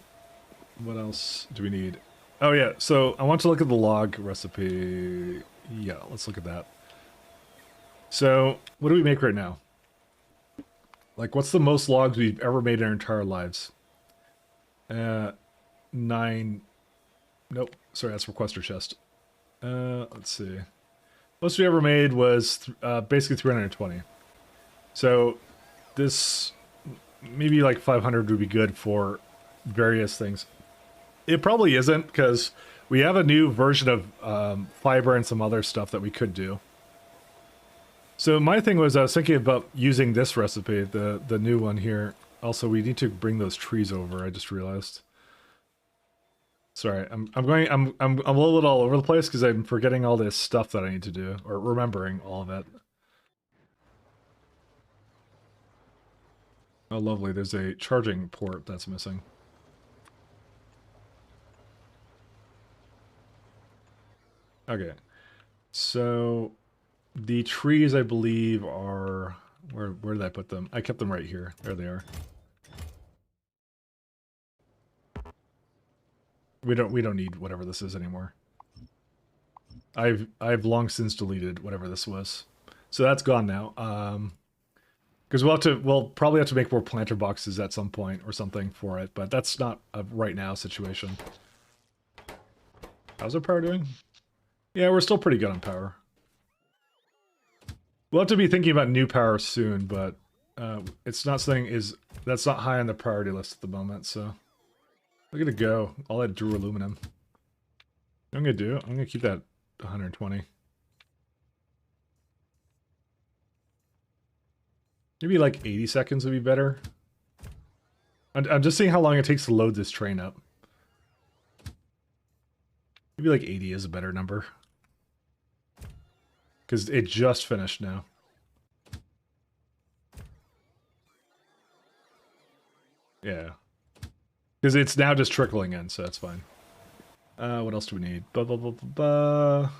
What else do we need? Oh, yeah, so I want to look at the log recipe. Yeah, let's look at that. So, what do we make right now? Like, what's the most logs we've ever made in our entire lives? 9 nope. Sorry, that's requester chest. Let's see. Most we ever made was basically 320. So this maybe like 500 would be good for various things. It probably isn't because we have a new version of fiber and some other stuff that we could do. So my thing was I was thinking about using this recipe, the new one here. Also, we need to bring those trees over. I just realized. Sorry, I'm a little bit all over the place because I'm forgetting all this stuff that I need to do, or remembering all of it. Oh, lovely. There's a charging port that's missing. Okay. So the trees, I believe, are where did I put them? I kept them right here. There they are. We don't need whatever this is anymore. I've long since deleted whatever this was. So that's gone now. Because we'll probably have to make more planter boxes at some point or something for it, but that's not a right now situation. How's our power doing? Yeah, we're still pretty good on power. We'll have to be thinking about new power soon, but it's not something that's not high on the priority list at the moment, so look at it go. All that Drew aluminum. What I'm gonna keep that 120. Maybe like 80 seconds would be better. I'm just seeing how long it takes to load this train up. Maybe like 80 is a better number. Because it just finished now. Yeah. Because it's now just trickling in, so that's fine. What else do we need? Oh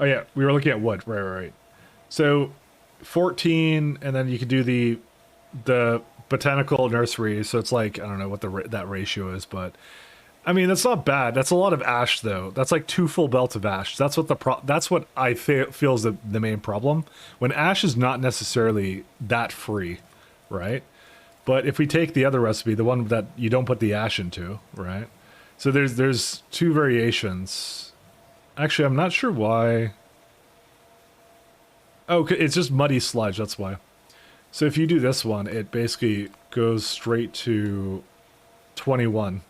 yeah, we were looking at wood. Right. So 14, and then you could do the botanical nursery. So it's like, I don't know what that ratio is, but I mean, that's not bad. That's a lot of ash, though. That's like 2 full belts of ash. That's what I feel is the main problem. When ash is not necessarily that free, right? But if we take the other recipe, the one that you don't put the ash into, right? So there's 2 variations. Actually, I'm not sure why. Oh, it's just muddy sludge, that's why. So if you do this one, it basically goes straight to 21.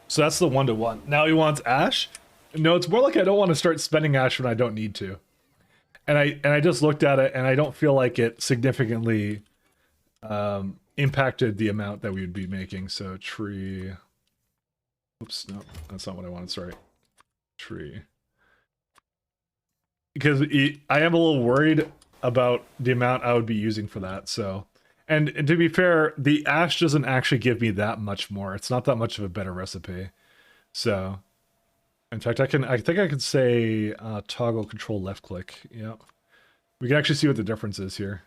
So that's the 1-to-1. Now he wants ash? No, it's more like I don't want to start spending ash when I don't need to. And I just looked at it, and I don't feel like it significantly impacted the amount that we would be making. So tree... Oops, no, that's not what I wanted, sorry. Tree. Because I am a little worried about the amount I would be using for that, so... And to be fair, the ash doesn't actually give me that much more. It's not that much of a better recipe. So, in fact, I think I could say toggle control left click. Yep. We can actually see what the difference is here.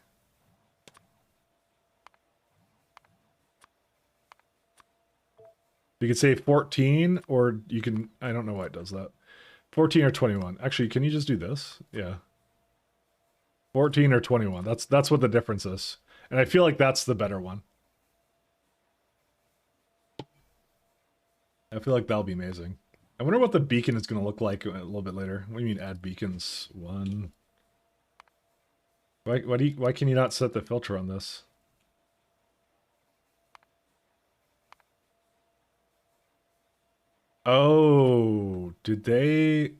You could say 14, or you can, I don't know why it does that. 14 or 21. Actually, can you just do this? Yeah. 14 or 21. That's what the difference is. And I feel like that's the better one. I feel like that'll be amazing. I wonder what the beacon is going to look like a little bit later. What do you mean add beacons? 1. Why can you not set the filter on this? Oh, did they...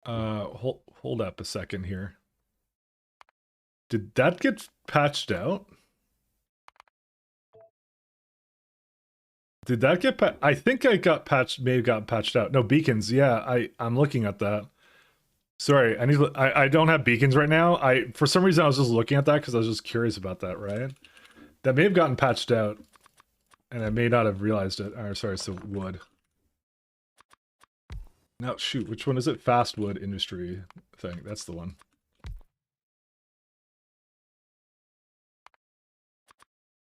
hold up a second here. Did that get patched out? Did that get I think I got patched, may have got patched out. No, beacons, yeah, I'm looking at that. Sorry, I don't have beacons right now. For some reason I was just looking at that because I was just curious about that, right? That may have gotten patched out. And I may not have realized it. Or sorry, it's the wood. Now shoot, which one is it? Fast wood industry thing. That's the one.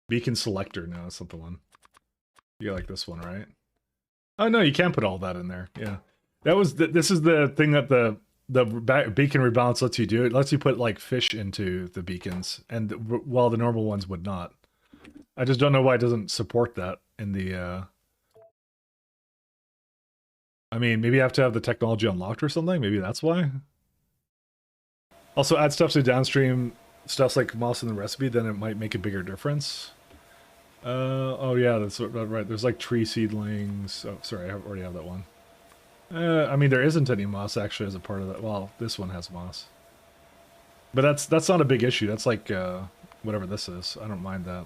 Beacon selector, no, that's not the one. You got like this one, right? Oh no, you can't put all that in there. Yeah, that was this is the thing that the beacon rebalance lets you do. It lets you put like fish into the beacons, and while the normal ones would not. I just don't know why it doesn't support that in the. I mean, maybe I have to have the technology unlocked or something. Maybe that's why. Also, add stuff to downstream stuffs like moss in the recipe, then it might make a bigger difference. Oh yeah, that's right. There's like tree seedlings. Oh, sorry, I already have that one. I mean, there isn't any moss actually as a part of that. Well, this one has moss. But that's not a big issue. That's like whatever this is. I don't mind that.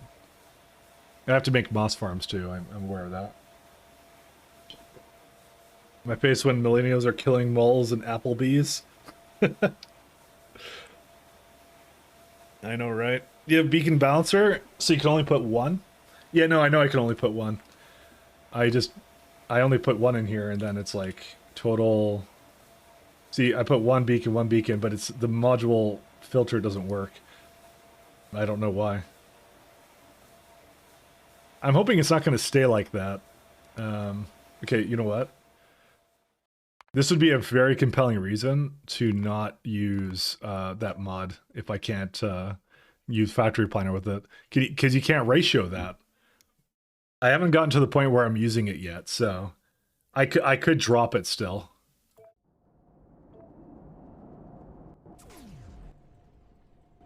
I have to make moss farms too. I'm aware of that. My face when millennials are killing moles and Applebee's. I know, right? You have beacon balancer, so you can only put one? Yeah, no, I know I can only put one. I only put one in here, and then it's like total... See, I put one beacon, but it's the module filter doesn't work. I don't know why. I'm hoping it's not going to stay like that. Okay, you know what? This would be a very compelling reason to not use that mod if I can't use Factorio Planner with it. Because you can't ratio that. I haven't gotten to the point where I'm using it yet, so I could drop it still.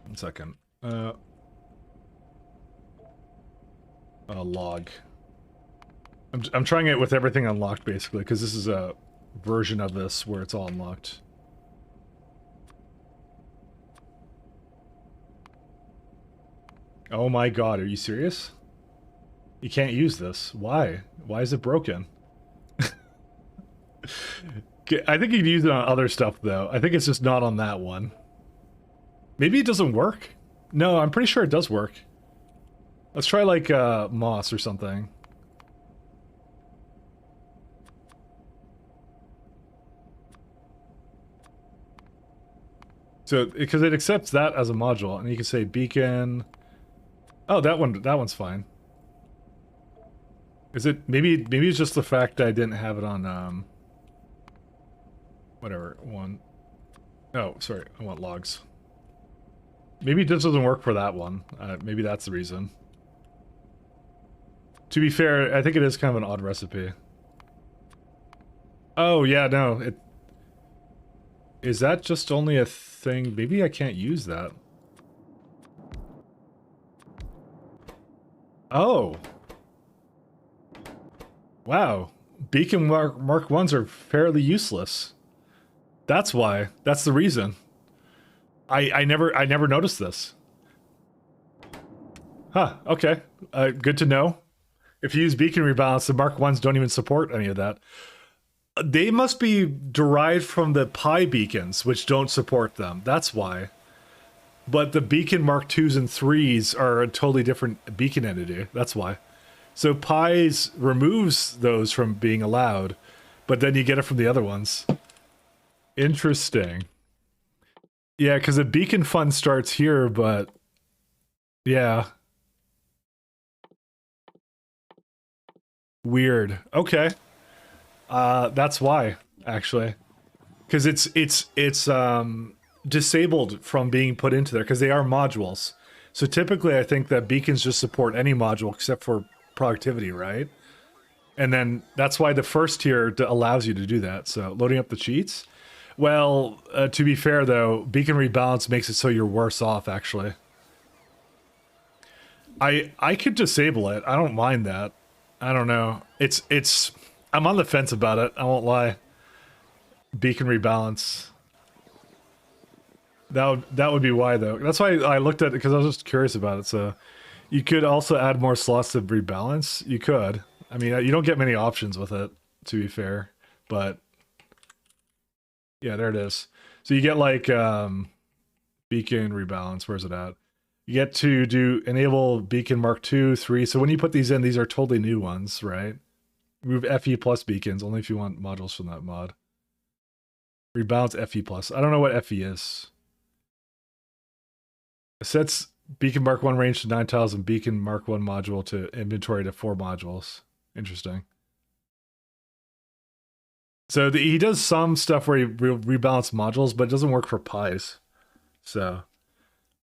One second. A log. I'm trying it with everything unlocked basically, because this is a version of this where it's all unlocked. Oh my god, are you serious? You can't use this. Why? Why is it broken? I think you can use it on other stuff though. I think it's just not on that one. Maybe it doesn't work? No, I'm pretty sure it does work. Let's try like moss or something. So, because it accepts that as a module, and you can say beacon. Oh, that one's fine. Is it maybe it's just the fact that I didn't have it on whatever one. Oh, sorry, I want logs. Maybe it just doesn't work for that one. Maybe that's the reason. To be fair, I think it is kind of an odd recipe. Oh yeah, no, it is that just only a thing? Maybe I can't use that. Oh. Wow. Beacon Mark 1s are fairly useless. That's why. That's the reason. I never noticed this. Huh, okay. Good to know. If you use beacon rebalance, the Mark 1s don't even support any of that. They must be derived from the Pi beacons, which don't support them. That's why. But the beacon Mark 2s and 3s are a totally different beacon entity. That's why. So Pi's removes those from being allowed, but then you get it from the other ones. Interesting. Yeah, because the beacon fun starts here, but... Yeah. Weird. Okay. That's why, actually. Because it's disabled from being put into there, because they are modules. So typically I think that beacons just support any module except for productivity, right? And then that's why the first tier allows you to do that. So loading up the cheats. Well, to be fair though, beacon rebalance makes it so you're worse off, actually. I could disable it. I don't mind that. I don't know. I'm on the fence about it. I won't lie. Beacon rebalance. That would be why though. That's why I looked at it, because I was just curious about it. So you could also add more slots to rebalance. You could. I mean, you don't get many options with it, to be fair. But yeah, there it is. So you get like beacon rebalance. Where's it at? You get to do enable beacon Mark 2, 3. So when you put these in, these are totally new ones, right? Remove FE plus beacons only if you want modules from that mod. Rebalance FE plus. I don't know what FE is. It sets beacon Mark 1 range to 9 tiles and beacon Mark 1 module to inventory to 4 modules. Interesting. So he does some stuff where he rebalance modules, but it doesn't work for pies. So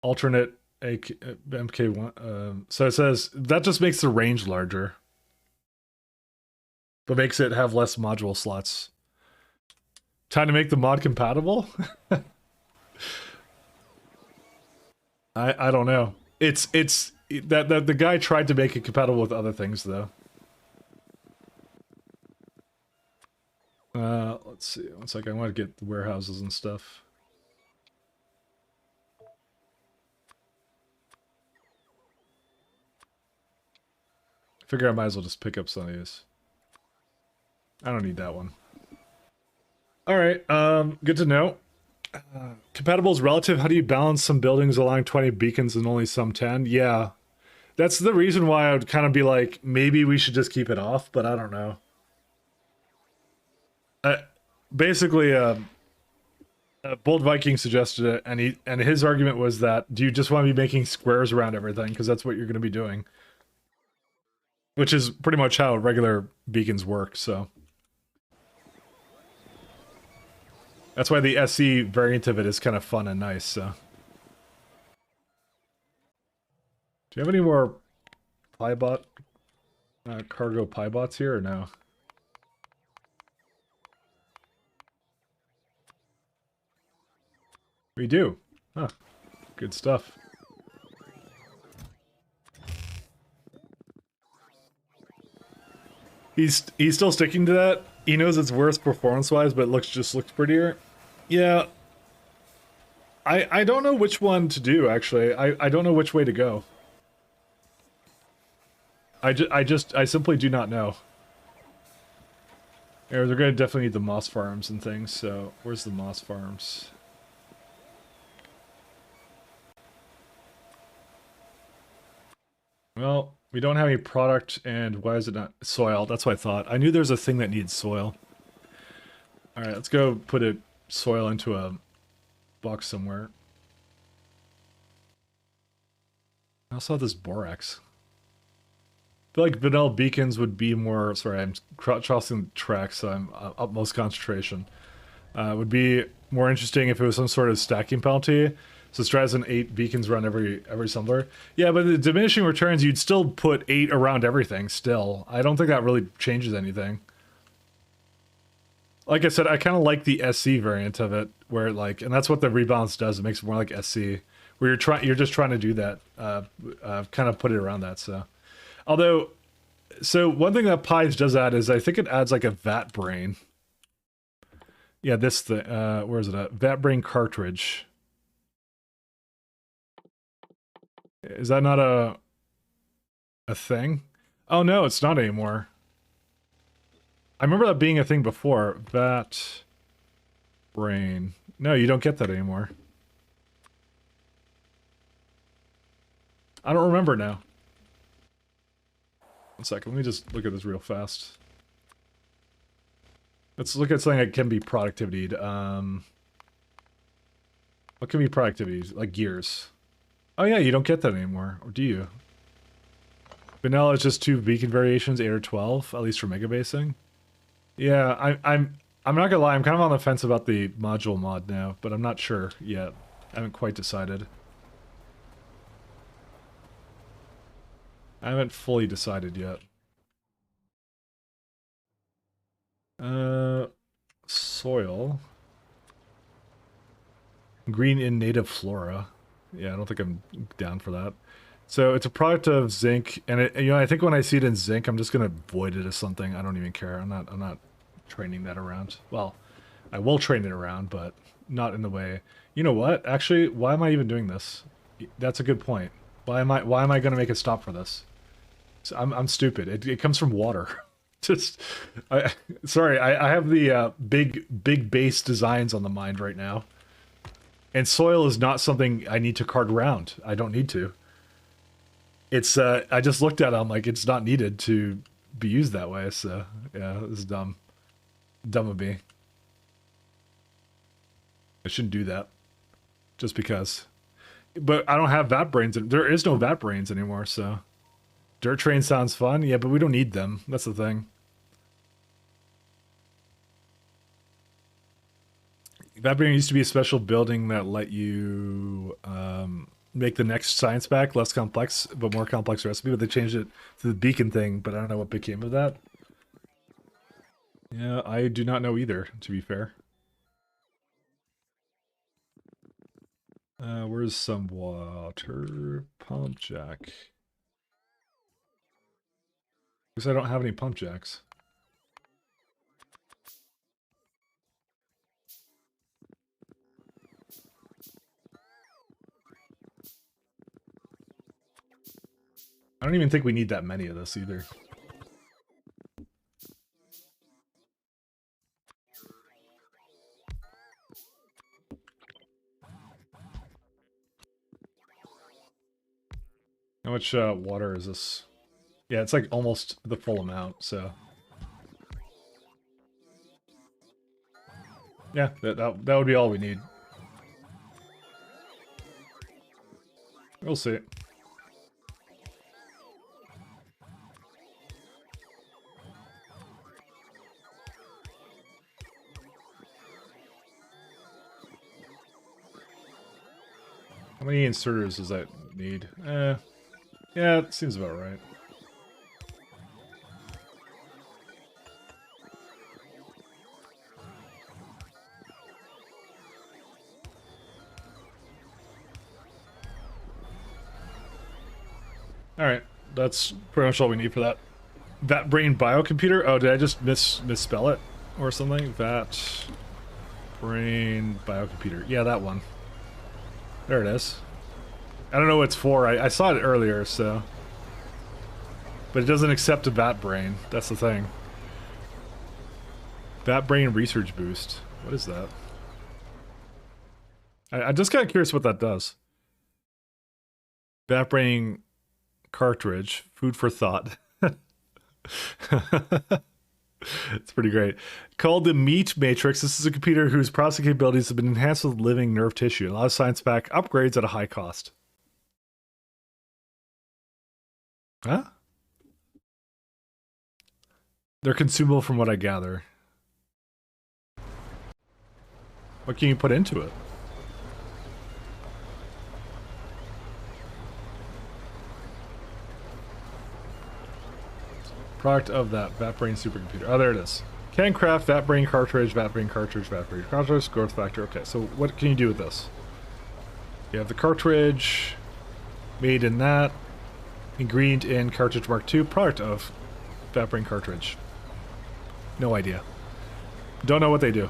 alternate MK1. So it says that just makes the range larger, but makes it have less module slots. Time to make the mod compatible? I don't know. It's that the guy tried to make it compatible with other things though. Let's see. One second. I want to get the warehouses and stuff. I figure I might as well just pick up some of these. I don't need that one. All right. Good to know. Compatible is relative. How do you balance some buildings allowing 20 beacons and only some 10? Yeah. That's the reason why I would kind of be like, maybe we should just keep it off, but I don't know. Basically, Bold Viking suggested it, and his argument was that, do you just want to be making squares around everything? Because that's what you're going to be doing. Which is pretty much how regular beacons work, so. That's why the SE variant of it is kind of fun and nice, so. Do you have any more Piebot, cargo Piebots here, or no? We do. Huh. Good stuff. He's still sticking to that. He knows it's worse performance-wise, but it looks prettier. Yeah. I don't know which one to do, actually. I don't know which way to go. I simply do not know. Yeah, they're going to definitely need the moss farms and things, so where's the moss farms? Well, we don't have any product, and why is it not soil? That's what I thought. I knew there was a thing that needs soil. Alright, let's go put a soil into a box somewhere. I also have this borax. I feel like vanilla beacons would be more... Sorry, I'm crossing tracks, so I'm utmost concentration. Would be more interesting if it was some sort of stacking penalty. So Strat and 8 beacons around every assembler. Yeah, but the diminishing returns, you'd still put 8 around everything still. I don't think that really changes anything. Like I said, I kind of like the SC variant of it, where like, and that's what the rebalance does. It makes it more like SC, where you're just trying to do that, kind of put it around that. So, although, so one thing that Pies does add is I think it adds like a vat brain. Yeah, this thing. Where is it at? Vat brain cartridge. Is that not a thing? Oh no, it's not anymore. I remember that being a thing before. Vat brain. No, you don't get that anymore. I don't remember now. One second, let me just look at this real fast. Let's look at something that can be productivity. What can be productivity? Like gears. Oh yeah, you don't get that anymore, or do you? Vanilla is just 2 beacon variations, 8 or 12, at least for mega basing. Yeah, I'm not gonna lie, I'm kind of on the fence about the module mod now, but I'm not sure yet. I haven't quite decided. I haven't fully decided yet. Soil. Green in native flora. Yeah, I don't think I'm down for that. So it's a product of zinc, and it, you know, I think when I see it in zinc, I'm just gonna void it as something. I don't even care. I'm not training that around. Well, I will train it around, but not in the way. You know what? Actually, why am I even doing this? That's a good point. Why am I gonna make a stop for this? So I'm stupid. It comes from water. Just, sorry. I have the big base designs on the mind right now. And soil is not something I need to cart around. I don't need to. It's, I just looked at it, I'm like, it's not needed to be used that way, so, yeah, this is dumb. Dumb of me. I shouldn't do that. Just because. But I don't have vat brains, there is no vat brains anymore, so. Dirt train sounds fun, yeah, but we don't need them, that's the thing. Vat brain used to be a special building that let you, make the next science pack less complex, but more complex recipe, but they changed it to the beacon thing, but I don't know what became of that. Yeah, I do not know either, to be fair. Where's some water? Pump jack. Because I don't have any pump jacks. I don't even think we need that many of this either. How much water is this? Yeah, it's like almost the full amount, so. Yeah, that would be all we need. We'll see. How many inserters does that need? Yeah, it seems about right. Alright, that's pretty much all we need for that. Vat Brain Biocomputer? Oh, did I just misspell it? Or something? Vat Brain Biocomputer. Yeah, that one. There it is. I don't know what it's for. I saw it earlier, so. But it doesn't accept a Vat Brain. That's the thing. Vat Brain Research Boost. What is that? I just got curious what that does. Vat Brain Cartridge. Food for thought. It's pretty great. Called the Meat Matrix, this is a computer whose processing capabilities have been enhanced with living nerve tissue. It allows science pack upgrades at a high cost. Huh? They're consumable from what I gather. What can you put into it? Product of that VatBrain supercomputer. Oh, there it is. Can craft VatBrain cartridge, VatBrain cartridge, VatBrain cartridge, growth factor. Okay, so what can you do with this? You have the cartridge made in that. Ingredient in cartridge mark II. Product of VatBrain cartridge. No idea. Don't know what they do.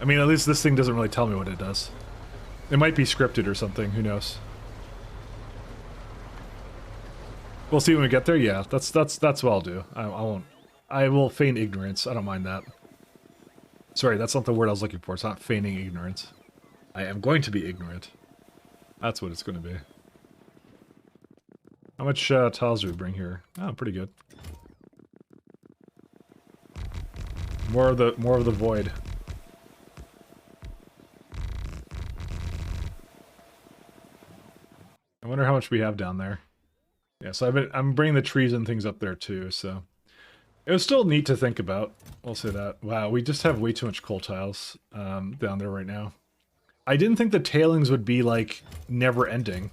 I mean, at least this thing doesn't really tell me what it does. It might be scripted or something. Who knows? We'll see when we get there. Yeah, that's what I'll do. I won't. I will feign ignorance. I don't mind that. Sorry, that's not the word I was looking for. It's not feigning ignorance. I am going to be ignorant. That's what it's going to be. How much tiles do we bring here? Oh, pretty good. More of the void. I wonder how much we have down there. Yeah, so I'm bringing the trees and things up there too, so it was still neat to think about. I'll say that. Wow, we just have way too much coal tiles down there right now. I didn't think the tailings would be like never ending,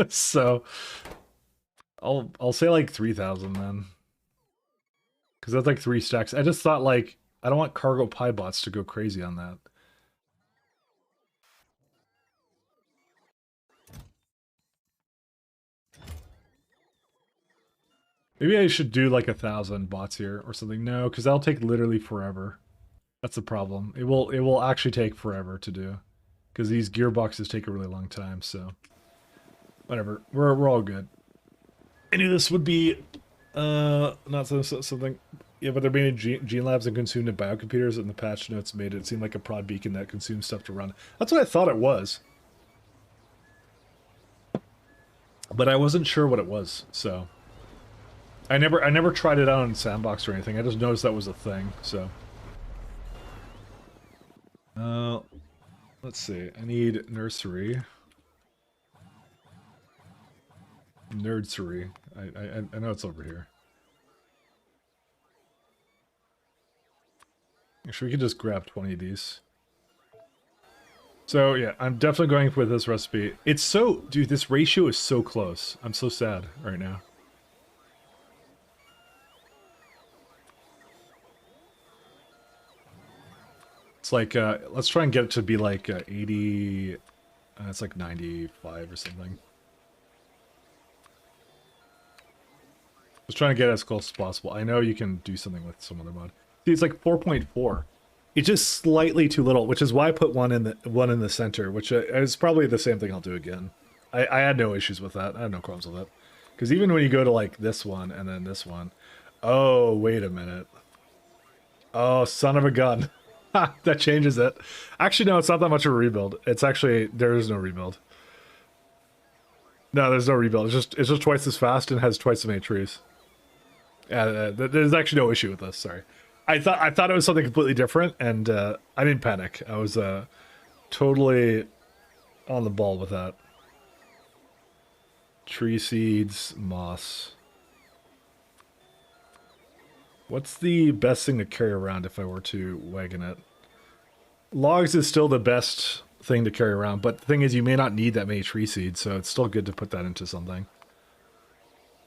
so I'll say like 3,000 then, because that's like 3 stacks. I just thought like I don't want cargo pie bots to go crazy on that. Maybe I should do like 1,000 bots here or something. No, because that'll take literally forever. That's the problem. It will actually take forever to do, because these gearboxes take a really long time. So whatever, we're all good. I knew this would be not something. Yeah, but they're being gene labs and consumed in biocomputers, and the patch notes made it seem like a prod beacon that consumes stuff to run. That's what I thought it was, but I wasn't sure what it was. So. I never tried it out on Sandbox or anything. I just noticed that was a thing, so. Let's see. I need nursery. Nerdsery. I know it's over here. Actually, we could just grab 20 of these. So yeah, I'm definitely going with this recipe. It's so, dude, this ratio is so close. I'm so sad right now. It's like, let's try and get it to be like 80, it's like 95 or something. Just trying to get as close as possible. I know you can do something with some other mod. See, it's like 4.4. It's just slightly too little, which is why I put one in the center, which is probably the same thing I'll do again. I had no issues with that. I had no problems with it. Because even when you go to like this one and then this one, oh, wait a minute. Oh, son of a gun. Ha, that changes it. Actually, no, it's not that much of a rebuild. It's actually, there is no rebuild. No, there's no rebuild. It's just twice as fast and has twice as many trees. There's actually no issue with this. Sorry, I thought it was something completely different, and I didn't panic. I was totally on the ball with that. Tree seeds, moss. What's the best thing to carry around if I were to wagon it? Logs is still the best thing to carry around, but the thing is, you may not need that many tree seeds, so it's still good to put that into something.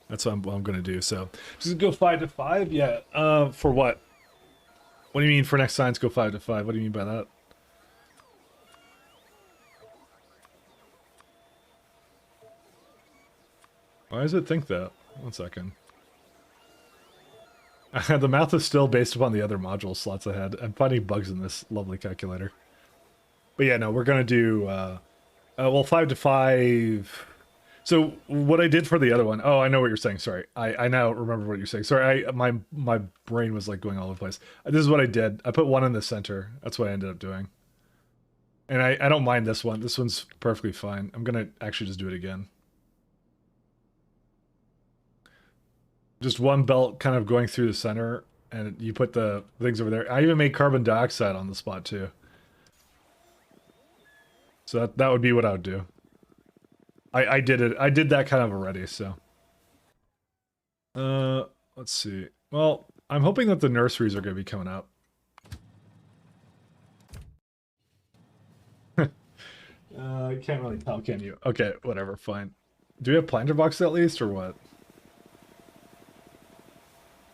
That's what I'm going to do. So just go 5 to 5. Yeah. For what? What do you mean for next science? Go 5 to 5. What do you mean by that? Why does it think that? 1 second. The math is still based upon the other module slots I had. I'm finding bugs in this lovely calculator. But yeah, no, we're gonna do well 5 to 5. So what I did for the other one, oh, I know what you're saying. Sorry, I now remember what you're saying. Sorry, my brain was like going all over the place. This is what I did. I put one in the center. That's what I ended up doing. And I don't mind this one. This one's perfectly fine. I'm gonna actually just do it again. Just one belt kind of going through the center, and you put the things over there. I even made carbon dioxide on the spot too. So that would be what I would do. I did it. I did that kind of already, so. Let's see. Well, I'm hoping that the nurseries are going to be coming up. You can't really tell, can you? Okay, whatever, fine. Do we have planter boxes at least, or what?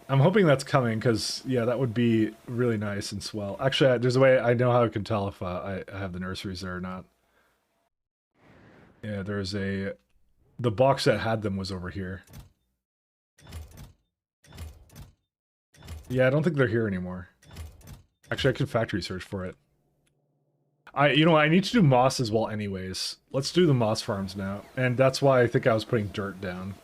I'm hoping that's coming, because, yeah, that would be really nice and swell. Actually, there's a way I know how I can tell if I have the nurseries there or not. Yeah, there's a... The box that had them was over here. Yeah, I don't think they're here anymore. Actually, I can factory search for it. You know, I need to do moss as well anyways. Let's do the moss farms now. And that's why I think I was putting dirt down.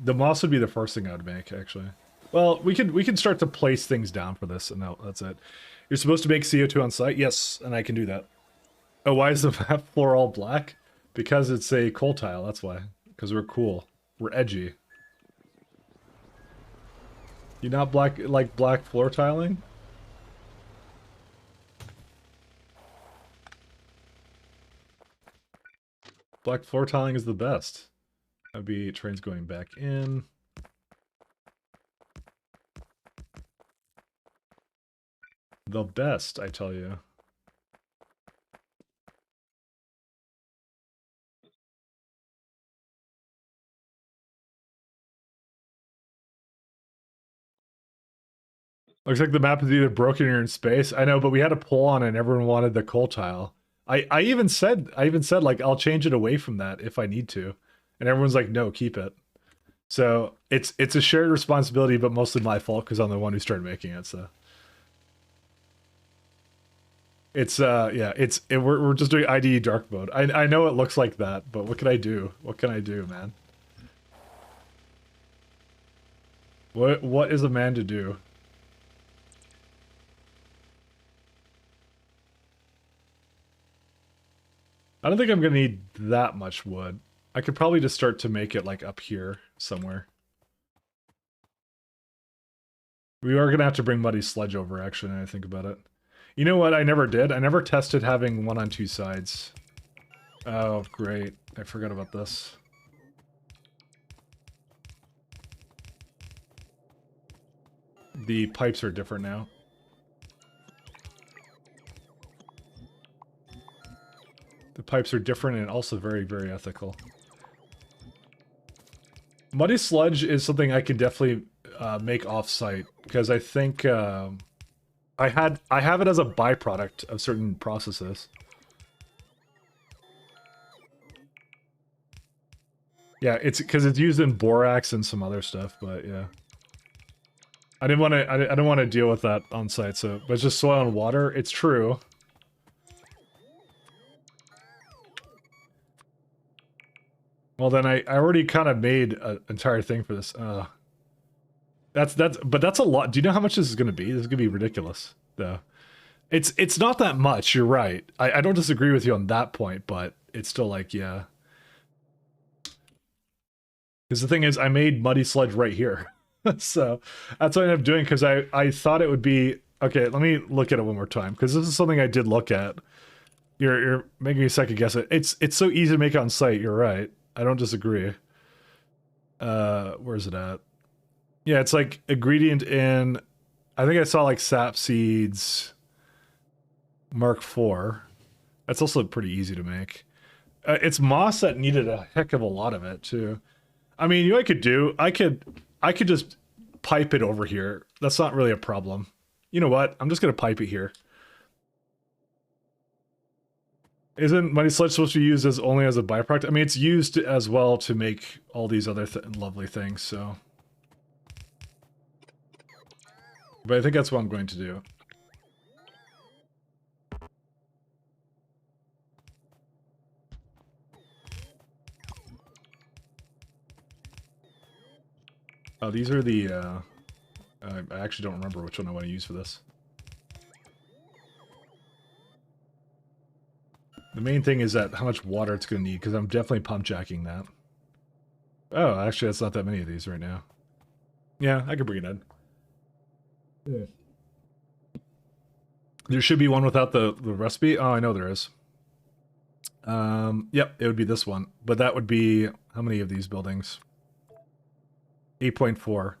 The moss would be the first thing I would make, actually. Well, we can start to place things down for this, and that's it. You're supposed to make CO2 on site? Yes, and I can do that. Oh, why is the map floor all black? Because it's a coal tile, that's why. Because we're cool. We're edgy. You not like black floor tiling? Black floor tiling is the best. That'd be trains going back in. The best, I tell you. Looks like the map is either broken or in space. I know, but we had a poll on it and everyone wanted the coal tile. I even said like I'll change it away from that if I need to. And everyone's like, no, keep it. So it's a shared responsibility, but mostly my fault because I'm the one who started making it, so. It's yeah, we're just doing IDE dark mode. I know it looks like that, but what can I do? What can I do, man? What is a man to do? I don't think I'm gonna need that much wood. I could probably just start to make it like up here somewhere. We are gonna have to bring Muddy Sledge over, actually, now I think about it. You know what I never did? I never tested having one on two sides. Oh, great. I forgot about this. The pipes are different now. pipes are different and also very, very ethical. Muddy sludge is something I can definitely make off-site because I think I have it as a byproduct of certain processes. Yeah, it's because it's used in borax and some other stuff, but yeah. I didn't want to. I don't want to deal with that on site. So, but it's just soil and water. It's true. Well, then I already kind of made an entire thing for this. But that's a lot. Do you know how much this is going to be? This is going to be ridiculous, though. It's not that much. You're right. I don't disagree with you on that point, but it's still like, yeah. Because the thing is, I made muddy sludge right here. So that's what I ended up doing because I thought it would be... Okay, let me look at it one more time because this is something I did look at. You're making me second guess it. It's so easy to make on site. You're right. I don't disagree. Where's it at? Yeah, it's like ingredient in... I think I saw like sap seeds Mark IV. That's also pretty easy to make. It's moss that needed a heck of a lot of it too. I mean, you know what I could do? I could just pipe it over here. That's not really a problem. You know what? I'm just gonna pipe it here. Isn't muddy sludge supposed to be used as only as a byproduct? I mean, it's used as well to make all these other lovely things, so. But I think that's what I'm going to do. Oh, these are the, I actually don't remember which one I want to use for this. The main thing is that how much water it's going to need, because I'm definitely pump jacking that. Oh, actually, that's not that many of these right now. Yeah, I could bring it in. Yeah. There should be one without the recipe. Oh, I know there is. Yep, it would be this one. But that would be, how many of these buildings? 8.4.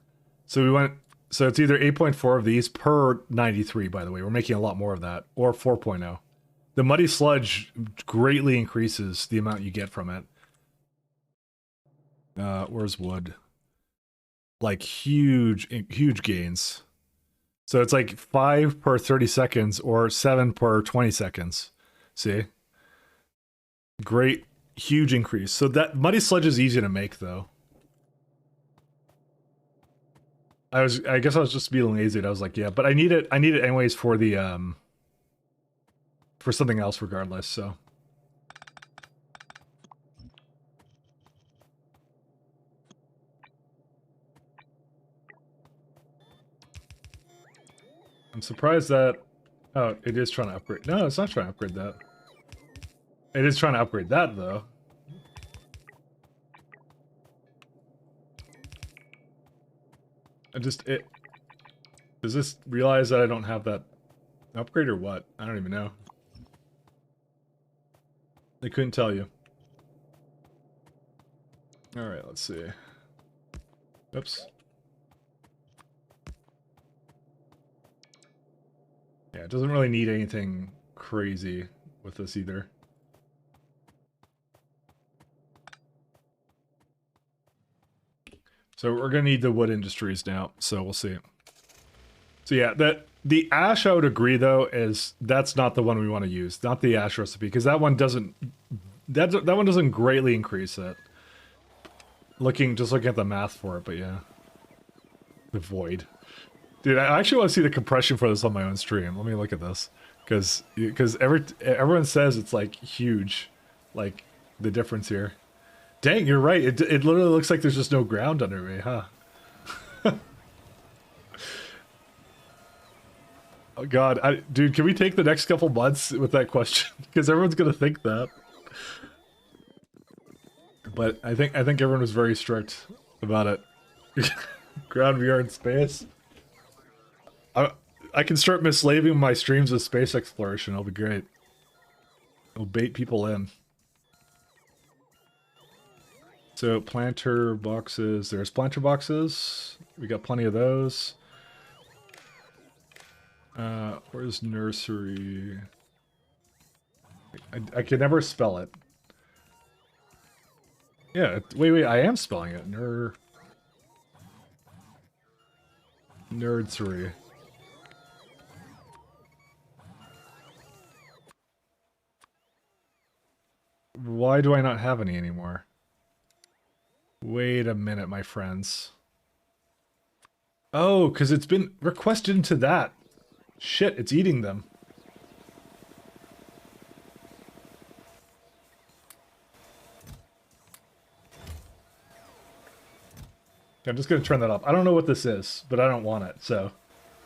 So we went, so it's either 8.4 of these per 93, by the way. We're making a lot more of that. Or 4.0. The muddy sludge greatly increases the amount you get from it. Where's wood? Like huge gains. So it's like 5 per 30 seconds or 7 per 20 seconds. See? Great, huge increase. So that muddy sludge is easy to make though. I guess I was just being lazy and I was like, yeah, but I need it anyways for the for something else regardless, so. I'm surprised that... Oh, it is trying to upgrade. No, it's not trying to upgrade that. It is trying to upgrade that, though. Does this realize that I don't have that upgrade or what? I don't even know. I couldn't tell you. Alright, let's see. Oops. Yeah, it doesn't really need anything crazy with this either. So we're gonna need the wood industries now, so we'll see. So yeah, the ash I would agree though is that's not the one we want to use, not the ash recipe, because that one doesn't greatly increase it. Just looking at the math for it, but yeah. The void. Dude, I actually want to see the compression for this on my own stream. Let me look at this. Because everyone says it's like huge, like the difference here. Dang, you're right. It literally looks like there's just no ground under me, huh? Oh god, dude, can we take the next couple months with that question? Because everyone's gonna think that. But I think everyone was very strict about it. Ground VR in space. I can start mislabeling my streams with space exploration. It'll be great. It'll bait people in. So planter boxes. There's planter boxes. We got plenty of those. Where's nursery? I can never spell it. Yeah, wait, I am spelling it. Nerdsery. Why do I not have any anymore? Wait a minute, my friends. Oh, because it's been requested into that. Shit, it's eating them. I'm just gonna turn that off. I don't know what this is, but I don't want it, so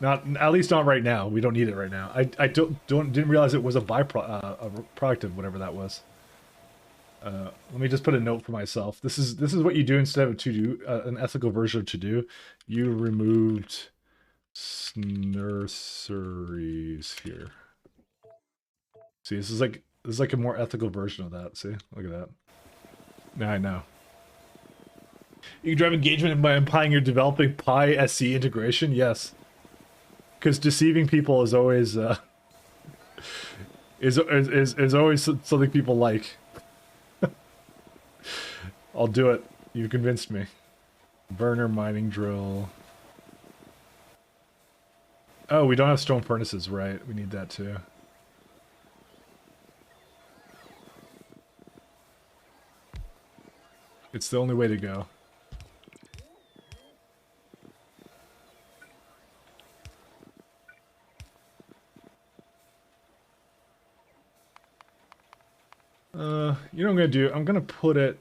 at least not right now. We don't need it right now. I didn't realize it was a product of whatever that was. Let me just put a note for myself. This is what you do instead of to do an ethical version of to do. You removed nurseries here. See, this is like a more ethical version of that. See, look at that. Now I know. You can drive engagement by implying you're developing Pi SC integration. Yes, because deceiving people is always is always something people like. I'll do it. You convinced me. Burner mining drill. Oh, we don't have stone furnaces, right? We need that too. It's the only way to go. You know what I'm gonna do? I'm gonna put it,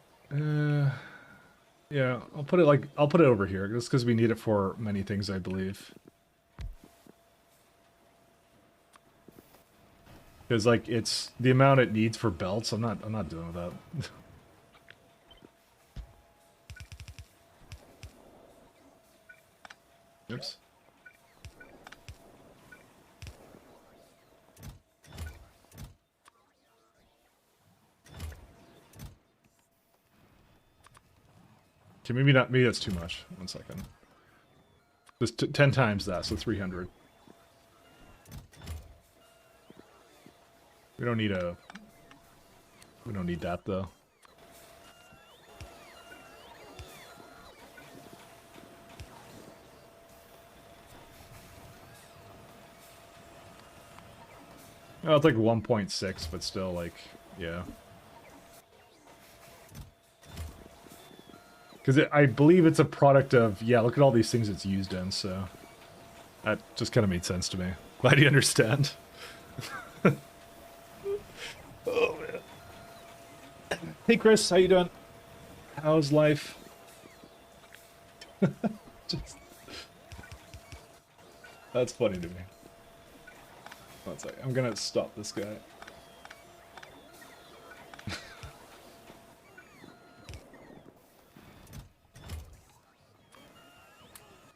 yeah, I'll put it over here, just because we need it for many things, I believe. Because, like, it's the amount it needs for belts, I'm not doing with that. Oops. Okay, maybe not. Maybe that's too much. 1 second. Just 10 times that, so 300. We don't need that though. Oh, it's like 1.6, but still, like, yeah. Because I believe it's a product of, yeah, look at all these things it's used in, so... That just kind of made sense to me. Glad you understand. Oh, man. Hey, Chris, how you doing? How's life? Just... That's funny to me. 1 second, I'm gonna stop this guy.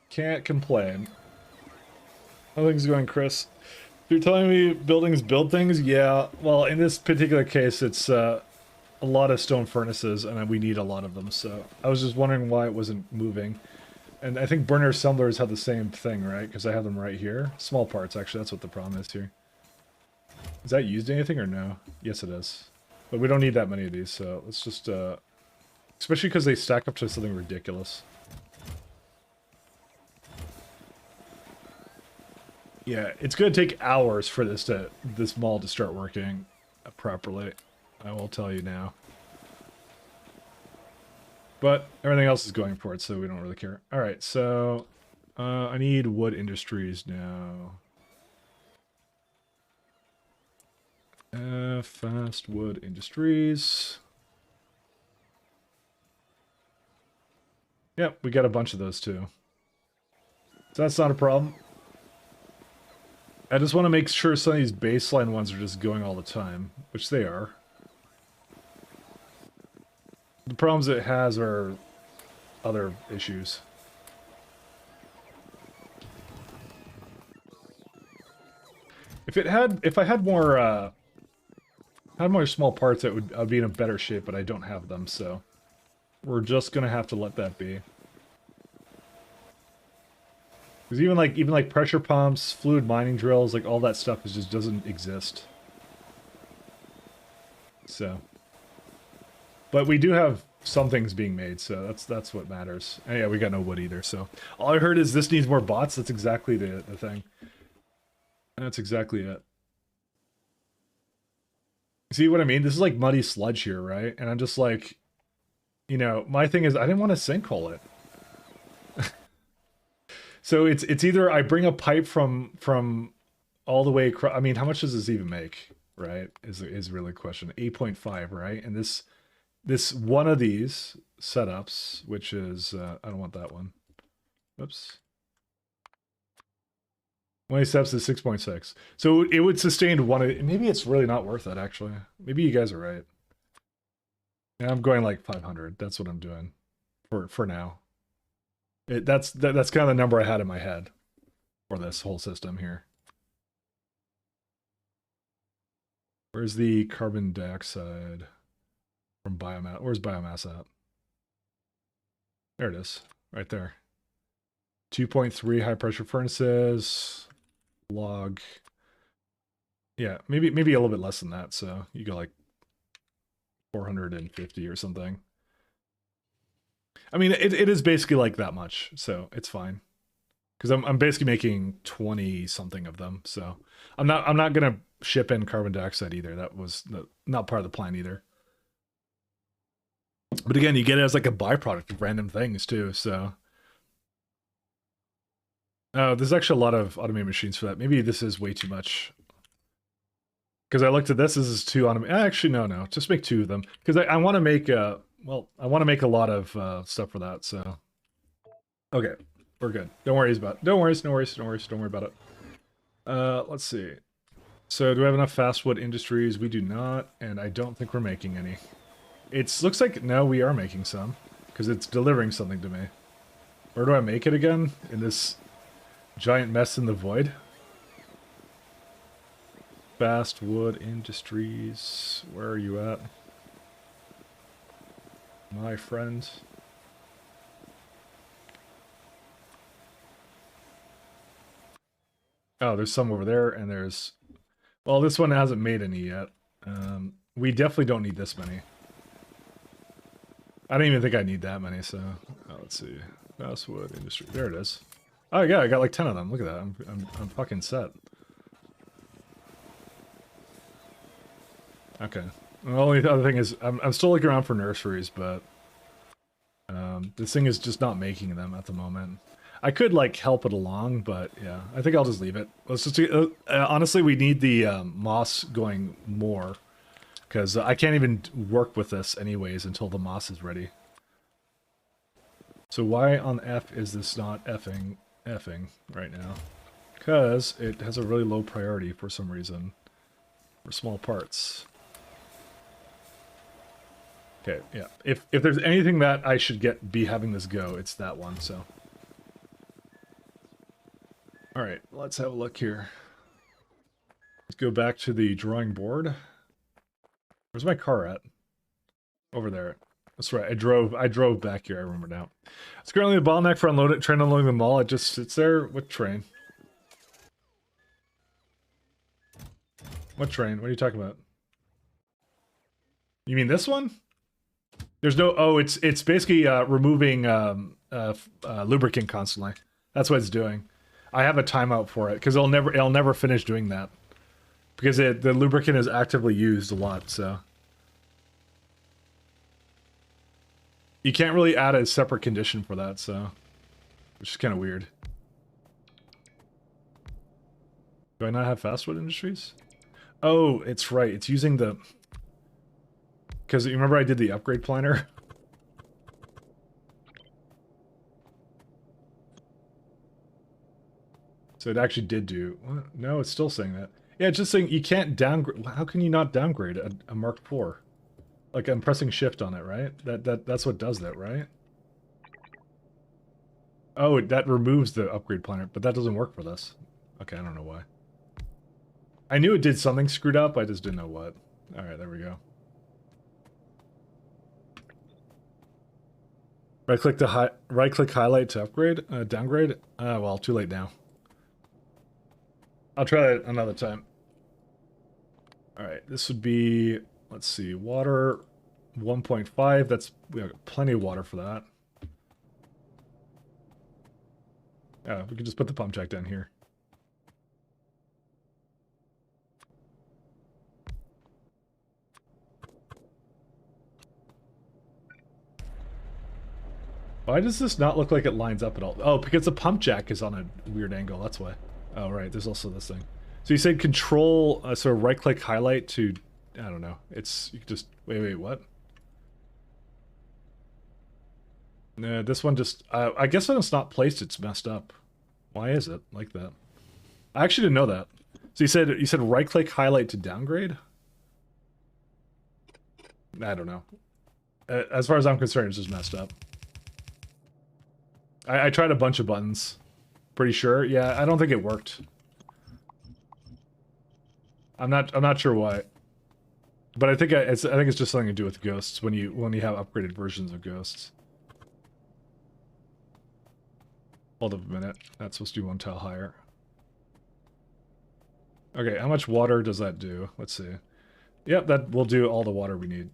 Can't complain. How things going, Chris? You're telling me buildings build things? Yeah, well, in this particular case, it's a lot of stone furnaces, and we need a lot of them, so... I was just wondering why it wasn't moving. And I think burner assemblers have the same thing, right? Because I have them right here. Small parts, actually, that's what the problem is here. Is that used anything or no? Yes, it is. But we don't need that many of these, so let's just, especially because they stack up to something ridiculous. Yeah, it's gonna take hours for this mall to start working properly. I will tell you now. But everything else is going for it, so we don't really care. Alright, so... I need wood industries now. Fast wood industries. Yep, we got a bunch of those too. So that's not a problem. I just want to make sure some of these baseline ones are just going all the time, which they are. The problems it has are other issues. If I had more small parts, I'd be in a better shape, but I don't have them, so we're just gonna have to let that be. Because even like pressure pumps, fluid mining drills, like all that stuff just doesn't exist. So, but we do have some things being made, so that's what matters. And yeah, we got no wood either. So all I heard is this needs more bots. That's exactly the thing. That's exactly it. See what I mean? This is like muddy sludge here, right? And I'm just like, you know, my thing is I didn't want to sinkhole it. So it's either I bring a pipe from all the way across. I mean, how much does this even make? Right? Is really a question. 8.5, right? And this one of these setups, which is I don't want that one. Oops. 20 steps is 6.6. So it would sustain one. Maybe it's really not worth it, actually. Maybe you guys are right. And I'm going like 500. That's what I'm doing for now. That's kind of the number I had in my head for this whole system here. Where's the carbon dioxide from biomass? Where's biomass at? There it is, right there. 2.3 high pressure furnaces. Log. Yeah, maybe a little bit less than that. So you go like 450 or something. I mean, it is basically like that much, so it's fine. Because I'm basically making 20 something of them, so I'm not gonna ship in carbon dioxide either. That was not part of the plan either. But again, you get it as like a byproduct of random things too. So. Oh, there's actually a lot of automated machines for that. Maybe this is way too much. Because I looked at this is too automated. Actually, no. Just make 2 of them. Because I want to make, I want to make a lot of stuff for that, so. Okay, we're good. Don't worry about it. Don't worry about it. Let's see. So do we have enough fast wood industries? We do not, and I don't think we're making any. It looks like, no, we are making some. Because it's delivering something to me. Where do I make it again? In this giant mess in the void. Fast wood industries. Where are you at? My friend. Oh, there's some over there, and there's... Well, this one hasn't made any yet. We definitely don't need this many. I don't even think I need that many, so... Oh, let's see. Fast wood industry. There it is. Oh yeah, I got like 10 of them. Look at that. I'm fucking set. Okay. The only other thing is I'm still looking around for nurseries, but this thing is just not making them at the moment. I could like help it along, but yeah, I think I'll just leave it. Let's just honestly, we need the moss going more because I can't even work with this anyways until the moss is ready. So why on F is this not effing right now? Because it has a really low priority for some reason. For small parts. Okay, yeah. If there's anything that I should be having this go, it's that one, so. Alright, let's have a look here. Let's go back to the drawing board. Where's my car at? Over there. That's right. I drove back here. I remember now. It's currently the bottleneck for train unloading the mall. It just sits there. What train? What train? What are you talking about? You mean this one? There's no. Oh, it's basically removing lubricant constantly. That's what it's doing. I have a timeout for it because it'll never finish doing that because the lubricant is actively used a lot. So. You can't really add a separate condition for that, so... Which is kind of weird. Do I not have fast food industries? Oh, it's right. It's using the... Because you remember I did the upgrade planner? So it actually did do... What? No, it's still saying that. Yeah, it's just saying you can't downgrade... How can you not downgrade a Mark IV? Like, I'm pressing shift on it, right? That's what does that, right? Oh, that removes the upgrade planner, but that doesn't work for this. Okay, I don't know why. I knew it did something screwed up, I just didn't know what. Alright, there we go. Right-click highlight to upgrade? Downgrade? Well, too late now. I'll try that another time. Alright, this would be... Let's see, water 1.5. That's we have plenty of water for that. Yeah, we can just put the pump jack down here. Why does this not look like it lines up at all? Oh, because the pump jack is on a weird angle, that's why. Oh, right, there's also this thing. So you said control, so right-click highlight to, I don't know, it's, you can just, wait, what? No, this one just, I guess when it's not placed, it's messed up. Why is it like that? I actually didn't know that. So you said right-click highlight to downgrade? I don't know. As far as I'm concerned, it's just messed up. I tried a bunch of buttons. Pretty sure. Yeah, I don't think it worked. I'm not sure why. But I think it's just something to do with ghosts when you have upgraded versions of ghosts. Hold up a minute. That's supposed to do one tile higher. Okay, how much water does that do? Let's see. Yep, that will do all the water we need.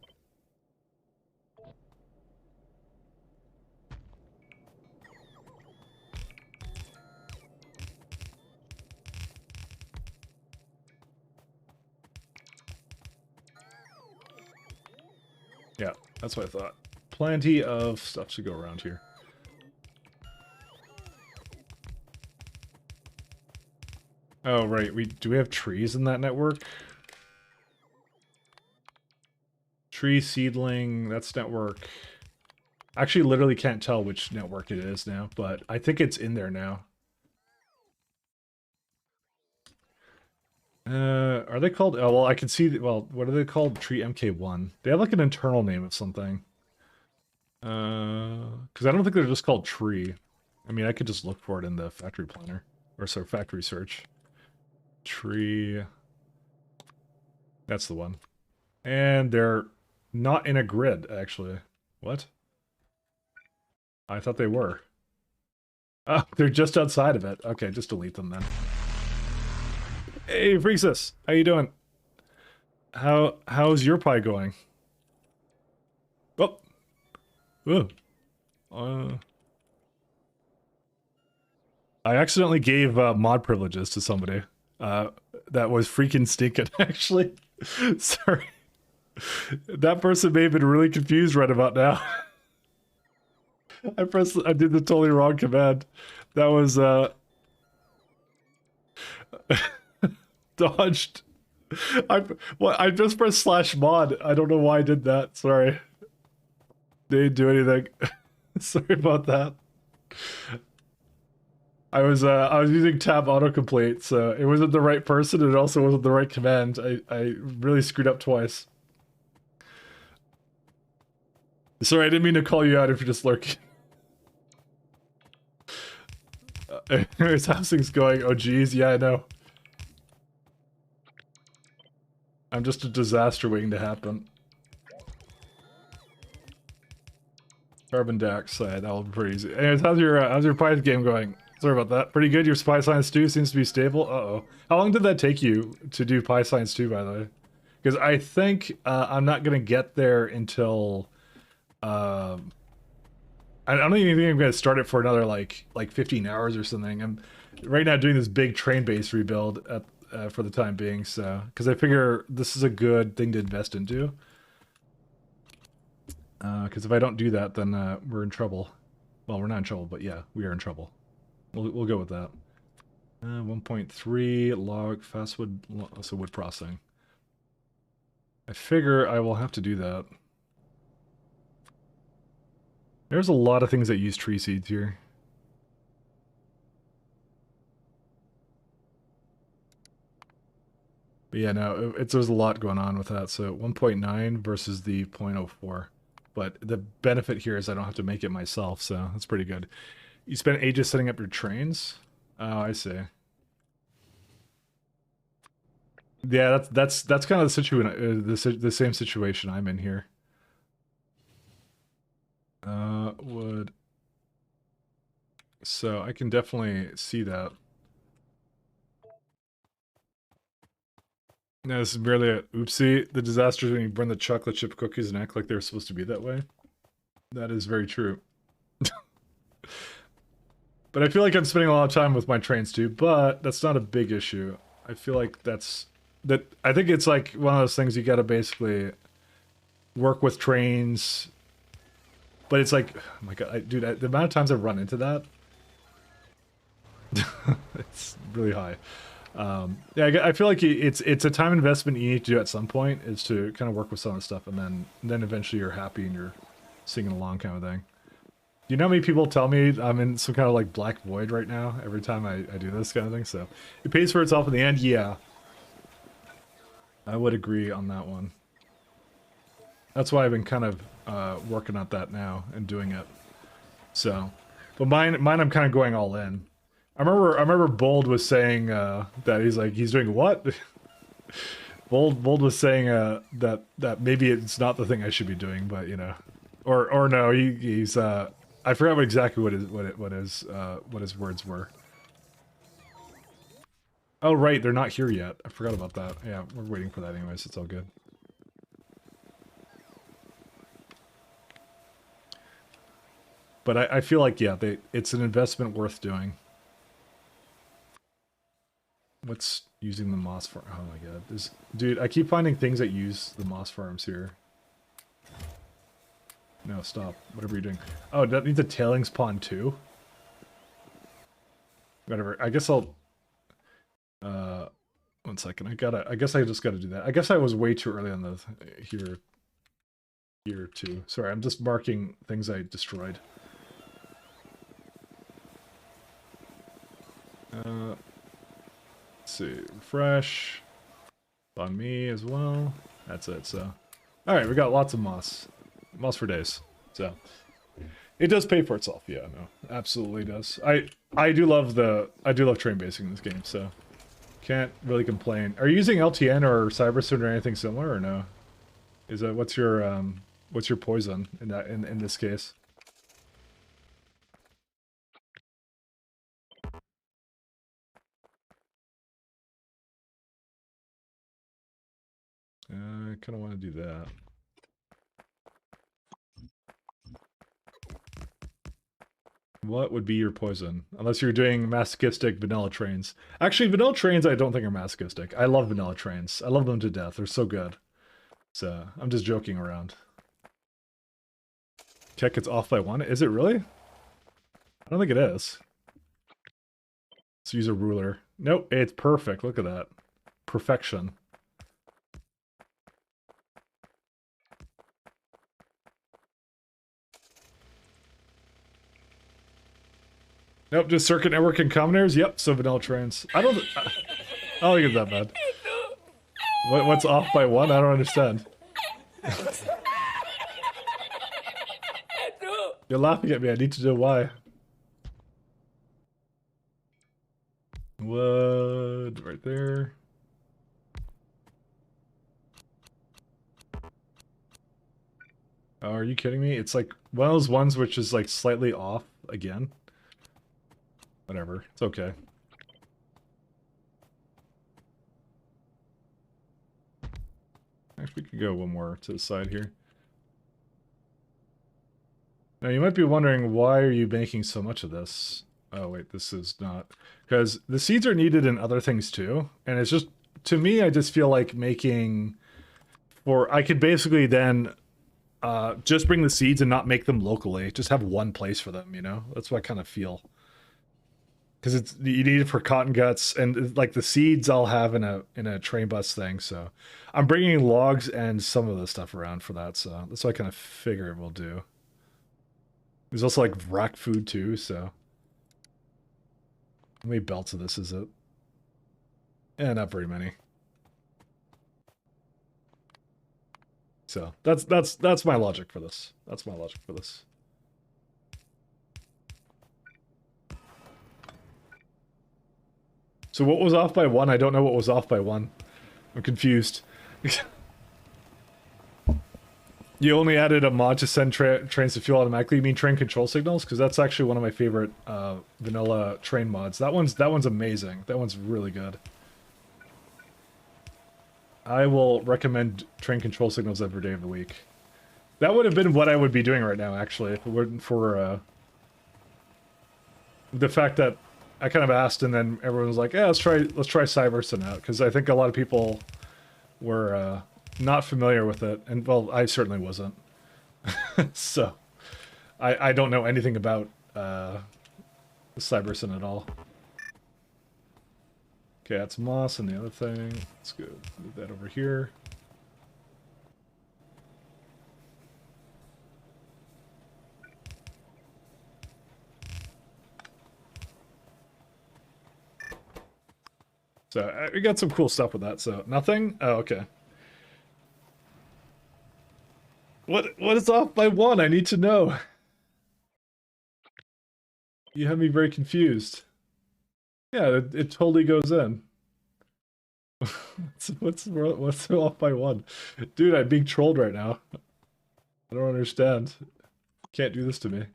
Yeah, that's what I thought. Plenty of stuff to go around here. Oh, right. Do we have trees in that network? Tree seedling, that's network. I actually literally can't tell which network it is now, but I think it's in there now. Are they called? Oh, well, I can see. Well, what are they called? Tree MK1. They have like an internal name of something. Because I don't think they're just called tree. I mean, I could just look for it in the factory planner or so factory search. Tree. That's the one. And they're not in a grid, actually. What? I thought they were. Oh, they're just outside of it. Okay, just delete them then. Hey, Freesus, how you doing? How's your pie going? Oh, I accidentally gave mod privileges to somebody. That was freaking stinking. Actually, sorry. That person may have been really confused right about now. I did the totally wrong command. That was dodged. I just pressed /mod. I don't know why I did that. Sorry. They didn't do anything. Sorry about that. I was using tab autocomplete, so it wasn't the right person, and it also wasn't the right command. I really screwed up twice. Sorry, I didn't mean to call you out if you're just lurking. Anyways, how's things going? Oh geez, yeah, I know. I'm just a disaster waiting to happen. Carbon dioxide, that will be pretty easy. Anyways, how's your Python game going? Sorry about that. Pretty good. Your Pi Science 2 seems to be stable. Uh-oh. How long did that take you to do Pi Science 2, by the way? Because I think I'm not going to get there until... I don't even think I'm going to start it for another, like 15 hours or something. I'm right now doing this big train base rebuild for the time being, so... Because I figure this is a good thing to invest into. Because if I don't do that, then we're in trouble. Well, we're not in trouble, but yeah, we are in trouble. We'll go with that. 1.3 log fast wood, so wood processing. I figure I will have to do that. There's a lot of things that use tree seeds here. But yeah, no, there's a lot going on with that. So 1.9 versus the 0.04. But the benefit here is I don't have to make it myself, so that's pretty good. You spent ages setting up your trains? Oh, I see. Yeah, that's kind of the the same situation I'm in here. Wood. So I can definitely see that. No, this is merely a oopsie. The disaster is when you burn the chocolate chip cookies and act like they're supposed to be that way. That is very true. But I feel like I'm spending a lot of time with my trains too, but that's not a big issue. I feel like I think it's like one of those things you gotta basically work with trains. But it's like, oh my god, dude, the amount of times I've run into that, it's really high. Yeah, I feel like it's a time investment you need to do at some point, is to kind of work with some of the stuff, and then eventually you're happy and you're singing along kind of thing. Do you know how many people tell me I'm in some kind of like black void right now every time I do this kind of thing? So it pays for itself in the end. Yeah, I would agree on that one. That's why I've been kind of working on that now and doing it. So, but mine I'm kind of going all in. I remember Bold was saying that he's doing what? Bold was saying that maybe it's not the thing I should be doing, but you know, or no, he's I forgot exactly what his words were. Oh right, they're not here yet. I forgot about that. Yeah, we're waiting for that anyways. It's all good. But I feel like, yeah, it's an investment worth doing. What's using the moss farm? Oh my god. Dude, I keep finding things that use the moss farms here. No, stop. Whatever you're doing. Oh, that needs a tailings pond too? Whatever. I guess I'll... 1 second. I guess I just gotta do that. I guess I was way too early on the... Here too. Sorry, I'm just marking things I destroyed. Let's see, refresh on me as well. That's it. So, all right, we got lots of moss for days. So, it does pay for itself. Yeah, no, absolutely does. I do love train basing in this game. So, can't really complain. Are you using LTN or Cybersyn or anything similar or no? Is that what's your poison in this case? I kind of want to do that. What would be your poison? Unless you're doing masochistic vanilla trains. Actually, vanilla trains I don't think are masochistic. I love vanilla trains. I love them to death. They're so good. So, I'm just joking around. Check it's off by 1. Is it really? I don't think it is. Let's use a ruler. Nope, it's perfect. Look at that. Perfection. Nope, just circuit network and commoners. Yep, so vanilla trains. I don't think it's that bad. What's off by 1? I don't understand. You're laughing at me. I need to know why. What? Right there. Oh, are you kidding me? It's like one of those ones which is like slightly off again. Whatever. It's okay. Actually, we could go one more to the side here. Now, you might be wondering, why are you making so much of this? Oh, wait, this is not... Because the seeds are needed in other things, too. And it's just... To me, I just feel like making... I could basically then just bring the seeds and not make them locally. Just have one place for them, you know? That's what I kind of feel. Because you need it for cotton guts, and like the seeds I'll have in a train bus thing. So I'm bringing logs and some of the stuff around for that. So that's what I kind of figure we'll do. There's also like rack food too. So how many belts of this is it? Yeah, not very many. So that's my logic for this. That's my logic for this. So what was off by 1? I don't know what was off by 1. I'm confused. You only added a mod to send trains to fuel automatically. You mean train control signals? Because that's actually one of my favorite vanilla train mods. That one's amazing. That one's really good. I will recommend train control signals every day of the week. That would have been what I would be doing right now, actually, if it weren't for the fact that I kind of asked, and then everyone was like, "Yeah, let's try Cyberson out," because I think a lot of people were not familiar with it, and well, I certainly wasn't. So, I don't know anything about Cyberson at all. Okay, that's moss and the other thing. Let's go move that over here. So we got some cool stuff with that. So nothing. Oh, okay. What is off by 1? I need to know. You have me very confused. Yeah, it totally goes in. what's off by 1? Dude, I'm being trolled right now. I don't understand. Can't do this to me.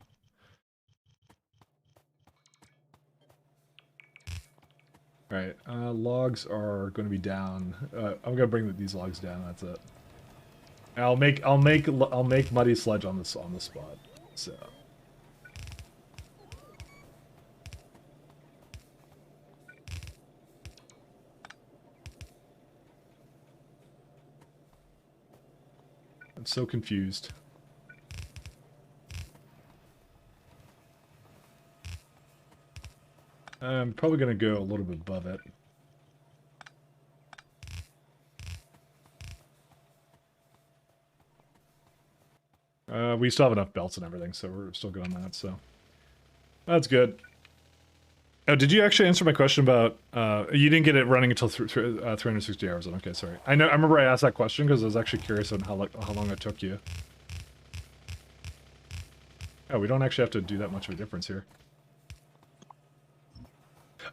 Alright, logs are going to be down. I'm gonna bring these logs down. That's it. I'll make muddy sludge on the spot. So. I'm so confused. I'm probably going to go a little bit above it. We still have enough belts and everything, so we're still good on that, so. That's good. Oh, did you actually answer my question about, you didn't get it running until 360 hours? Okay, sorry. I remember I asked that question because I was actually curious on how long it took you. Oh, we don't actually have to do that much of a difference here.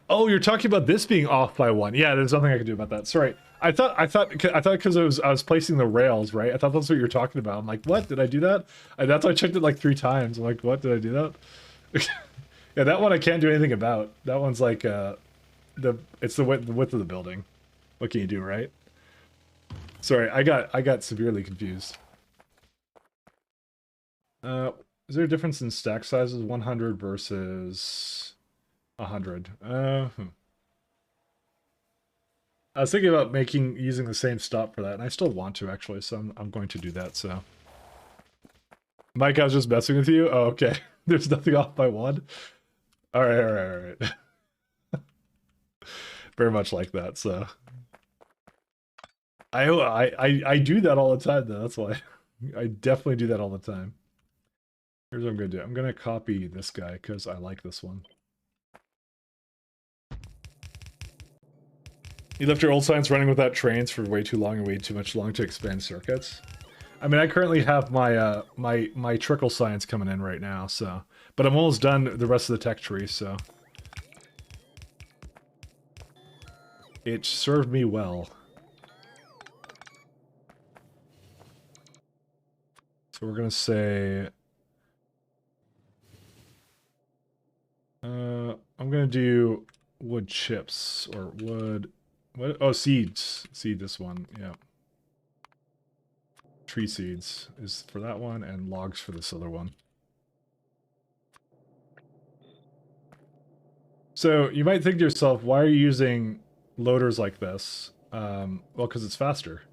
Oh, you're talking about this being off by 1. Yeah, there's nothing I can do about that. Sorry. I thought because I was placing the rails, right? I thought that's what you were talking about. I'm like, what? Did I do that? That's why I checked it like 3 times. I'm like, what? Did I do that? Yeah, that one I can't do anything about. That one's like it's the width of the building. What can you do, right? Sorry, I got severely confused. Is there a difference in stack sizes? 100 versus 100. I was thinking about using the same stop for that, and I still want to actually, so I'm going to do that. So, Mike, I was just messing with you. Oh, okay. There's nothing off by 1. All right. Very much like that. So, I do that all the time, though. That's why I definitely do that all the time. Here's what I'm gonna do. I'm gonna copy this guy because I like this one. You left your old science running without trains for way too long and way too much long to expand circuits. I mean, I currently have my my trickle science coming in right now, so but I'm almost done the rest of the tech tree, so it served me well. So we're gonna say I'm gonna do wood chips or wood. What? Oh, seeds. Seed this one. Yeah. Tree seeds is for that one, and logs for this other one. So you might think to yourself, why are you using loaders like this? Well, because it's faster.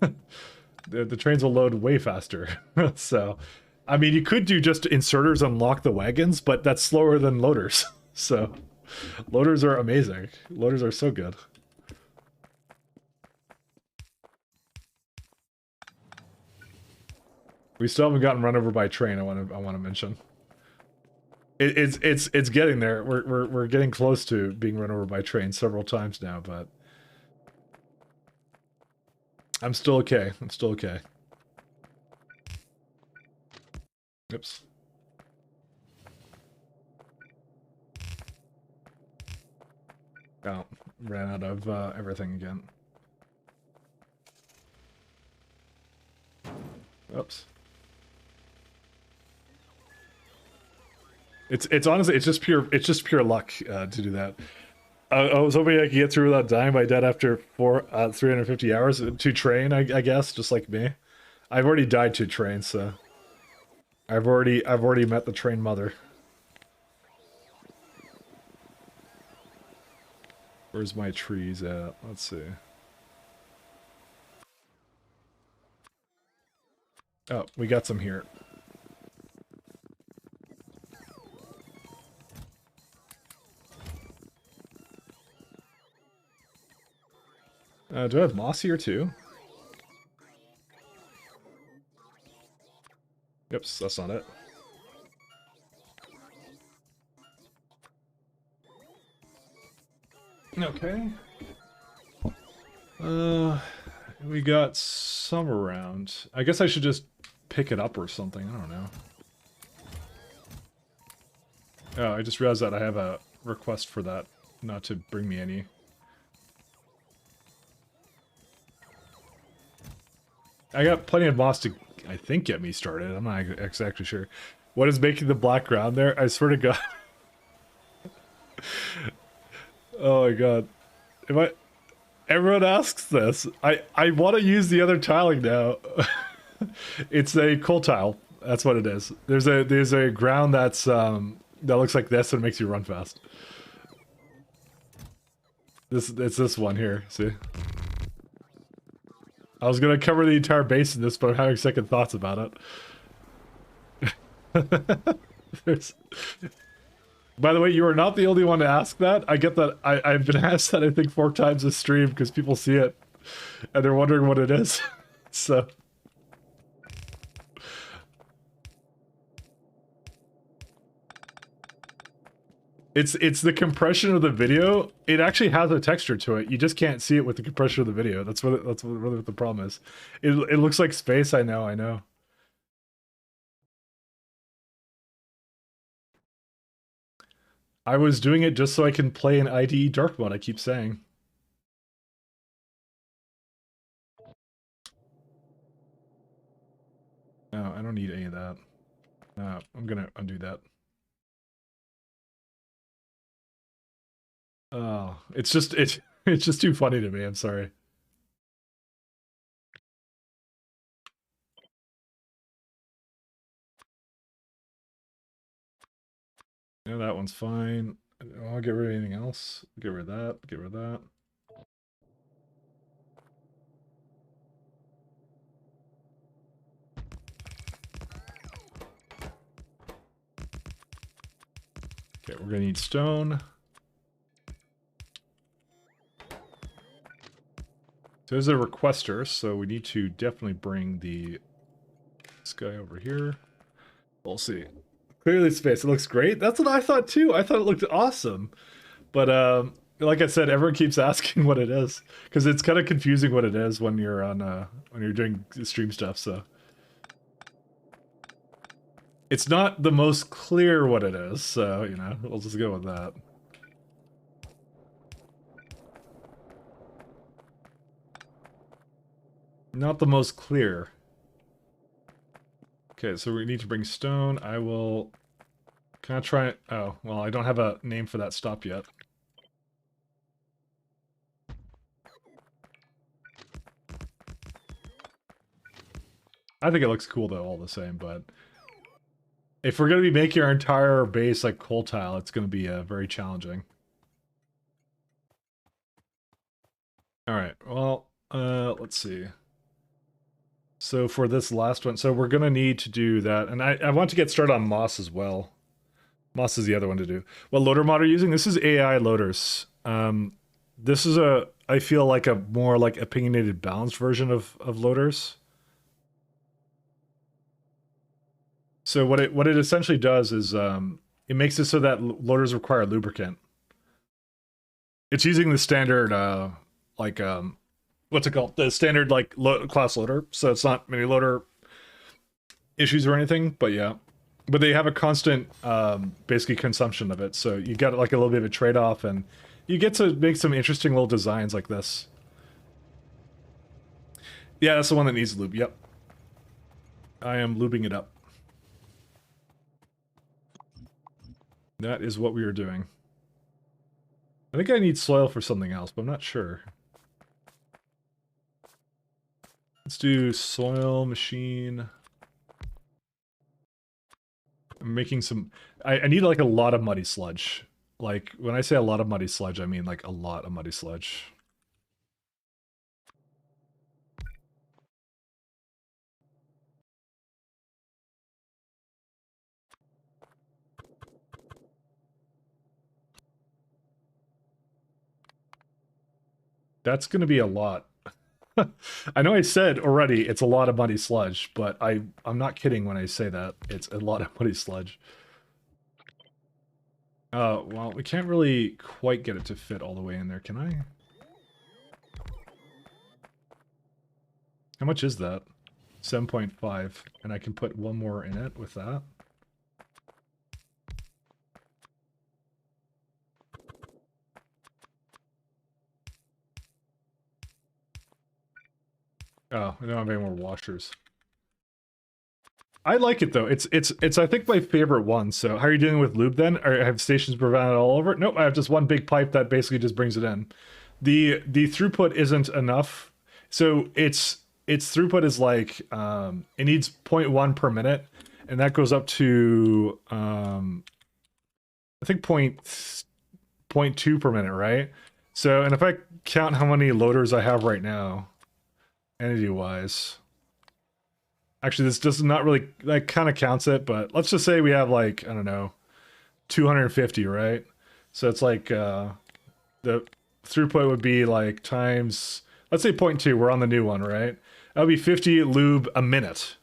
The trains will load way faster. So, I mean, you could do just inserters unlock the wagons, but that's slower than loaders. So, loaders are amazing. Loaders are so good. We still haven't gotten run over by a train. I want to mention. It's getting there. We're getting close to being run over by a train several times now, but I'm still okay. I'm still okay. Oops. Oh, ran out of everything again. Oops. It's honestly it's just pure luck to do that. I was hoping I could get through without dying by dead after 350 hours to train. I guess, just like me. I've already died to train, so I've already met the train mother. Where's my trees at? Let's see. Oh, we got some here. Do I have moss here too? Yep, that's not it. Okay. We got some around. I guess I should just pick it up or something. I don't know. Oh, I just realized that I have a request for that not to bring me any. I got plenty of moss to, I think, get me started. I'm not exactly sure. What is making the black ground there? I swear to God. Oh my God. Everyone asks this. I want to use the other tiling now. It's a coal tile. That's what it is. There's a ground that's that looks like this and makes you run fast. It's this one here. See? I was gonna cover the entire base in this, but I'm having second thoughts about it. By the way, you are not the only one to ask that. I get that. I've been asked that I think 4 times this stream because people see it and they're wondering what it is. So it's the compression of the video. It actually has a texture to it. You just can't see it with the compression of the video. That's really what the problem is. It looks like space. I know. I was doing it just so I can play in IDE dark mode, I keep saying. No, I don't need any of that. I'm gonna undo that. Oh, it's just too funny to me, I'm sorry. Yeah, that one's fine. I'll get rid of anything else. Get rid of that, get rid of that. Okay, we're gonna need stone. So there's a requester, so we need to definitely bring this guy over here. We'll see. Clearly space. It looks great. That's what I thought too. I thought it looked awesome. But like I said, everyone keeps asking what it is because it's kind of confusing what it is when you're on when you're doing stream stuff. So it's not the most clear what it is. So you know, we'll just go with that. Not the most clear. Okay, so we need to bring stone. I will... Can I try it? Oh, well, I don't have a name for that stop yet. I think it looks cool, though, all the same, but... If we're going to be making our entire base like coal tile, it's going to be very challenging. Alright, well, let's see. So for this last one, so we're going to need to do that. And I want to get started on moss as well. Moss is the other one to do. What loader mod are you using? This is AI loaders. This is I feel like a more like opinionated, balanced version of loaders. So what it essentially does is it makes it so that loaders require lubricant. It's using the standard like what's it called? The standard like class loader. So it's not many loader issues or anything, but yeah. But they have a constant basically consumption of it. So you got like a little bit of a trade-off and you get to make some interesting little designs like this. Yeah, that's the one that needs lube. Yep. I am lubing it up. That is what we are doing. I think I need soil for something else, but I'm not sure. Let's do soil machine. I'm making some... I need like a lot of muddy sludge. Like, when I say a lot of muddy sludge, I mean like a lot of muddy sludge. That's gonna be a lot. I know I said already it's a lot of muddy sludge, but I'm not kidding when I say that. It's a lot of muddy sludge. Well, we can't really quite get it to fit all the way in there, can I? How much is that? 7.5, and I can put one more in it with that. Oh, I don't have any more washers. I like it though. It's I think my favorite one. So how are you doing with lube then? Or I have stations provided all over? Nope, I have just one big pipe that basically just brings it in. The throughput isn't enough. So its throughput is like it needs 0.1 per minute, and that goes up to I think 0.2 per minute, right? So, and if I count how many loaders I have right now, entity-wise, actually, this does not really, like, kind of counts it, but let's just say we have, like, I don't know, 250, right? So it's like, the throughput would be, like, times, let's say 0.2, we're on the new one, right? That would be 50 lube a minute.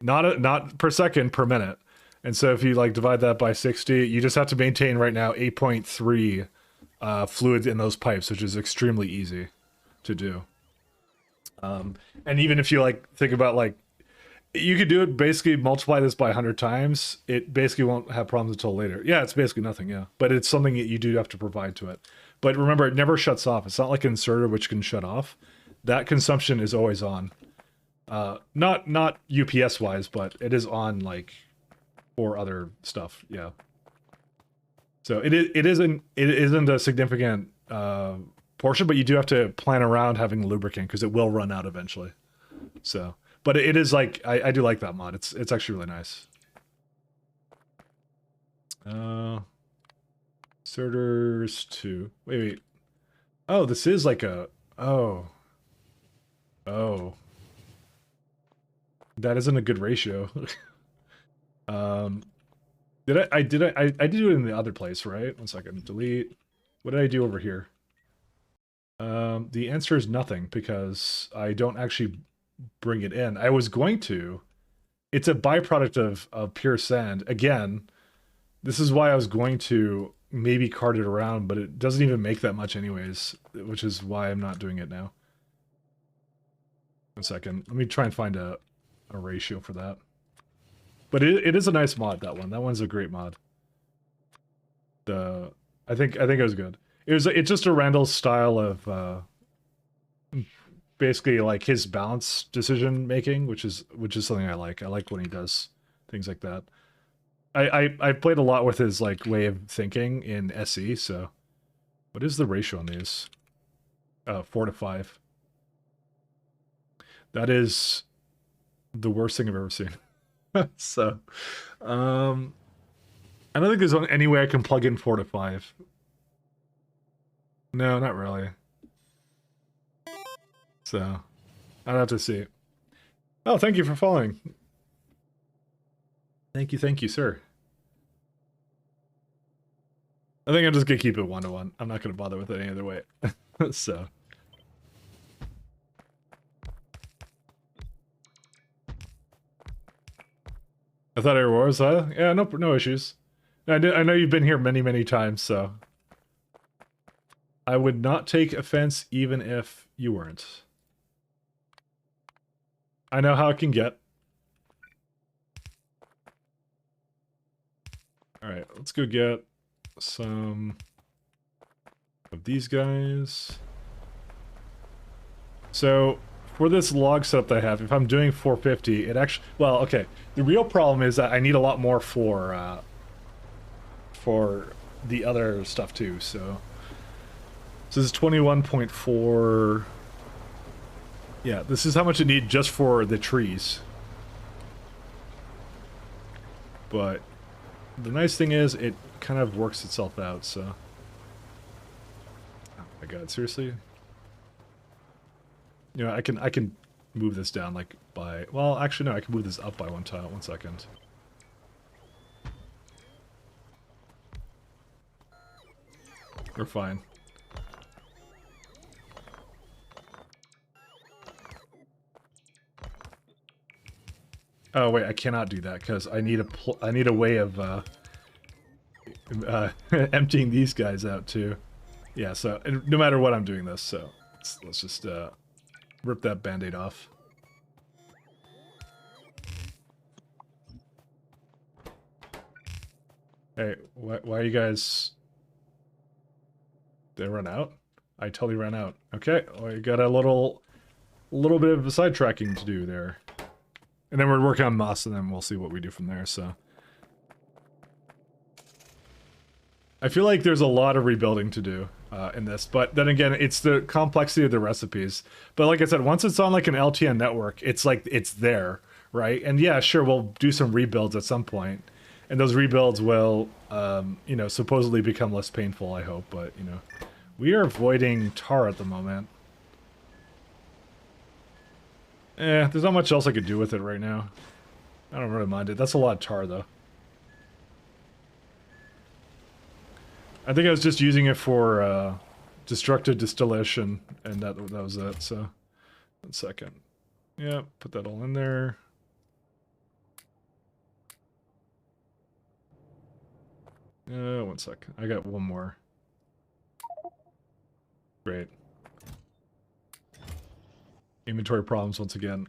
Not per second, per minute. And so if you, like, divide that by 60, you just have to maintain right now 8.3 fluid in those pipes, which is extremely easy to do. And even if you like think about like, you could do it, basically multiply this by 100 times, it basically won't have problems until later. Yeah, it's basically nothing, yeah. But it's something that you do have to provide to it. But remember, it never shuts off. It's not like an inserter which can shut off. That consumption is always on. Not UPS wise, but it is on like for other stuff, yeah. So it isn't a significant portion, but you do have to plan around having lubricant because it will run out eventually. So, but it is like I do like that mod. It's actually really nice. Inserters 2. Wait. Oh, this is like a oh. That isn't a good ratio. I did it in the other place, right? 1 second. Delete. What did I do over here? The answer is nothing because I don't actually bring it in. I was going to. It's a byproduct of pure sand. Again, this is why I was going to maybe cart it around, but it doesn't even make that much anyways, which is why I'm not doing it now. 1 second. Let me try and find a ratio for that. But it is a nice mod, that one. That one's a great mod. I think it was good. It's just a Randall style of basically like his balance decision making, which is something I like. I like when he does things like that. I played a lot with his like way of thinking in SE. So, what is the ratio on these? 4 to 5. That is the worst thing I've ever seen. So, I don't think there's any way I can plug in 4 to 5. No, not really. So, I'd have to see. Oh, thank you for following. Thank you, sir. I think I'm just gonna keep it 1-to-1. I'm not gonna bother with it any other way. So. I thought I was, huh? Yeah, no issues. I know you've been here many times, so I would not take offense even if you weren't. I know how it can get. Alright, let's go get some of these guys. So, for this log setup that I have, if I'm doing 450, it actually... Well, okay. The real problem is that I need a lot more for the other stuff too, so... So this is 21.4. Yeah, this is how much it needs just for the trees. But the nice thing is it kind of works itself out, so. Oh my god, seriously? You know, I can move this down like by, well, actually no, I can move this up by one tile. 1 second. We're fine. Oh wait, I cannot do that because I need a way of emptying these guys out too. Yeah, so no matter what, I'm doing this. So let's just rip that band-aid off. Hey, why are you guys? Did I run out? I totally ran out. Okay, well, you got a little bit of sidetracking to do there. And then we're working on moss, and then we'll see what we do from there, so. I feel like there's a lot of rebuilding to do in this, but then again, it's the complexity of the recipes. But like I said, once it's on like an LTN network, it's like, it's there, right? And yeah, sure, we'll do some rebuilds at some point. And those rebuilds will, you know, supposedly become less painful, I hope, but, you know. We are avoiding tar at the moment. There's not much else I could do with it right now. I don't really mind it. That's a lot of tar, though. I think I was just using it for destructive distillation, and that was it, so. 1 second. Yeah, put that all in there. One second. I got one more. Great. Inventory problems once again.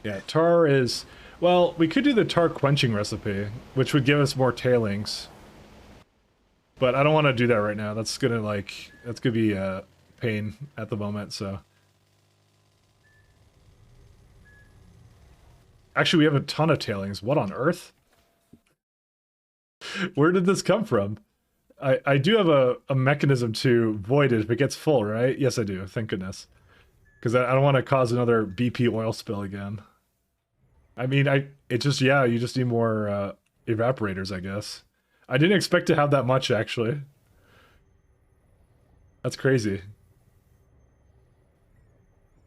Yeah, tar is... Well, we could do the tar quenching recipe, which would give us more tailings. But I don't want to do that right now. That's gonna, like... That's gonna be a pain at the moment, so... Actually, we have a ton of tailings. What on earth? Where did this come from? I do have a mechanism to void it if it gets full, right? Yes, I do. Thank goodness. Because I don't want to cause another BP oil spill again. I mean, it just, yeah, you just need more evaporators, I guess. I didn't expect to have that much, actually. That's crazy.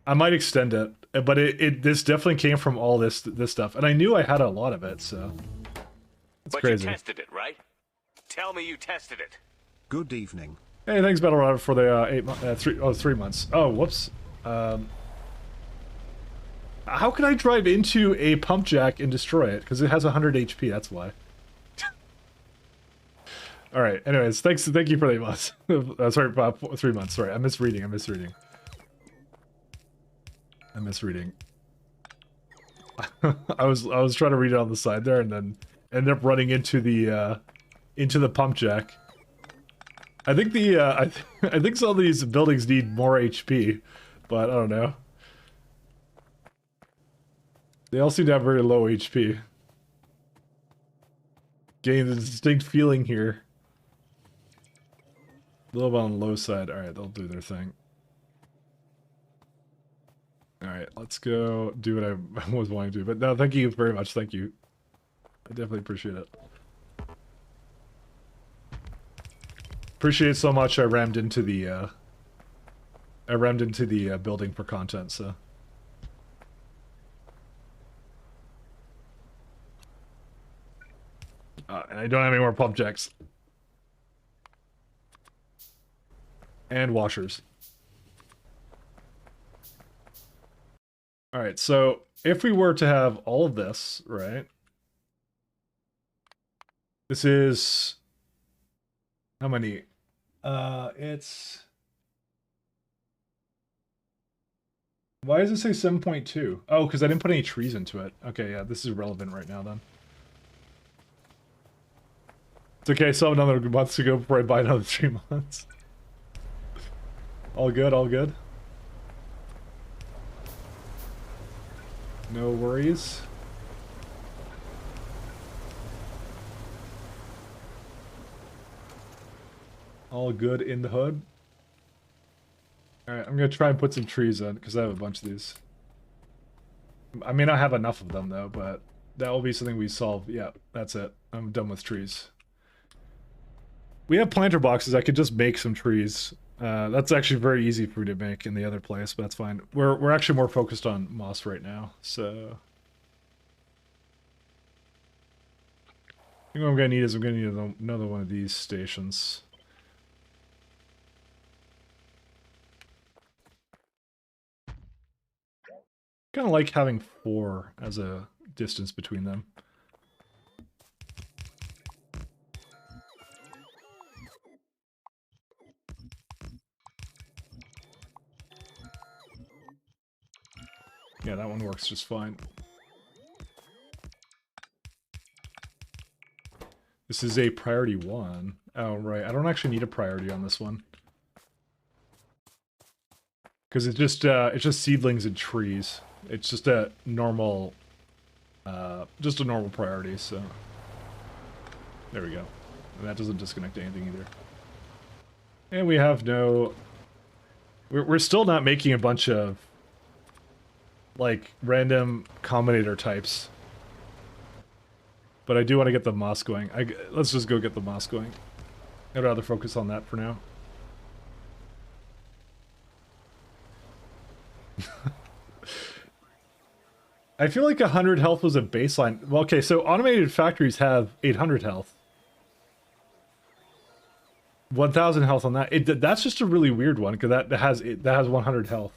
I might extend it, but this definitely came from all this stuff. And I knew I had a lot of it, so... It's crazy. You tested it, right? Tell me you tested it. Good evening. Hey, thanks, Battle Robber, for the 3 months. Oh, whoops. How can I drive into a pump jack and destroy it? Because it has 100 HP, that's why. Alright, anyways, thank you for the 8 months. Sorry, 3 months, sorry. I'm misreading. I was trying to read it on the side there and then ended up running into the pump jack. I think I think some of these buildings need more HP, but I don't know. They all seem to have very low HP. Getting the distinct feeling here. A little bit on the low side. Alright, they'll do their thing. Alright, let's go do what I was wanting to do. But no, thank you very much. Thank you. I definitely appreciate it. Appreciate it so much. I rammed into the building for content, so. And I don't have any more pump jacks. And washers. Alright, so if we were to have all of this, right? This is... How many? It's... Why does it say 7.2? Oh, because I didn't put any trees into it. Okay, yeah, this is relevant right now then. It's okay, so another month to go before I buy another 3 months. All good, all good. No worries. All good in the hood. Alright, I'm gonna try and put some trees in, because I have a bunch of these. I may not have enough of them, though, but that will be something we solve. Yeah, that's it. I'm done with trees. We have planter boxes. I could just make some trees. That's actually very easy for me to make in the other place, but that's fine. We're actually more focused on moss right now, so... I think what I'm gonna need is I'm gonna need another one of these stations. Kind of like having 4 as a distance between them. Yeah, that one works just fine. This is a priority 1. Oh, right. I don't actually need a priority on this one. Because it's just seedlings and trees. It's just a normal priority, so... There we go. And that doesn't disconnect anything either. And we have no... We're still not making a bunch of, like, random combinator types. But I do want to get the moss going. Let's just go get the moss going. I'd rather focus on that for now. I feel like 100 health was a baseline. Well, okay, so automated factories have 800 health. 1,000 health on that. That's just a really weird one, because that has 100 health.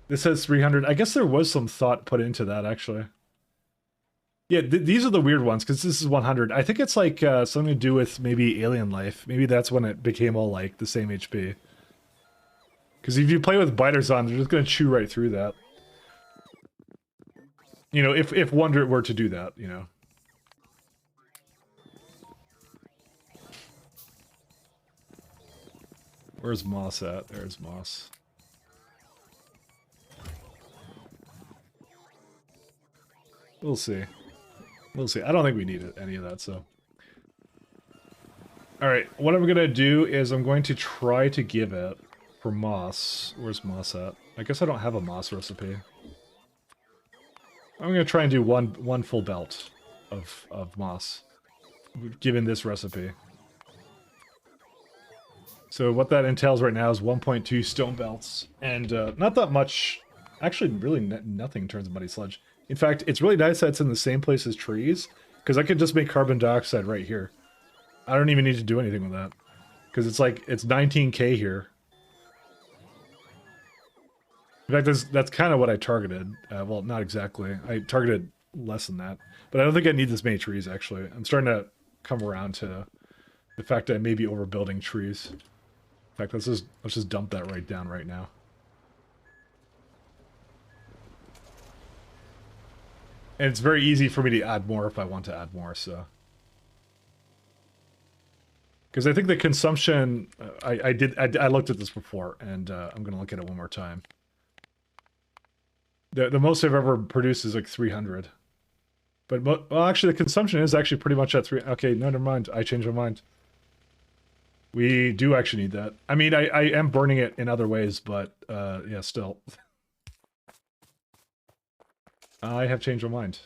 This has 300. I guess there was some thought put into that, actually. Yeah, these are the weird ones, because this is 100. I think it's like something to do with maybe alien life. Maybe that's when it became all like the same HP. Because if you play with biters on, they're just going to chew right through that. You know, if Wonder were to do that, you know. Where's Moss at? There's Moss. We'll see. We'll see. I don't think we need any of that, so. Alright, what I'm going to do is I'm going to try to give it for Moss. Where's Moss at? I guess I don't have a Moss recipe. I'm going to try and do one full belt of Moss, given this recipe. So what that entails right now is 1.2 stone belts, and not that much, actually really nothing turns Muddy Sludge. In fact, it's really nice that it's in the same place as trees, because I could just make carbon dioxide right here. I don't even need to do anything with that, because it's like, it's 19k here. In fact, that's kind of what I targeted. Well, not exactly. I targeted less than that. But I don't think I need this many trees, actually. I'm starting to come around to the fact that I may be overbuilding trees. In fact, let's just dump that right down right now. And it's very easy for me to add more if I want to add more, so... Because I think the consumption... I looked at this before, and I'm going to look at it one more time. The most I've ever produced is like 300. But, well, actually, the consumption is actually pretty much at 3... Okay, no, never mind. I changed my mind. We do actually need that. I mean, I am burning it in other ways, but, yeah, still. I have changed my mind.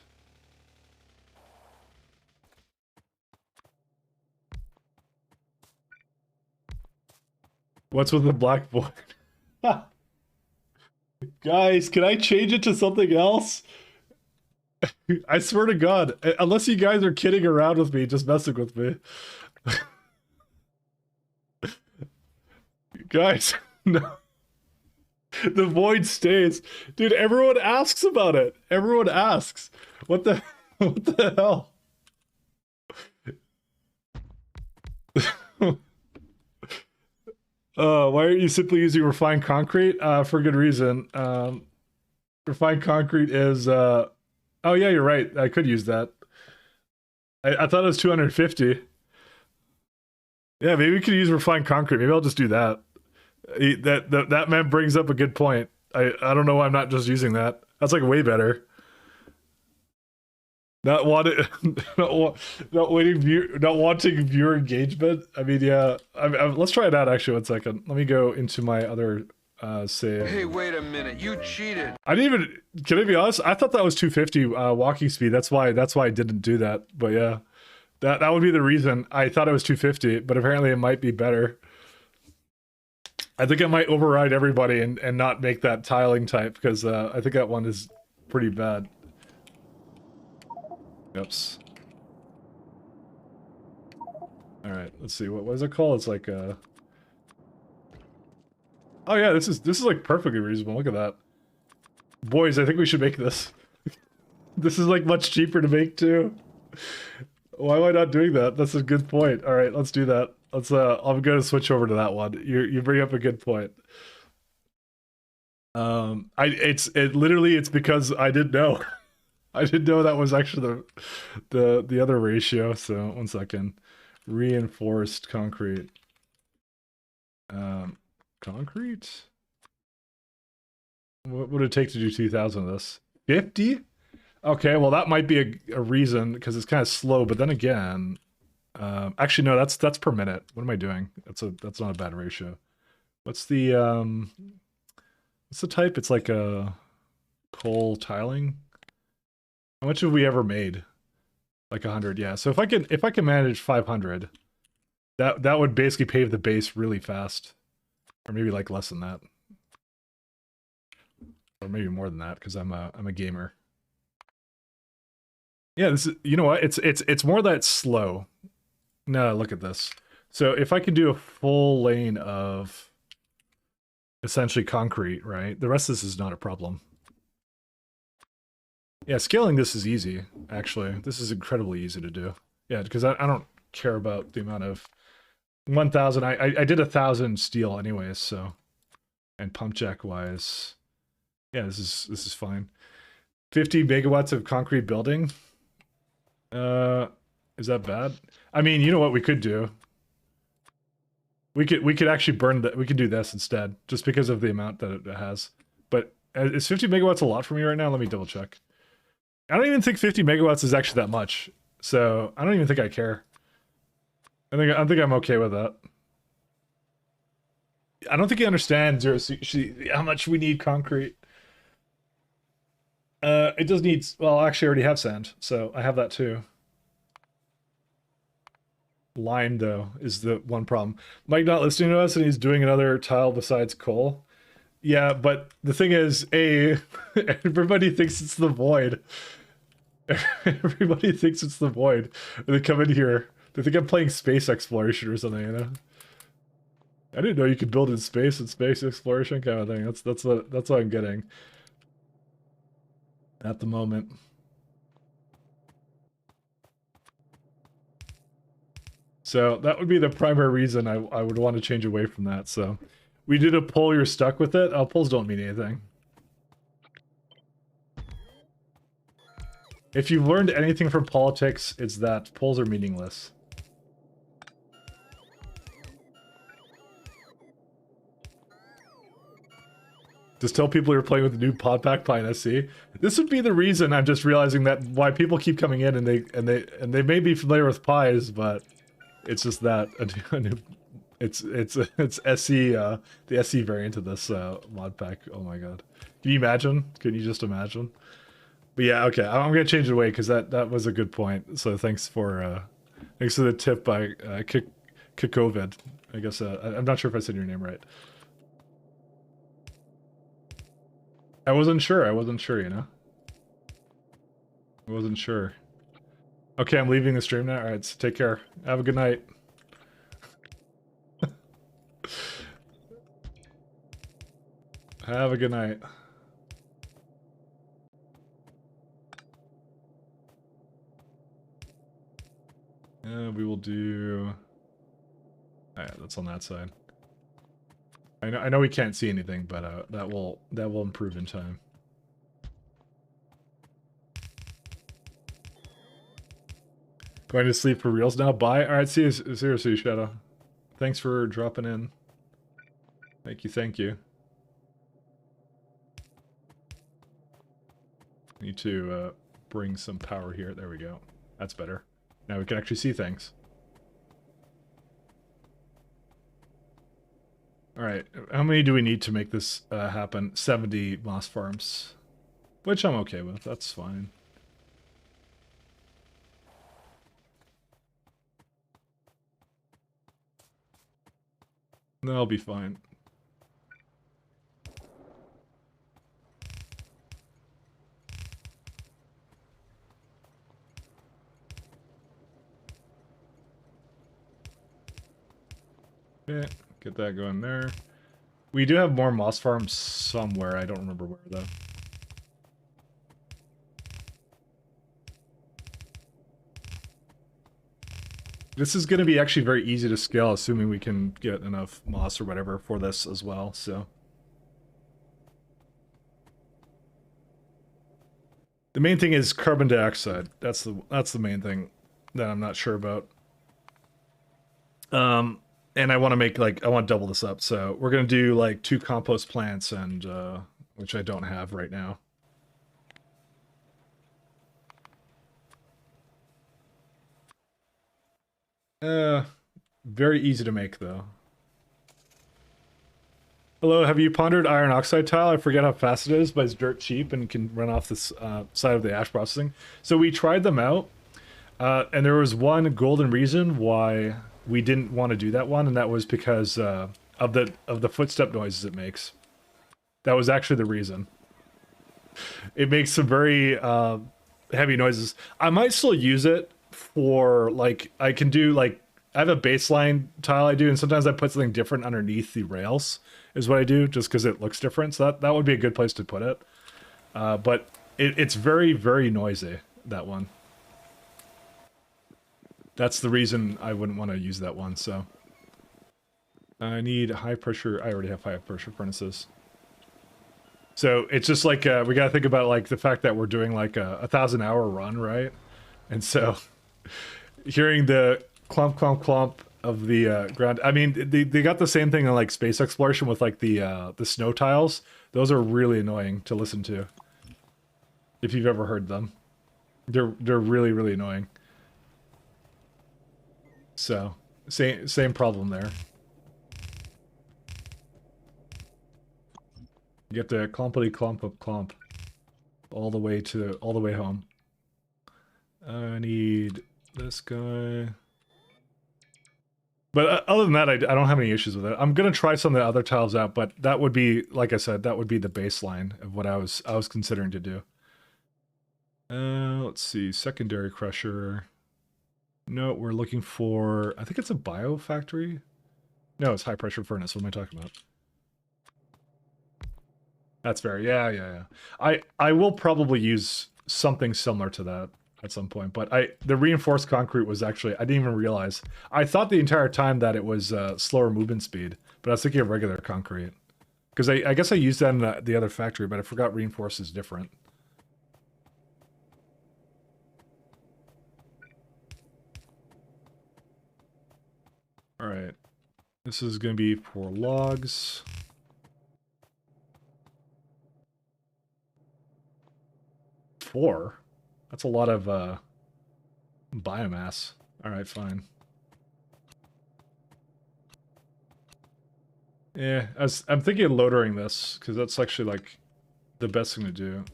What's with the blackboard? Guys, can I change it to something else? I swear to God, unless you guys are kidding around with me, just messing with me. Guys, no. The void stays. Dude, everyone asks about it. Everyone asks. What the hell? Why aren't you simply using refined concrete? For good reason. Refined concrete is oh yeah, you're right. I could use that. I thought it was 250. Yeah, maybe we could use refined concrete. Maybe I'll just do that. That man brings up a good point. I don't know why I'm not just using that. That's like way better. Not wanting, not waiting, not wanting viewer engagement. I mean, yeah. Let's try it out. Actually, 1 second. Let me go into my other save. Hey, wait a minute. You cheated. I didn't even. Can I be honest? I thought that was 250 walking speed. That's why. That's why I didn't do that. But yeah, that would be the reason. I thought it was 250, but apparently it might be better. I think I might override everybody and not make that tiling type because I think that one is pretty bad. Oops. All right, let's see. What was it called? It's like oh yeah, this is like perfectly reasonable. Look at that. Boys, I think we should make this. This is like much cheaper to make too. Why am I not doing that? That's a good point. All right, let's do that. Let's I'm going to switch over to that one. You bring up a good point. It's because I didn't know. I didn't know that was actually the other ratio. So 1 second. Reinforced concrete. Concrete? What would it take to do 2,000 of this? 50? Okay, well that might be a reason because it's kind of slow. But then again, actually no, that's per minute. What am I doing? That's not a bad ratio. What's the type? It's like a coal tiling. How much have we ever made? Like 100, yeah. So if I can manage 500, that would basically pave the base really fast, or maybe like less than that, or maybe more than that because I'm a gamer. Yeah, this is, you know what? It's more that it's slow. No, look at this. So if I can do a full lane of essentially concrete, right? The rest of this is not a problem. Yeah, scaling this is easy, actually. This is incredibly easy to do. Yeah, because I don't care about the amount of 1,000. I did 1,000 steel anyways, so. And pump jack wise, yeah, this is fine. 50 megawatts of concrete building. Is that bad? I mean, you know what we could do? We could actually burn that. We could do this instead, just because of the amount that it has. But is 50 megawatts a lot for me right now? Let me double check. I don't even think 50 megawatts is actually that much, so I don't even think I care. I think I'm okay with that. I don't think you understand, Zero, how much we need concrete. It does need. Well, actually, I already have sand, so I have that too. Lime, though, is the one problem. Mike not listening to us, and he's doing another tile besides coal. Yeah, but the thing is, everybody thinks it's the void. Everybody thinks it's the void. And they come in here. They think I'm playing space exploration or something, you know? I didn't know you could build in space and space exploration kind of thing. That's what I'm getting at the moment. So that would be the primary reason I would want to change away from that. So we did a poll, you're stuck with it. Oh, polls don't mean anything. If you've learned anything from politics, it's that polls are meaningless. Just tell people you're playing with the new pod pack Pine SC. This would be the reason I'm just realizing that why people keep coming in and they may be familiar with pies, but it's just that it's SC the SC variant of this mod pack. Oh my god. Can you imagine? Can you just imagine? But yeah, okay, I'm gonna change it away because that was a good point. So thanks for the tip by Kikovid. I guess I'm not sure if I said your name right. I wasn't sure, you know? I wasn't sure. Okay, I'm leaving the stream now. Alright, so take care. Have a good night. Have a good night. We will do... Alright, that's on that side. I know we can't see anything, but that will improve in time. Going to sleep for reals now? Bye. All right, see you. Seriously, Shadow. Thanks for dropping in. Thank you. Need to bring some power here. There we go. That's better. Now we can actually see things. Alright, how many do we need to make this happen? 70 moss farms. Which I'm okay with, that's fine. That'll be fine. Okay, get that going there. We do have more moss farms somewhere. I don't remember where, though. This is going to be actually very easy to scale, assuming we can get enough moss or whatever for this as well, so. The main thing is carbon dioxide. That's the main thing that I'm not sure about. And I want to make, like, I want to double this up, so we're going to do, like, 2 compost plants, and, which I don't have right now. Very easy to make, though. Hello, have you pondered iron oxide tile? I forget how fast it is, but it's dirt cheap and can run off this side of the ash processing. So we tried them out, and there was one golden reason why we didn't want to do that one, and that was because of the footstep noises it makes. That was actually the reason. It makes some very heavy noises. I might still use it for, like, I can do, like, I have a baseline tile I do, and sometimes I put something different underneath the rails, is what I do, just because it looks different. So that would be a good place to put it. But it's very, very noisy, that one. That's the reason I wouldn't want to use that one, so. I need high pressure, I already have high pressure furnaces. So it's just like, we gotta think about, like, the fact that we're doing, like, a 1,000-hour run, right? And so, hearing the clump, clump, clump of the ground. I mean, they got the same thing in, like, space exploration with, like, the snow tiles. Those are really annoying to listen to. If you've ever heard them. They're really, really annoying. So, same problem there. You get the clumpity clump of clump all the way home. I need this guy. But other than that, I don't have any issues with it. I'm gonna try some of the other tiles out, but that would be, like I said, that would be the baseline of what I was considering to do. Let's see, secondary crusher. No, we're looking for, I think it's a biofactory. No, it's high pressure furnace. What am I talking about? That's fair. Yeah. I will probably use something similar to that at some point, but the reinforced concrete was actually, I didn't even realize. I thought the entire time that it was slower movement speed, but I was thinking of regular concrete. Because I guess I used that in the other factory, but I forgot reinforced is different. Alright. This is going to be for logs. Four? That's a lot of biomass. Alright, fine. Yeah, I'm thinking of loadering this, because that's actually, like, the best thing to do.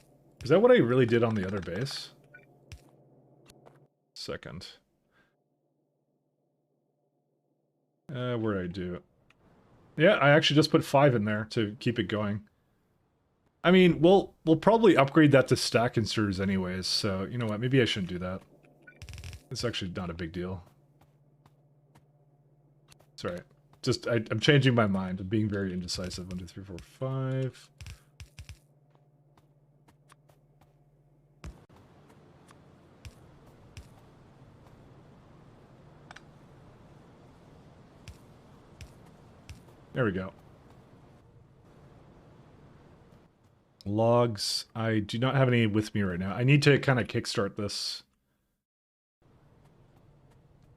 Is that what I really did on the other base? Second. Where'd I do it? Yeah, I actually just put 5 in there to keep it going. I mean, we'll probably upgrade that to stack inserters anyways, so you know what, maybe I shouldn't do that. It's actually not a big deal. It's alright. Just, I'm changing my mind. I'm being very indecisive. 1, 2, 3, 4, 5. There we go. Logs. I do not have any with me right now. I need to kind of kickstart this.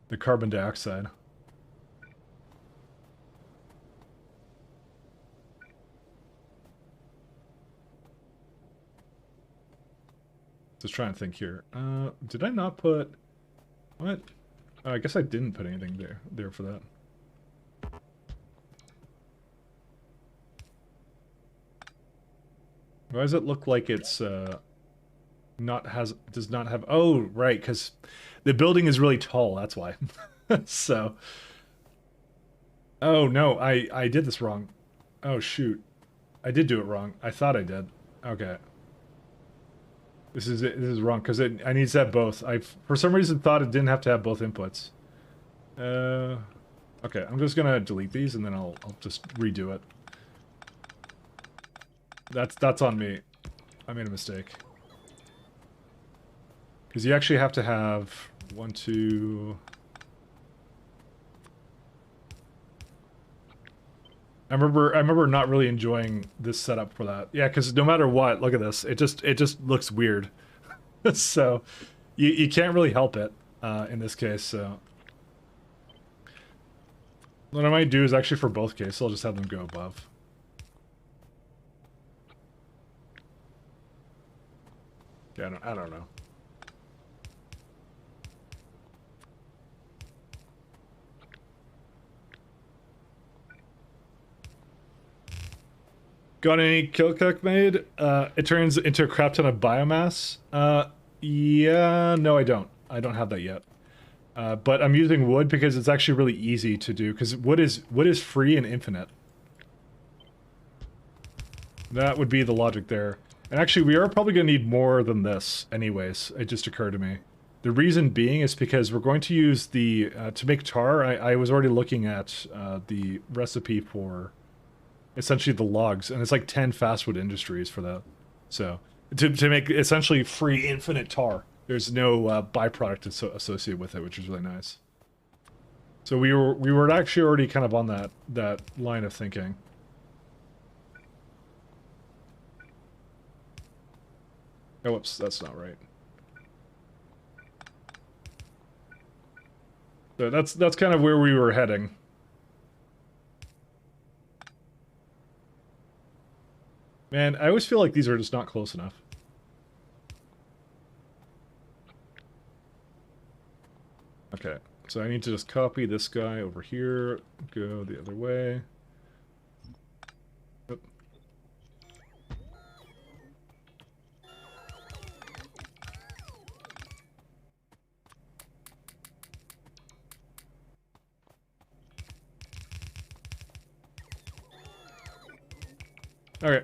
The carbon dioxide. Just trying to think here. Did I not put... What? I guess I didn't put anything there for that. Why does it look like it's does not have... Oh, right, because the building is really tall, that's why. So... Oh, no, I did this wrong. Oh, shoot. I did do it wrong. I thought I did. Okay. This is it. This is wrong, because I need to have both. I, for some reason, thought it didn't have to have both inputs. Okay, I'm just gonna delete these, and then I'll just redo it. That's on me. I made a mistake. Because you actually have to have 1, 2... I remember not really enjoying this setup for that. Yeah, because no matter what, look at this. It just looks weird. So you can't really help it in this case. So what I might do is actually for both cases, I'll just have them go above. Yeah, I don't know. Got any kill cook made? It turns into a crap ton of biomass. Yeah, no, I don't. I don't have that yet. But I'm using wood because it's actually really easy to do. Because wood is free and infinite. That would be the logic there. And actually, we are probably going to need more than this, anyways. It just occurred to me. The reason being is because we're going to use the to make tar. I was already looking at the recipe for. Essentially the logs, and it's like 10 fast food industries for that. So to make essentially free infinite tar, there's no byproduct associated with it, which is really nice. So we were actually already kind of on that line of thinking. Oh, whoops, that's not right. So that's kind of where we were heading. Man, I always feel like these are just not close enough. Okay, so I need to just copy this guy over here, go the other way. Oop. Okay.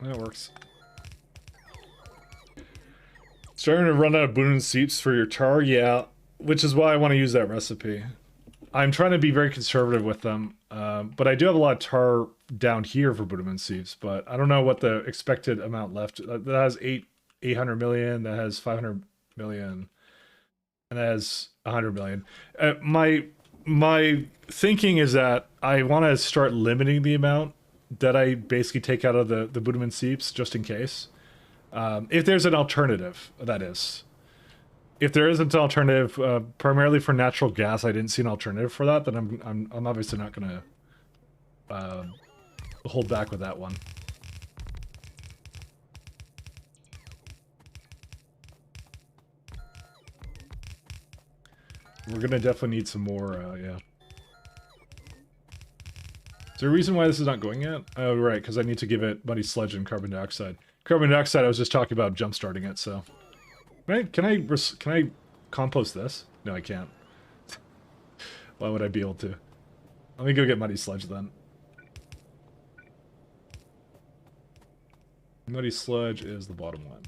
That works. Starting to run out of boon seeps for your tar? Yeah, which is why I want to use that recipe. I'm trying to be very conservative with them, but I do have a lot of tar down here for Budaman seeps, but I don't know what the expected amount left. That has 800 million, that has 500 million, and that has 100 million. My thinking is that I want to start limiting the amount that I basically take out of the Budaman seeps, just in case. If there's an alternative, that is. If there isn't an alternative, primarily for natural gas, I didn't see an alternative for that, then I'm obviously not going to hold back with that one. We're going to definitely need some more, yeah. Is there a reason why this is not going yet? Oh, right, because I need to give it muddy sludge and carbon dioxide. Carbon dioxide, I was just talking about jump starting it, so. Right? Can I compost this? No, I can't. Why would I be able to? Let me go get muddy sludge then. Muddy sludge is the bottom one.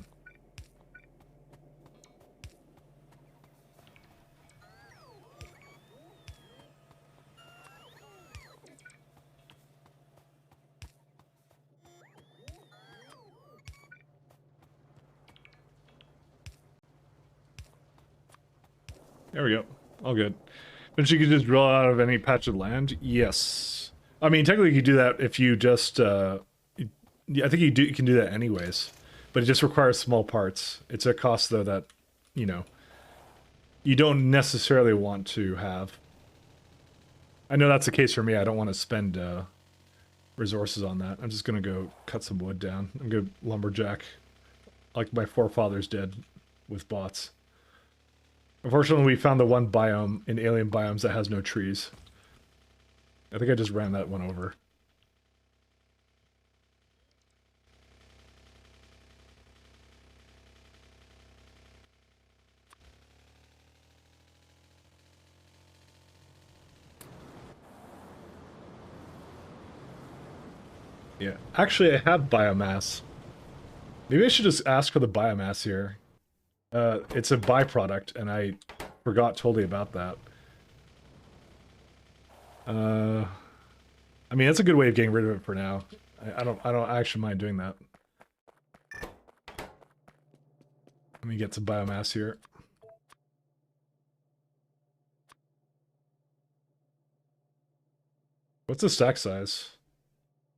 There we go. All good. But you could just drill out of any patch of land? Yes. I mean, technically you could do that if you just... I think you can do that anyways. But it just requires small parts. It's a cost, though, that, you know, you don't necessarily want to have. I know that's the case for me. I don't want to spend resources on that. I'm just going to go cut some wood down. I'm going to lumberjack like my forefathers did with bots. Unfortunately, we found the one biome in alien biomes that has no trees. I think I just ran that one over. Yeah, actually I have biomass. Maybe I should just ask for the biomass here. It's a byproduct, and I forgot totally about that. I mean, that's a good way of getting rid of it for now. I don't actually mind doing that. Let me get some biomass here. What's the stack size?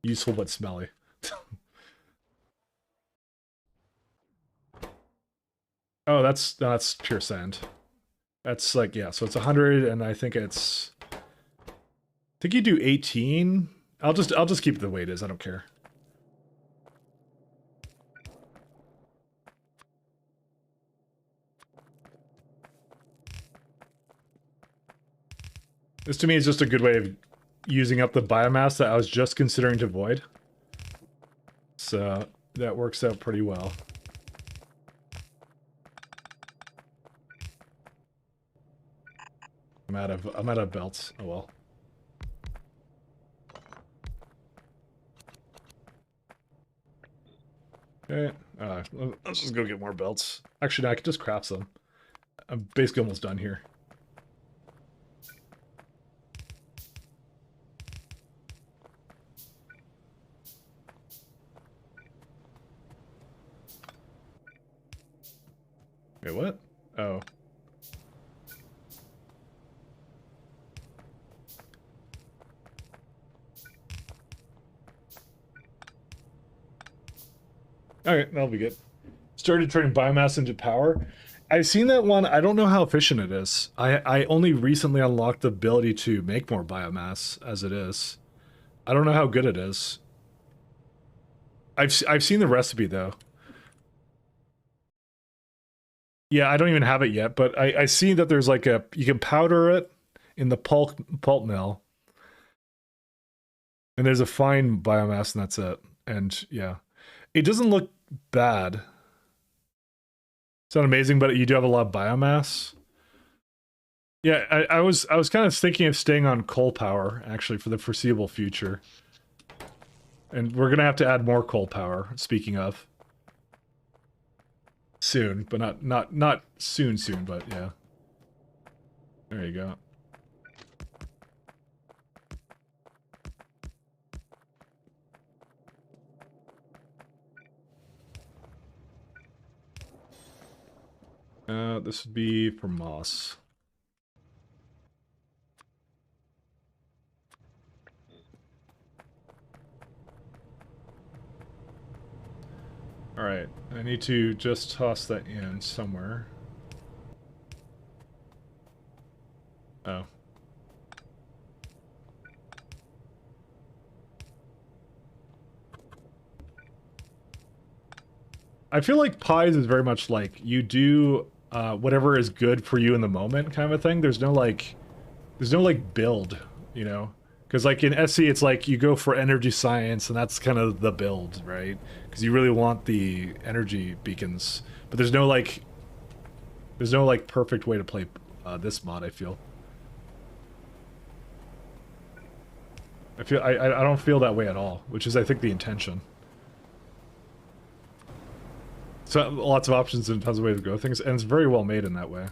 Useful but smelly. Oh, that's pure sand. That's like, yeah, so it's 100, and I think it's... I think you do 18. I'll just keep it the way it is, I don't care. This to me is just a good way of using up the biomass that I was just considering to void. So that works out pretty well. I'm out of belts. Oh well. Okay. Let's just go get more belts. Actually, no, I could just craft some. I'm basically almost done here. Wait, what? Oh. Alright, that'll be good. Started turning biomass into power. I've seen that one. I don't know how efficient it is. I only recently unlocked the ability to make more biomass as it is. I don't know how good it is. I've seen the recipe though. Yeah, I don't even have it yet, but I see that there's like a, you can powder it in the pulp mill. And there's a fine biomass and that's it. And yeah, it doesn't look bad. It's not amazing, but you do have a lot of biomass. Yeah, I was kind of thinking of staying on coal power actually for the foreseeable future. And we're gonna have to add more coal power, speaking of. Soon, but not soon, but yeah. There you go. This would be for moss. Alright, I need to just toss that in somewhere. Oh. I feel like pies is very much like, you do whatever is good for you in the moment kind of a thing. There's no like build, you know? Because like in SC, it's like you go for energy science, and that's kind of the build, right? Because you really want the energy beacons, but there's no like perfect way to play this mod. I feel I don't feel that way at all, which is I think the intention. So lots of options and tons of ways to go things, and it's very well made in that way.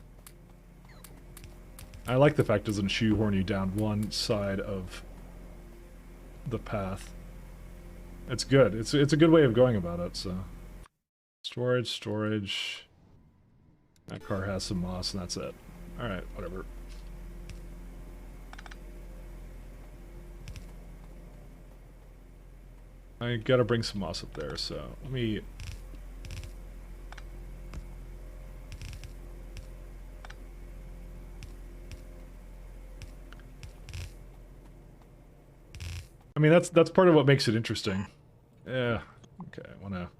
I like the fact it doesn't shoehorn you down one side of the path. It's good. It's a good way of going about it, so. Storage. That car has some moss, and that's it. Alright, whatever. I gotta bring some moss up there, so let me... I mean, that's part of what makes it interesting. Yeah. Okay, I wanna...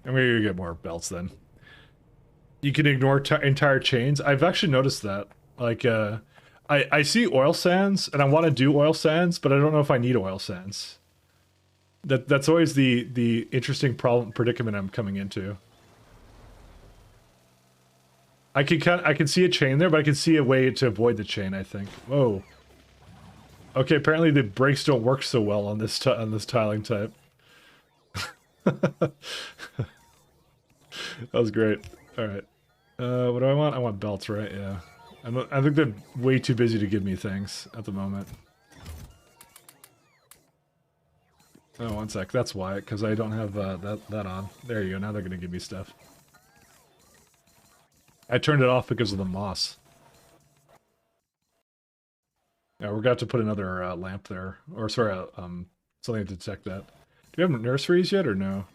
I'm gonna get more belts then. You can ignore entire chains. I've actually noticed that. Like, I see oil sands, and I want to do oil sands, but I don't know if I need oil sands. That's always the interesting predicament I'm coming into. I can see a chain there, but I can see a way to avoid the chain, I think. Whoa. Okay, apparently the brakes don't work so well on this tiling type. That was great. All right. What do I want? I want belts, right? Yeah. I think they're way too busy to give me things at the moment. Oh, one sec. That's why, because I don't have that on. There you go. Now they're gonna give me stuff. I turned it off because of the moss. Yeah, we're going to put another lamp there, or sorry, something to detect that. Do you have nurseries yet, or no?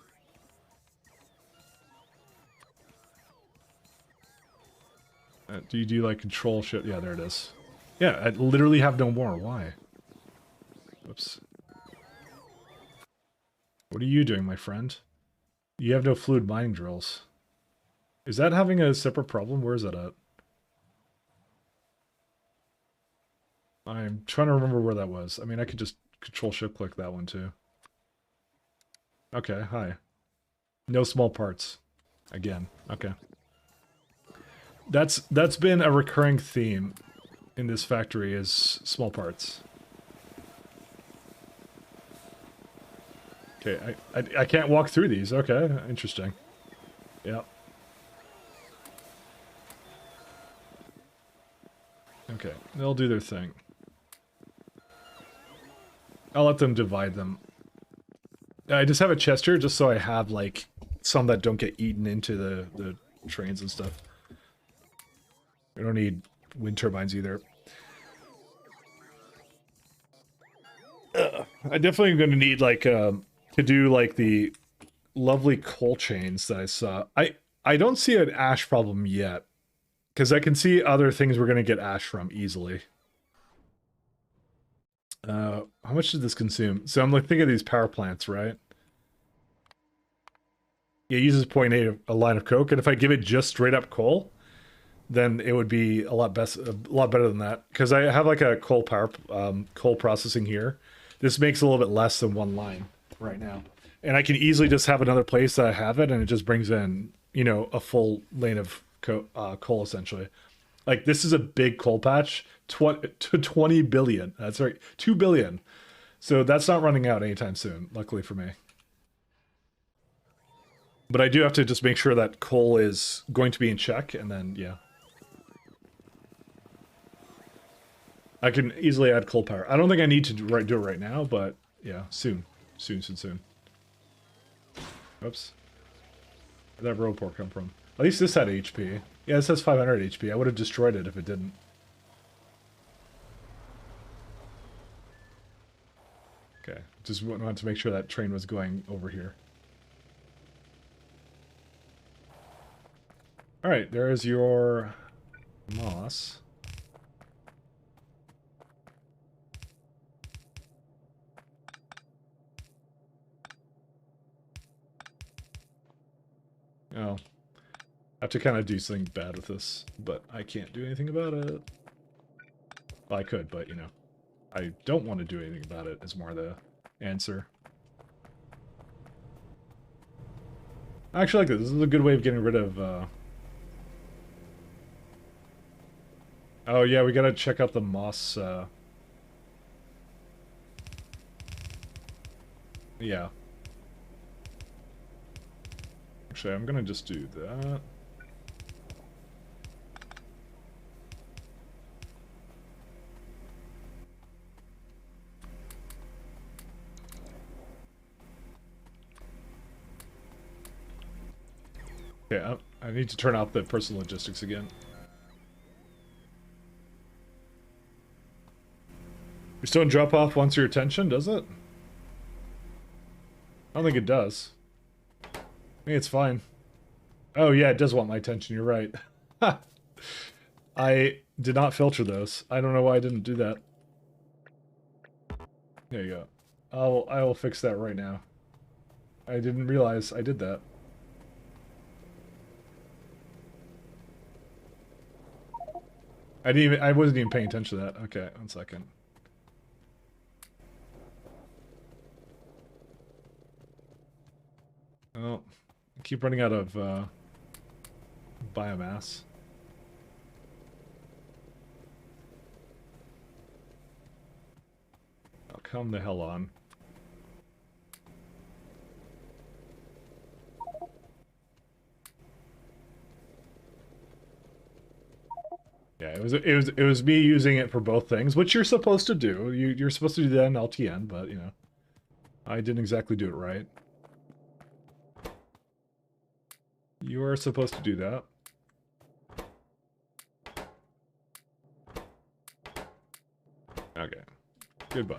Do you do like control shit? Yeah, there it is. Yeah, I literally have no more. Why? Oops. What are you doing, my friend? You have no fluid mining drills. Is that having a separate problem? Where is that at? I'm trying to remember where that was. I mean, I could just control shift click that one too. Okay, hi. No small parts. Again. Okay. That's been a recurring theme in this factory is small parts. Okay, I can't walk through these. Okay, interesting. Yeah. Okay, they'll do their thing. I'll let them divide them. I just have a chest here just so I have, like, some that don't get eaten into the trains and stuff. We don't need wind turbines either. I definitely am going to need, like, to do, like, the lovely coal chains that I saw. I don't see an ash problem yet. Because I can see other things we're going to get ash from easily. How much did this consume? So I'm like thinking of these power plants, right? Yeah, it uses 0.8 a line of coke, and if I give it just straight up coal, then it would be a lot better than that. Because I have like a coal processing here. This makes a little bit less than one line right now, and I can easily just have another place that I have it, and it just brings in, you know, a full lane of coal essentially. Like this is a big coal patch, 20 billion. That's right, 2 billion. So that's not running out anytime soon, luckily for me. But I do have to just make sure that coal is going to be in check, and then yeah, I can easily add coal power. I don't think I need to do it right now, but yeah, soon. Oops. Where'd that roboport come from? At least this had HP. Yeah, this has 500 HP. I would have destroyed it if it didn't. Okay, just wanted to make sure that train was going over here. Alright, there is your moss. Oh. I have to kind of do something bad with this, but I can't do anything about it. Well, I could, but, you know, I don't want to do anything about it is more the answer. I actually like this. This is a good way of getting rid of, Oh, yeah, we gotta check out the moss, Yeah. Actually, I'm gonna just do that. Okay, I need to turn off the personal logistics again. Your stone drop off wants your attention, does it? I don't think it does. I think it's fine. Oh yeah, it does want my attention, you're right. I did not filter those. I don't know why I didn't do that. There you go. I will fix that right now. I didn't realize I did that. I wasn't even paying attention to that. Okay, 1 second. Oh, I keep running out of biomass. Oh, come the hell on. Yeah, it was me using it for both things, which you're supposed to do. You're supposed to do that in LTN, but you know, I didn't exactly do it right. You are supposed to do that. Okay. Goodbye.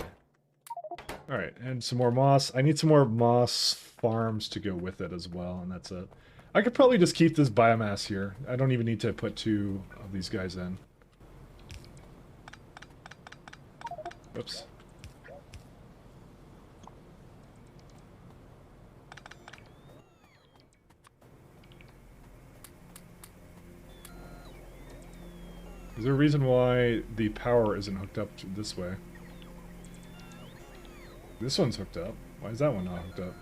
Alright, and some more moss. I need some more moss farms to go with it as well, and that's it. I could probably just keep this biomass here. I don't even need to put 2 of these guys in. Oops. Is there a reason why the power isn't hooked up to this way? This one's hooked up. Why is that one not hooked up?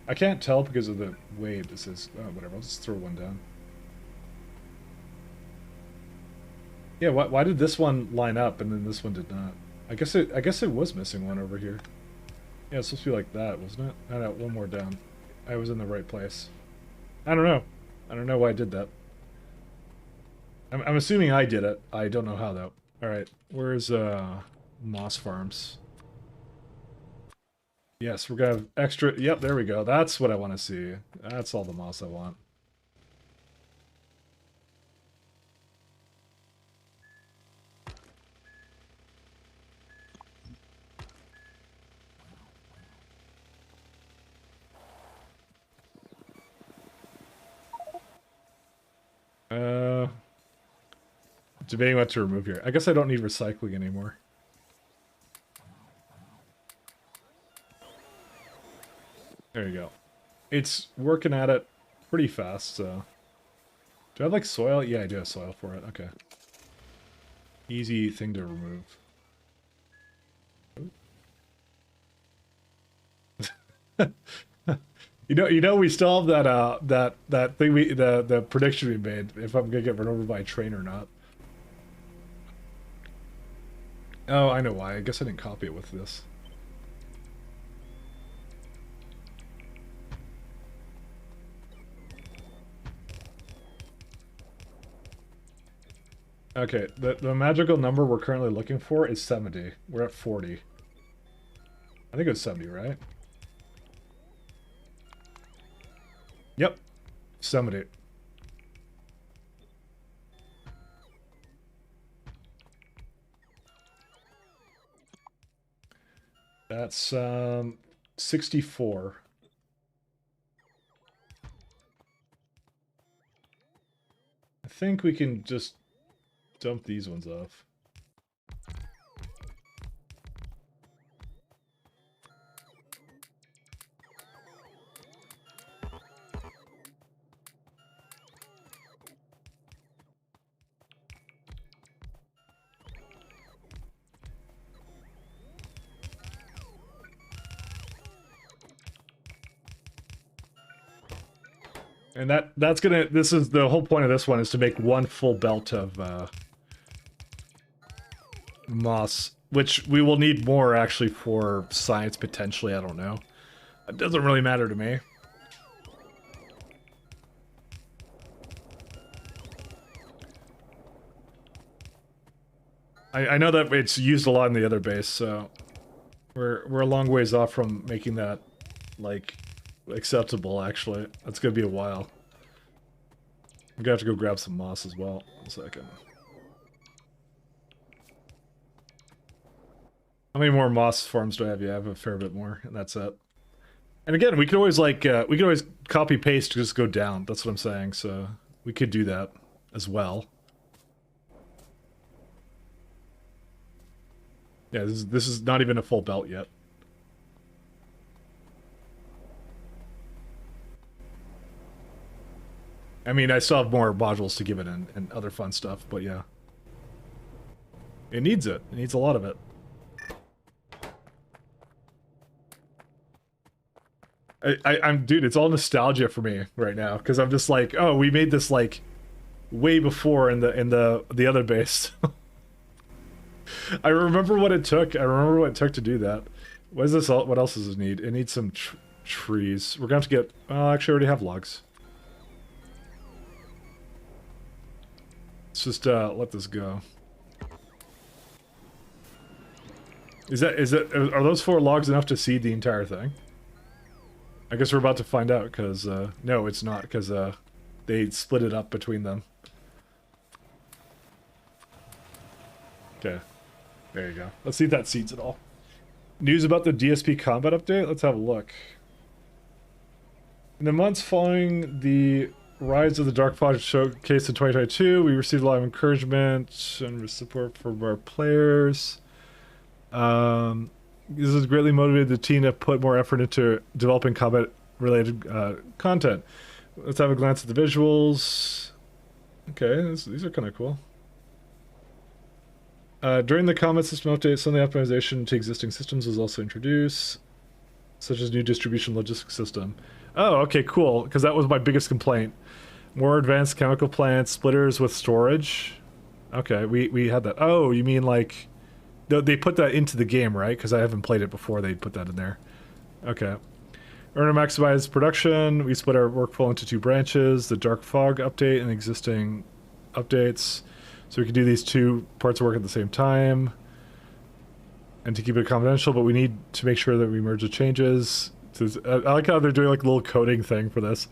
I can't tell because of the way this is. Oh, whatever. I'll just throw one down. Yeah, why did this one line up and then this one did not? I guess it was missing one over here. Yeah, it's supposed to be like that, wasn't it? No, no, one more down. I was in the right place. I don't know. I don't know why I did that. I'm assuming I did it. I don't know how though. Alright, where's moss farms? Yes, we're gonna have extra. Yep, there we go. That's what I want to see. That's all the moss I want. Debating what to remove here. I guess I don't need recycling anymore. There you go. It's working at it pretty fast, so... Do I have, like, soil? Yeah, I do have soil for it. Okay. Easy thing to remove. You know, we still have that thing the prediction we made, if I'm gonna get run over by a train or not. Oh, I know why. I guess I didn't copy it with this. Okay, the magical number we're currently looking for is 70. We're at 40. I think it was 70, right? Yep. 70. That's 64. I think we can just dump these ones off. And that's gonna, this is the whole point of this one, is to make one full belt of moss, which we will need more actually for science potentially, I don't know. It doesn't really matter to me. I know that it's used a lot in the other base, so we're a long ways off from making that, like, acceptable, actually. That's gonna be a while. I'm gonna have to go grab some moss as well. 1 second. How many more moss farms do I have? Yeah, I have a fair bit more, and that's it. And again, we could always, like, we could always copy paste to just go down. That's what I'm saying, so we could do that as well. Yeah, this is not even a full belt yet. I mean, I still have more modules to give it and other fun stuff, but yeah. It needs it. It needs a lot of it. I'm dude, it's all nostalgia for me right now because I'm just like, oh, we made this like way before in the other base. I remember what it took. I remember what it took to do that. What is this? What else does it need? It needs some trees. We're gonna have to get. Actually, I already have logs. Let's just let this go. Is it? Are those 4 logs enough to seed the entire thing? I guess we're about to find out, because, no, it's not, because, they split it up between them. Okay. There you go. Let's see if that seeds it all. News about the DSP combat update? Let's have a look. In the months following the Rise of the Dark Fog showcase in 2022, we received a lot of encouragement and support from our players. This has greatly motivated the team to put more effort into developing combat-related content. Let's have a glance at the visuals. Okay, these are kind of cool. During the combat system update, some of the optimization to existing systems was also introduced, such as new distribution logistics system. Oh, okay, cool, because that was my biggest complaint. More advanced chemical plants, splitters with storage. Okay, we had that. Oh, you mean like... They put that into the game, right? Because I haven't played it before they put that in there. Okay. Earn and maximize production. We split our workflow into 2 branches. The Dark Fog update and existing updates. So we can do these 2 parts of work at the same time. And to keep it confidential, but we need to make sure that we merge the changes. I like how they're doing like a little coding thing for this.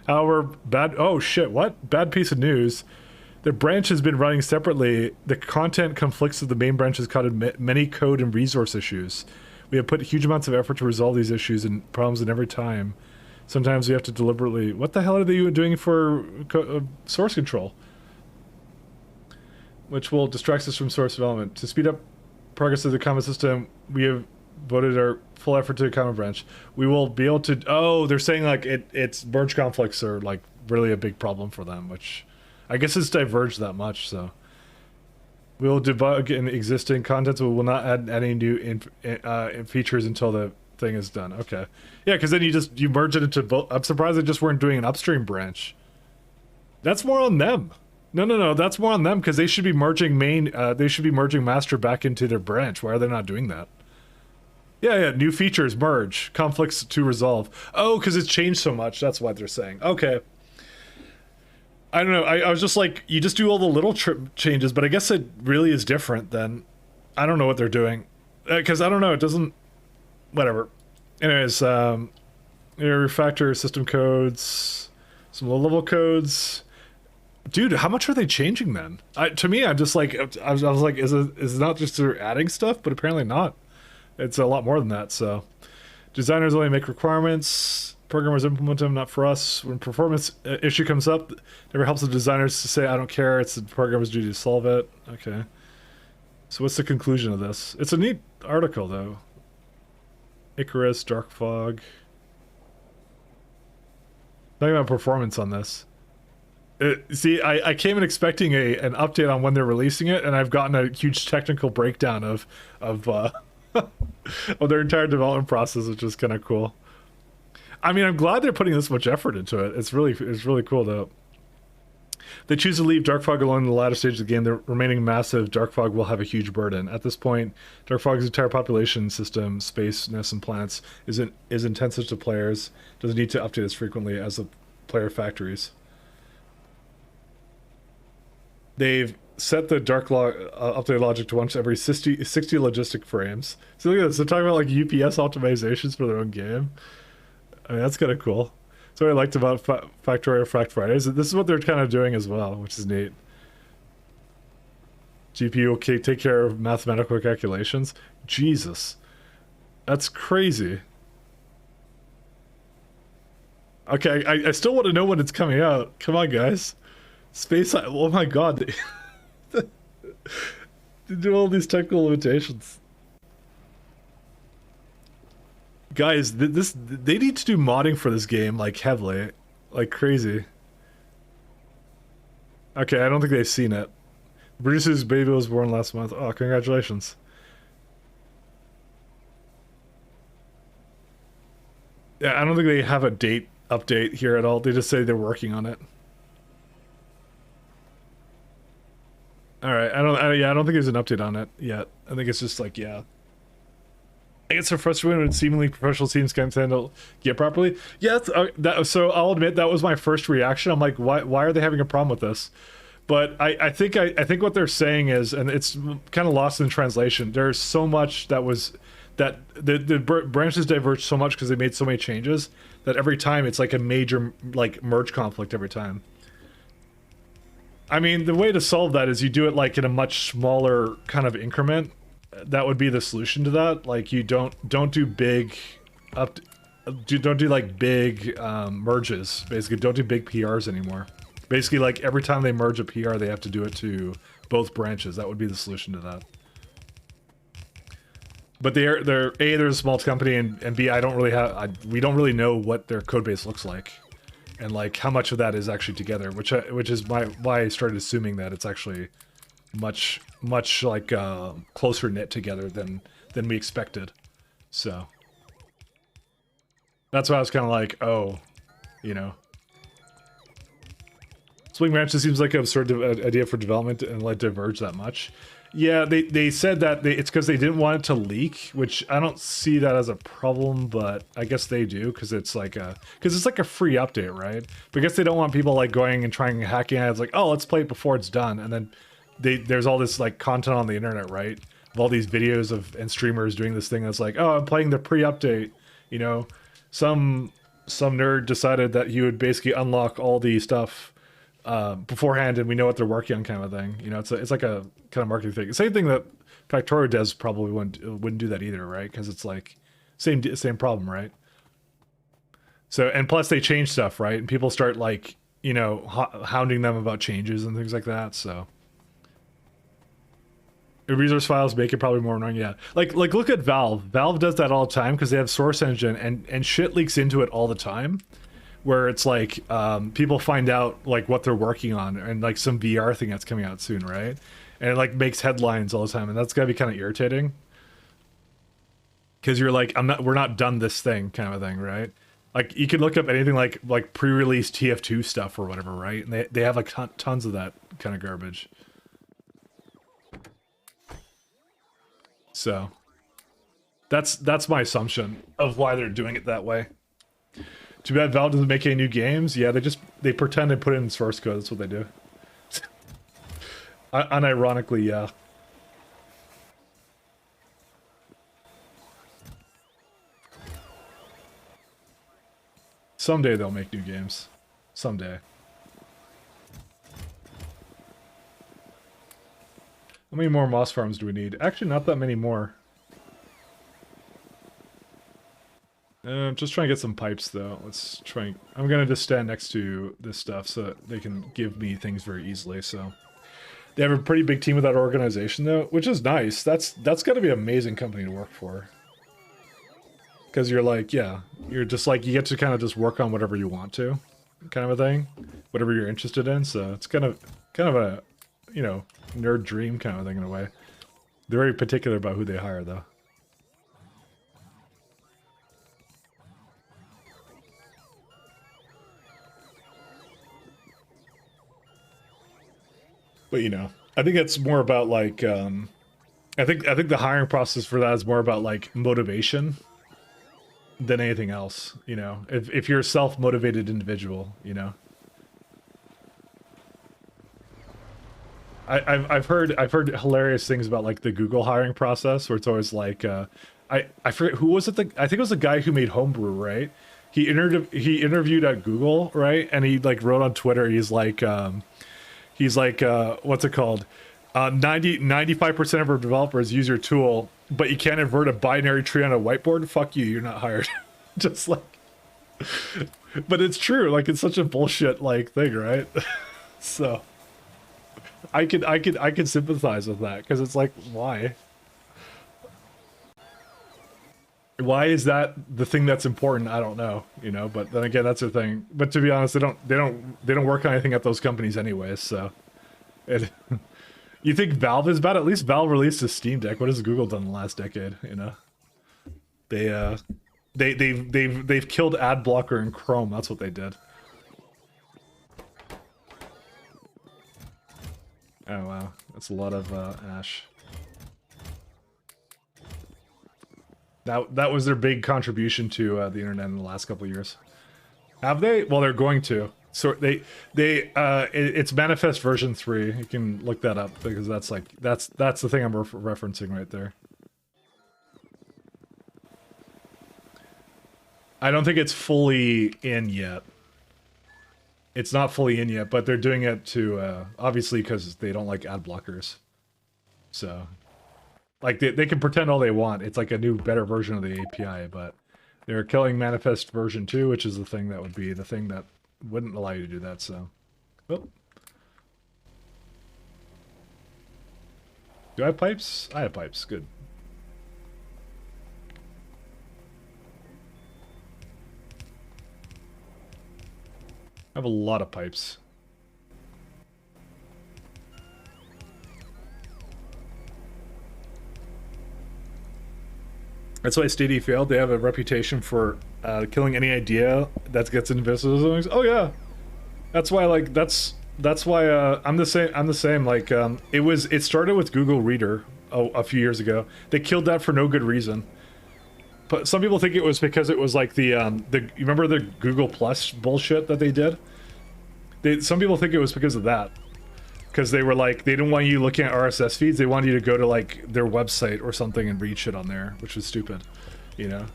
However, oh shit, what? Bad piece of news. The branch has been running separately. The content conflicts with the main branch has caused many code and resource issues. We have put huge amounts of effort to resolve these issues and problems in every time. Sometimes we have to deliberately... What the hell are they doing for source control? Which will distract us from source development. To speed up progress of the common system, we have voted our full effort to the common branch. We will be able to... Oh, they're saying like it's merge conflicts are like really a big problem for them, which... I guess it's diverged that much, so... We will debug in existing contents, but we will not add any new features until the thing is done. Okay. Yeah, because then you merge it into both. I'm surprised they just weren't doing an upstream branch. That's more on them. No, that's more on them, because they should be merging they should be merging master back into their branch. Why are they not doing that? Yeah, new features, merge. Conflicts to resolve. Oh, because it's changed so much, that's what they're saying. Okay. I don't know, I was just like, you just do all the little changes, but I guess it really is different then. I don't know what they're doing. Because I don't know, it doesn't... Whatever. Anyways, refactor system codes, some low-level codes. Dude, how much are they changing then? To me, I'm just like, I was like, is it not just they're adding stuff? But apparently not. It's a lot more than that, so... Designers only make requirements... Programmers implement them, not for us. When performance issue comes up, it never helps the designers to say, I don't care, it's the programmer's duty to solve it. Okay. So what's the conclusion of this? It's a neat article, though. Icarus, Dark Fog. Talking about performance on this. See, I came in expecting an update on when they're releasing it, and I've gotten a huge technical breakdown of of their entire development process, which is kind of cool. I mean, I'm glad they're putting this much effort into it. It's really cool, though. They choose to leave Dark Fog alone in the latter stage of the game. The remaining massive Dark Fog will have a huge burden. At this point, Dark Fog's entire population system, space, nests, and planets is intensive to players. Doesn't need to update as frequently as the player factories. They've set the Dark Log update logic to once every 60 logistic frames. So look at this. They're talking about like UPS optimizations for their own game. I mean, that's kind of cool. That's what I liked about Factorio Fact Fridays. This is what they're kind of doing as well, which is neat. GPU will take care of mathematical calculations. Jesus. That's crazy. Okay, I still want to know when it's coming out. Come on, guys. Space... Oh my god. They do all these technical limitations. Guys, they need to do modding for this game, like, heavily. Like, crazy. Okay, I don't think they've seen it. Bruce's baby was born last month. Oh, congratulations. Yeah, I don't think they have a date update here at all. They just say they're working on it. All right, yeah, I don't think there's an update on it yet. I think it's just like, yeah. I get so frustrated when seemingly professional teams can't handle get properly. Yeah, so I'll admit that was my first reaction. I'm like, why are they having a problem with this? But I think what they're saying is, and it's kind of lost in translation. There's so much that the branches diverged so much because they made so many changes that every time it's like a major like merge conflict every time. I mean, the way to solve that is you do it like in a much smaller kind of increment. That would be the solution to that. Like you don't do big don't do like big merges. Basically, don't do big PRs anymore. Basically, like every time they merge a PR, they have to do it to both branches. That would be the solution to that. But they're A, they're a small company, and B, we don't really know what their code base looks like, and like how much of that is actually together. Which is why I started assuming that it's actually much like closer knit together than we expected. So that's why I was kind of like, oh, you know. Swing branches seems like an absurd idea for development and let diverge that much. Yeah, they said that it's because they didn't want it to leak, which I don't see that as a problem, but I guess they do because it's like a free update, right? But I guess they don't want people like going and trying hacking it. It's like, oh, let's play it before it's done, and then there's all this like content on the internet, right? Of all these videos and streamers doing this thing that's like, oh, I'm playing the pre-update. You know, some nerd decided that he would basically unlock all the stuff beforehand, and we know what they're working on, kind of thing. You know, it's like a kind of marketing thing. Same thing that Factorio does probably wouldn't do that either, right? Because it's like same problem, right? So, and plus they change stuff, right? And people start like, you know, hounding them about changes and things like that. So resource files make it probably more annoying. Yeah, like look at Valve. Valve does that all the time because they have Source Engine, and shit leaks into it all the time. Where it's like people find out like what they're working on, and like some VR thing that's coming out soon, right? And it like makes headlines all the time, and that's gotta be kind of irritating. Because you're like, we're not done this thing, kind of a thing, right? Like you can look up anything like pre-release TF2 stuff or whatever, right? And they have like tons of that kind of garbage. So that's my assumption of why they're doing it that way. Too bad Valve doesn't make any new games. Yeah, they pretend to put it in source code. That's what they do. Unironically, yeah. Someday they'll make new games. Someday. How many more moss farms do we need? Actually, not that many more. Just trying to get some pipes, though. Let's try. I'm gonna just stand next to this stuff so that they can give me things very easily. So they have a pretty big team with that organization, though, which is nice. That's got to be an amazing company to work for. Because you're like, yeah, you're just like, you get to kind of just work on whatever you want to, kind of a thing, whatever you're interested in. So it's kind of a, you know, nerd dream kind of thing in a way. They're very particular about who they hire, though. But you know, I think it's more about like, I think the hiring process for that is more about like motivation than anything else. You know, if you're a self-motivated individual, you know. I've heard hilarious things about like the Google hiring process where it's always like, I forget who was it. I think it was the guy who made Homebrew, right? He interviewed at Google, right? And he like wrote on Twitter, he's like, what's it called? 95% of our developers use your tool, but you can't invert a binary tree on a whiteboard. Fuck you, you're not hired. Just like, but it's true. Like it's such a bullshit like thing, right? So I could sympathize with that because it's like, why? Why is that the thing that's important? I don't know, you know. But then again, that's the thing. But to be honest, they don't work on anything at those companies anyways. So, it, you think Valve is bad? At least Valve released a Steam Deck. What has Google done in the last decade? You know, they've killed ad blocker in Chrome. That's what they did. Oh wow, that's a lot of ash. That was their big contribution to the internet in the last couple of years. Have they? Well, they're going to. So it's manifest version 3. You can look that up because that's the thing I'm referencing right there. I don't think it's fully in yet. It's not fully in yet, but they're doing it to obviously because they don't like ad blockers. So. Like, they can pretend all they want. It's like a new, better version of the API, but they're killing Manifest version 2, which is the thing that would be the thing that wouldn't allow you to do that, so... Oh. Do I have pipes? I have pipes, good. I have a lot of pipes. That's why Stadia failed. They have a reputation for killing any idea that gets into business. Oh yeah, that's why. Like that's why I'm the same. I'm the same. Like it started with Google Reader a few years ago. They killed that for no good reason. But some people think it was because it was like you remember the Google Plus bullshit that they did. Some people think it was because of that. Because they were like, they didn't want you looking at RSS feeds. They wanted you to go to like their website or something and read shit on there, which was stupid, you know.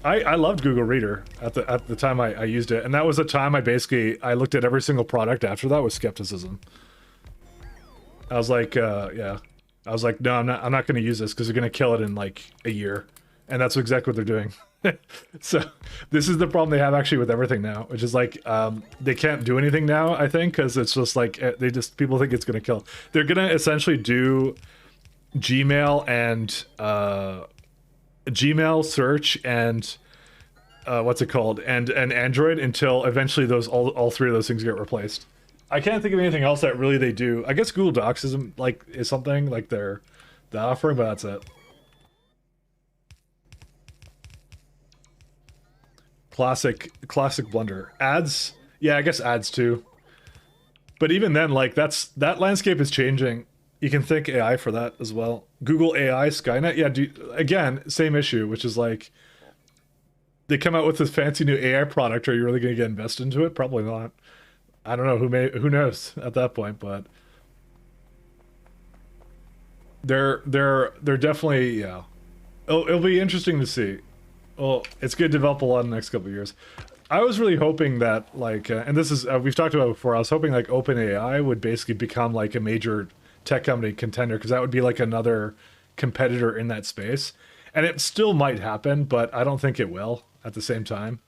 I loved Google Reader at the time I used it, and that was the time I looked at every single product after that with skepticism. I was like, yeah, I was like, no, I'm not going to use this because they're going to kill it in like a year, and that's exactly what they're doing. So this is the problem they have actually with everything now, which is like they can't do anything now, I think, because it's just like people think it's going to kill. They're going to essentially do Gmail and Gmail search and what's it called and Android until eventually all 3 of those things get replaced. I can't think of anything else that really they do. I guess Google Docs is something like they're offering, but that's it. Classic blunder. Ads, yeah, I guess ads too. But even then, like that landscape is changing. You can thank AI for that as well. Google AI, Skynet, yeah. Again, same issue, which is like they come out with this fancy new AI product. Are you really going to get invested into it? Probably not. I don't know. Who knows at that point? But they're definitely, yeah. It'll be interesting to see. Well, it's going to develop a lot in the next couple of years. I was really hoping that, like, and this is, we've talked about it before, I was hoping, like, OpenAI would basically become, like, a major tech company contender, because that would be, like, another competitor in that space. And it still might happen, but I don't think it will at the same time.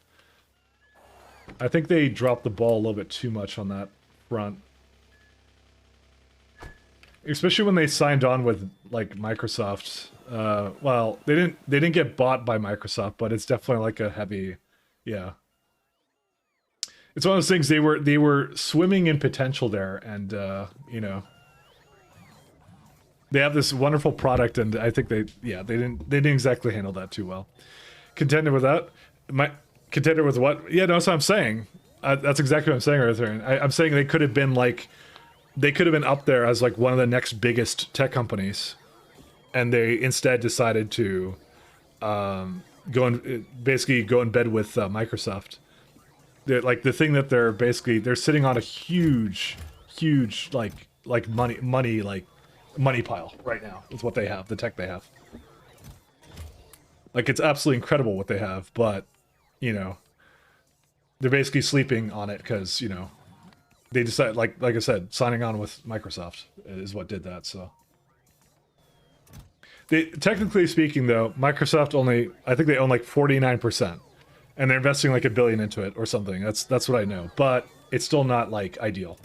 I think they dropped the ball a little bit too much on that front. Especially when they signed on with, like, Microsoft. Well, they didn't get bought by Microsoft, but it's definitely like a heavy, yeah. It's one of those things, they were swimming in potential there, and you know, they have this wonderful product, and I think they didn't exactly handle that too well. Contender with that? Contender with what? Yeah, no, that's what I'm saying. That's exactly what I'm saying right there. I'm saying they could have been up there as like one of the next biggest tech companies. And they instead decided to basically go in bed with Microsoft. Like the thing that they're sitting on a huge like money pile right now with what they have, the tech they have. Like it's absolutely incredible what they have, but you know, they're basically sleeping on it because you know they decided, like I said, signing on with Microsoft is what did that. So. Technically speaking, though, Microsoft I think they own like 49%, and they're investing like $1 billion into it or something. That's what I know, but it's still not like ideal,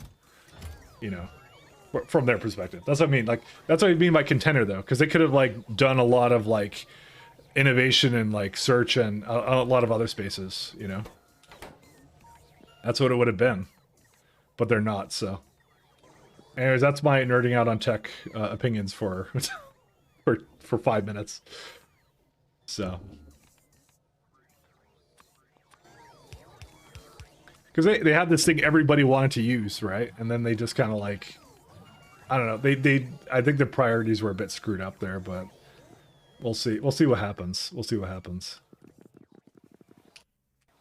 you know, from their perspective. That's what I mean. Like that's what I mean by contender, though, because they could have like done a lot of like innovation in like search and a lot of other spaces, you know. That's what it would have been, but they're not. So, anyways, that's my nerding out on tech opinions for for 5 minutes. So, because they had this thing everybody wanted to use, right? And then they just kind of like, I don't know. I think the priorities were a bit screwed up there, but we'll see. We'll see what happens. We'll see what happens.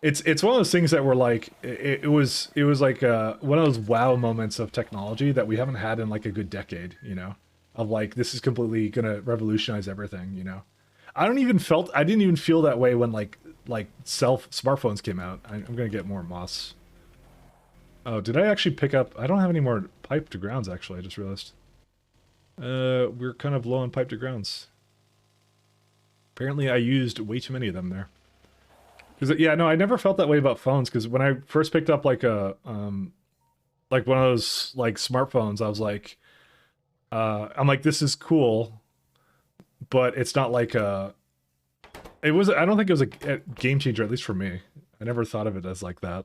It's one of those things that were like it was like one of those wow moments of technology that we haven't had in like a good decade, you know, of like this is completely gonna revolutionize everything, you know. I didn't even feel that way when like smartphones came out. I'm gonna get more moss. Oh, did I actually pick up? I don't have any more pipe to grounds actually. I just realized. We're kind of low on pipe to grounds. Apparently, I used way too many of them there. Cause yeah, no, I never felt that way about phones. Because when I first picked up like a like one of those like smartphones, I was like, I'm like, this is cool, but it's not like a. It was. I don't think it was a game changer, at least for me. I never thought of it as like that.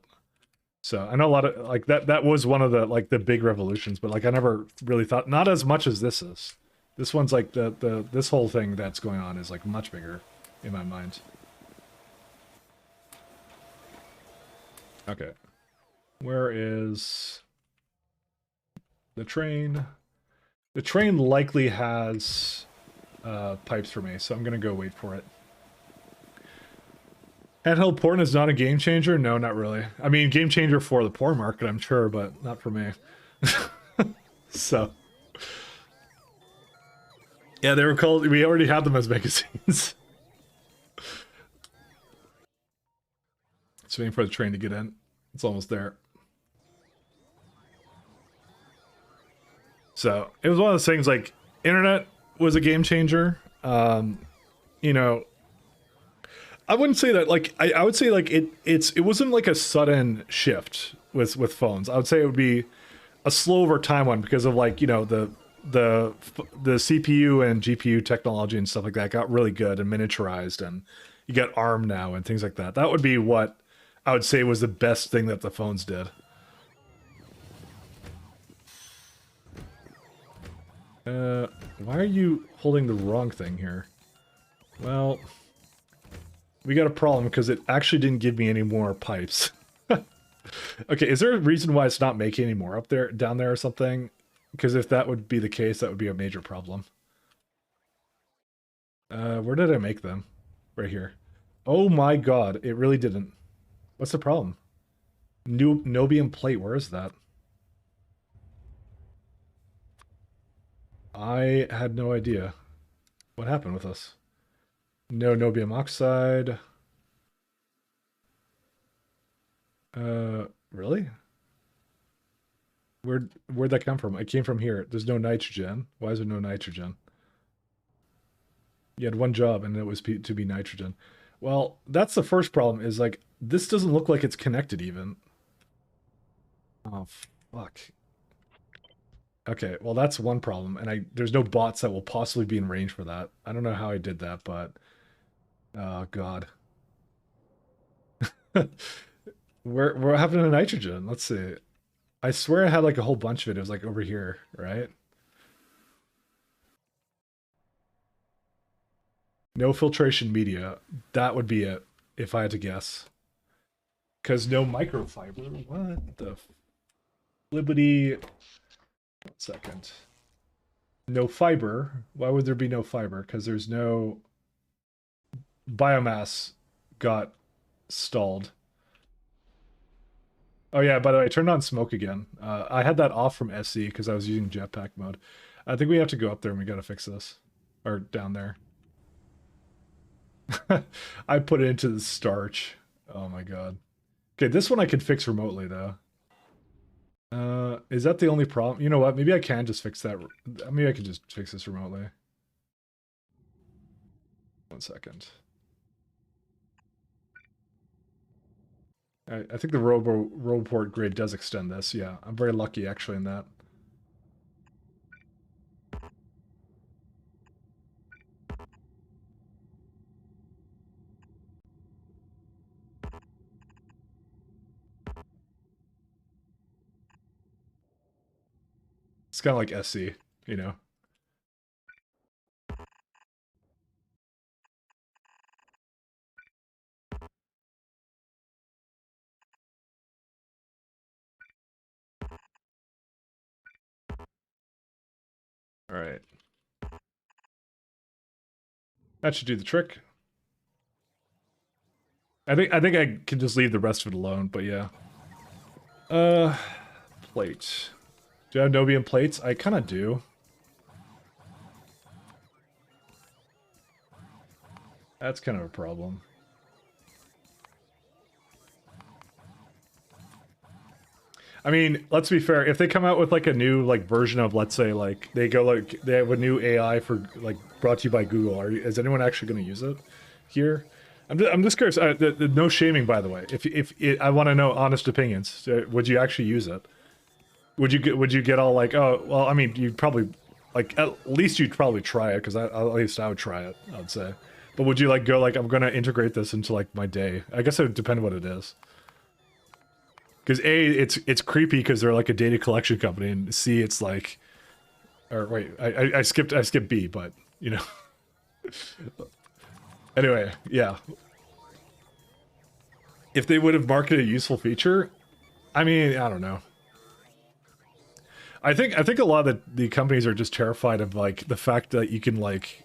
So I know a lot of like that. That was one of the like the big revolutions, but like I never really thought, not as much as this is. This one's like this whole thing that's going on is like much bigger in my mind. Okay. Where is the train? The train likely has pipes for me, so I'm gonna go wait for it. Handheld porn is not a game changer? No, not really. I mean, game changer for the porn market, I'm sure, but not for me. So. Yeah, they were called, we already had them as magazines. Just waiting for the train to get in. It's almost there. So, it was one of those things like, internet was a game changer. You know, I wouldn't say that, like, I would say, like, it wasn't like a sudden shift with phones. I would say it would be a slow over time one because of, like, you know, the CPU and GPU technology and stuff like that got really good and miniaturized, and you got ARM now and things like that. That would be what I would say was the best thing that the phones did. Why are you holding the wrong thing here? Well, we got a problem because it actually didn't give me any more pipes. Okay, is there a reason why it's not making any more up there, down there or something? Because if that would be the case, that would be a major problem. Where did I make them? Right here. Oh my god, it really didn't. What's the problem? Nobium plate, where is that? I had no idea. What happened with us? No nobium oxide. Really? Where'd that come from? It came from here. There's no nitrogen. Why is there no nitrogen? You had one job and it was to be nitrogen. Well, that's the first problem is like, this doesn't look like it's connected even. Oh, fuck. Okay, well that's one problem, and there's no bots that will possibly be in range for that. I don't know how I did that, but oh god. We're having a nitrogen. Let's see. I swear I had like a whole bunch of it. It was like over here, right? No filtration media. That would be it if I had to guess. Because no microfiber. What the flibbity? 1 second. No fiber. Why would there be no fiber? Because there's no biomass got stalled. Oh yeah, by the way, I turned on smoke again. I had that off from SC because I was using jetpack mode. I think we have to go up there and we gotta fix this. Or down there. I put it into the starch. Oh my god. Okay, this one I could fix remotely though. Is that the only problem? You know what? Maybe I can just fix that. Maybe I can just fix this remotely. 1 second. I think the Roboport grid does extend this. Yeah, I'm very lucky actually in that. It's kind of like SC, you know. All right. That should do the trick. I think I can just leave the rest of it alone, but yeah. Plate. Do I have Nobian plates? I kind of do. That's kind of a problem. I mean, let's be fair. If they come out with like a new like version of, let's say, like they go like they have a new AI for like brought to you by Google, is anyone actually going to use it here? I'm just curious. No shaming, by the way. I want to know honest opinions. Would you actually use it? Would you get all like, oh well? I mean, you'd probably like at least you'd probably try it because at least I would try it. I would say. But would you like go like I'm gonna integrate this into like my day? I guess it would depend what it is. Because A, it's creepy because they're like a data collection company, and C, it's like, or wait, I skipped B, but you know. Anyway, yeah. If they would have marketed a useful feature, I mean, I don't know. I think a lot of the companies are just terrified of like the fact that you can like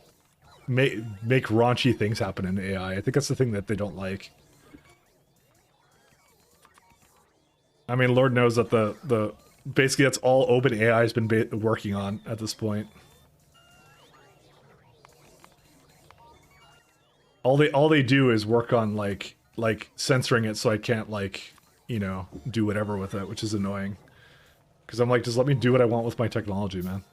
make raunchy things happen in AI. I think that's the thing that they don't like. I mean, Lord knows that the basically that's all OpenAI has been working on at this point. All they do is work on like censoring it so I can't like, you know, do whatever with it, which is annoying. Because I'm like, just let me do what I want with my technology, man.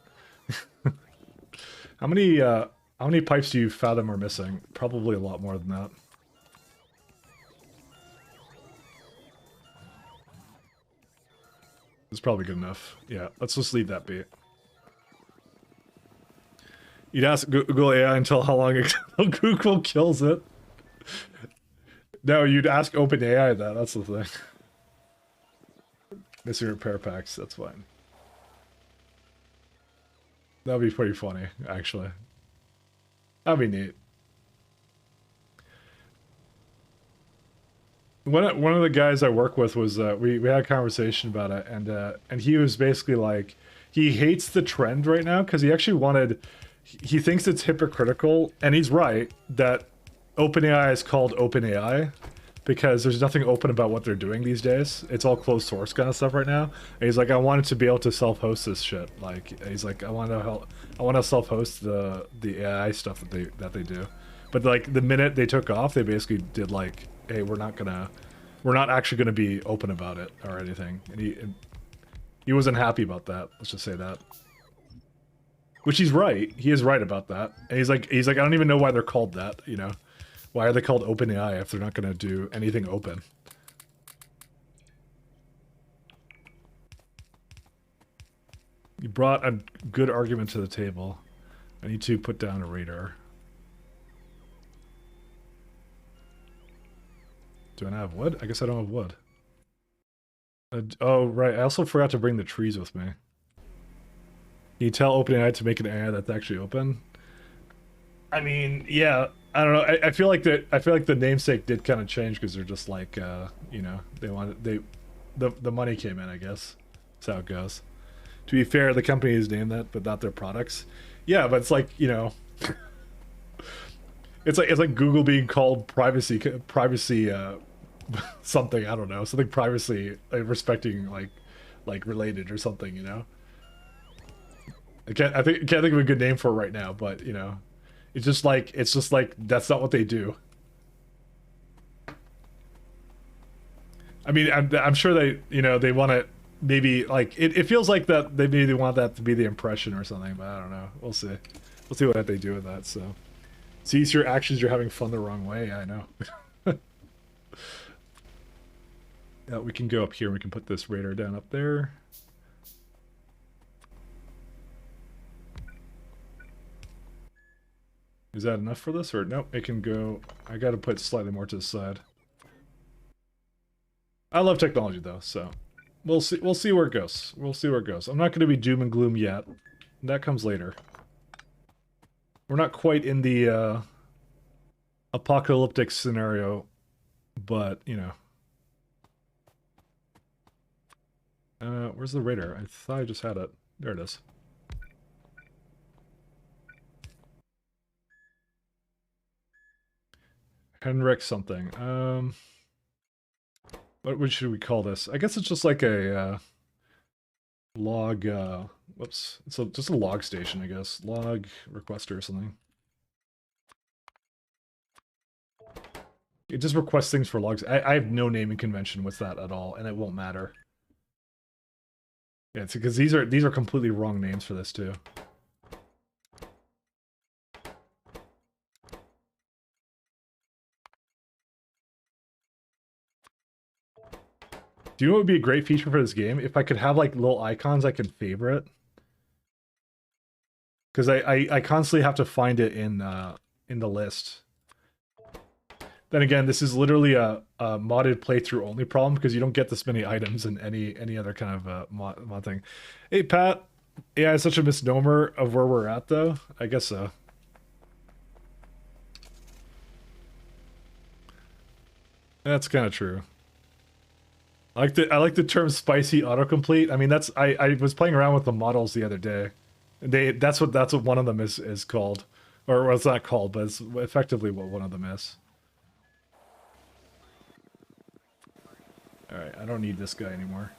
How many pipes do you fathom are missing? Probably a lot more than that. It's probably good enough. Yeah, let's just leave that be. You'd ask Google AI until how long until Google kills it. No, you'd ask OpenAI that. That's the thing. Missing repair packs. That's fine. That'd be pretty funny, actually. That'd be neat. One of the guys I work with was we had a conversation about it, and he was basically like he hates the trend right now because he actually wanted he thinks it's hypocritical, and he's right that OpenAI is called OpenAI because there's nothing open about what they're doing these days. It's all closed source kind of stuff right now. And he's like, I wanted to be able to self-host this shit. Like he's like, I want to self-host the AI stuff that they do. But like the minute they took off, they basically did like, hey, we're not actually gonna be open about it or anything. And he wasn't happy about that. Let's just say that. Which he's right. He is right about that. And he's like, I don't even know why they're called that. You know, why are they called OpenAI if they're not gonna do anything open? You brought a good argument to the table. I need to put down a radar. Do I not have wood? I guess I don't have wood. Oh, right. I also forgot to bring the trees with me. Can you tell OpenAI to make an AI that's actually open? I mean, yeah. I don't know. I feel like the namesake did kind of change because they're just like, you know, the money came in. I guess that's how it goes. To be fair, the company is named that, but not their products. Yeah, but it's like, you know. It's like Google being called privacy something, I don't know, something privacy respecting like related or something, you know. I can't think of a good name for it right now, but you know, it's just like that's not what they do. I mean, I'm sure they, you know, they want to maybe like it feels like that they want that to be the impression or something, but I don't know. We'll see what they do with that. So. Sees your actions, you're having fun the wrong way. I know. Yeah, we can go up here and we can put this radar down up there. Is that enough for this? Or nope, it can go. I gotta put slightly more to the side. I love technology though, so We'll see. We'll see where it goes. We'll see where it goes. I'm not going to be doom and gloom yet. That comes later. We're not quite in the apocalyptic scenario, but you know. Where's the radar? I thought I just had it. There it is. Henrik something. What should we call this? I guess it's just like a log. Whoops. It's just a log station, I guess. Log requester or something. It just requests things for logs. I have no naming convention with that at all, and it won't matter. Yeah, it's because these are completely wrong names for this too. Do you know what would be a great feature for this game? If I could have like little icons I can favorite. Because I constantly have to find it in the list. Then again, this is literally a modded playthrough only problem because you don't get this many items in any other kind of mod thing. Hey Pat, yeah, it's such a misnomer of where we're at though. I guess so. That's kind of true. I like the term spicy autocomplete. I mean, that's I was playing around with the models the other day. That's what one of them is called, or well, it's not called, but it's effectively what one of them is. All right, I don't need this guy anymore.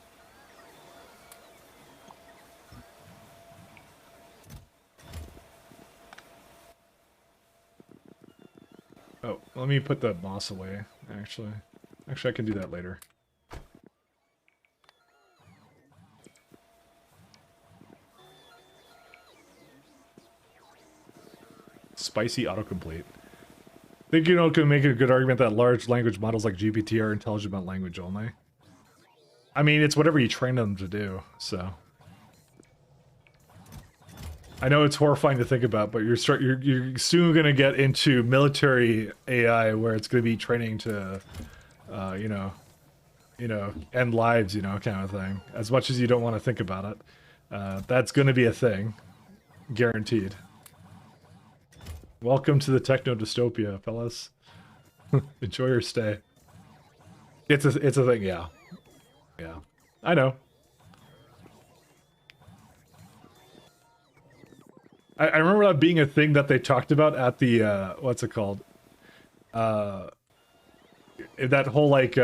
Oh, let me put the moss away. Actually, I can do that later. Spicy autocomplete. I think can make a good argument that large language models like GPT are intelligent about language only. I mean, it's whatever you train them to do, so. I know it's horrifying to think about, but you're soon gonna get into military AI where it's gonna be training to, you know, end lives, kind of thing. As much as you don't want to think about it, that's gonna be a thing, guaranteed. Welcome to the techno dystopia, fellas. Enjoy your stay. It's a thing, yeah. Yeah. I know. I remember that being a thing that they talked about at the what's it called? That whole like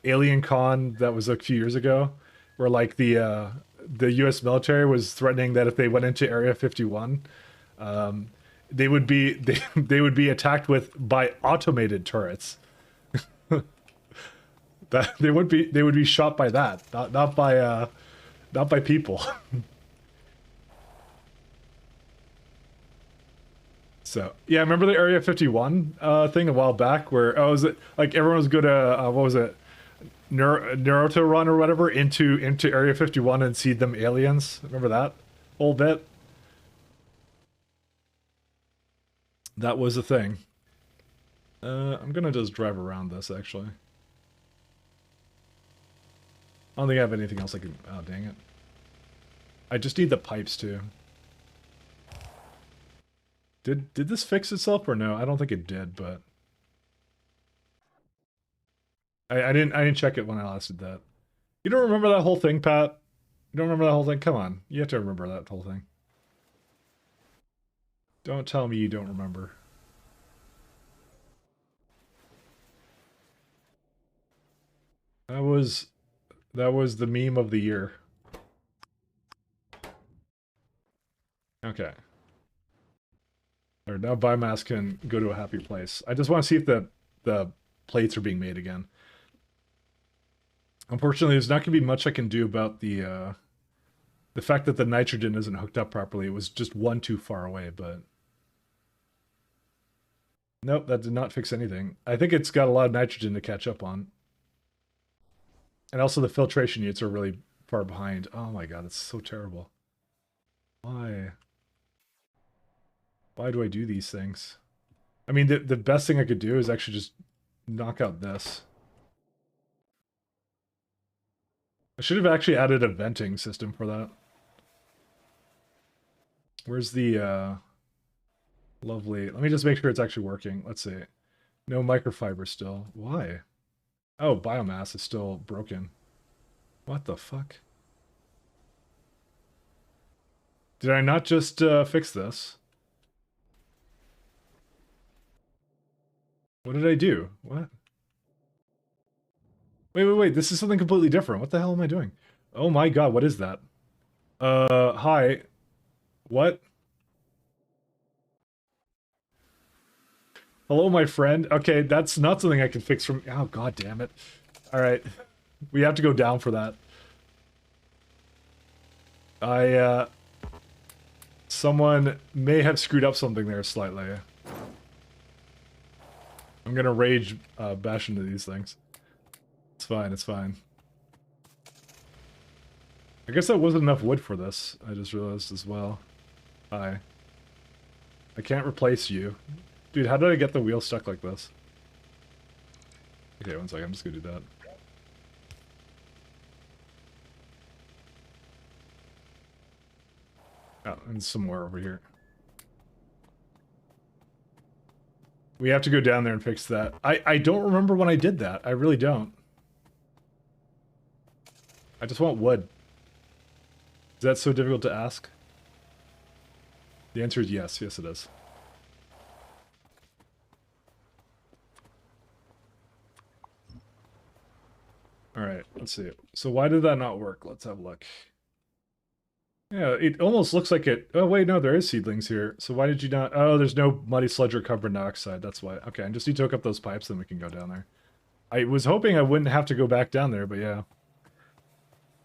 Alien Con that was a few years ago, where like the US military was threatening that if they went into Area 51, they would be attacked by automated turrets. That they would be shot by that, not by people. So yeah, remember the Area 51 thing a while back where was it like everyone was going to what was it, Naruto run or whatever into Area 51 and see them aliens? Remember that whole bit? That was a thing. I'm gonna just drive around this, actually. I don't think I have anything else I can... Oh, dang it. I just need the pipes, too. Did this fix itself or no? I don't think it did, but... I didn't check it when I last did that. You don't remember that whole thing, Pat? You don't remember that whole thing? Come on. You have to remember that whole thing. Don't tell me you don't remember. That was the meme of the year. Okay. Or now biomass can go to a happy place. I just want to see if the plates are being made again. Unfortunately, there's not going to be much I can do about the fact that the nitrogen isn't hooked up properly. It was just one too far away, but... Nope, that did not fix anything. I think it's got a lot of nitrogen to catch up on. And also the filtration units are really far behind. Oh my god, it's so terrible. Why? Why do I do these things? I mean, the best thing I could do is actually just knock out this. I should have actually added a venting system for that. Where's the lovely... Let me just make sure it's actually working. Let's see. No microfiber still. Why? Oh, biomass is still broken. What the fuck? Did I not just fix this? What did I do? What? Wait. This is something completely different. What the hell am I doing? Oh my god, what is that? Hi. What? Hello, my friend. Okay, that's not something I can fix from... Oh, god damn it. Alright. We have to go down for that. Someone may have screwed up something there slightly. I'm gonna rage bash into these things. It's fine, it's fine. I guess that wasn't enough wood for this. I just realized as well. Hi. I can't replace you. Dude, how did I get the wheel stuck like this? Okay, one second, I'm just gonna do that. Oh, and some more over here. We have to go down there and fix that. I don't remember when I did that. I really don't. I just want wood. Is that so difficult to ask? The answer is yes. Yes, it is. Alright, let's see. So why did that not work? Let's have a look. Yeah, it almost looks like it... Oh, wait, no, there is seedlings here. So why did you not... Oh, there's no muddy sludge or carbon dioxide. That's why. Okay, I just need to hook up those pipes, then we can go down there. I was hoping I wouldn't have to go back down there, but yeah.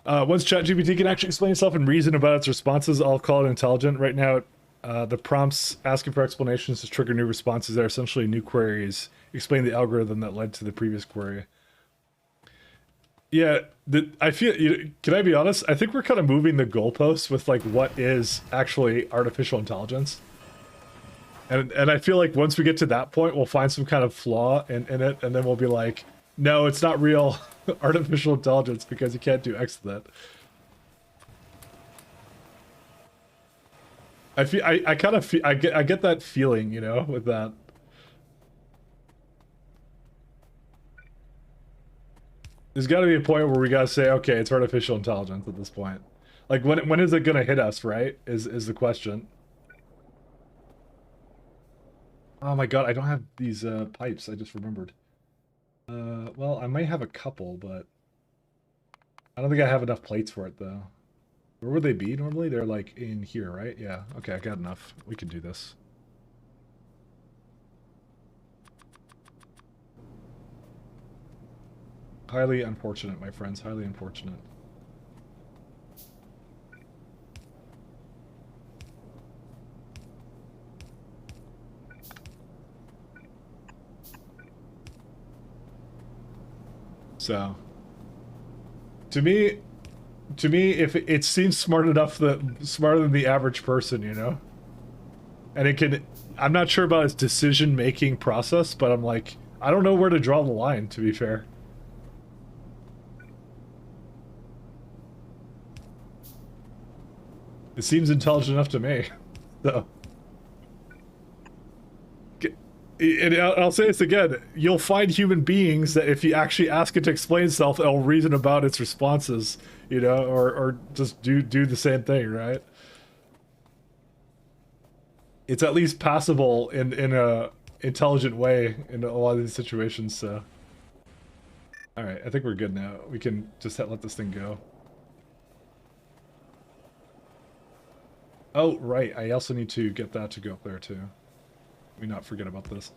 Once ChatGPT can actually explain itself and reason about its responses, I'll call it intelligent. Right now, the prompts asking for explanations to trigger new responses that are essentially new queries. Explain the algorithm that led to the previous query. Yeah, I feel... Can I be honest? I think we're kind of moving the goalposts with, like, what is actually artificial intelligence. And I feel like once we get to that point, we'll find some kind of flaw in it, and then we'll be like, no, it's not real artificial intelligence because you can't do X to that. I kind of feel... I get that feeling, you know, with that. There's got to be a point where we got to say, okay, it's artificial intelligence at this point. Like, when is it going to hit us, right? Is the question. Oh my god, I don't have these pipes. I just remembered. Well, I might have a couple, but... I don't think I have enough plates for it, though. Where would they be normally? They're, like, in here, right? Yeah. Okay, I got enough. We can do this. Highly unfortunate, my friends. Highly unfortunate. So, to me, if it seems smart enough smarter than the average person, you know, and it can. I'm not sure about its decision-making process, but I'm like, I don't know where to draw the line. To be fair. It seems intelligent enough to me, so. And I'll say this again, you'll find human beings that if you actually ask it to explain itself, it'll reason about its responses, you know, or just do the same thing, right? It's at least passable in a intelligent way in a lot of these situations, so. Alright, I think we're good now. We can just let this thing go. Oh, right, I also need to get that to go up there, too. Let me not forget about this.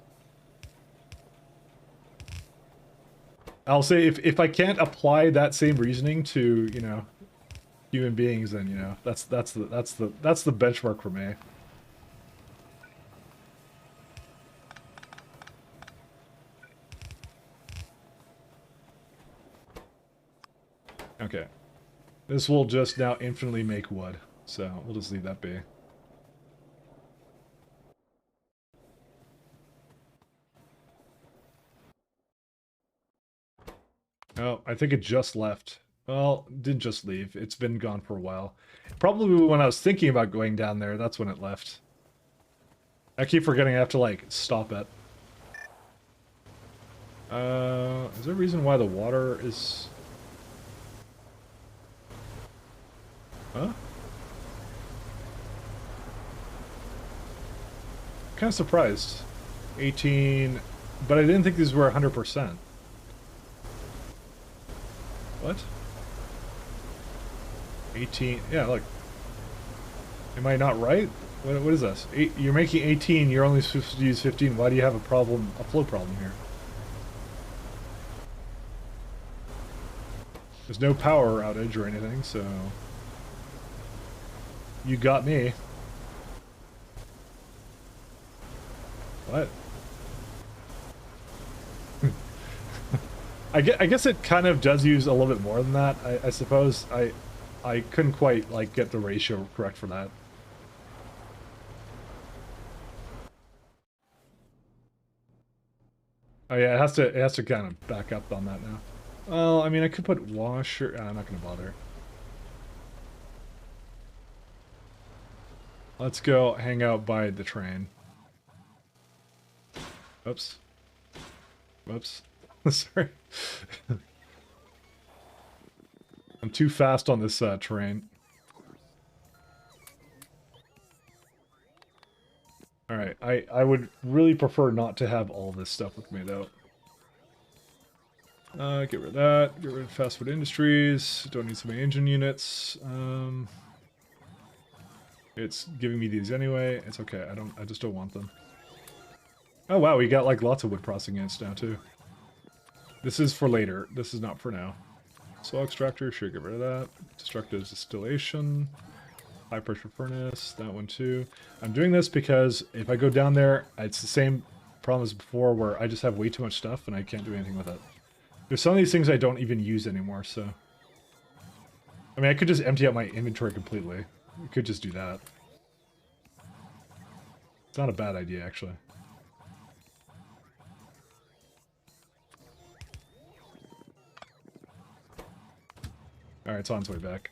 I'll say if I can't apply that same reasoning to, you know, human beings, then, you know, that's the benchmark for me. Okay. This will just now infinitely make wood, so we'll just leave that be. Oh, I think it just left. Well, didn't just leave. It's been gone for a while. Probably when I was thinking about going down there, that's when it left. I keep forgetting I have to, like, stop it. Is there a reason why the water is... Huh? Kind of surprised. 18... But I didn't think these were 100%. What? 18... Yeah, look. Am I not right? What is this? You're making 18, you're only supposed to use 15. Why do you have a problem, a flow problem here? There's no power outage or anything, so... You got me. What? I guess it kind of does use a little bit more than that, I suppose. I couldn't quite, like, get the ratio correct for that. Oh yeah, it has to kind of back up on that now. Well, I mean, I could put washer... I'm not going to bother. Let's go hang out by the train. Oops. Whoops. Sorry. I'm too fast on this train. Alright, I would really prefer not to have all this stuff with me, though. Get rid of that. Get rid of fast food industries. Don't need so many engine units. It's giving me these anyway. It's okay. I just don't want them. Oh wow, we got like lots of wood processing units now too. This is for later. This is not for now. Soil extractor, sure, get rid of that. Destructive distillation. High pressure furnace, that one too. I'm doing this because if I go down there, it's the same problem as before where I just have way too much stuff and I can't do anything with it. There's some of these things I don't even use anymore, so... I mean, I could just empty out my inventory completely. I could just do that. It's not a bad idea, actually. Alright, it's on its way back.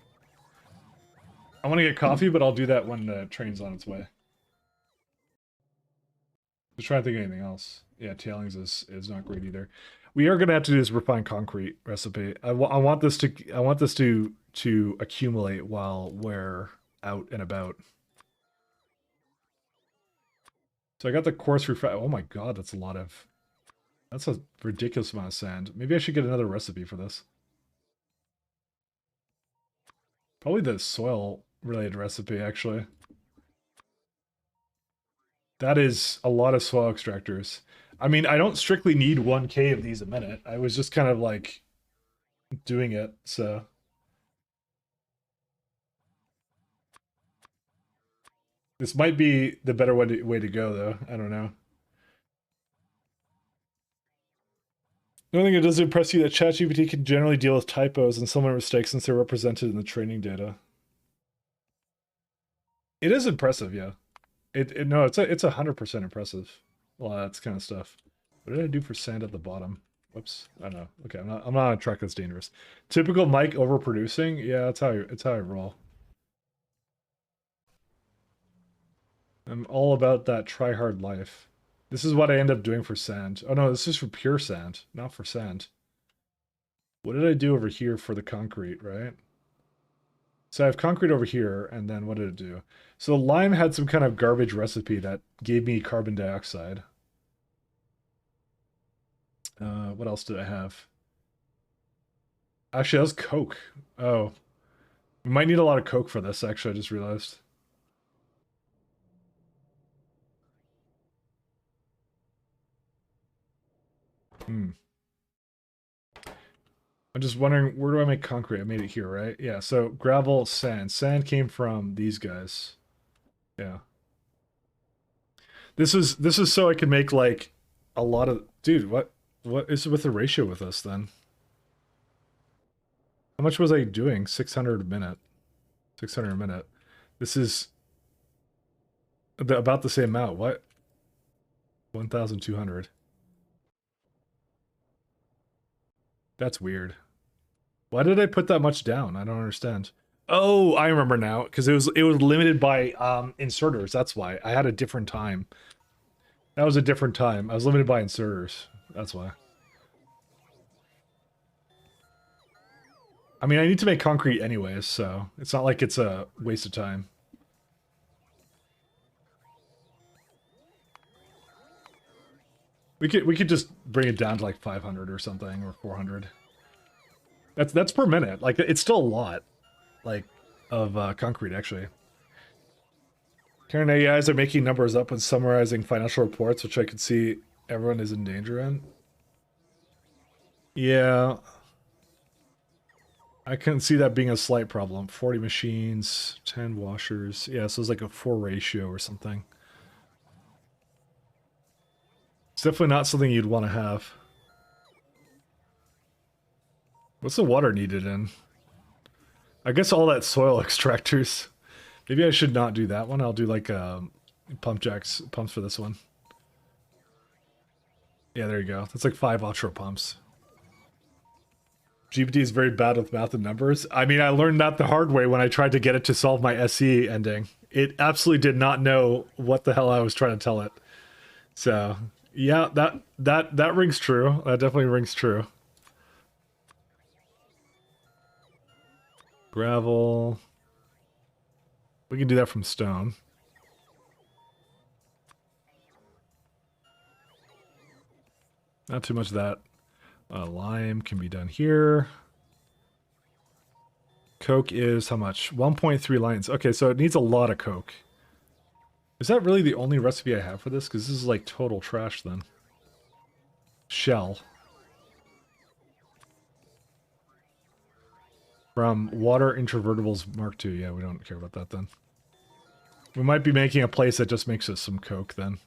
I want to get coffee, but I'll do that when the train's on its way. Just trying to think of anything else. Yeah, tailings is not great either. We are gonna have to do this refined concrete recipe. I want this to accumulate while we're out and about. So I got the coarse refine. Oh my god, that's a ridiculous amount of sand. Maybe I should get another recipe for this. Probably the soil related recipe, actually. That is a lot of soil extractors. I mean, I don't strictly need 1K of these a minute. I was just kind of like doing it, so. This might be the better way to go, though. I don't know. The only thing that does impress you that ChatGPT can generally deal with typos and similar mistakes since they're represented in the training data. It is impressive, yeah. No, it's 100% impressive. A lot of that kind of stuff. What did I do for sand at the bottom? Whoops. I don't know. Okay, I'm not on a track that's dangerous. Typical Mike overproducing. Yeah, that's how I roll. I'm all about that try-hard life. This is what I end up doing for sand. Oh no, this is for pure sand, not for sand. What did I do over here for the concrete, right? So I have concrete over here, and then what did it do? So lime had some kind of garbage recipe that gave me carbon dioxide. What else did I have? Actually, that was coke. Oh. We might need a lot of coke for this, actually, I just realized. I'm just wondering, where do I make concrete? I made it here, right? Yeah, so gravel, sand. Sand came from these guys. Yeah. This is so I can make, like, a lot of... Dude, what is with the ratio with us, then? How much was I doing? 600 a minute. 600 a minute. This is... about the same amount. What? 1,200. That's weird. Why did I put that much down? I don't understand. Oh, I remember now, because it was limited by inserters. That's why. I had a different time. That was a different time. I was limited by inserters. That's why. I mean, I need to make concrete anyways, so it's not like it's a waste of time. We could just bring it down to like 500 or something, or 400. That's per minute. Like, it's still a lot, like, of concrete actually. Current AIs are making numbers up and summarizing financial reports, which I could see everyone is in danger in. Yeah. I can see that being a slight problem. 40 machines, 10 washers. Yeah, so it's like a 4 ratio or something. It's definitely not something you'd want to have. What's the water needed in? I guess all that soil extractors. Maybe I should not do that one. I'll do like pumps for this one. Yeah, there you go. That's like 5 offshore pumps. GPT is very bad with math and numbers. I mean, I learned that the hard way when I tried to get it to solve my SE ending. It absolutely did not know what the hell I was trying to tell it. So, yeah, that rings true. That definitely rings true. Gravel. We can do that from stone. Not too much of that. Lime can be done here. Coke is how much? 1.3 lines. Okay, so it needs a lot of coke. Is that really the only recipe I have for this? Because this is like total trash then. Shell. From Water Introvertibles Mark II. Yeah, we don't care about that then. We might be making a place that just makes us some coke then.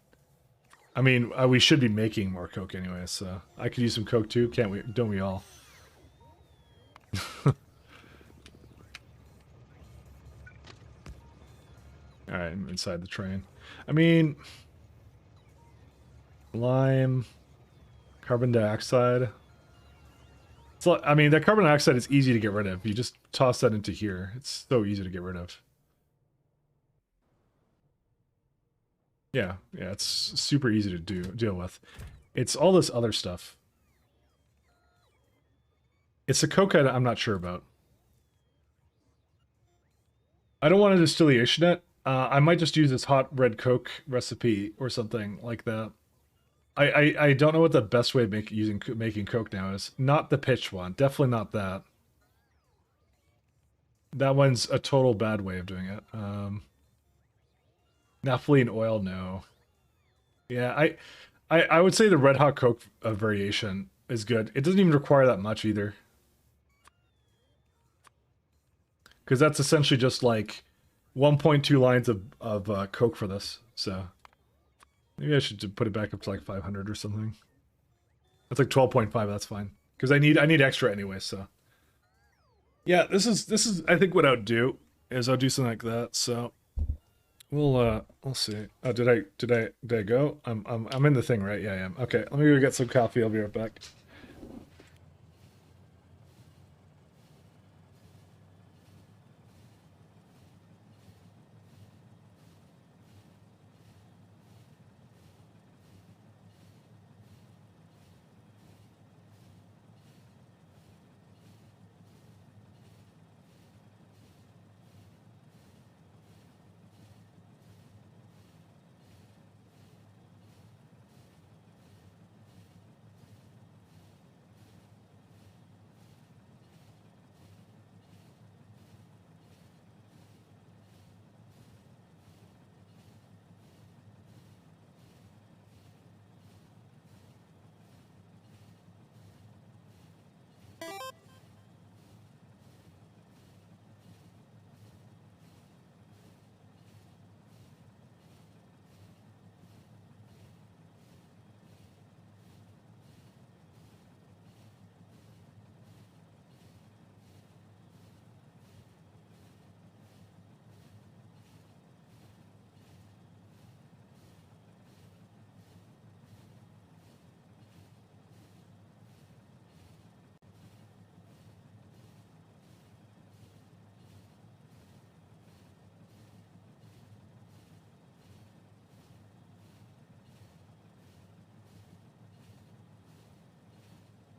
I mean, we should be making more coke anyway, so I could use some coke too, can't we? Don't we all? Alright, I'm inside the train. I mean... Lime... Carbon dioxide... So, I mean, that carbon dioxide is easy to get rid of. You just toss that into here. It's so easy to get rid of. Yeah, it's super easy to deal with. It's all this other stuff. It's a coke I'm not sure about. I don't want to distillation it. I might just use this hot red coke recipe or something like that. I don't know what the best way of making coke now is. Not the pitch one. Definitely not that. That one's a total bad way of doing it. Naphthalene oil, no. Yeah, I would say the red hot coke variation is good. It doesn't even require that much either. Because that's essentially just like 1.2 lines of coke for this. So maybe I should put it back up to like 500 or something. That's like 12.5. That's fine. Because I need extra anyway. So yeah, this is I think what I would do is I'll do something like that. So we'll see. Oh, did I go? I'm in the thing, right? Yeah, I am. Okay, let me go get some coffee. I'll be right back.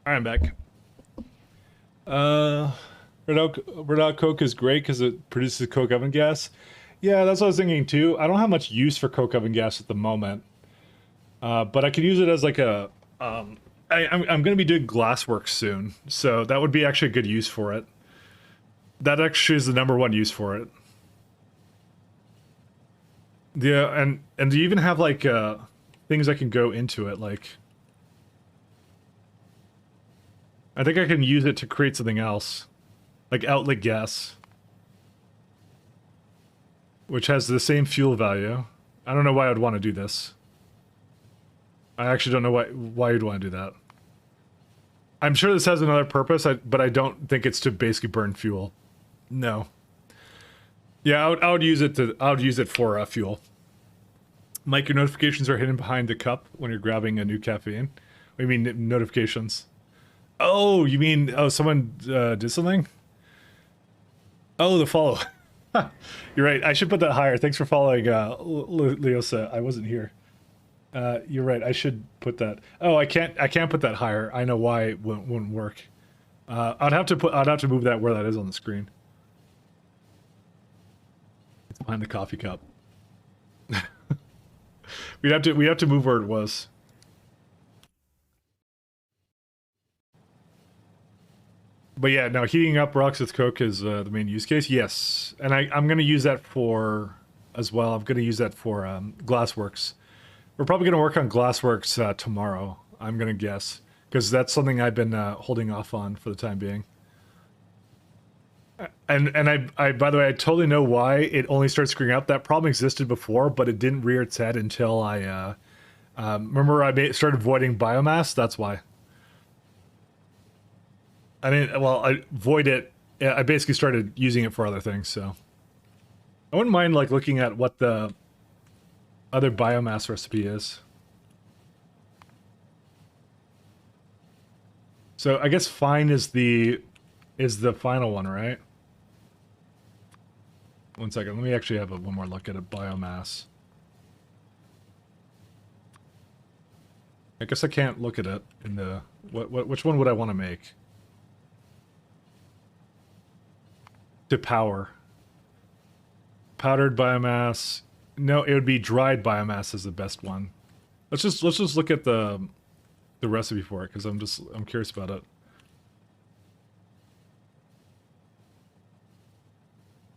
I'm back. Red Hot Coke is great because it produces coke oven gas. Yeah, that's what I was thinking too. I don't have much use for coke oven gas at the moment, but I could use it as like a. I'm going to be doing glasswork soon, so that would be actually a good use for it. That actually is the #1 use for it. Yeah, and do you even have like things that can go into it? Like, I think I can use it to create something else, like outlet gas, which has the same fuel value. I don't know why I'd want to do this. I actually don't know why you'd want to do that. I'm sure this has another purpose, but I don't think it's to basically burn fuel. No. Yeah, I would use it for fuel. Mike, your notifications are hidden behind the cup when you're grabbing a new caffeine. What do you mean notifications? Oh, you mean someone did something? Oh, the follow. You're right. I should put that higher. Thanks for following, Leosa. I wasn't here. You're right. I should put that. Oh, I can't put that higher. I know why it wouldn't work. I'd have to move that where that is on the screen. It's behind the coffee cup. we'd have to move where it was. But yeah, no, heating up rocks with coke is the main use case. Yes, and I'm going to use that for as well. I'm going to use that for Glassworks. We're probably going to work on Glassworks tomorrow, I'm going to guess, because that's something I've been holding off on for the time being. And I by the way, I totally know why it only started screwing up. That problem existed before, but it didn't rear its head until I remember I started voiding biomass. That's why. I mean, well, I void it. I basically started using it for other things, so I wouldn't mind like looking at what the other biomass recipe is. So I guess fine is the final one, right? One second. Let me actually have one more look at a biomass. I guess I can't look at it in the which one would I want to make? To power. Powdered biomass. No, it would be dried biomass is the best one. Let's just look at the recipe for it because I'm curious about it.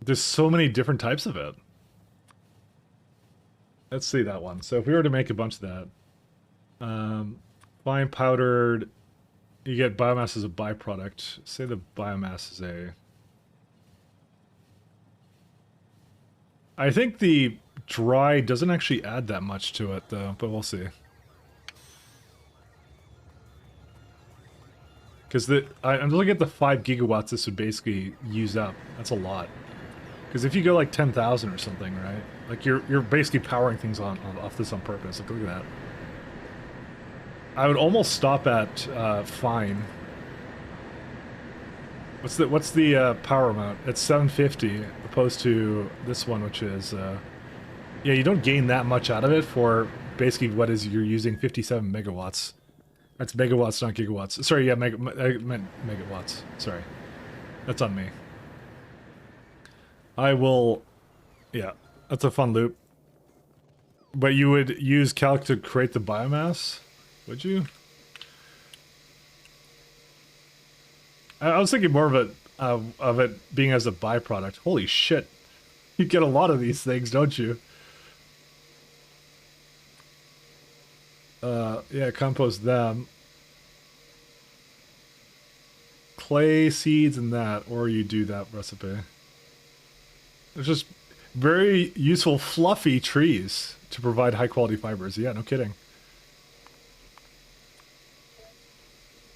There's so many different types of it. Let's see that one. So if we were to make a bunch of that, fine powdered, you get biomass as a byproduct. Say the biomass is a. I think the dry doesn't actually add that much to it though, but we'll see. Because I'm looking at the 5 gigawatts this would basically use up. That's a lot. Because if you go like 10,000 or something, right? Like you're basically powering things off this on purpose. Like look at that. I would almost stop at fine. What's the power amount? It's 750 opposed to this one, which is yeah, you don't gain that much out of it for basically what is you're using 57 megawatts. That's megawatts, not gigawatts. Sorry, yeah, I meant megawatts. Sorry, that's on me. I will, yeah, that's a fun loop. But you would use calc to create the biomass, would you? I was thinking more of it being as a byproduct. Holy shit, you get a lot of these things, don't you? Yeah, compost them. Clay seeds and that, or you do that recipe. It's just very useful, fluffy trees to provide high quality fibers. Yeah, no kidding.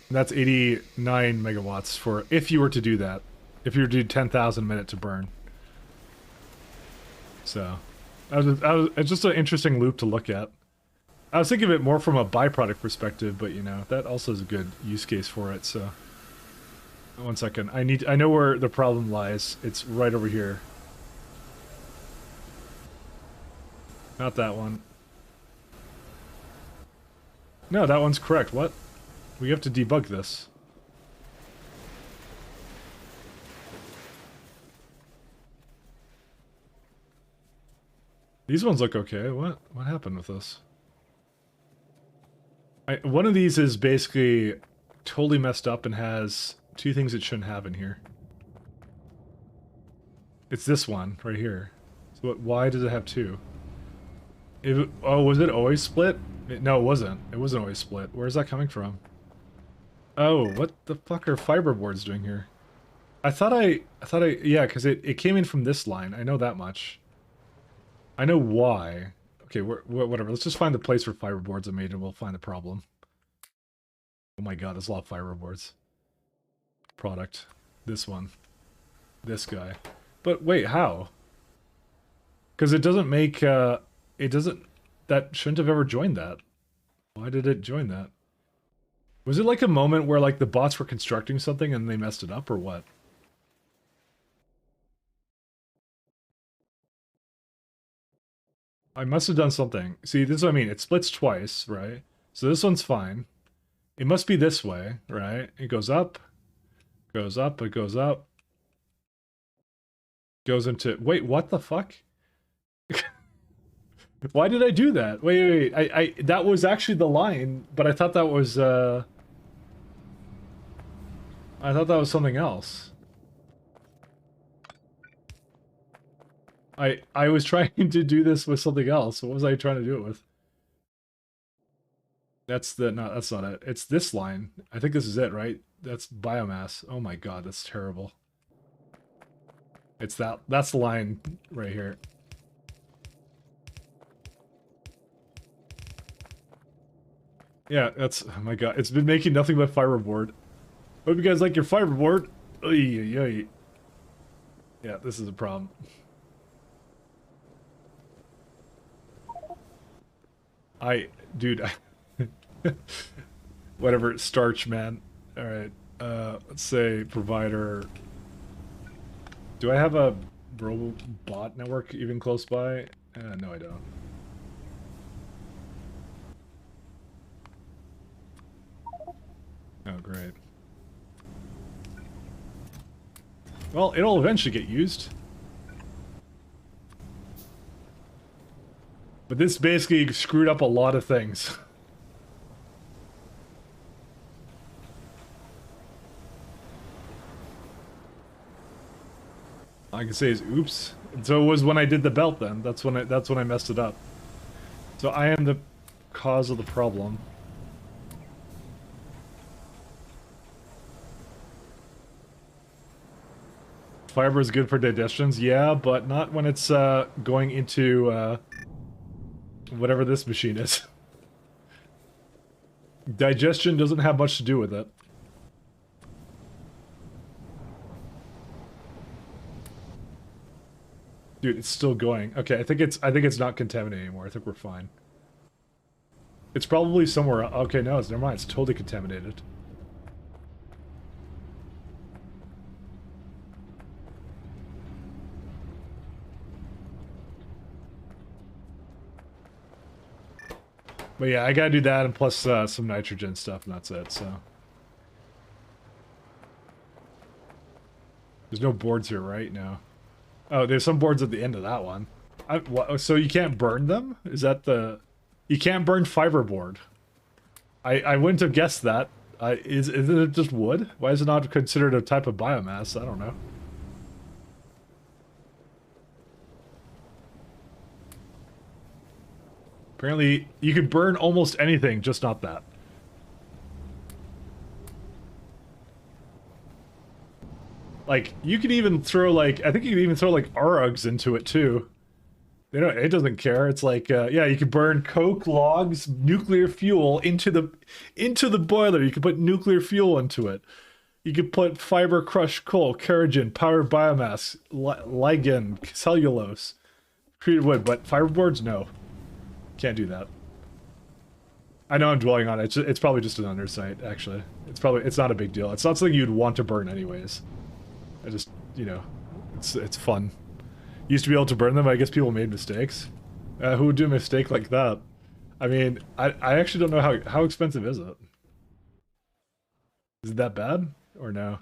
And that's 89 megawatts for if you were to do that. If you were to do 10,000 a minute to burn. So, it's just an interesting loop to look at. I was thinking of it more from a byproduct perspective, but you know, that also is a good use case for it, so. One second. I know where the problem lies. It's right over here. Not that one. No, that one's correct. What? We have to debug this. These ones look okay. What happened with this? One of these is basically totally messed up and has two things it shouldn't have in here. It's this one right here. So why does it have two? Oh, was it always split? No, it wasn't. It wasn't always split. Where's that coming from? Oh, what the fuck are fiberboards doing here? Yeah, because it came in from this line. I know that much. I know why. Okay, whatever. Let's just find the place where fiberboards are made and we'll find the problem. Oh my god, there's a lot of fiberboards. Product. This one. This guy. But wait, how? Because it doesn't make, it doesn't, that shouldn't have ever joined that. Why did it join that? Was it like a moment where like the bots were constructing something and they messed it up or what? I must have done something. See, this is what I mean. It splits twice, right? So this one's fine. It must be this way, right? It goes up, it goes up. Goes into... Wait, what the fuck? Why did I do that? Wait. That was actually the line, but I thought that was, I thought that was something else. I was trying to do this with something else. What was I trying to do it with? That's not it. It's this line. I think this is it, right? That's biomass. Oh my god, that's terrible. It's that's the line right here. Yeah, that's, oh my god, it's been making nothing but fiberboard. Hope you guys like your fiberboard. Oy, oy, oy. Yeah, this is a problem. Dude, whatever, starch, man. Alright, let's say provider. Do I have a robot network even close by? No, I don't. Oh, great. Well, it'll eventually get used. But this basically screwed up a lot of things. All I can say is oops. And so it was when I did the belt then. That's when I messed it up. So I am the cause of the problem. Fiber is good for digestions, yeah, but not when it's going into whatever this machine is. Digestion doesn't have much to do with it. Dude, it's still going. Okay, I think it's not contaminated anymore. I think we're fine. It's probably somewhere. Okay, no, never mind. It's totally contaminated. But yeah, I gotta do that and plus some nitrogen stuff, and that's it, so. There's no boards here, right? No. Oh, there's some boards at the end of that one. So you can't burn them? Is that the... You can't burn fiberboard. I wouldn't have guessed that. Isn't it just wood? Why is it not considered a type of biomass? I don't know. Apparently, you could burn almost anything, just not that. Like, you could even throw, like, I think you could even throw, like, ARUGs into it, too. You know, it doesn't care. It's like, yeah, you could burn coke, logs, nuclear fuel into the boiler. You could put nuclear fuel into it. You could put fiber crushed coal, kerogen, powdered biomass, ligand, cellulose, treated wood, but fiberboards, no. Can't do that. I know I'm dwelling on it. It's probably just an undersight, actually. It's not a big deal. It's not something you'd want to burn anyways. I just, you know, it's fun. Used to be able to burn them, I guess people made mistakes. Who would do a mistake like that? I mean, I actually don't know how expensive is it? Is it that bad or no?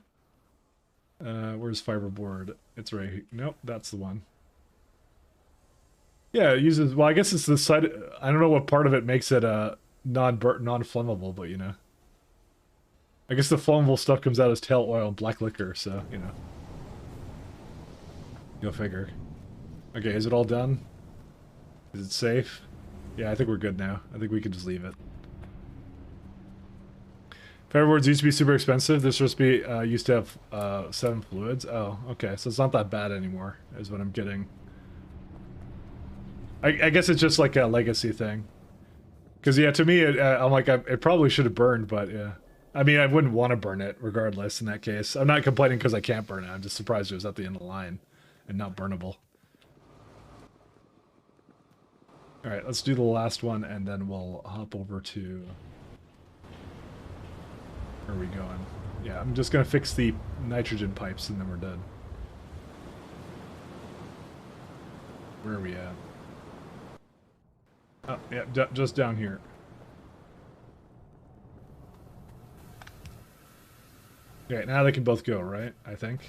Where's fiberboard? It's right here. Nope, that's the one. Yeah, it uses, well, I guess it's the side, I don't know what part of it makes it non-flammable, but you know. I guess the flammable stuff comes out as tail oil and black liquor, so, you know. Go figure. Okay, is it all done? Is it safe? Yeah, I think we're good now. I think we can just leave it. Fiberboards used to be super expensive. They're supposed to be, used to have 7 fluids. Oh, okay, so it's not that bad anymore, is what I'm getting. I guess it's just like a legacy thing. Because, yeah, to me, I'm like, it probably should have burned, but, yeah. I mean, I wouldn't want to burn it, regardless, in that case. I'm not complaining because I can't burn it. I'm just surprised it was at the end of the line and not burnable. Alright, let's do the last one, and then we'll hop over to... Where are we going? Yeah, I'm just going to fix the nitrogen pipes, and then we're done. Where are we at? Oh, yeah, just down here. Okay, now they can both go, right? I think.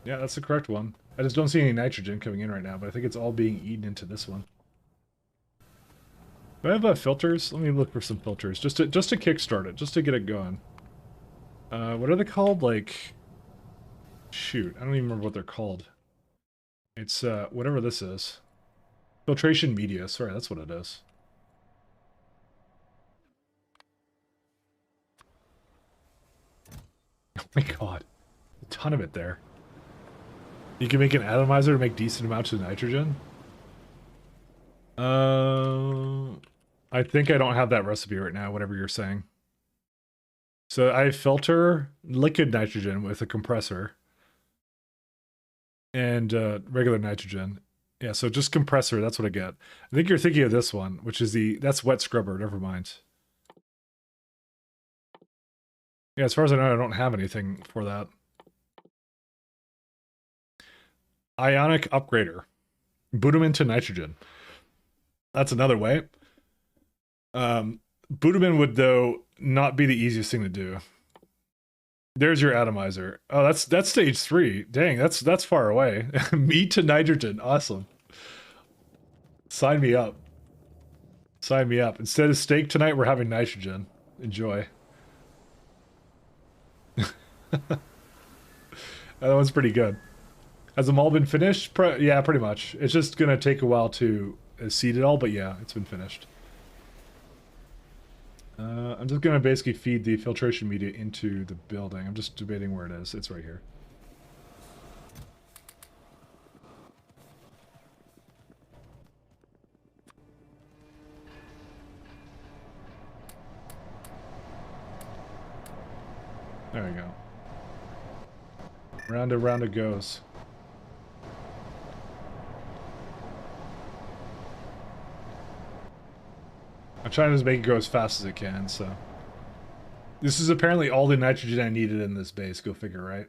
Yeah, that's the correct one. I just don't see any nitrogen coming in right now, but I think it's all being eaten into this one. Do I have filters? Let me look for some filters, just to kickstart it, just to get it going. What are they called? Like, shoot, I don't even remember what they're called. It's, whatever this is. Filtration media, sorry, that's what it is. Oh my god. A ton of it there. You can make an atomizer to make decent amounts of nitrogen? I think I don't have that recipe right now, whatever you're saying. So I filter liquid nitrogen with a compressor. And regular nitrogen. Yeah, so just compressor, that's what I get. I think you're thinking of this one, which is that's wet scrubber, never mind. Yeah, as far as I know, I don't have anything for that. Ionic upgrader. Boot them into nitrogen. That's another way. Boot them in would, though, not be the easiest thing to do. There's your atomizer. Oh, that's stage 3. Dang, that's far away. Meat to nitrogen. Awesome. Sign me up. Sign me up. Instead of steak tonight, we're having nitrogen. Enjoy. That one's pretty good. Has them all been finished? Yeah, pretty much. It's just going to take a while to seed it all, but yeah, it's been finished. I'm just going to basically feed the filtration media into the building. I'm just debating where it is. It's right here. There we go. Round and round it goes. I'm trying to make it go as fast as it can, so... This is apparently all the nitrogen I needed in this base, go figure, right?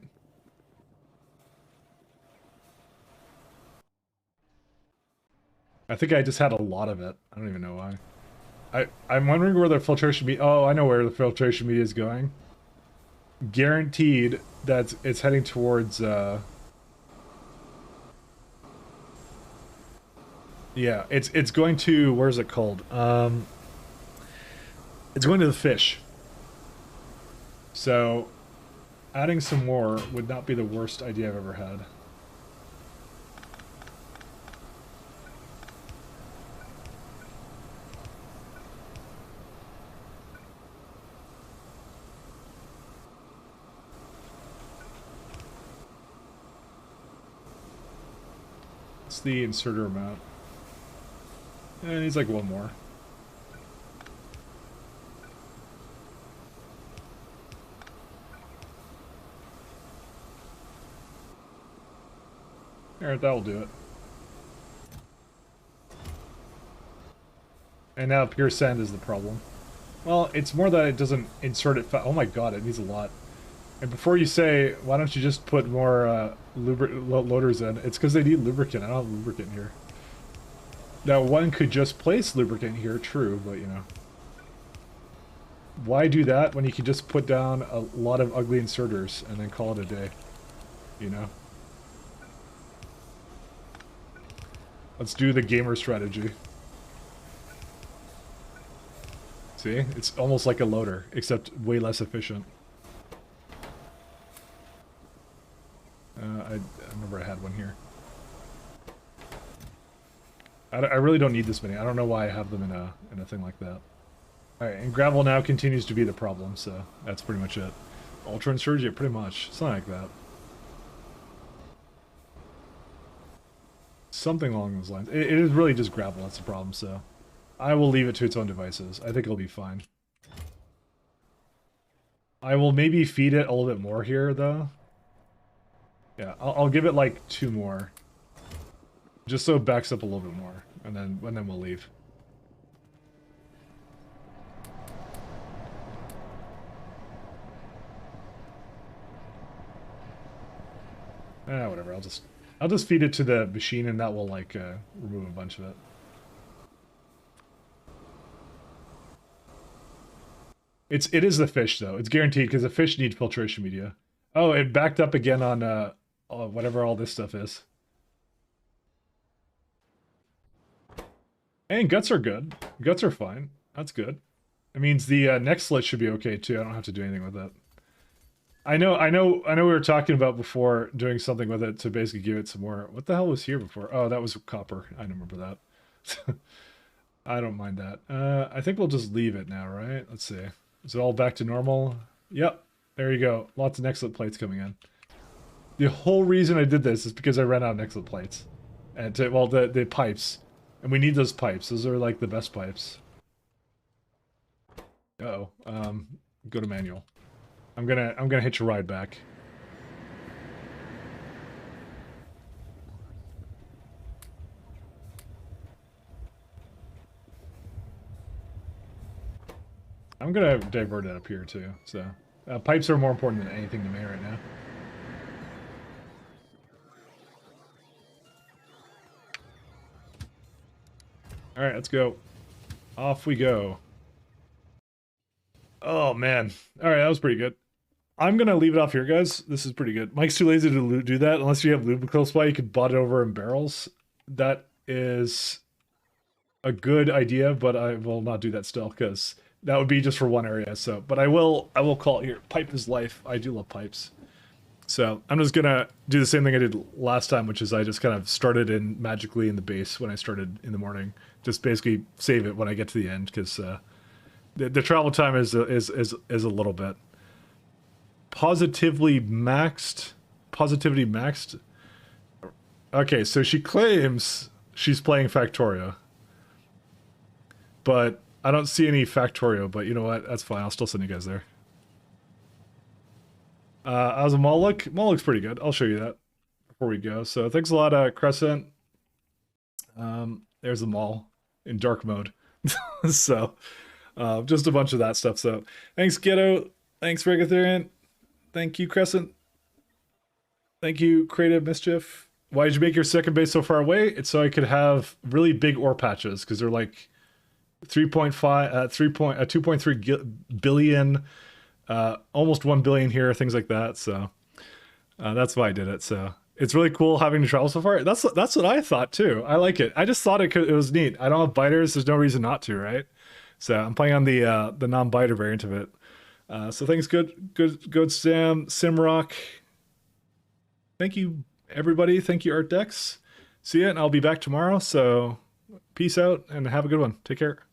I think I just had a lot of it. I don't even know why. I'm wondering where the filtration media... Oh, I know where the filtration media is going. Guaranteed that it's heading towards, Yeah, it's going to... Where's it called? It's going to the fish. So, adding some more would not be the worst idea I've ever had. What's the inserter amount? It needs like one more. Alright, that'll do it. And now pure sand is the problem. Well, it's more that it doesn't insert it oh my god, it needs a lot. And before you say, why don't you just put more loaders in, it's because they need lubricant. I don't have lubricant here. Now, one could just place lubricant here, true, but you know. why do that when you can just put down a lot of ugly inserters and then call it a day? You know? Let's do the gamer strategy. See? It's almost like a loader, except way less efficient. I remember I had one here. I really don't need this many. I don't know why I have them in a thing like that. Alright, and gravel now continues to be the problem, so that's pretty much it. Ultra Insurge, yeah, pretty much. Something like that. Something along those lines. It is really just gravel, that's the problem, so... I will leave it to its own devices. I think it'll be fine. I will maybe feed it a little bit more here, though. Yeah, I'll give it like 2 more. Just so it backs up a little bit more, and then we'll leave. Whatever. I'll just feed it to the machine, and that will like remove a bunch of it. It is the fish though. It's guaranteed because the fish need filtration media. Oh, it backed up again on whatever all this stuff is. And guts are good. Guts are fine. That's good. It means the next slit should be okay too. I don't have to do anything with it. I know we were talking about before doing something with it to basically give it some more. What the hell was here before? Oh, that was copper. I remember that. I don't mind that. I think we'll just leave it now, right? Let's see. Is it all back to normal? Yep. There you go. Lots of Nextlet plates coming in. The whole reason I did this is because I ran out of Nextlet plates. And the pipes. And we need those pipes. Those are like the best pipes. Uh-oh. Go to manual. I'm gonna hitch a ride back. I'm gonna divert it up here too. So pipes are more important than anything to me right now. All right, let's go. Off we go. Oh man. All right, that was pretty good. I'm gonna leave it off here, guys. This is pretty good. Mike's too lazy to do that. Unless you have lube close by, you could bot it over in barrels. That is a good idea, but I will not do that still because that would be just for one area. So, but I will call it here. Pipe is life. I do love pipes. So I'm just gonna do the same thing I did last time, which is I just kind of started in magically in the base when I started in the morning. Just basically save it when I get to the end because the travel time is a little bit. Positivity maxed. Okay, so she claims she's playing Factorio. But I don't see any Factorio, but you know what? That's fine. I'll still send you guys there. How's the mall look? Mall looks pretty good. I'll show you that before we go. So thanks a lot, Crescent. There's the mall in dark mode. So just a bunch of that stuff. So thanks, Ghetto. Thanks, Regatherian. Thank you, Crescent. Thank you, Creative Mischief. Why did you make your second base so far away? It's so I could have really big ore patches because they're like 2.3 billion, almost 1 billion here, things like that. So that's why I did it. So it's really cool having to travel so far. That's what I thought too. I like it. I just thought it was neat. I don't have biters. There's no reason not to, right? So I'm playing on the non-biter variant of it. So thanks, good Sam, Simrock. Thank you, everybody. Thank you, Art Dex. See ya, and I'll be back tomorrow. So peace out and have a good one. Take care.